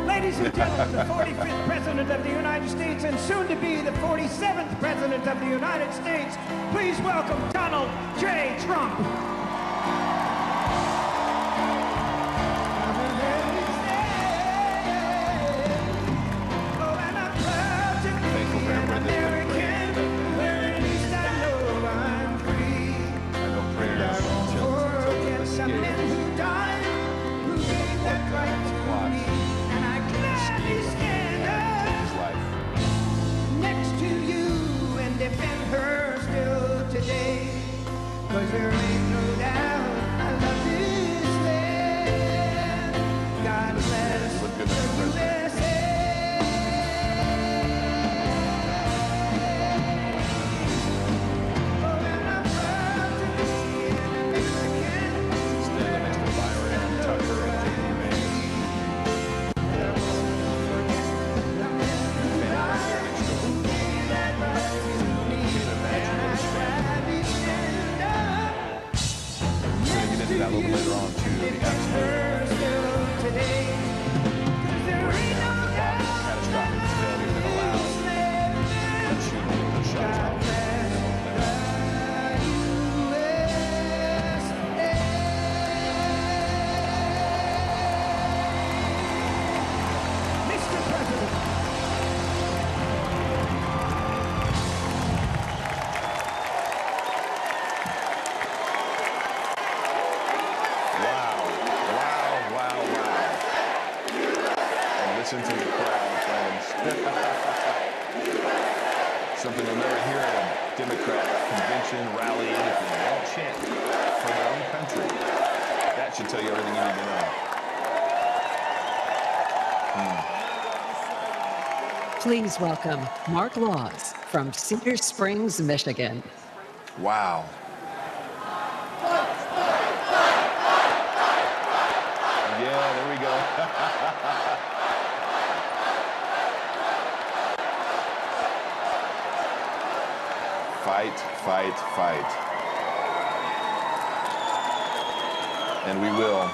Ladies and gentlemen, the 45th President of the United States and soon to be the 47th President of the United States, please welcome Donald J. Trump. Cause there ain't no doubt I love this land. God bless the USA. Oh, and I'm proud to be an American. Standing next to Byron and Tucker and J.D. Vance. That a little later on too, the catastrophic failure that allowed the shooting of the shots. Mr. President. Listen to the crowd, friends. Something you'll never hear at a Democrat convention, rally, anything. They all chant for their own country. That should tell you everything you need to know. Please welcome Mark Laws from Cedar Springs, Michigan. Wow. Yeah, there we go. Fight, fight, fight. And we will,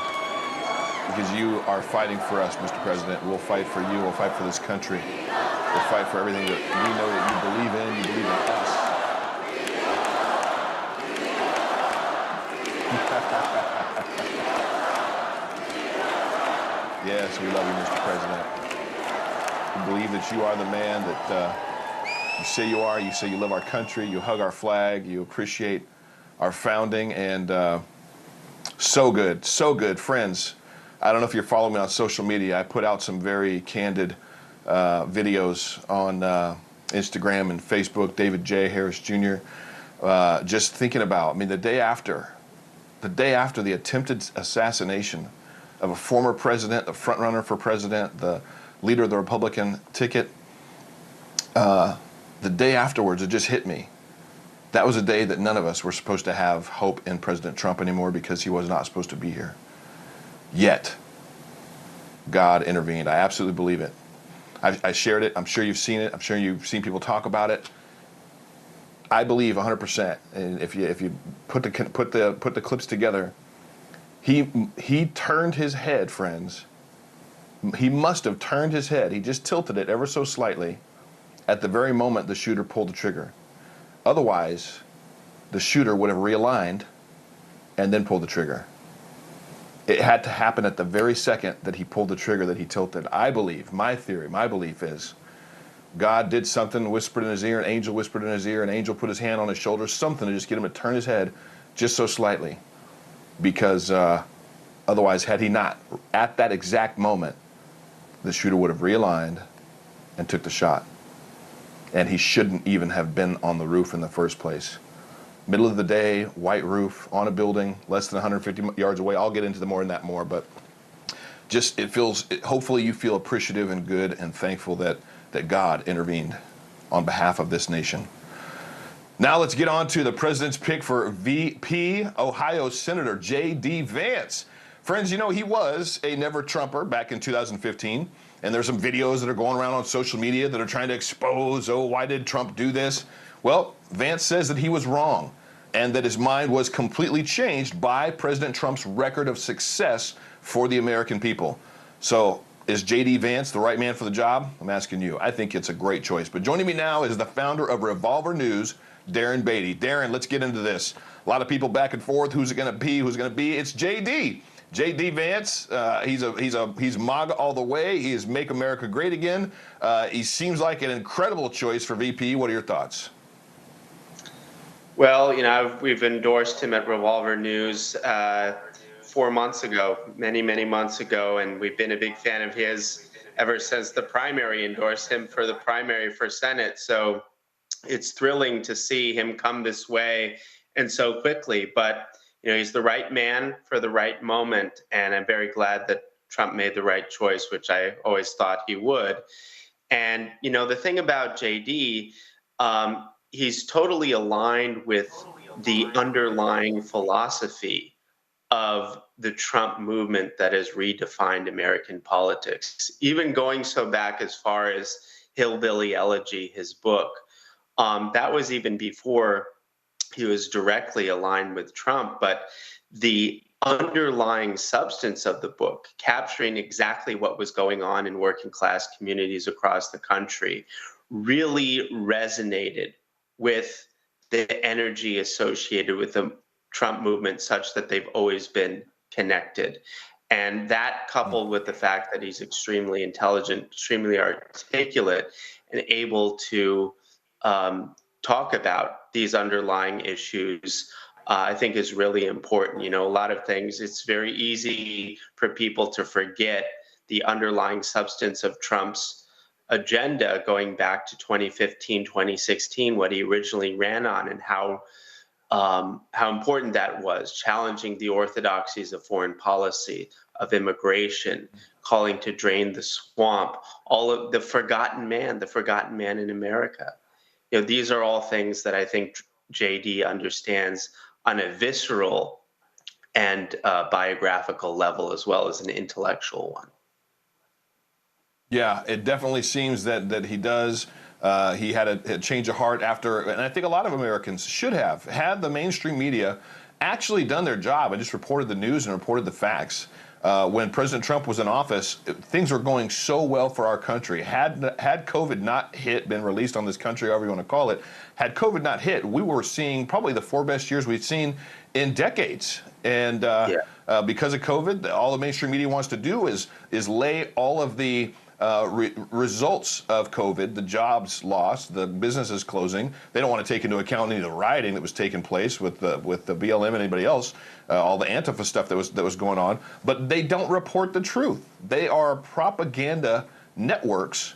because you are fighting for us, Mr. President. We'll fight for you. We'll fight for this country. We'll fight for everything that we know that you believe in. You believe in us. Yes, we love you, Mr. President. We believe that you are the man that you say you are. You say you love our country. You hug our flag. You appreciate our founding. And so good, friends. I don't know if you're following me on social media. I put out some very candid videos on Instagram and Facebook, David J. Harris Jr. Just thinking about, I mean, the day after the attempted assassination of a former president, the front runner for president, the leader of the Republican ticket, the day afterwards, it just hit me. That was a day that none of us were supposed to have hope in President Trump anymore because he was not supposed to be here. Yet, God intervened. I absolutely believe it. I shared it. I'm sure you've seen it. I'm sure you've seen people talk about it. I believe 100%. And if you put the clips together, he turned his head, friends, He must have turned his head. He just tilted it ever so slightly at the very moment the shooter pulled the trigger. Otherwise, the shooter would have realigned and then pulled the trigger. It had to happen at the very second that he pulled the trigger that he tilted. I believe, my theory, my belief is God did something, whispered in his ear, an angel whispered in his ear, an angel put his hand on his shoulder, something to just get him to turn his head just so slightly. Because otherwise, had he not, at that exact moment, the shooter would have realigned and took the shot. And he shouldn't even have been on the roof in the first place. Middle of the day, white roof, on a building, less than 150 yards away. I'll get into more in that more, but just hopefully you feel appreciative and good and thankful that God intervened on behalf of this nation. Now let's get on to the president's pick for VP, Ohio Senator J.D. Vance. Friends, you know, he was a never-Trumper back in 2015, and there's some videos that are going around on social media that are trying to expose, oh, why did Trump do this? Well, Vance says that he was wrong and that his mind was completely changed by President Trump's record of success for the American people. So is J.D. Vance the right man for the job? I'm asking you. I think it's a great choice. But joining me now is the founder of Revolver News, Darren Beatty. Darren, let's get into this. A lot of people back and forth. Who's it going to be? Who's going to be? It's J.D. J.D. Vance. He's MAGA all the way. He is Make America Great Again. He seems like an incredible choice for VP. What are your thoughts? Well, you know, we've endorsed him at Revolver News 4 months ago, many months ago, and we've been a big fan of his ever since the primary endorsed him for the primary for Senate. So it's thrilling to see him come this way and so quickly. But, you know, he's the right man for the right moment, and I'm very glad that Trump made the right choice, which I always thought he would. And, you know, the thing about JD, he's totally aligned with the underlying philosophy of the Trump movement that has redefined American politics, even going so back as far as Hillbilly Elegy, his book. That was even before he was directly aligned with Trump, but the underlying substance of the book, capturing exactly what was going on in working class communities across the country, really resonated with the energy associated with the Trump movement, such that they've always been connected. And that, coupled with the fact that he's extremely intelligent, extremely articulate, and able to talk about these underlying issues, I think is really important. You know, a lot of things, it's very easy for people to forget the underlying substance of Trump's agenda going back to 2015, 2016, what he originally ran on, and how important that was, challenging the orthodoxies of foreign policy, of immigration, calling to drain the swamp, all of the forgotten man in America. You know, these are all things that I think JD understands on a visceral and biographical level, as well as an intellectual one. Yeah, it definitely seems that he does. He had a change of heart after, and I think a lot of Americans should have, had the mainstream media actually done their job and just reported the news and reported the facts. When President Trump was in office, things were going so well for our country. Had COVID not hit, been released on this country, however you want to call it, had COVID not hit, we were seeing probably the 4 best years we've seen in decades. And because of COVID, all the mainstream media wants to do is lay all of the results of COVID, the jobs lost, the businesses closing. They don't want to take into account any of the rioting that was taking place with the BLM and anybody else, all the Antifa stuff that was going on. But they don't report the truth. They are propaganda networks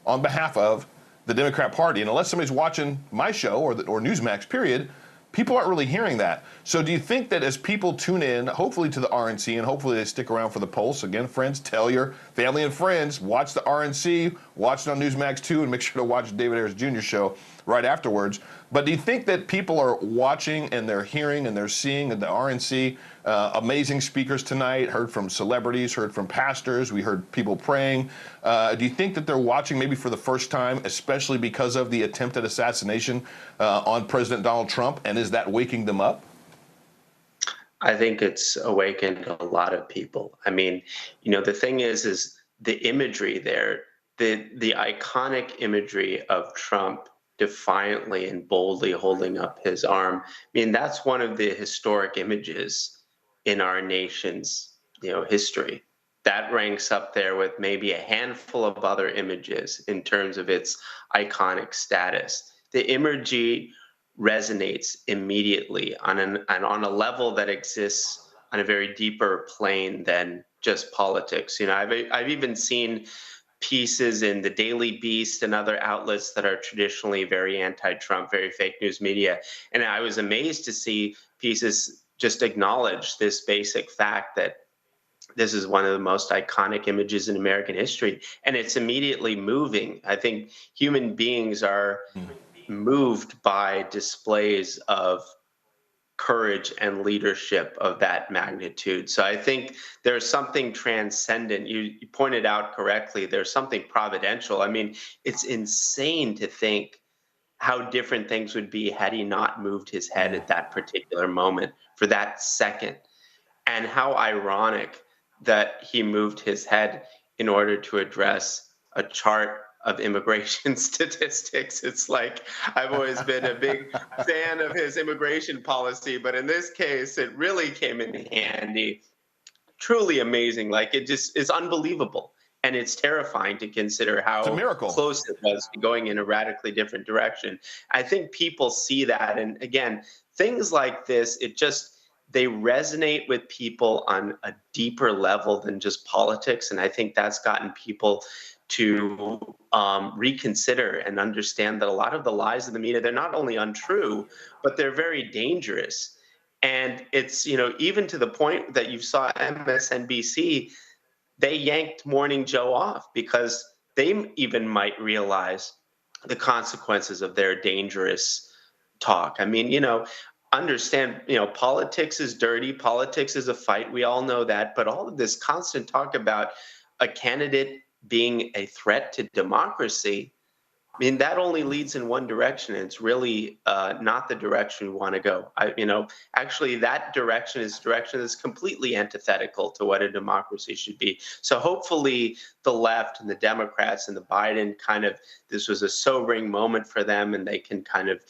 on behalf of the Democrat Party. And unless somebody's watching my show or Newsmax, period, people aren't really hearing that. So do you think that as people tune in, hopefully to the RNC, and hopefully they stick around for the Pulse, again, friends, tell your family and friends, watch the RNC, watch it on Newsmax2, and make sure to watch David Ayers Jr. show right afterwards. But do you think that people are watching and they're hearing and they're seeing at the RNC amazing speakers tonight, heard from celebrities, heard from pastors, we heard people praying. Do you think that they're watching maybe for the first time, especially because of the attempted assassination on President Donald Trump, and is that waking them up? I think it's awakened a lot of people. I mean, the thing is the imagery there, the iconic imagery of Trump defiantly and boldly holding up his arm. I mean, that's one of the historic images in our nation's, history. That ranks up there with maybe a handful of other images in terms of its iconic status. The imagery resonates immediately on a level that exists on a very deeper plane than just politics. I've even seen pieces in the Daily Beast and other outlets that are traditionally very anti-Trump, very fake news media, and I was amazed to see pieces just acknowledge this basic fact that this is one of the most iconic images in American history, and it's immediately moving. I think human beings are moved by displays of courage and leadership of that magnitude. So I think there's something transcendent. You pointed out correctly, there's something providential. I mean, it's insane to think how different things would be had he not moved his head at that particular moment for that second. And how ironic that he moved his head in order to address a chart of immigration statistics. It's like, I've always been a big fan of his immigration policy, but in this case, it really came in handy. Truly amazing. Like, it just is unbelievable. And it's terrifying to consider how close it was to going in a radically different direction. I think people see that. And again, things like this, they resonate with people on a deeper level than just politics. And I think that's gotten people to reconsider and understand that a lot of the lies of the media, they're not only untrue, but they're very dangerous. And it's, even to the point that you saw MSNBC, they yanked Morning Joe off because they even might realize the consequences of their dangerous talk. I mean, understand, politics is dirty. Politics is a fight. We all know that. But all of this constant talk about a candidate being a threat to democracy, I mean, that only leads in one direction. And it's really not the direction we want to go. Actually, that direction is direction that's completely antithetical to what a democracy should be. So hopefully the left and the Democrats and the Biden this was a sobering moment for them, and they can kind of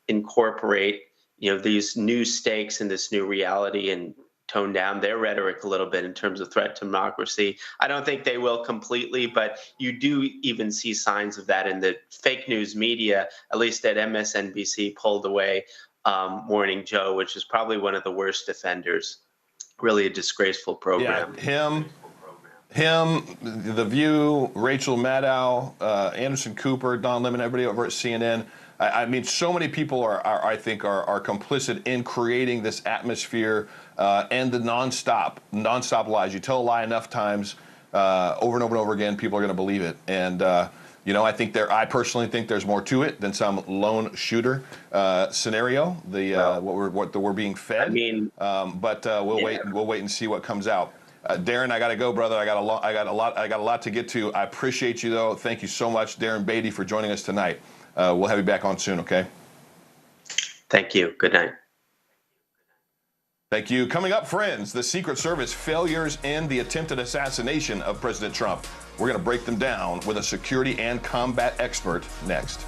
incorporate these new stakes in this new reality and tone down their rhetoric a little bit in terms of threat to democracy. I don't think they will completely, but you do even see signs of that in the fake news media, at least at MSNBC pulled away Morning Joe, which is probably one of the worst offenders. Really a disgraceful program. Yeah, him, The View, Rachel Maddow, Anderson Cooper, Don Lemon, everybody over at CNN. I mean, so many people I think are complicit in creating this atmosphere and the nonstop lies. You tell a lie enough times, over and over and over again, people are going to believe it. And I personally think there's more to it than some lone shooter scenario. What we're being fed. We'll wait and see what comes out. Darren, I got to go, brother. I got a lot to get to. I appreciate you though. Thank you so much, Darren Beatty, for joining us tonight. We'll have you back on soon, okay? Thank you. Good night. Thank you. Coming up, friends, the Secret Service failures in the attempted assassination of President Trump. We're going to break them down with a security and combat expert next.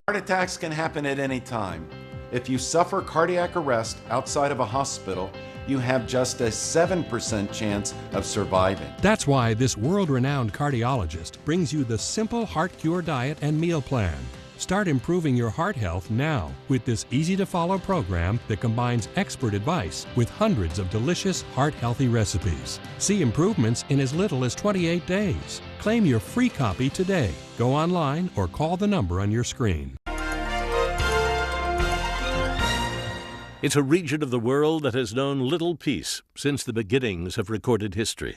Heart attacks can happen at any time. If you suffer cardiac arrest outside of a hospital, you have just a 7% chance of surviving. That's why this world-renowned cardiologist brings you the simple Heart Cure diet and meal plan. Start improving your heart health now with this easy-to-follow program that combines expert advice with hundreds of delicious heart-healthy recipes. See improvements in as little as 28 days. Claim your free copy today. Go online or call the number on your screen. It's a region of the world that has known little peace since the beginnings of recorded history.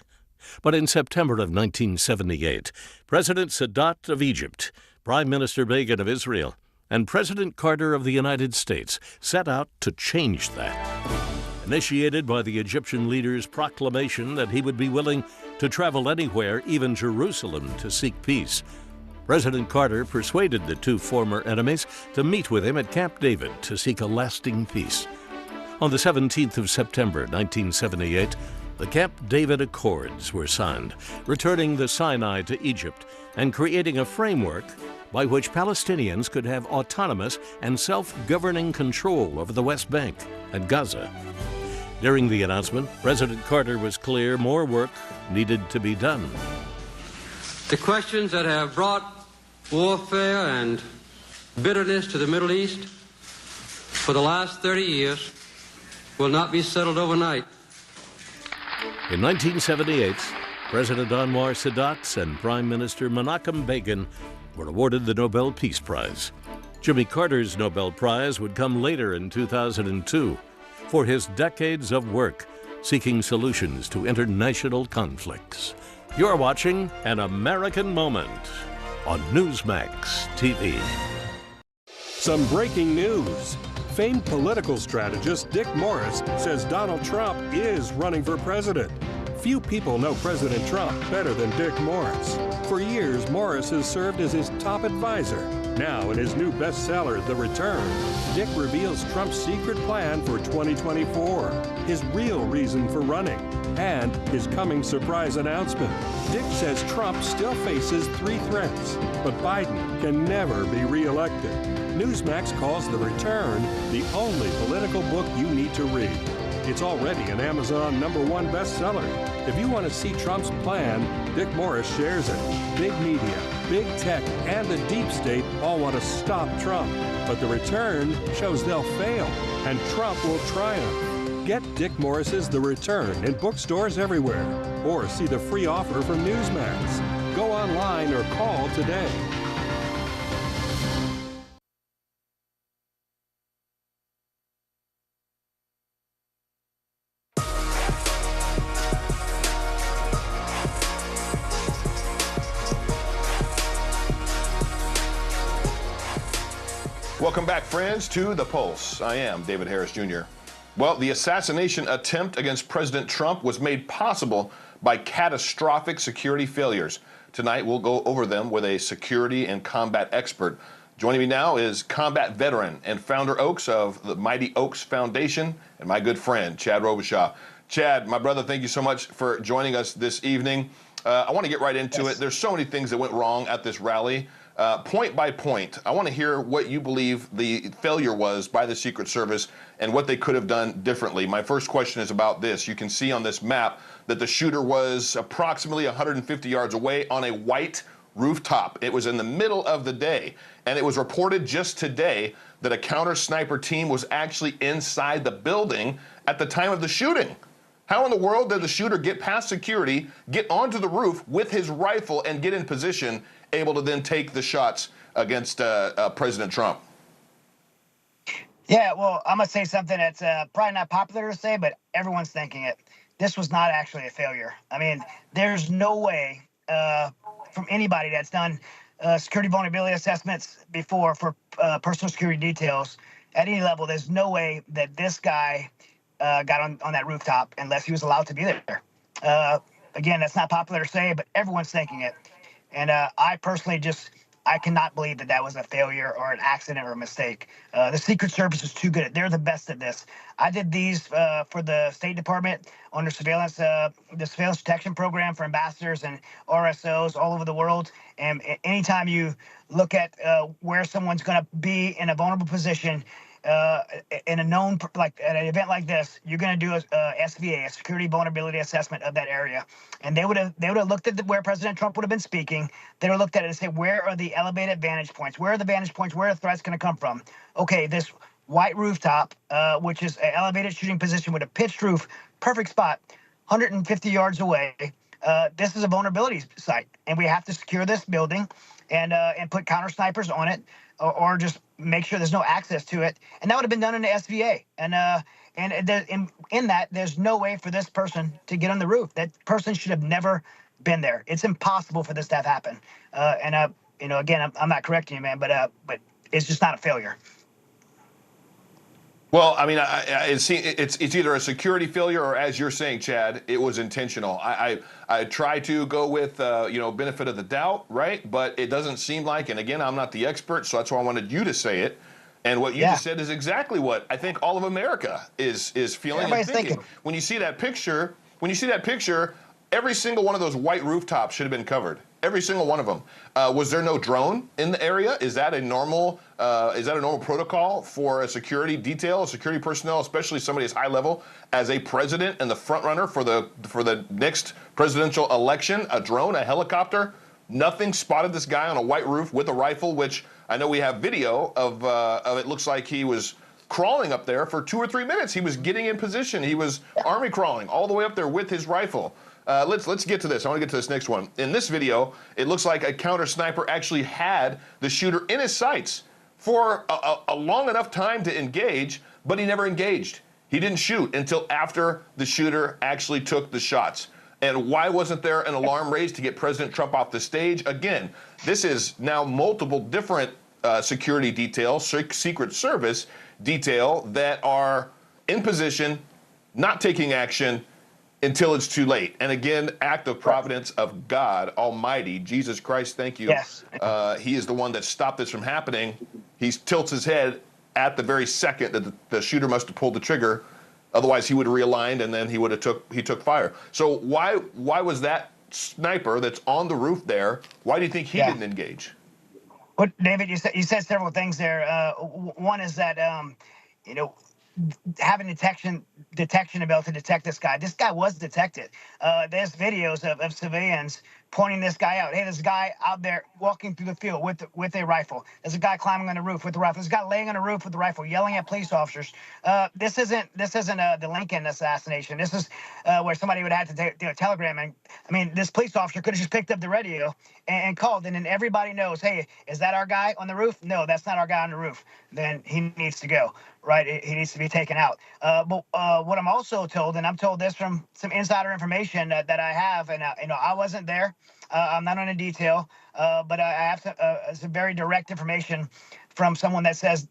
But in September of 1978, President Sadat of Egypt, Prime Minister Begin of Israel, and President Carter of the United States set out to change that. Initiated by the Egyptian leader's proclamation that he would be willing to travel anywhere, even Jerusalem, to seek peace. President Carter persuaded the two former enemies to meet with him at Camp David to seek a lasting peace. On the 17th of September, 1978, the Camp David Accords were signed, returning the Sinai to Egypt and creating a framework by which Palestinians could have autonomous and self-governing control over the West Bank and Gaza. During the announcement, President Carter was clear more work needed to be done. The questions that have brought warfare and bitterness to the Middle East for the last 30 years will not be settled overnight. In 1978, President Anwar Sadat and Prime Minister Menachem Begin were awarded the Nobel Peace Prize. Jimmy Carter's Nobel Prize would come later in 2002 for his decades of work seeking solutions to international conflicts. You're watching An American Moment on Newsmax TV. Some breaking news. Famed political strategist Dick Morris says Donald Trump is running for president. Few people know President Trump better than Dick Morris. For years, Morris has served as his top advisor. Now, in his new bestseller, The Return, Dick reveals Trump's secret plan for 2024, his real reason for running, and his coming surprise announcement. Dick says Trump still faces 3 threats, but Biden can never be reelected. Newsmax calls The Return the only political book you need to read. It's already an Amazon #1 bestseller. If you want to see Trump's plan, Dick Morris shares it. Big media, big tech, and the deep state all want to stop Trump. But The Return shows they'll fail, and Trump will triumph. Get Dick Morris's The Return in bookstores everywhere, or see the free offer from Newsmax. Go online or call today. Welcome back, friends, to The Pulse. I am David Harris Jr. Well, the assassination attempt against President Trump was made possible by catastrophic security failures. Tonight, we'll go over them with a security and combat expert. Joining me now is combat veteran and founder Oaks of the Mighty Oaks Foundation and my good friend, Chad Robichaud. Chad, my brother, thank you so much for joining us this evening. I want to get right into it. There's so many things that went wrong at this rally. Point by point, I want to hear what you believe the failure was by the Secret Service and what they could have done differently. My first question is about this. You can see on this map that the shooter was approximately 150 yards away on a white rooftop. It was in the middle of the day, and it was reported just today that a counter-sniper team was actually inside the building at the time of the shooting. How in the world did the shooter get past security, get onto the roof with his rifle, and get in position, able to then take the shots against President Trump? Yeah, well, I'm going to say something that's probably not popular to say, but everyone's thinking it. This was not actually a failure. I mean, there's no way from anybody that's done security vulnerability assessments before for personal security details at any level, there's no way that this guy got on that rooftop unless he was allowed to be there. Again, that's not popular to say, but everyone's thinking it. And I personally I cannot believe that that was a failure or an accident or a mistake. The Secret Service is too good. They're the best at this. I did these for the State Department under surveillance, the surveillance detection program for ambassadors and RSOs all over the world. And anytime you look at where someone's going to be in a vulnerable position, in a known, like at an event like this, you're going to do a SVA, a security vulnerability assessment of that area. And they would have looked at where President Trump would have been speaking. They would have looked at it and say, where are the elevated vantage points? Where are the vantage points? Where are the threats going to come from? Okay, this white rooftop, which is an elevated shooting position with a pitched roof, perfect spot, 150 yards away. This is a vulnerability site, and we have to secure this building and put counter snipers on it, or just make sure there's no access to it. And that would have been done in the SVA. And in that, there's no way for this person to get on the roof. That person should have never been there. It's impossible for this to have happened. Again, I'm not correcting you, man, but it's just not a failure. Well, I mean, it's either a security failure or, as you're saying, Chad, it was intentional. I try to go with benefit of the doubt, right? But it doesn't seem like, and again, I'm not the expert, so that's why I wanted you to say it. And what you just said is exactly what I think all of America is feeling and thinking. When you see that picture, every single one of those white rooftops should have been covered. Every single one of them. Was there no drone in the area? Is that a normal protocol for a security detail, a security personnel, especially somebody as high level as a president and the front runner for the next presidential election? A drone, a helicopter? Nothing spotted this guy on a white roof with a rifle, which I know we have video of. It looks like he was crawling up there for 2 or 3 minutes. He was getting in position. He was army crawling all the way up there with his rifle. Let's get to this. I want to get to this next one. In this video, it looks like a counter sniper actually had the shooter in his sights for a long enough time to engage, but he never engaged. He didn't shoot until after the shooter actually took the shots. And why wasn't there an alarm raised to get President Trump off the stage? Again, this is now multiple different security details, Secret Service detail that are in position, not taking action until it's too late. And again, act of providence of God Almighty, Jesus Christ, thank you. Yes. He is the one that stopped this from happening. He tilts his head at the very second that the shooter must have pulled the trigger. Otherwise, he would have realigned and then he took fire. So why was that sniper that's on the roof there? Why do you think he didn't engage? Well, David, you said several things there. One is that having detection ability to detect this guy. This guy was detected. There's videos of civilians pointing this guy out. Hey, there's a guy out there walking through the field with a rifle. There's a guy climbing on the roof with a rifle. There's a guy laying on the roof with a rifle, yelling at police officers. This isn't the Lincoln assassination. This is where somebody would have to do a telegram. And I mean, this police officer could have just picked up the radio and called, and then everybody knows, hey, is that our guy on the roof? No, that's not our guy on the roof. Then he needs to go. Right, he needs to be taken out. But what I'm also told, and I'm told this from some insider information that I have, and I wasn't there. I'm not on a detail, but I have some very direct information from someone that says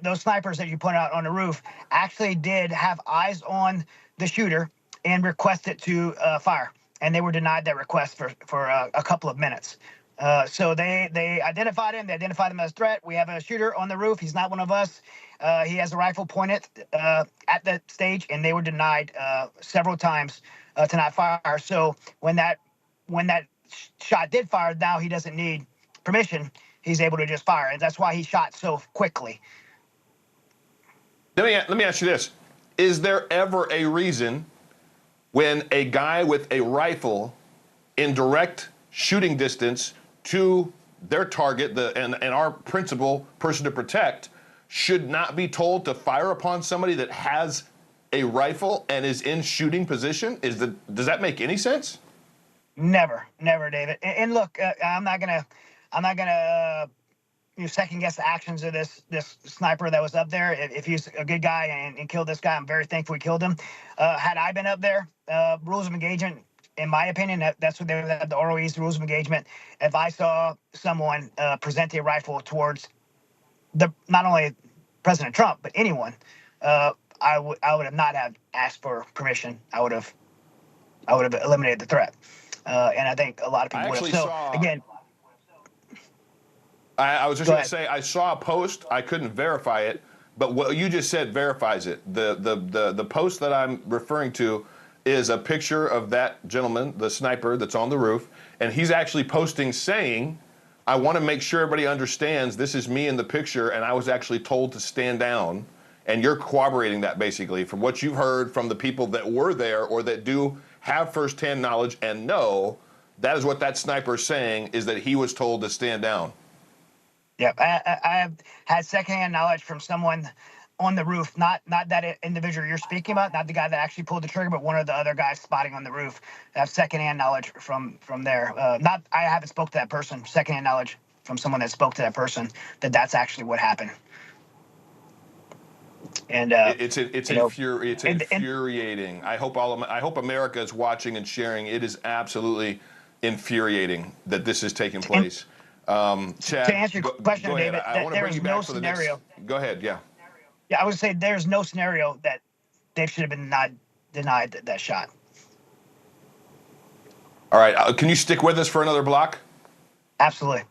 those snipers that you put out on the roof actually did have eyes on the shooter and requested to fire, and they were denied that request for a couple of minutes. So they identified him. They identified him as a threat. We have a shooter on the roof. He's not one of us. He has a rifle pointed at the stage, and they were denied several times to not fire. So when that shot did fire, now he doesn't need permission. He's able to just fire, and that's why he shot so quickly. Let me ask you this: is there ever a reason when a guy with a rifle in direct shooting distance to their target, and our principal person to protect, should not be told to fire upon somebody that has a rifle and is in shooting position? Does that make any sense? Never, David. And look, I'm not gonna second guess the actions of this sniper that was up there. If he's a good guy and killed this guy, I'm very thankful he killed him. Had I been up there, rules of engagement, in my opinion, that's what they would have, the ROE's rules of engagement. If I saw someone present a rifle towards not only President Trump, but anyone, I would have not have asked for permission. I would have eliminated the threat. And I think a lot of people would have. So again, I was just going to say, I saw a post. I couldn't verify it, but what you just said verifies it. The post that I'm referring to is a picture of that gentleman, the sniper that's on the roof, and he's actually posting saying, I want to make sure everybody understands this is me in the picture, and I was actually told to stand down. And you're corroborating that, basically, from what you've heard from the people that were there or that do have firsthand knowledge and know. That is what that sniper is saying, is that he was told to stand down. Yeah, I have had secondhand knowledge from someone on the roof, not that individual you're speaking about, not the guy that actually pulled the trigger, but one of the other guys spotting on the roof. I have secondhand knowledge from there. I haven't spoke to that person. Secondhand knowledge from someone that spoke to that person that's actually what happened. And it's infuriating. I hope America is watching and sharing. It is absolutely infuriating that this is taking place. Chad, to answer your question, David, I want to bring you back for the next. Go ahead, yeah. Yeah, I would say there's no scenario that Dave should have been denied that shot. All right, can you stick with us for another block? Absolutely.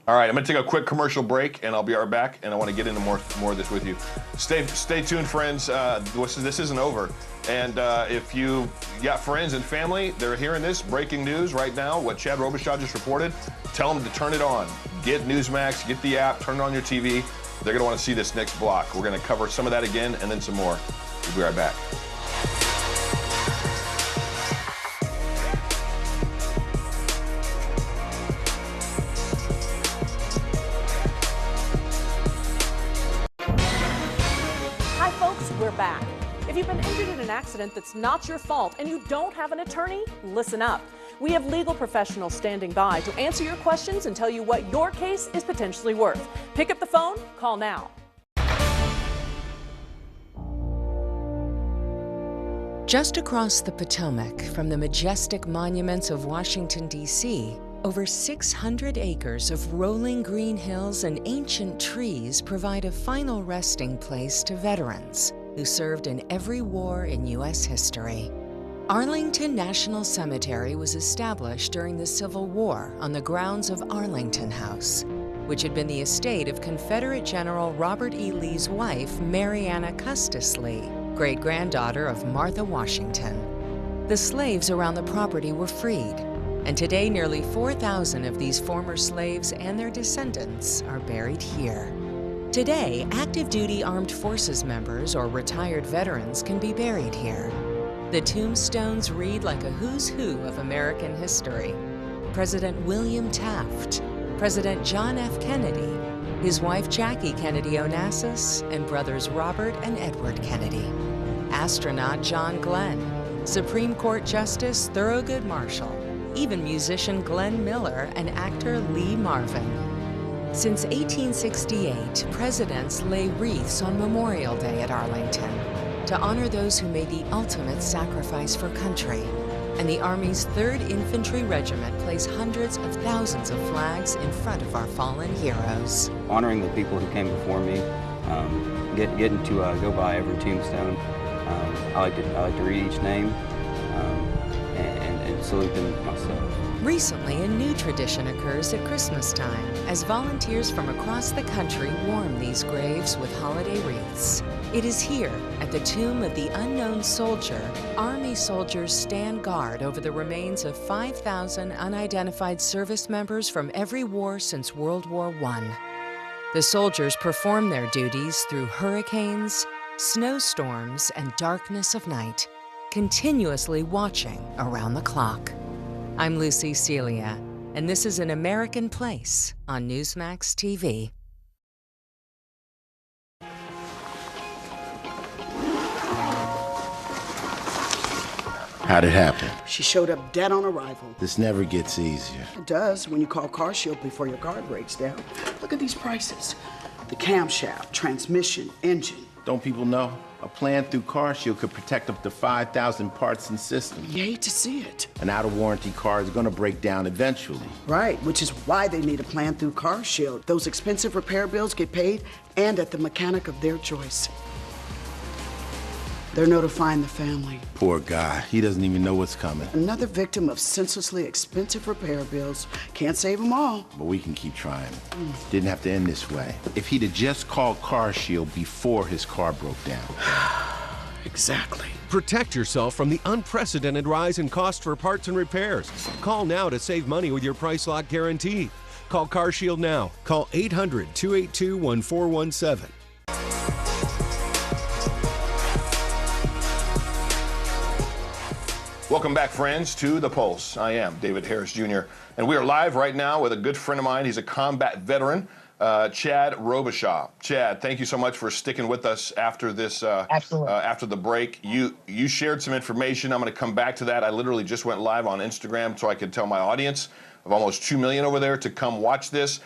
All right, I'm going to take a quick commercial break, and I'll be right back, and I want to get into more of this with you. Stay tuned, friends. This isn't over. And if you got friends and family, they're hearing this breaking news right now, what Chad Robichaud just reported, tell them to turn it on. Get Newsmax, get the app, turn it on your TV. They're going to want to see this next block. We're going to cover some of that again and then some more. We'll be right back. Hi folks, we're back. If you've been injured in an accident that's not your fault and you don't have an attorney, listen up. We have legal professionals standing by to answer your questions and tell you what your case is potentially worth. Pick up the phone, call now. Just across the Potomac from the majestic monuments of Washington, D.C., over 600 acres of rolling green hills and ancient trees provide a final resting place to veterans who served in every war in U.S. history. Arlington National Cemetery was established during the Civil War on the grounds of Arlington House, which had been the estate of Confederate General Robert E. Lee's wife, Marianna Custis Lee, great-granddaughter of Martha Washington. The slaves around the property were freed, and today nearly 4,000 of these former slaves and their descendants are buried here. Today, active duty armed forces members or retired veterans can be buried here. The tombstones read like a who's who of American history. President William Taft, President John F. Kennedy, his wife Jackie Kennedy Onassis, and brothers Robert and Edward Kennedy. Astronaut John Glenn, Supreme Court Justice Thurgood Marshall, even musician Glenn Miller and actor Lee Marvin. Since 1868, presidents lay wreaths on Memorial Day at Arlington to honor those who made the ultimate sacrifice for country. And the Army's 3rd Infantry Regiment placed hundreds of thousands of flags in front of our fallen heroes. Honoring the people who came before me, getting to go by every tombstone. I like to read each name and salute them myself. Recently, a new tradition occurs at Christmas time as volunteers from across the country warm these graves with holiday wreaths. It is here, at the tomb of the unknown soldier, Army soldiers stand guard over the remains of 5,000 unidentified service members from every war since World War I. The soldiers perform their duties through hurricanes, snowstorms, and darkness of night, continuously watching around the clock. I'm Lucy Celia, and this is An American Place on Newsmax TV. How'd it happen? She showed up dead on arrival. This never gets easier. It does when you call CarShield before your car breaks down. Look at these prices. The camshaft, transmission, engine. Don't people know? A plan through CarShield could protect up to 5,000 parts and systems. You hate to see it. An out-of-warranty car is gonna break down eventually. Right, which is why they need a plan through CarShield. Those expensive repair bills get paid and at the mechanic of their choice. They're notifying the family. Poor guy, he doesn't even know what's coming. Another victim of senselessly expensive repair bills. Can't save them all. But we can keep trying. Didn't have to end this way. If he'd have just called CarShield before his car broke down. Exactly. Protect yourself from the unprecedented rise in cost for parts and repairs. Call now to save money with your price lock guarantee. Call CarShield now. Call 800-282-1417. Welcome back, friends, to The Pulse. I am David Harris Jr., and we are live right now with a good friend of mine. He's a combat veteran, Chad Robichaud. Chad, thank you so much for sticking with us after this. Absolutely. After the break, you shared some information. I'm going to come back to that. I literally just went live on Instagram so I could tell my audience of almost 2 million over there to come watch this.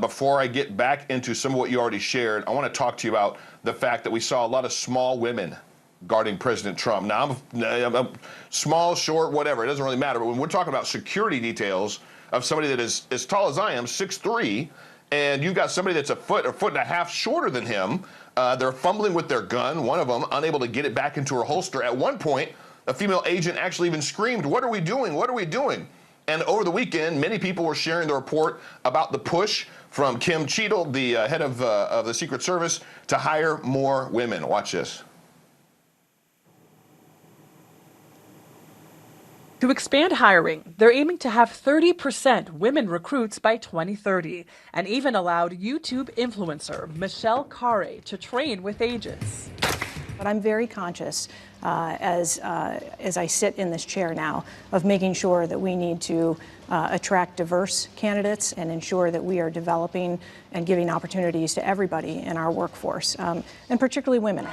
Before I get back into some of what you already shared, I want to talk to you about the fact that we saw a lot of small women guarding President Trump. Now, I'm small, short, whatever. It doesn't really matter. But when we're talking about security details of somebody that is as tall as I am, 6'3", and you got somebody that's a foot and a half shorter than him. They're fumbling with their gun. One of them unable to get it back into her holster. At one point, a female agent actually even screamed, "What are we doing? What are we doing?" And over the weekend, many people were sharing the report about the push from Kim Cheadle, the head of the Secret Service, to hire more women. Watch this. To expand hiring, they're aiming to have 30% women recruits by 2030, and even allowed YouTube influencer Michelle Carre to train with agents. But I'm very conscious, as I sit in this chair now, of making sure that we need to attract diverse candidates and ensure that we are developing and giving opportunities to everybody in our workforce, and particularly women.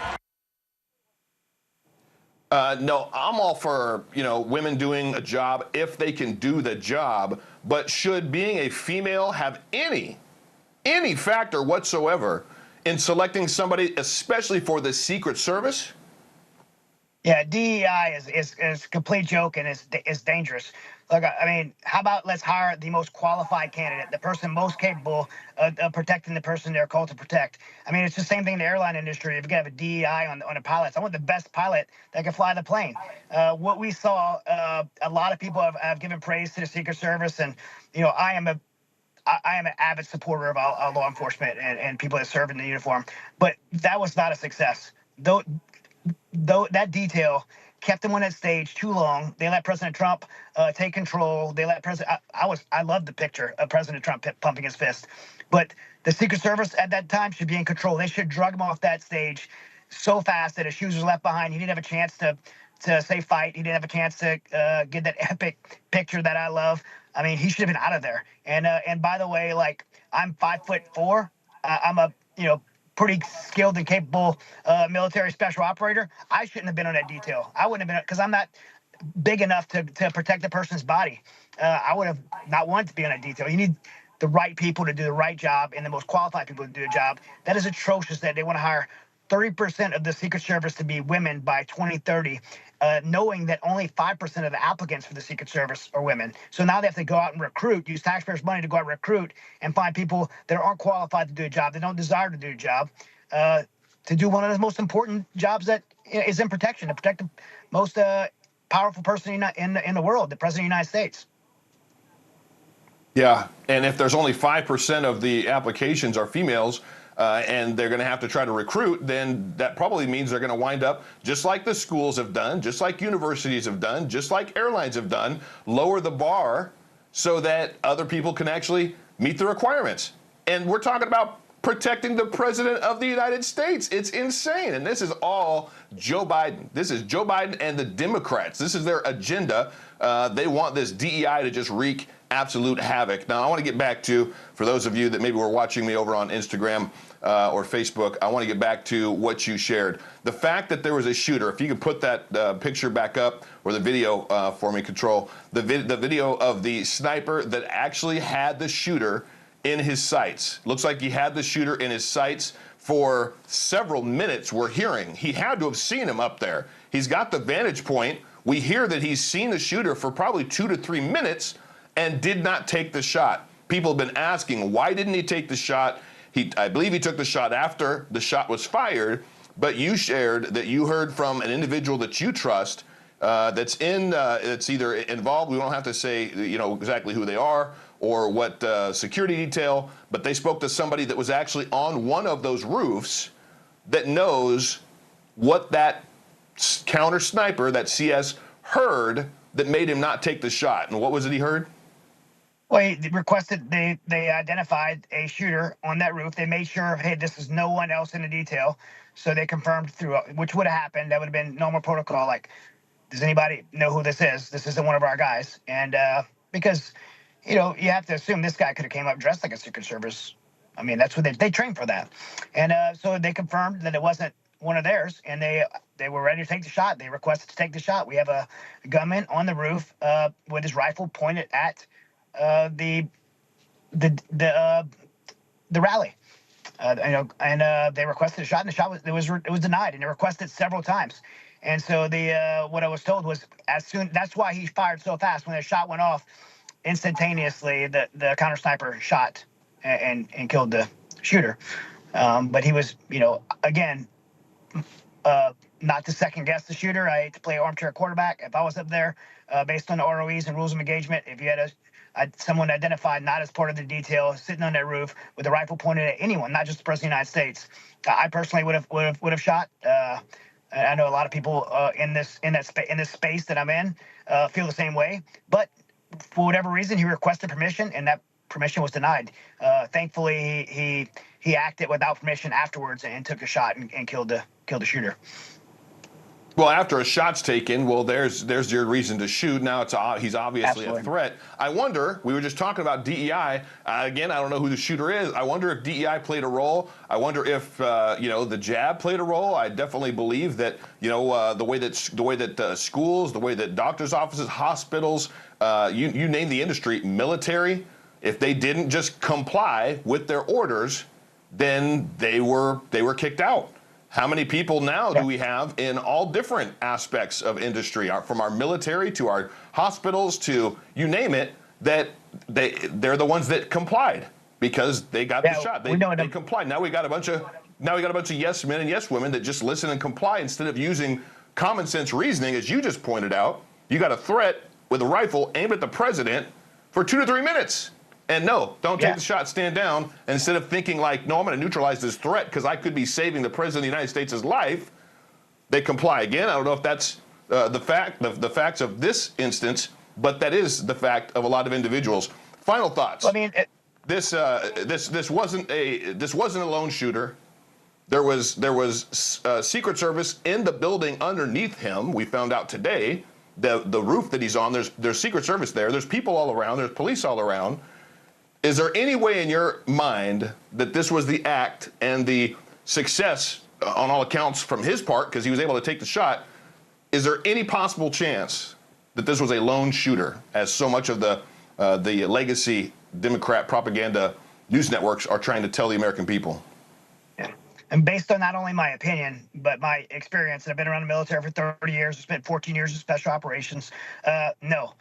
No, I'm all for, women doing a job if they can do the job, but should being a female have any factor whatsoever in selecting somebody, especially for the Secret Service? Yeah, DEI is a complete joke and is dangerous. Look, I mean, how about let's hire the most qualified candidate, the person most capable of protecting the person they're called to protect. I mean, it's the same thing in the airline industry. If you have a DEI on the pilots, I want the best pilot that can fly the plane. What we saw, a lot of people have given praise to the Secret Service, and I am an avid supporter of our law enforcement and people that serve in the uniform, but that was not a success. Though that detail kept them on that stage too long. They let President Trump take control. They let I love the picture of President Trump pumping his fist, but the Secret Service at that time should be in control. They should drug him off that stage so fast that his shoes were left behind. He didn't have a chance to say fight. He didn't have a chance to get that epic picture that I love. I mean, he should have been out of there. And by the way, like, I'm 5'4". I'm a pretty skilled and capable military special operator. I shouldn't have been on that detail. I wouldn't have been, because I'm not big enough to protect the person's body. I would have not wanted to be on that detail. You need the right people to do the right job and the most qualified people to do the job. That is atrocious that they want to hire 30% of the Secret Service to be women by 2030, knowing that only 5% of the applicants for the Secret Service are women. So now they have to go out and recruit, use taxpayers' money to go out and recruit and find people that aren't qualified to do a job, that don't desire to do a job, to do one of the most important jobs that is in protection, to protect the most powerful person in the world, the President of the United States. Yeah, and if there's only 5% of the applications are females, and they're going to have to try to recruit, then that probably means they're going to wind up, just like the schools have done, just like universities have done, just like airlines have done, lower the bar so that other people can actually meet the requirements. And we're talking about protecting the President of the United States. It's insane. And this is all Joe Biden. This is Joe Biden and the Democrats. This is their agenda. They want this DEI to just wreak absolute havoc. Now, I want to get back to, for those of you that maybe were watching me over on Instagram or Facebook, I want to get back to what you shared. The fact that there was a shooter, if you could put that picture back up, or the video for me, Control, the video of the sniper that actually had the shooter in his sights. Looks like he had the shooter in his sights for several minutes. We're hearing he had to have seen him up there. He's got the vantage point. We hear that he's seen the shooter for probably 2 to 3 minutes and did not take the shot. People have been asking, why didn't he take the shot? I believe he took the shot after the shot was fired, but you shared that you heard from an individual that you trust that's either involved. We don't have to say exactly who they are or what security detail, but they spoke to somebody that was actually on one of those roofs that knows what that counter sniper, that CS, heard that made him not take the shot. And what was it he heard? Well, he requested, they identified a shooter on that roof. They made sure, hey, this is no one else in the detail. So they confirmed through, which would have happened. That would have been normal protocol. Like, does anybody know who this is? This isn't one of our guys. And because, you have to assume this guy could have came up dressed like a Secret Service. I mean, that's what they trained for that. And so they confirmed that it wasn't one of theirs, and they were ready to take the shot. They requested to take the shot. We have a gunman on the roof with his rifle pointed at the rally, and they requested a shot, and the shot was denied, and they requested several times. And so what I was told was that's why he fired so fast. When the shot went off, instantaneously the counter sniper shot and killed the shooter. But he was, again, not to second guess the shooter. I hate to play armchair quarterback. If I was up there, based on the ROEs and rules of engagement, if you had someone identified not as part of the detail sitting on that roof with a rifle pointed at anyone, not just the President of the United States, I personally would have shot. I know a lot of people in this space that I'm in feel the same way. But for whatever reason, he requested permission, and that permission was denied. Thankfully, he acted without permission afterwards and took a shot and killed the shooter. Well, after a shot's taken, well, there's your reason to shoot. Now he's obviously a threat. I wonder, we were just talking about DEI. Again, I don't know who the shooter is. I wonder if DEI played a role. I wonder if, the jab played a role. I definitely believe that, the way that schools, the way that doctors' offices, hospitals, you name the industry, military, if they didn't just comply with their orders, then they were kicked out. How many people now do we have in all different aspects of industry, from our military to our hospitals to you name it, that they're the ones that complied because they got the shot. They complied. Now we got a bunch of yes men and yes women that just listen and comply instead of using common sense reasoning, as you just pointed out. You got a threat with a rifle aimed at the president for 2 to 3 minutes. And no, don't take the shot, stand down. And instead of thinking like, no, I'm going to neutralize this threat because I could be saving the President of the United States' life, they comply again. I don't know if that's the facts of this instance, but that is the fact of a lot of individuals. Final thoughts. I mean, this wasn't a lone shooter. There was Secret Service in the building underneath him. We found out today the roof that he's on. There's Secret Service there. There's people all around. There's police all around. Is there any way in your mind that this was the act and the success, on all accounts, from his part, because he was able to take the shot? Is there any possible chance that this was a lone shooter, as so much of the legacy Democrat propaganda news networks are trying to tell the American people? Yeah. And based on not only my opinion, but my experience, and I've been around the military for 30 years, I spent 14 years in special operations, no.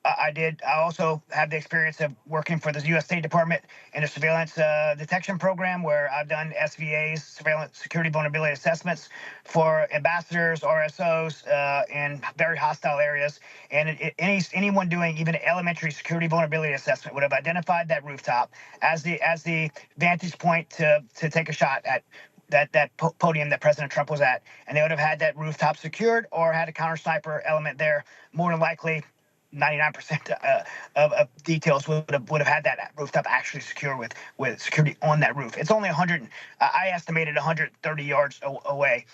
I also have the experience of working for the U.S. State Department in a surveillance detection program where I've done SVAs, surveillance security vulnerability assessments, for ambassadors, RSOs in very hostile areas. And anyone doing even an elementary security vulnerability assessment would have identified that rooftop as the vantage point to take a shot at that podium that President Trump was at. And they would have had that rooftop secured or had a counter sniper element there. More than likely, 99% of details would have had that rooftop actually secure with security on that roof. It's only 100. I estimated 130 yards away.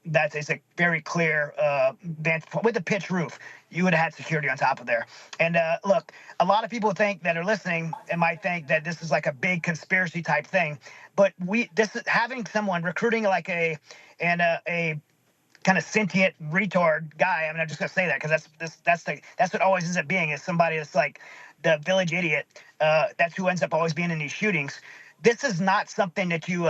It's a very clear vantage point with a pitched roof. You would have had security on top of there. And look, a lot of people that are listening and might think that this is like a big conspiracy type thing, but this is having someone recruiting like a kind of sentient retard guy. I mean, I'm just gonna say that because that's what always ends up being, is somebody that's like the village idiot. That's who ends up always being in these shootings. This is not something that you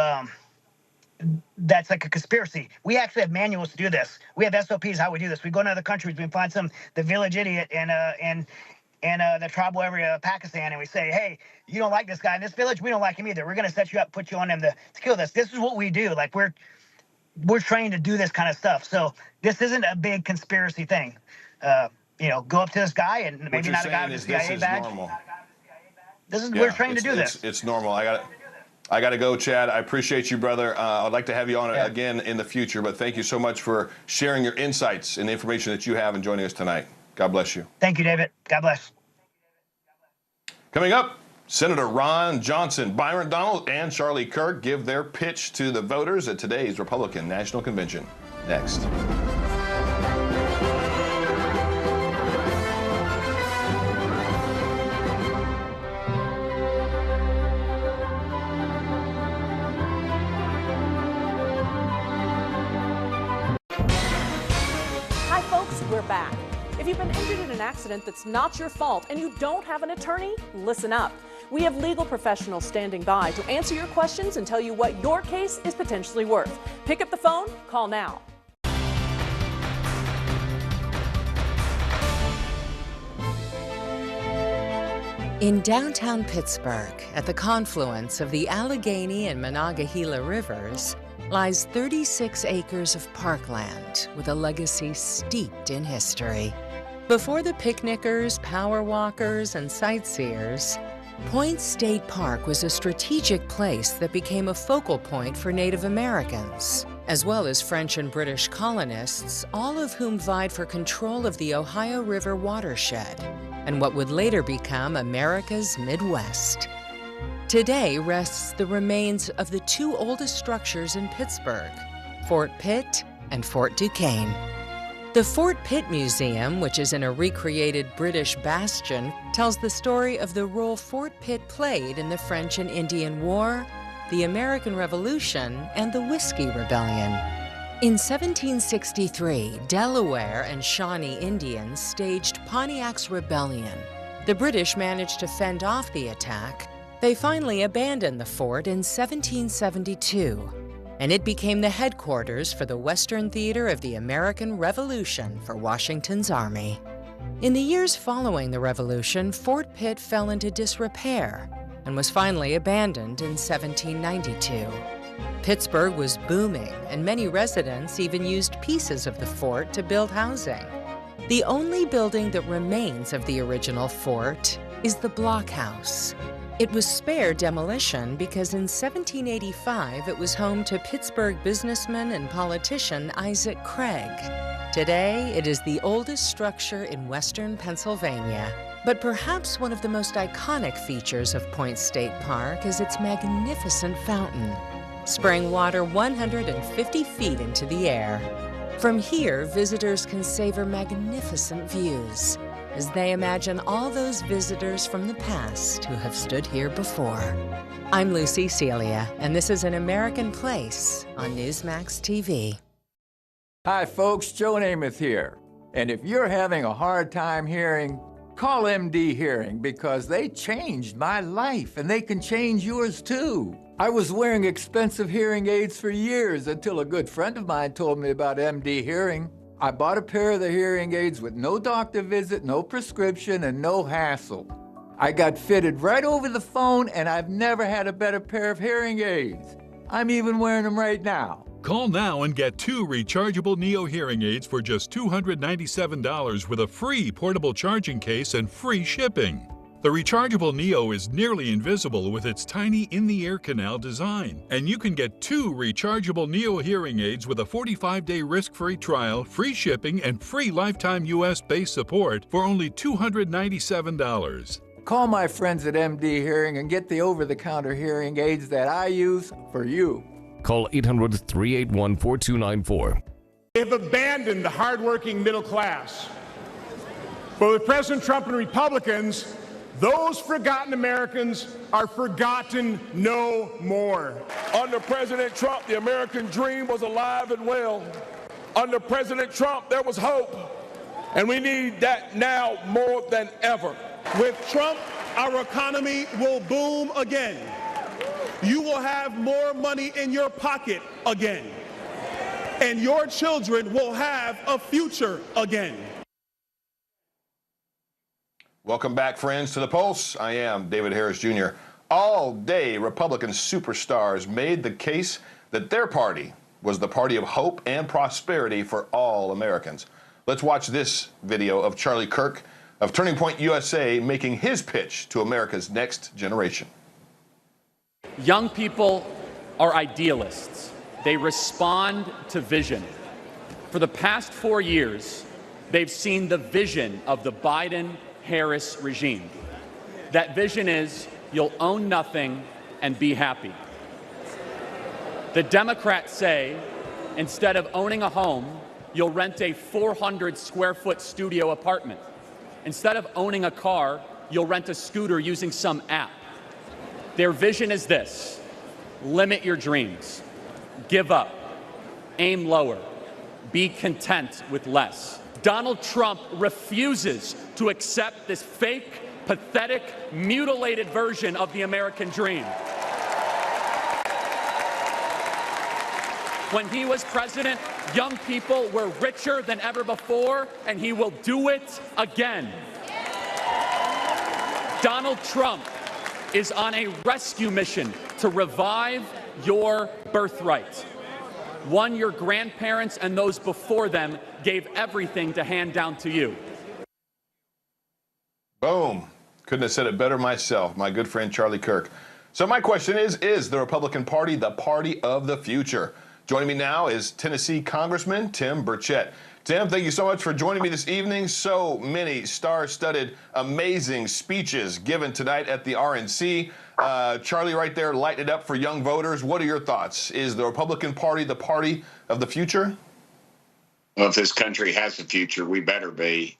that's like a conspiracy. We actually have manuals to do this. We have SOPs how we do this. We go to other countries. We find the village idiot in the tribal area of Pakistan, and we say, hey, you don't like this guy in this village, we don't like him either. We're gonna set you up, put you on him to kill this. This is what we do. Like we're trained to do this kind of stuff. So this isn't a big conspiracy thing. Go up to this guy, and maybe not a guy with a CIA badge. Normal. We're trained to do this. It's normal. I got to go, Chad. I appreciate you, brother. I'd like to have you on again in the future, but thank you so much for sharing your insights and the information that you have and joining us tonight. God bless you. Thank you, David. God bless. Coming up, Senator Ron Johnson, Byron Donald, and Charlie Kirk give their pitch to the voters at today's Republican National Convention. Next. Hi, folks, we're back. If you've been injured in an accident that's not your fault and you don't have an attorney, listen up. We have legal professionals standing by to answer your questions and tell you what your case is potentially worth. Pick up the phone, call now. In downtown Pittsburgh, at the confluence of the Allegheny and Monongahela rivers, lies 36 acres of parkland with a legacy steeped in history. Before the picnickers, power walkers, and sightseers, Point State Park was a strategic place that became a focal point for Native Americans, as well as French and British colonists, all of whom vied for control of the Ohio River watershed and what would later become America's Midwest. Today rests the remains of the two oldest structures in Pittsburgh, Fort Pitt and Fort Duquesne. The Fort Pitt Museum, which is in a recreated British bastion, tells the story of the role Fort Pitt played in the French and Indian War, the American Revolution, and the Whiskey Rebellion. In 1763, Delaware and Shawnee Indians staged Pontiac's Rebellion. The British managed to fend off the attack. They finally abandoned the fort in 1772, and it became the headquarters for the Western Theater of the American Revolution for Washington's Army. In the years following the Revolution, Fort Pitt fell into disrepair and was finally abandoned in 1792. Pittsburgh was booming, and many residents even used pieces of the fort to build housing. The only building that remains of the original fort is the Block House. It was spared demolition because in 1785 it was home to Pittsburgh businessman and politician Isaac Craig. Today, it is the oldest structure in western Pennsylvania. But perhaps one of the most iconic features of Point State Park is its magnificent fountain, spraying water 150 feet into the air. From here, visitors can savor magnificent views as they imagine all those visitors from the past who have stood here before. I'm Lucy Celia, and this is An American Place on Newsmax TV. Hi folks, Joe Namath here. And if you're having a hard time hearing, call MD Hearing because they changed my life and they can change yours too. I was wearing expensive hearing aids for years until a good friend of mine told me about MD Hearing. I bought a pair of the hearing aids with no doctor visit, no prescription, and no hassle. I got fitted right over the phone and I've never had a better pair of hearing aids. I'm even wearing them right now. Call now and get 2 rechargeable Neo hearing aids for just $297 with a free portable charging case and free shipping. The rechargeable Neo is nearly invisible with its tiny in-the-ear canal design. And you can get 2 rechargeable Neo hearing aids with a 45-day risk-free trial, free shipping, and free lifetime U.S.-based support for only $297. Call my friends at MD Hearing and get the over-the-counter hearing aids that I use for you. Call 800-381-4294. They have abandoned the hardworking middle class. But with President Trump and Republicans, those forgotten Americans are forgotten no more. Under President Trump, the American dream was alive and well. Under President Trump, there was hope. And we need that now more than ever. With Trump, our economy will boom again. You will have more money in your pocket again. And your children will have a future again. Welcome back, friends, to The Pulse. I am David Harris Jr. All day, Republican superstars made the case that their party was the party of hope and prosperity for all Americans. Let's watch this video of Charlie Kirk of Turning Point USA making his pitch to America's next generation. Young people are idealists. They respond to vision. For the past 4 years, they've seen the vision of the Biden-Harris regime. That vision is you'll own nothing and be happy. The Democrats say instead of owning a home, you'll rent a 400-square-foot studio apartment. Instead of owning a car, you'll rent a scooter using some app. Their vision is this: limit your dreams, give up, aim lower, be content with less. Donald Trump refuses to accept this fake, pathetic, mutilated version of the American dream. When he was president, young people were richer than ever before, and he will do it again. Donald Trump is on a rescue mission to revive your birthright, one your grandparents and those before them gave everything to hand down to you. Boom. Couldn't have said it better myself, my good friend Charlie Kirk. So my question is the Republican Party the party of the future? Joining me now is Tennessee Congressman Tim Burchett. Tim, thank you so much for joining me this evening. So many star-studded, amazing speeches given tonight at the RNC. Charlie right there lighting it up for young voters. What are your thoughts? Is the Republican Party the party of the future? Well, if this country has a future, we better be.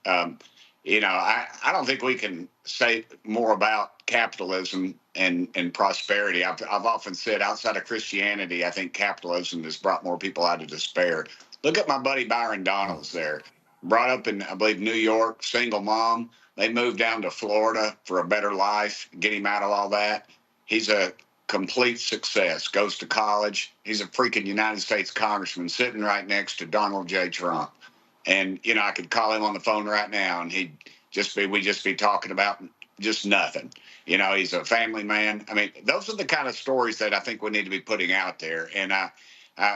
You know, I don't think we can say more about capitalism and prosperity. I've often said outside of Christianity, I think capitalism has brought more people out of despair. Look at my buddy Byron Donalds there. Brought up in, I believe, New York, single mom. They moved down to Florida for a better life, get him out of all that. He's a complete success, goes to college. He's a freaking United States congressman sitting right next to Donald J. Trump. And, you know, I could call him on the phone right now and we'd just be talking about just nothing. You know, he's a family man. I mean, those are the kind of stories that I think we need to be putting out there. And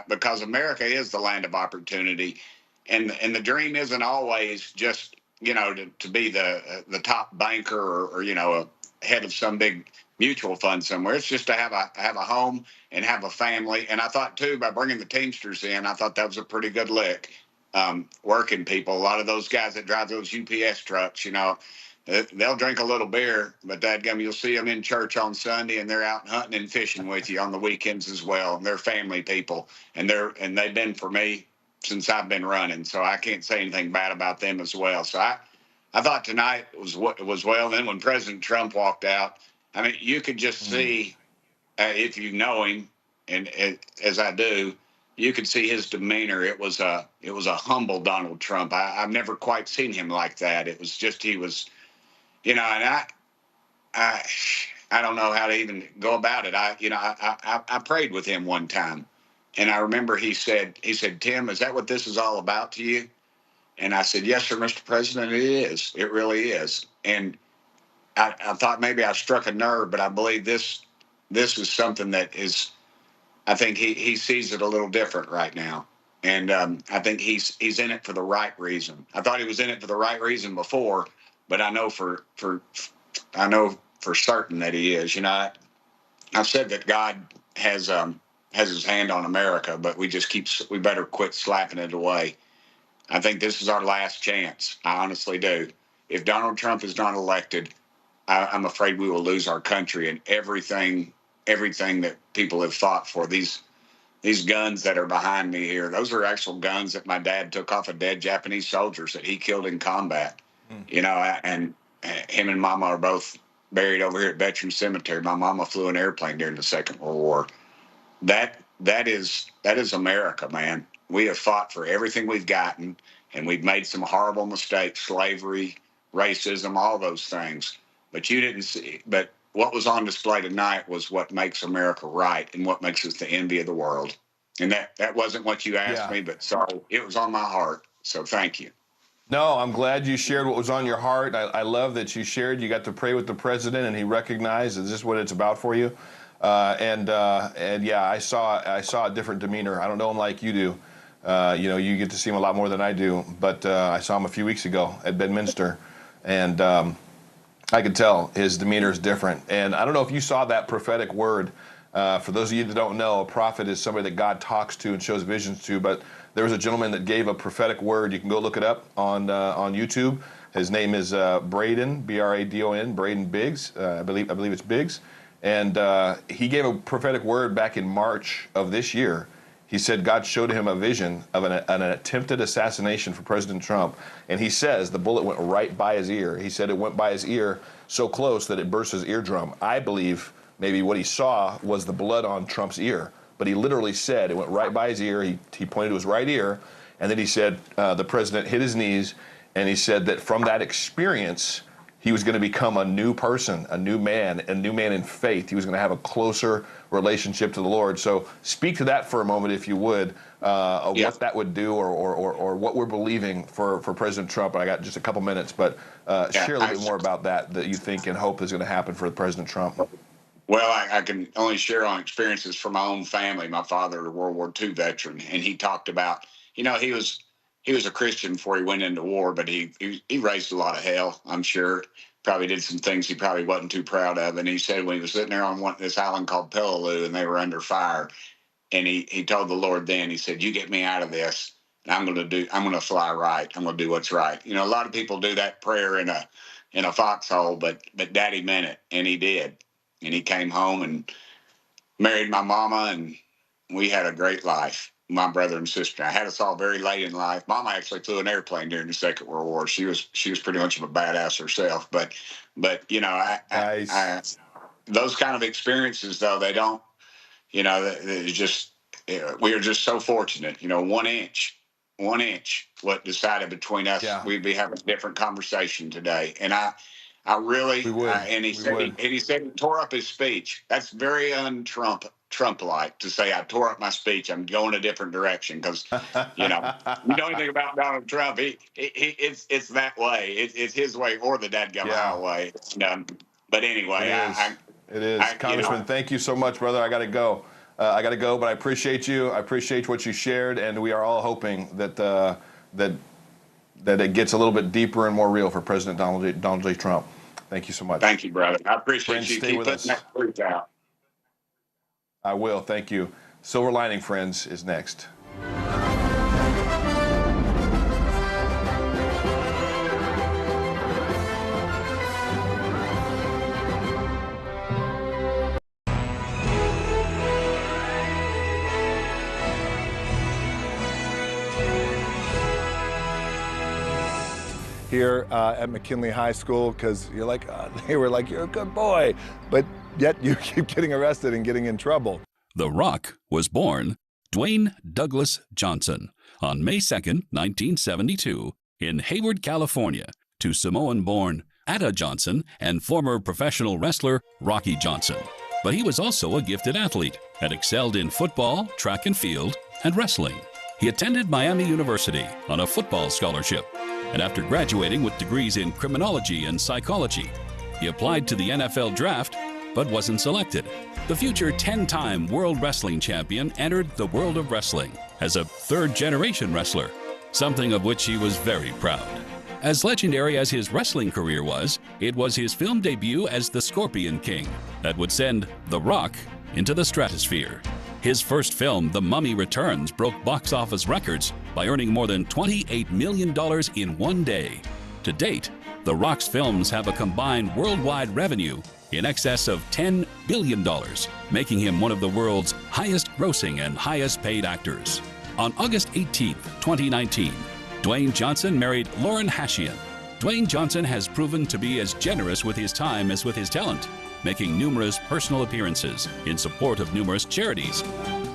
because America is the land of opportunity, and the dream isn't always just, you know, to be the top banker or you know, a head of some big mutual fund somewhere. It's just to have a home and have a family. And I thought too, by bringing the Teamsters in, I thought that was a pretty good lick. Working people, a lot of those guys that drive those UPS trucks, you know, they'll drink a little beer, but dadgum, you'll see them in church on Sunday and they're out hunting and fishing with you on the weekends as well. And they're family people, and they've been for me since I've been running. So I can't say anything bad about them as well. So I thought tonight was well. Then when President Trump walked out, I mean, you could just see, if you know him, and as I do, you could see his demeanor. It was a humble Donald Trump. I've never quite seen him like that. It was just, he was, you know, and I don't know how to even go about it. I prayed with him one time, and I remember he said, Tim, is that what this is all about to you? And I said, yes, sir, Mr. President, it is. It really is. And I thought maybe I struck a nerve, but I believe this is something that is, I think he sees it a little different right now. And I think he's in it for the right reason. I thought he was in it for the right reason before, but I know for certain that he is. You know, I've said that God has his hand on America, but we better quit slapping it away. I think this is our last chance. I honestly do. If Donald Trump is not elected, I'm afraid we will lose our country and everything that people have fought for. These guns that are behind me here, those are actual guns that my dad took off of dead Japanese soldiers that he killed in combat. You know, and him and Mama are both buried over here at Veterans Cemetery. My mama flew an airplane during the Second World War. That is America, man. We have fought for everything we've gotten, and we've made some horrible mistakes, slavery, racism, all those things. But you didn't see. But what was on display tonight was what makes America right and what makes us the envy of the world. And that wasn't what you asked me, but sorry, it was on my heart. So thank you. No, I'm glad you shared what was on your heart. I love that you shared. You got to pray with the president, and he recognized, is this what it's about for you? And yeah, I saw a different demeanor. I don't know him like you do. You know, you get to see him a lot more than I do. But I saw him a few weeks ago at Bedminster, and I could tell his demeanor is different. And I don't know if you saw that prophetic word. For those of you that don't know, a prophet is somebody that God talks to and shows visions to. But there was a gentleman that gave a prophetic word. You can go look it up on YouTube. His name is Braden, B-R-A-D-O-N, Braden Biggs. I believe it's Biggs. And he gave a prophetic word back in March of this year. He said God showed him a vision of an attempted assassination for President Trump. And he says the bullet went right by his ear. He said it went by his ear so close that it burst his eardrum. I believe maybe what he saw was the blood on Trump's ear. But he literally said it went right by his ear. He pointed to his right ear. And then he said the president hit his knees. And he said that from that experience, he was going to become a new person, a new man in faith. He was going to have a closer relationship to the Lord. So speak to that for a moment, if you would, what that would do, or what we're believing for President Trump. I got just a couple minutes, but share a little bit more about that you think and hope is going to happen for President Trump. Well, I can only share on experiences from my own family. My father, a World War II veteran, and he talked about, he was a Christian before he went into war, but he raised a lot of hell, I'm sure. Probably did some things he probably wasn't too proud of. And he said when he was sitting there on this island called Peleliu and they were under fire, and he told the Lord then, he said, "You get me out of this, and I'm going to fly right. I'm going to do what's right." A lot of people do that prayer in a foxhole, but Daddy meant it, and he did. And he came home and married my mama, and we had a great life, my brother and sister. I had us all very late in life. Mama actually flew an airplane during the Second World War. She was pretty much of a badass herself. But nice. Those kind of experiences, though, they don't. It's just we are just so fortunate. 1 inch, what decided between us, we'd be having a different conversation today. And I really, and he said he tore up his speech. That's very Trump-like to say I tore up my speech. I'm going a different direction because, you know anything about Donald Trump. It's that way. It's his way or the dadgum way. But anyway, it is. Congressman, thank you so much, brother. I got to go. But I appreciate you. I appreciate what you shared, and we are all hoping that it gets a little bit deeper and more real for President Donald J. Trump. Thank you so much. Thank you, brother. I appreciate friends, you. Stay Keep with putting us. that truth out. I will. Thank you. Silver Lining, friends, is next. Here at McKinley High School, because you're like, they were like, you're a good boy, but yet you keep getting arrested and getting in trouble. The Rock was born Dwayne Douglas Johnson on May 2nd, 1972, in Hayward, California, to Samoan-born Atta Johnson and former professional wrestler Rocky Johnson. But he was also a gifted athlete and excelled in football, track and field, and wrestling. He attended Miami University on a football scholarship, and after graduating with degrees in criminology and psychology, he applied to the NFL draft but wasn't selected. The future 10-time World Wrestling Champion entered the world of wrestling as a third-generation wrestler, something of which he was very proud. As legendary as his wrestling career was, it was his film debut as the Scorpion King that would send The Rock into the stratosphere. His first film, The Mummy Returns, broke box office records by earning more than $28 million in one day. To date, The Rock's films have a combined worldwide revenue in excess of $10 billion, making him one of the world's highest-grossing and highest-paid actors. On August 18, 2019, Dwayne Johnson married Lauren Hashian. Dwayne Johnson has proven to be as generous with his time as with his talent, making numerous personal appearances in support of numerous charities.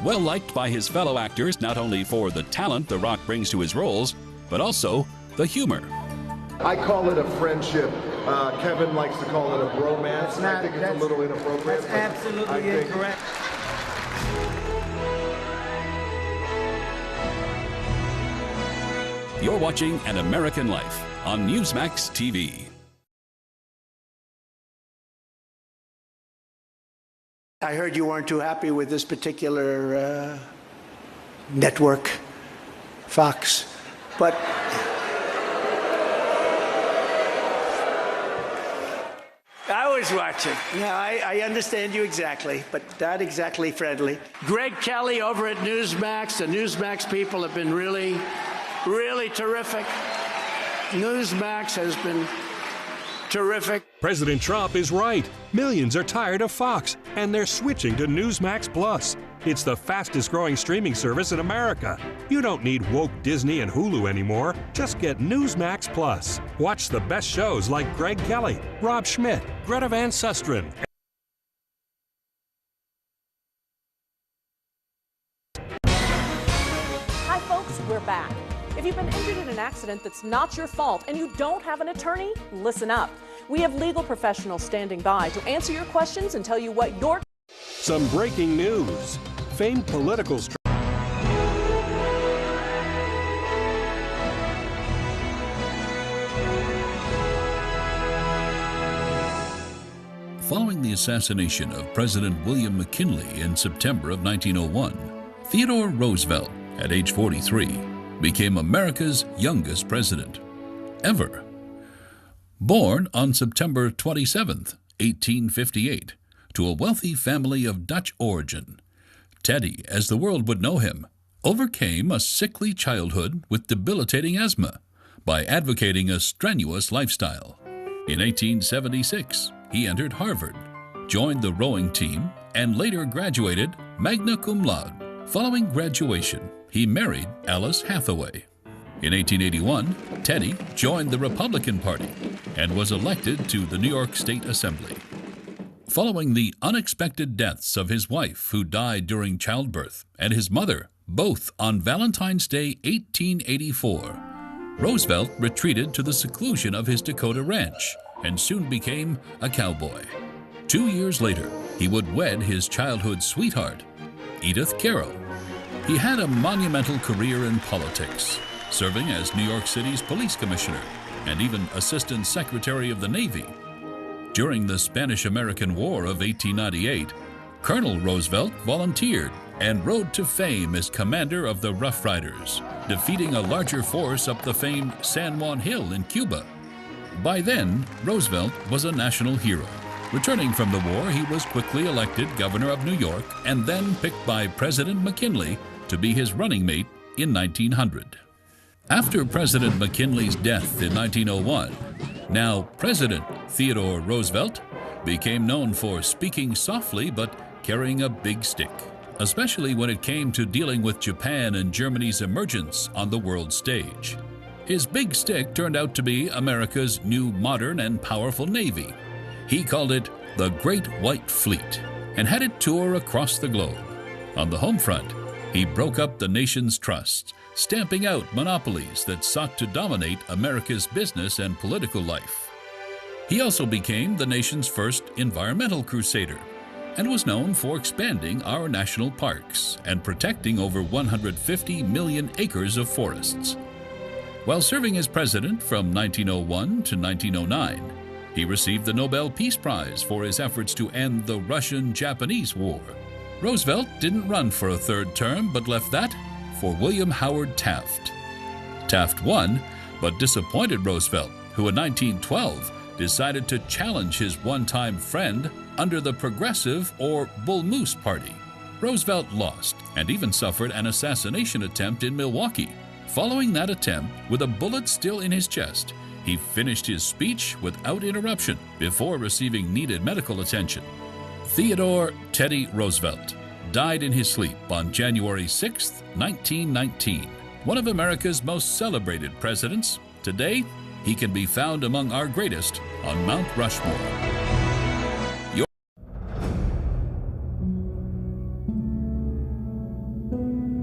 Well liked by his fellow actors not only for the talent The Rock brings to his roles, but also the humor. I call it a friendship. Kevin likes to call it a bromance. I think it's a little inappropriate. That's absolutely incorrect. You're watching An American Life on Newsmax TV. I heard you weren't too happy with this particular network, Fox, but I was watching. Yeah, I understand you exactly, but not exactly friendly. Greg Kelly over at Newsmax. The Newsmax people have been really, really terrific. Newsmax has been terrific. President Trump is right. Millions are tired of Fox, and they're switching to Newsmax Plus. It's the fastest growing streaming service in America. You don't need woke Disney and Hulu anymore. Just get Newsmax Plus. Watch the best shows like Greg Kelly, Rob Schmidt, Greta Van Susteren. Hi folks, we're back. If you've been injured in an accident that's not your fault and you don't have an attorney, listen up. We have legal professionals standing by to answer your questions and tell you what your Some breaking news. Famed political Following the assassination of President William McKinley in September of 1901, Theodore Roosevelt, at age 43, became America's youngest president ever. Born on September 27, 1858, to a wealthy family of Dutch origin, Teddy, as the world would know him, overcame a sickly childhood with debilitating asthma by advocating a strenuous lifestyle. In 1876, he entered Harvard, joined the rowing team, and later graduated magna cum laude. Following graduation, he married Alice Hathaway. In 1881, Teddy joined the Republican Party and was elected to the New York State Assembly. Following the unexpected deaths of his wife, who died during childbirth, and his mother, both on Valentine's Day 1884, Roosevelt retreated to the seclusion of his Dakota ranch and soon became a cowboy. 2 years later, he would wed his childhood sweetheart, Edith Carroll. He had a monumental career in politics, serving as New York City's police commissioner and even Assistant Secretary of the Navy. During the Spanish-American War of 1898, Colonel Roosevelt volunteered and rode to fame as commander of the Rough Riders, defeating a larger force up the famed San Juan Hill in Cuba. By then, Roosevelt was a national hero. Returning from the war, he was quickly elected governor of New York and then picked by President McKinley to be his running mate in 1900. After President McKinley's death in 1901, now President Theodore Roosevelt became known for speaking softly but carrying a big stick, especially when it came to dealing with Japan and Germany's emergence on the world stage. His big stick turned out to be America's new modern and powerful Navy. He called it the Great White Fleet and had it tour across the globe. On the home front, he broke up the nation's trusts, stamping out monopolies that sought to dominate America's business and political life. He also became the nation's first environmental crusader and was known for expanding our national parks and protecting over 150 million acres of forests. While serving as president from 1901 to 1909, he received the Nobel Peace Prize for his efforts to end the Russian-Japanese War. Roosevelt didn't run for a third term, but left that for William Howard Taft. Taft won, but disappointed Roosevelt, who in 1912 decided to challenge his one-time friend under the Progressive or Bull Moose Party. Roosevelt lost and even suffered an assassination attempt in Milwaukee. Following that attempt, with a bullet still in his chest, he finished his speech without interruption before receiving needed medical attention. Theodore Teddy Roosevelt died in his sleep on January 6, 1919, one of America's most celebrated presidents. Today, he can be found among our greatest on Mount Rushmore.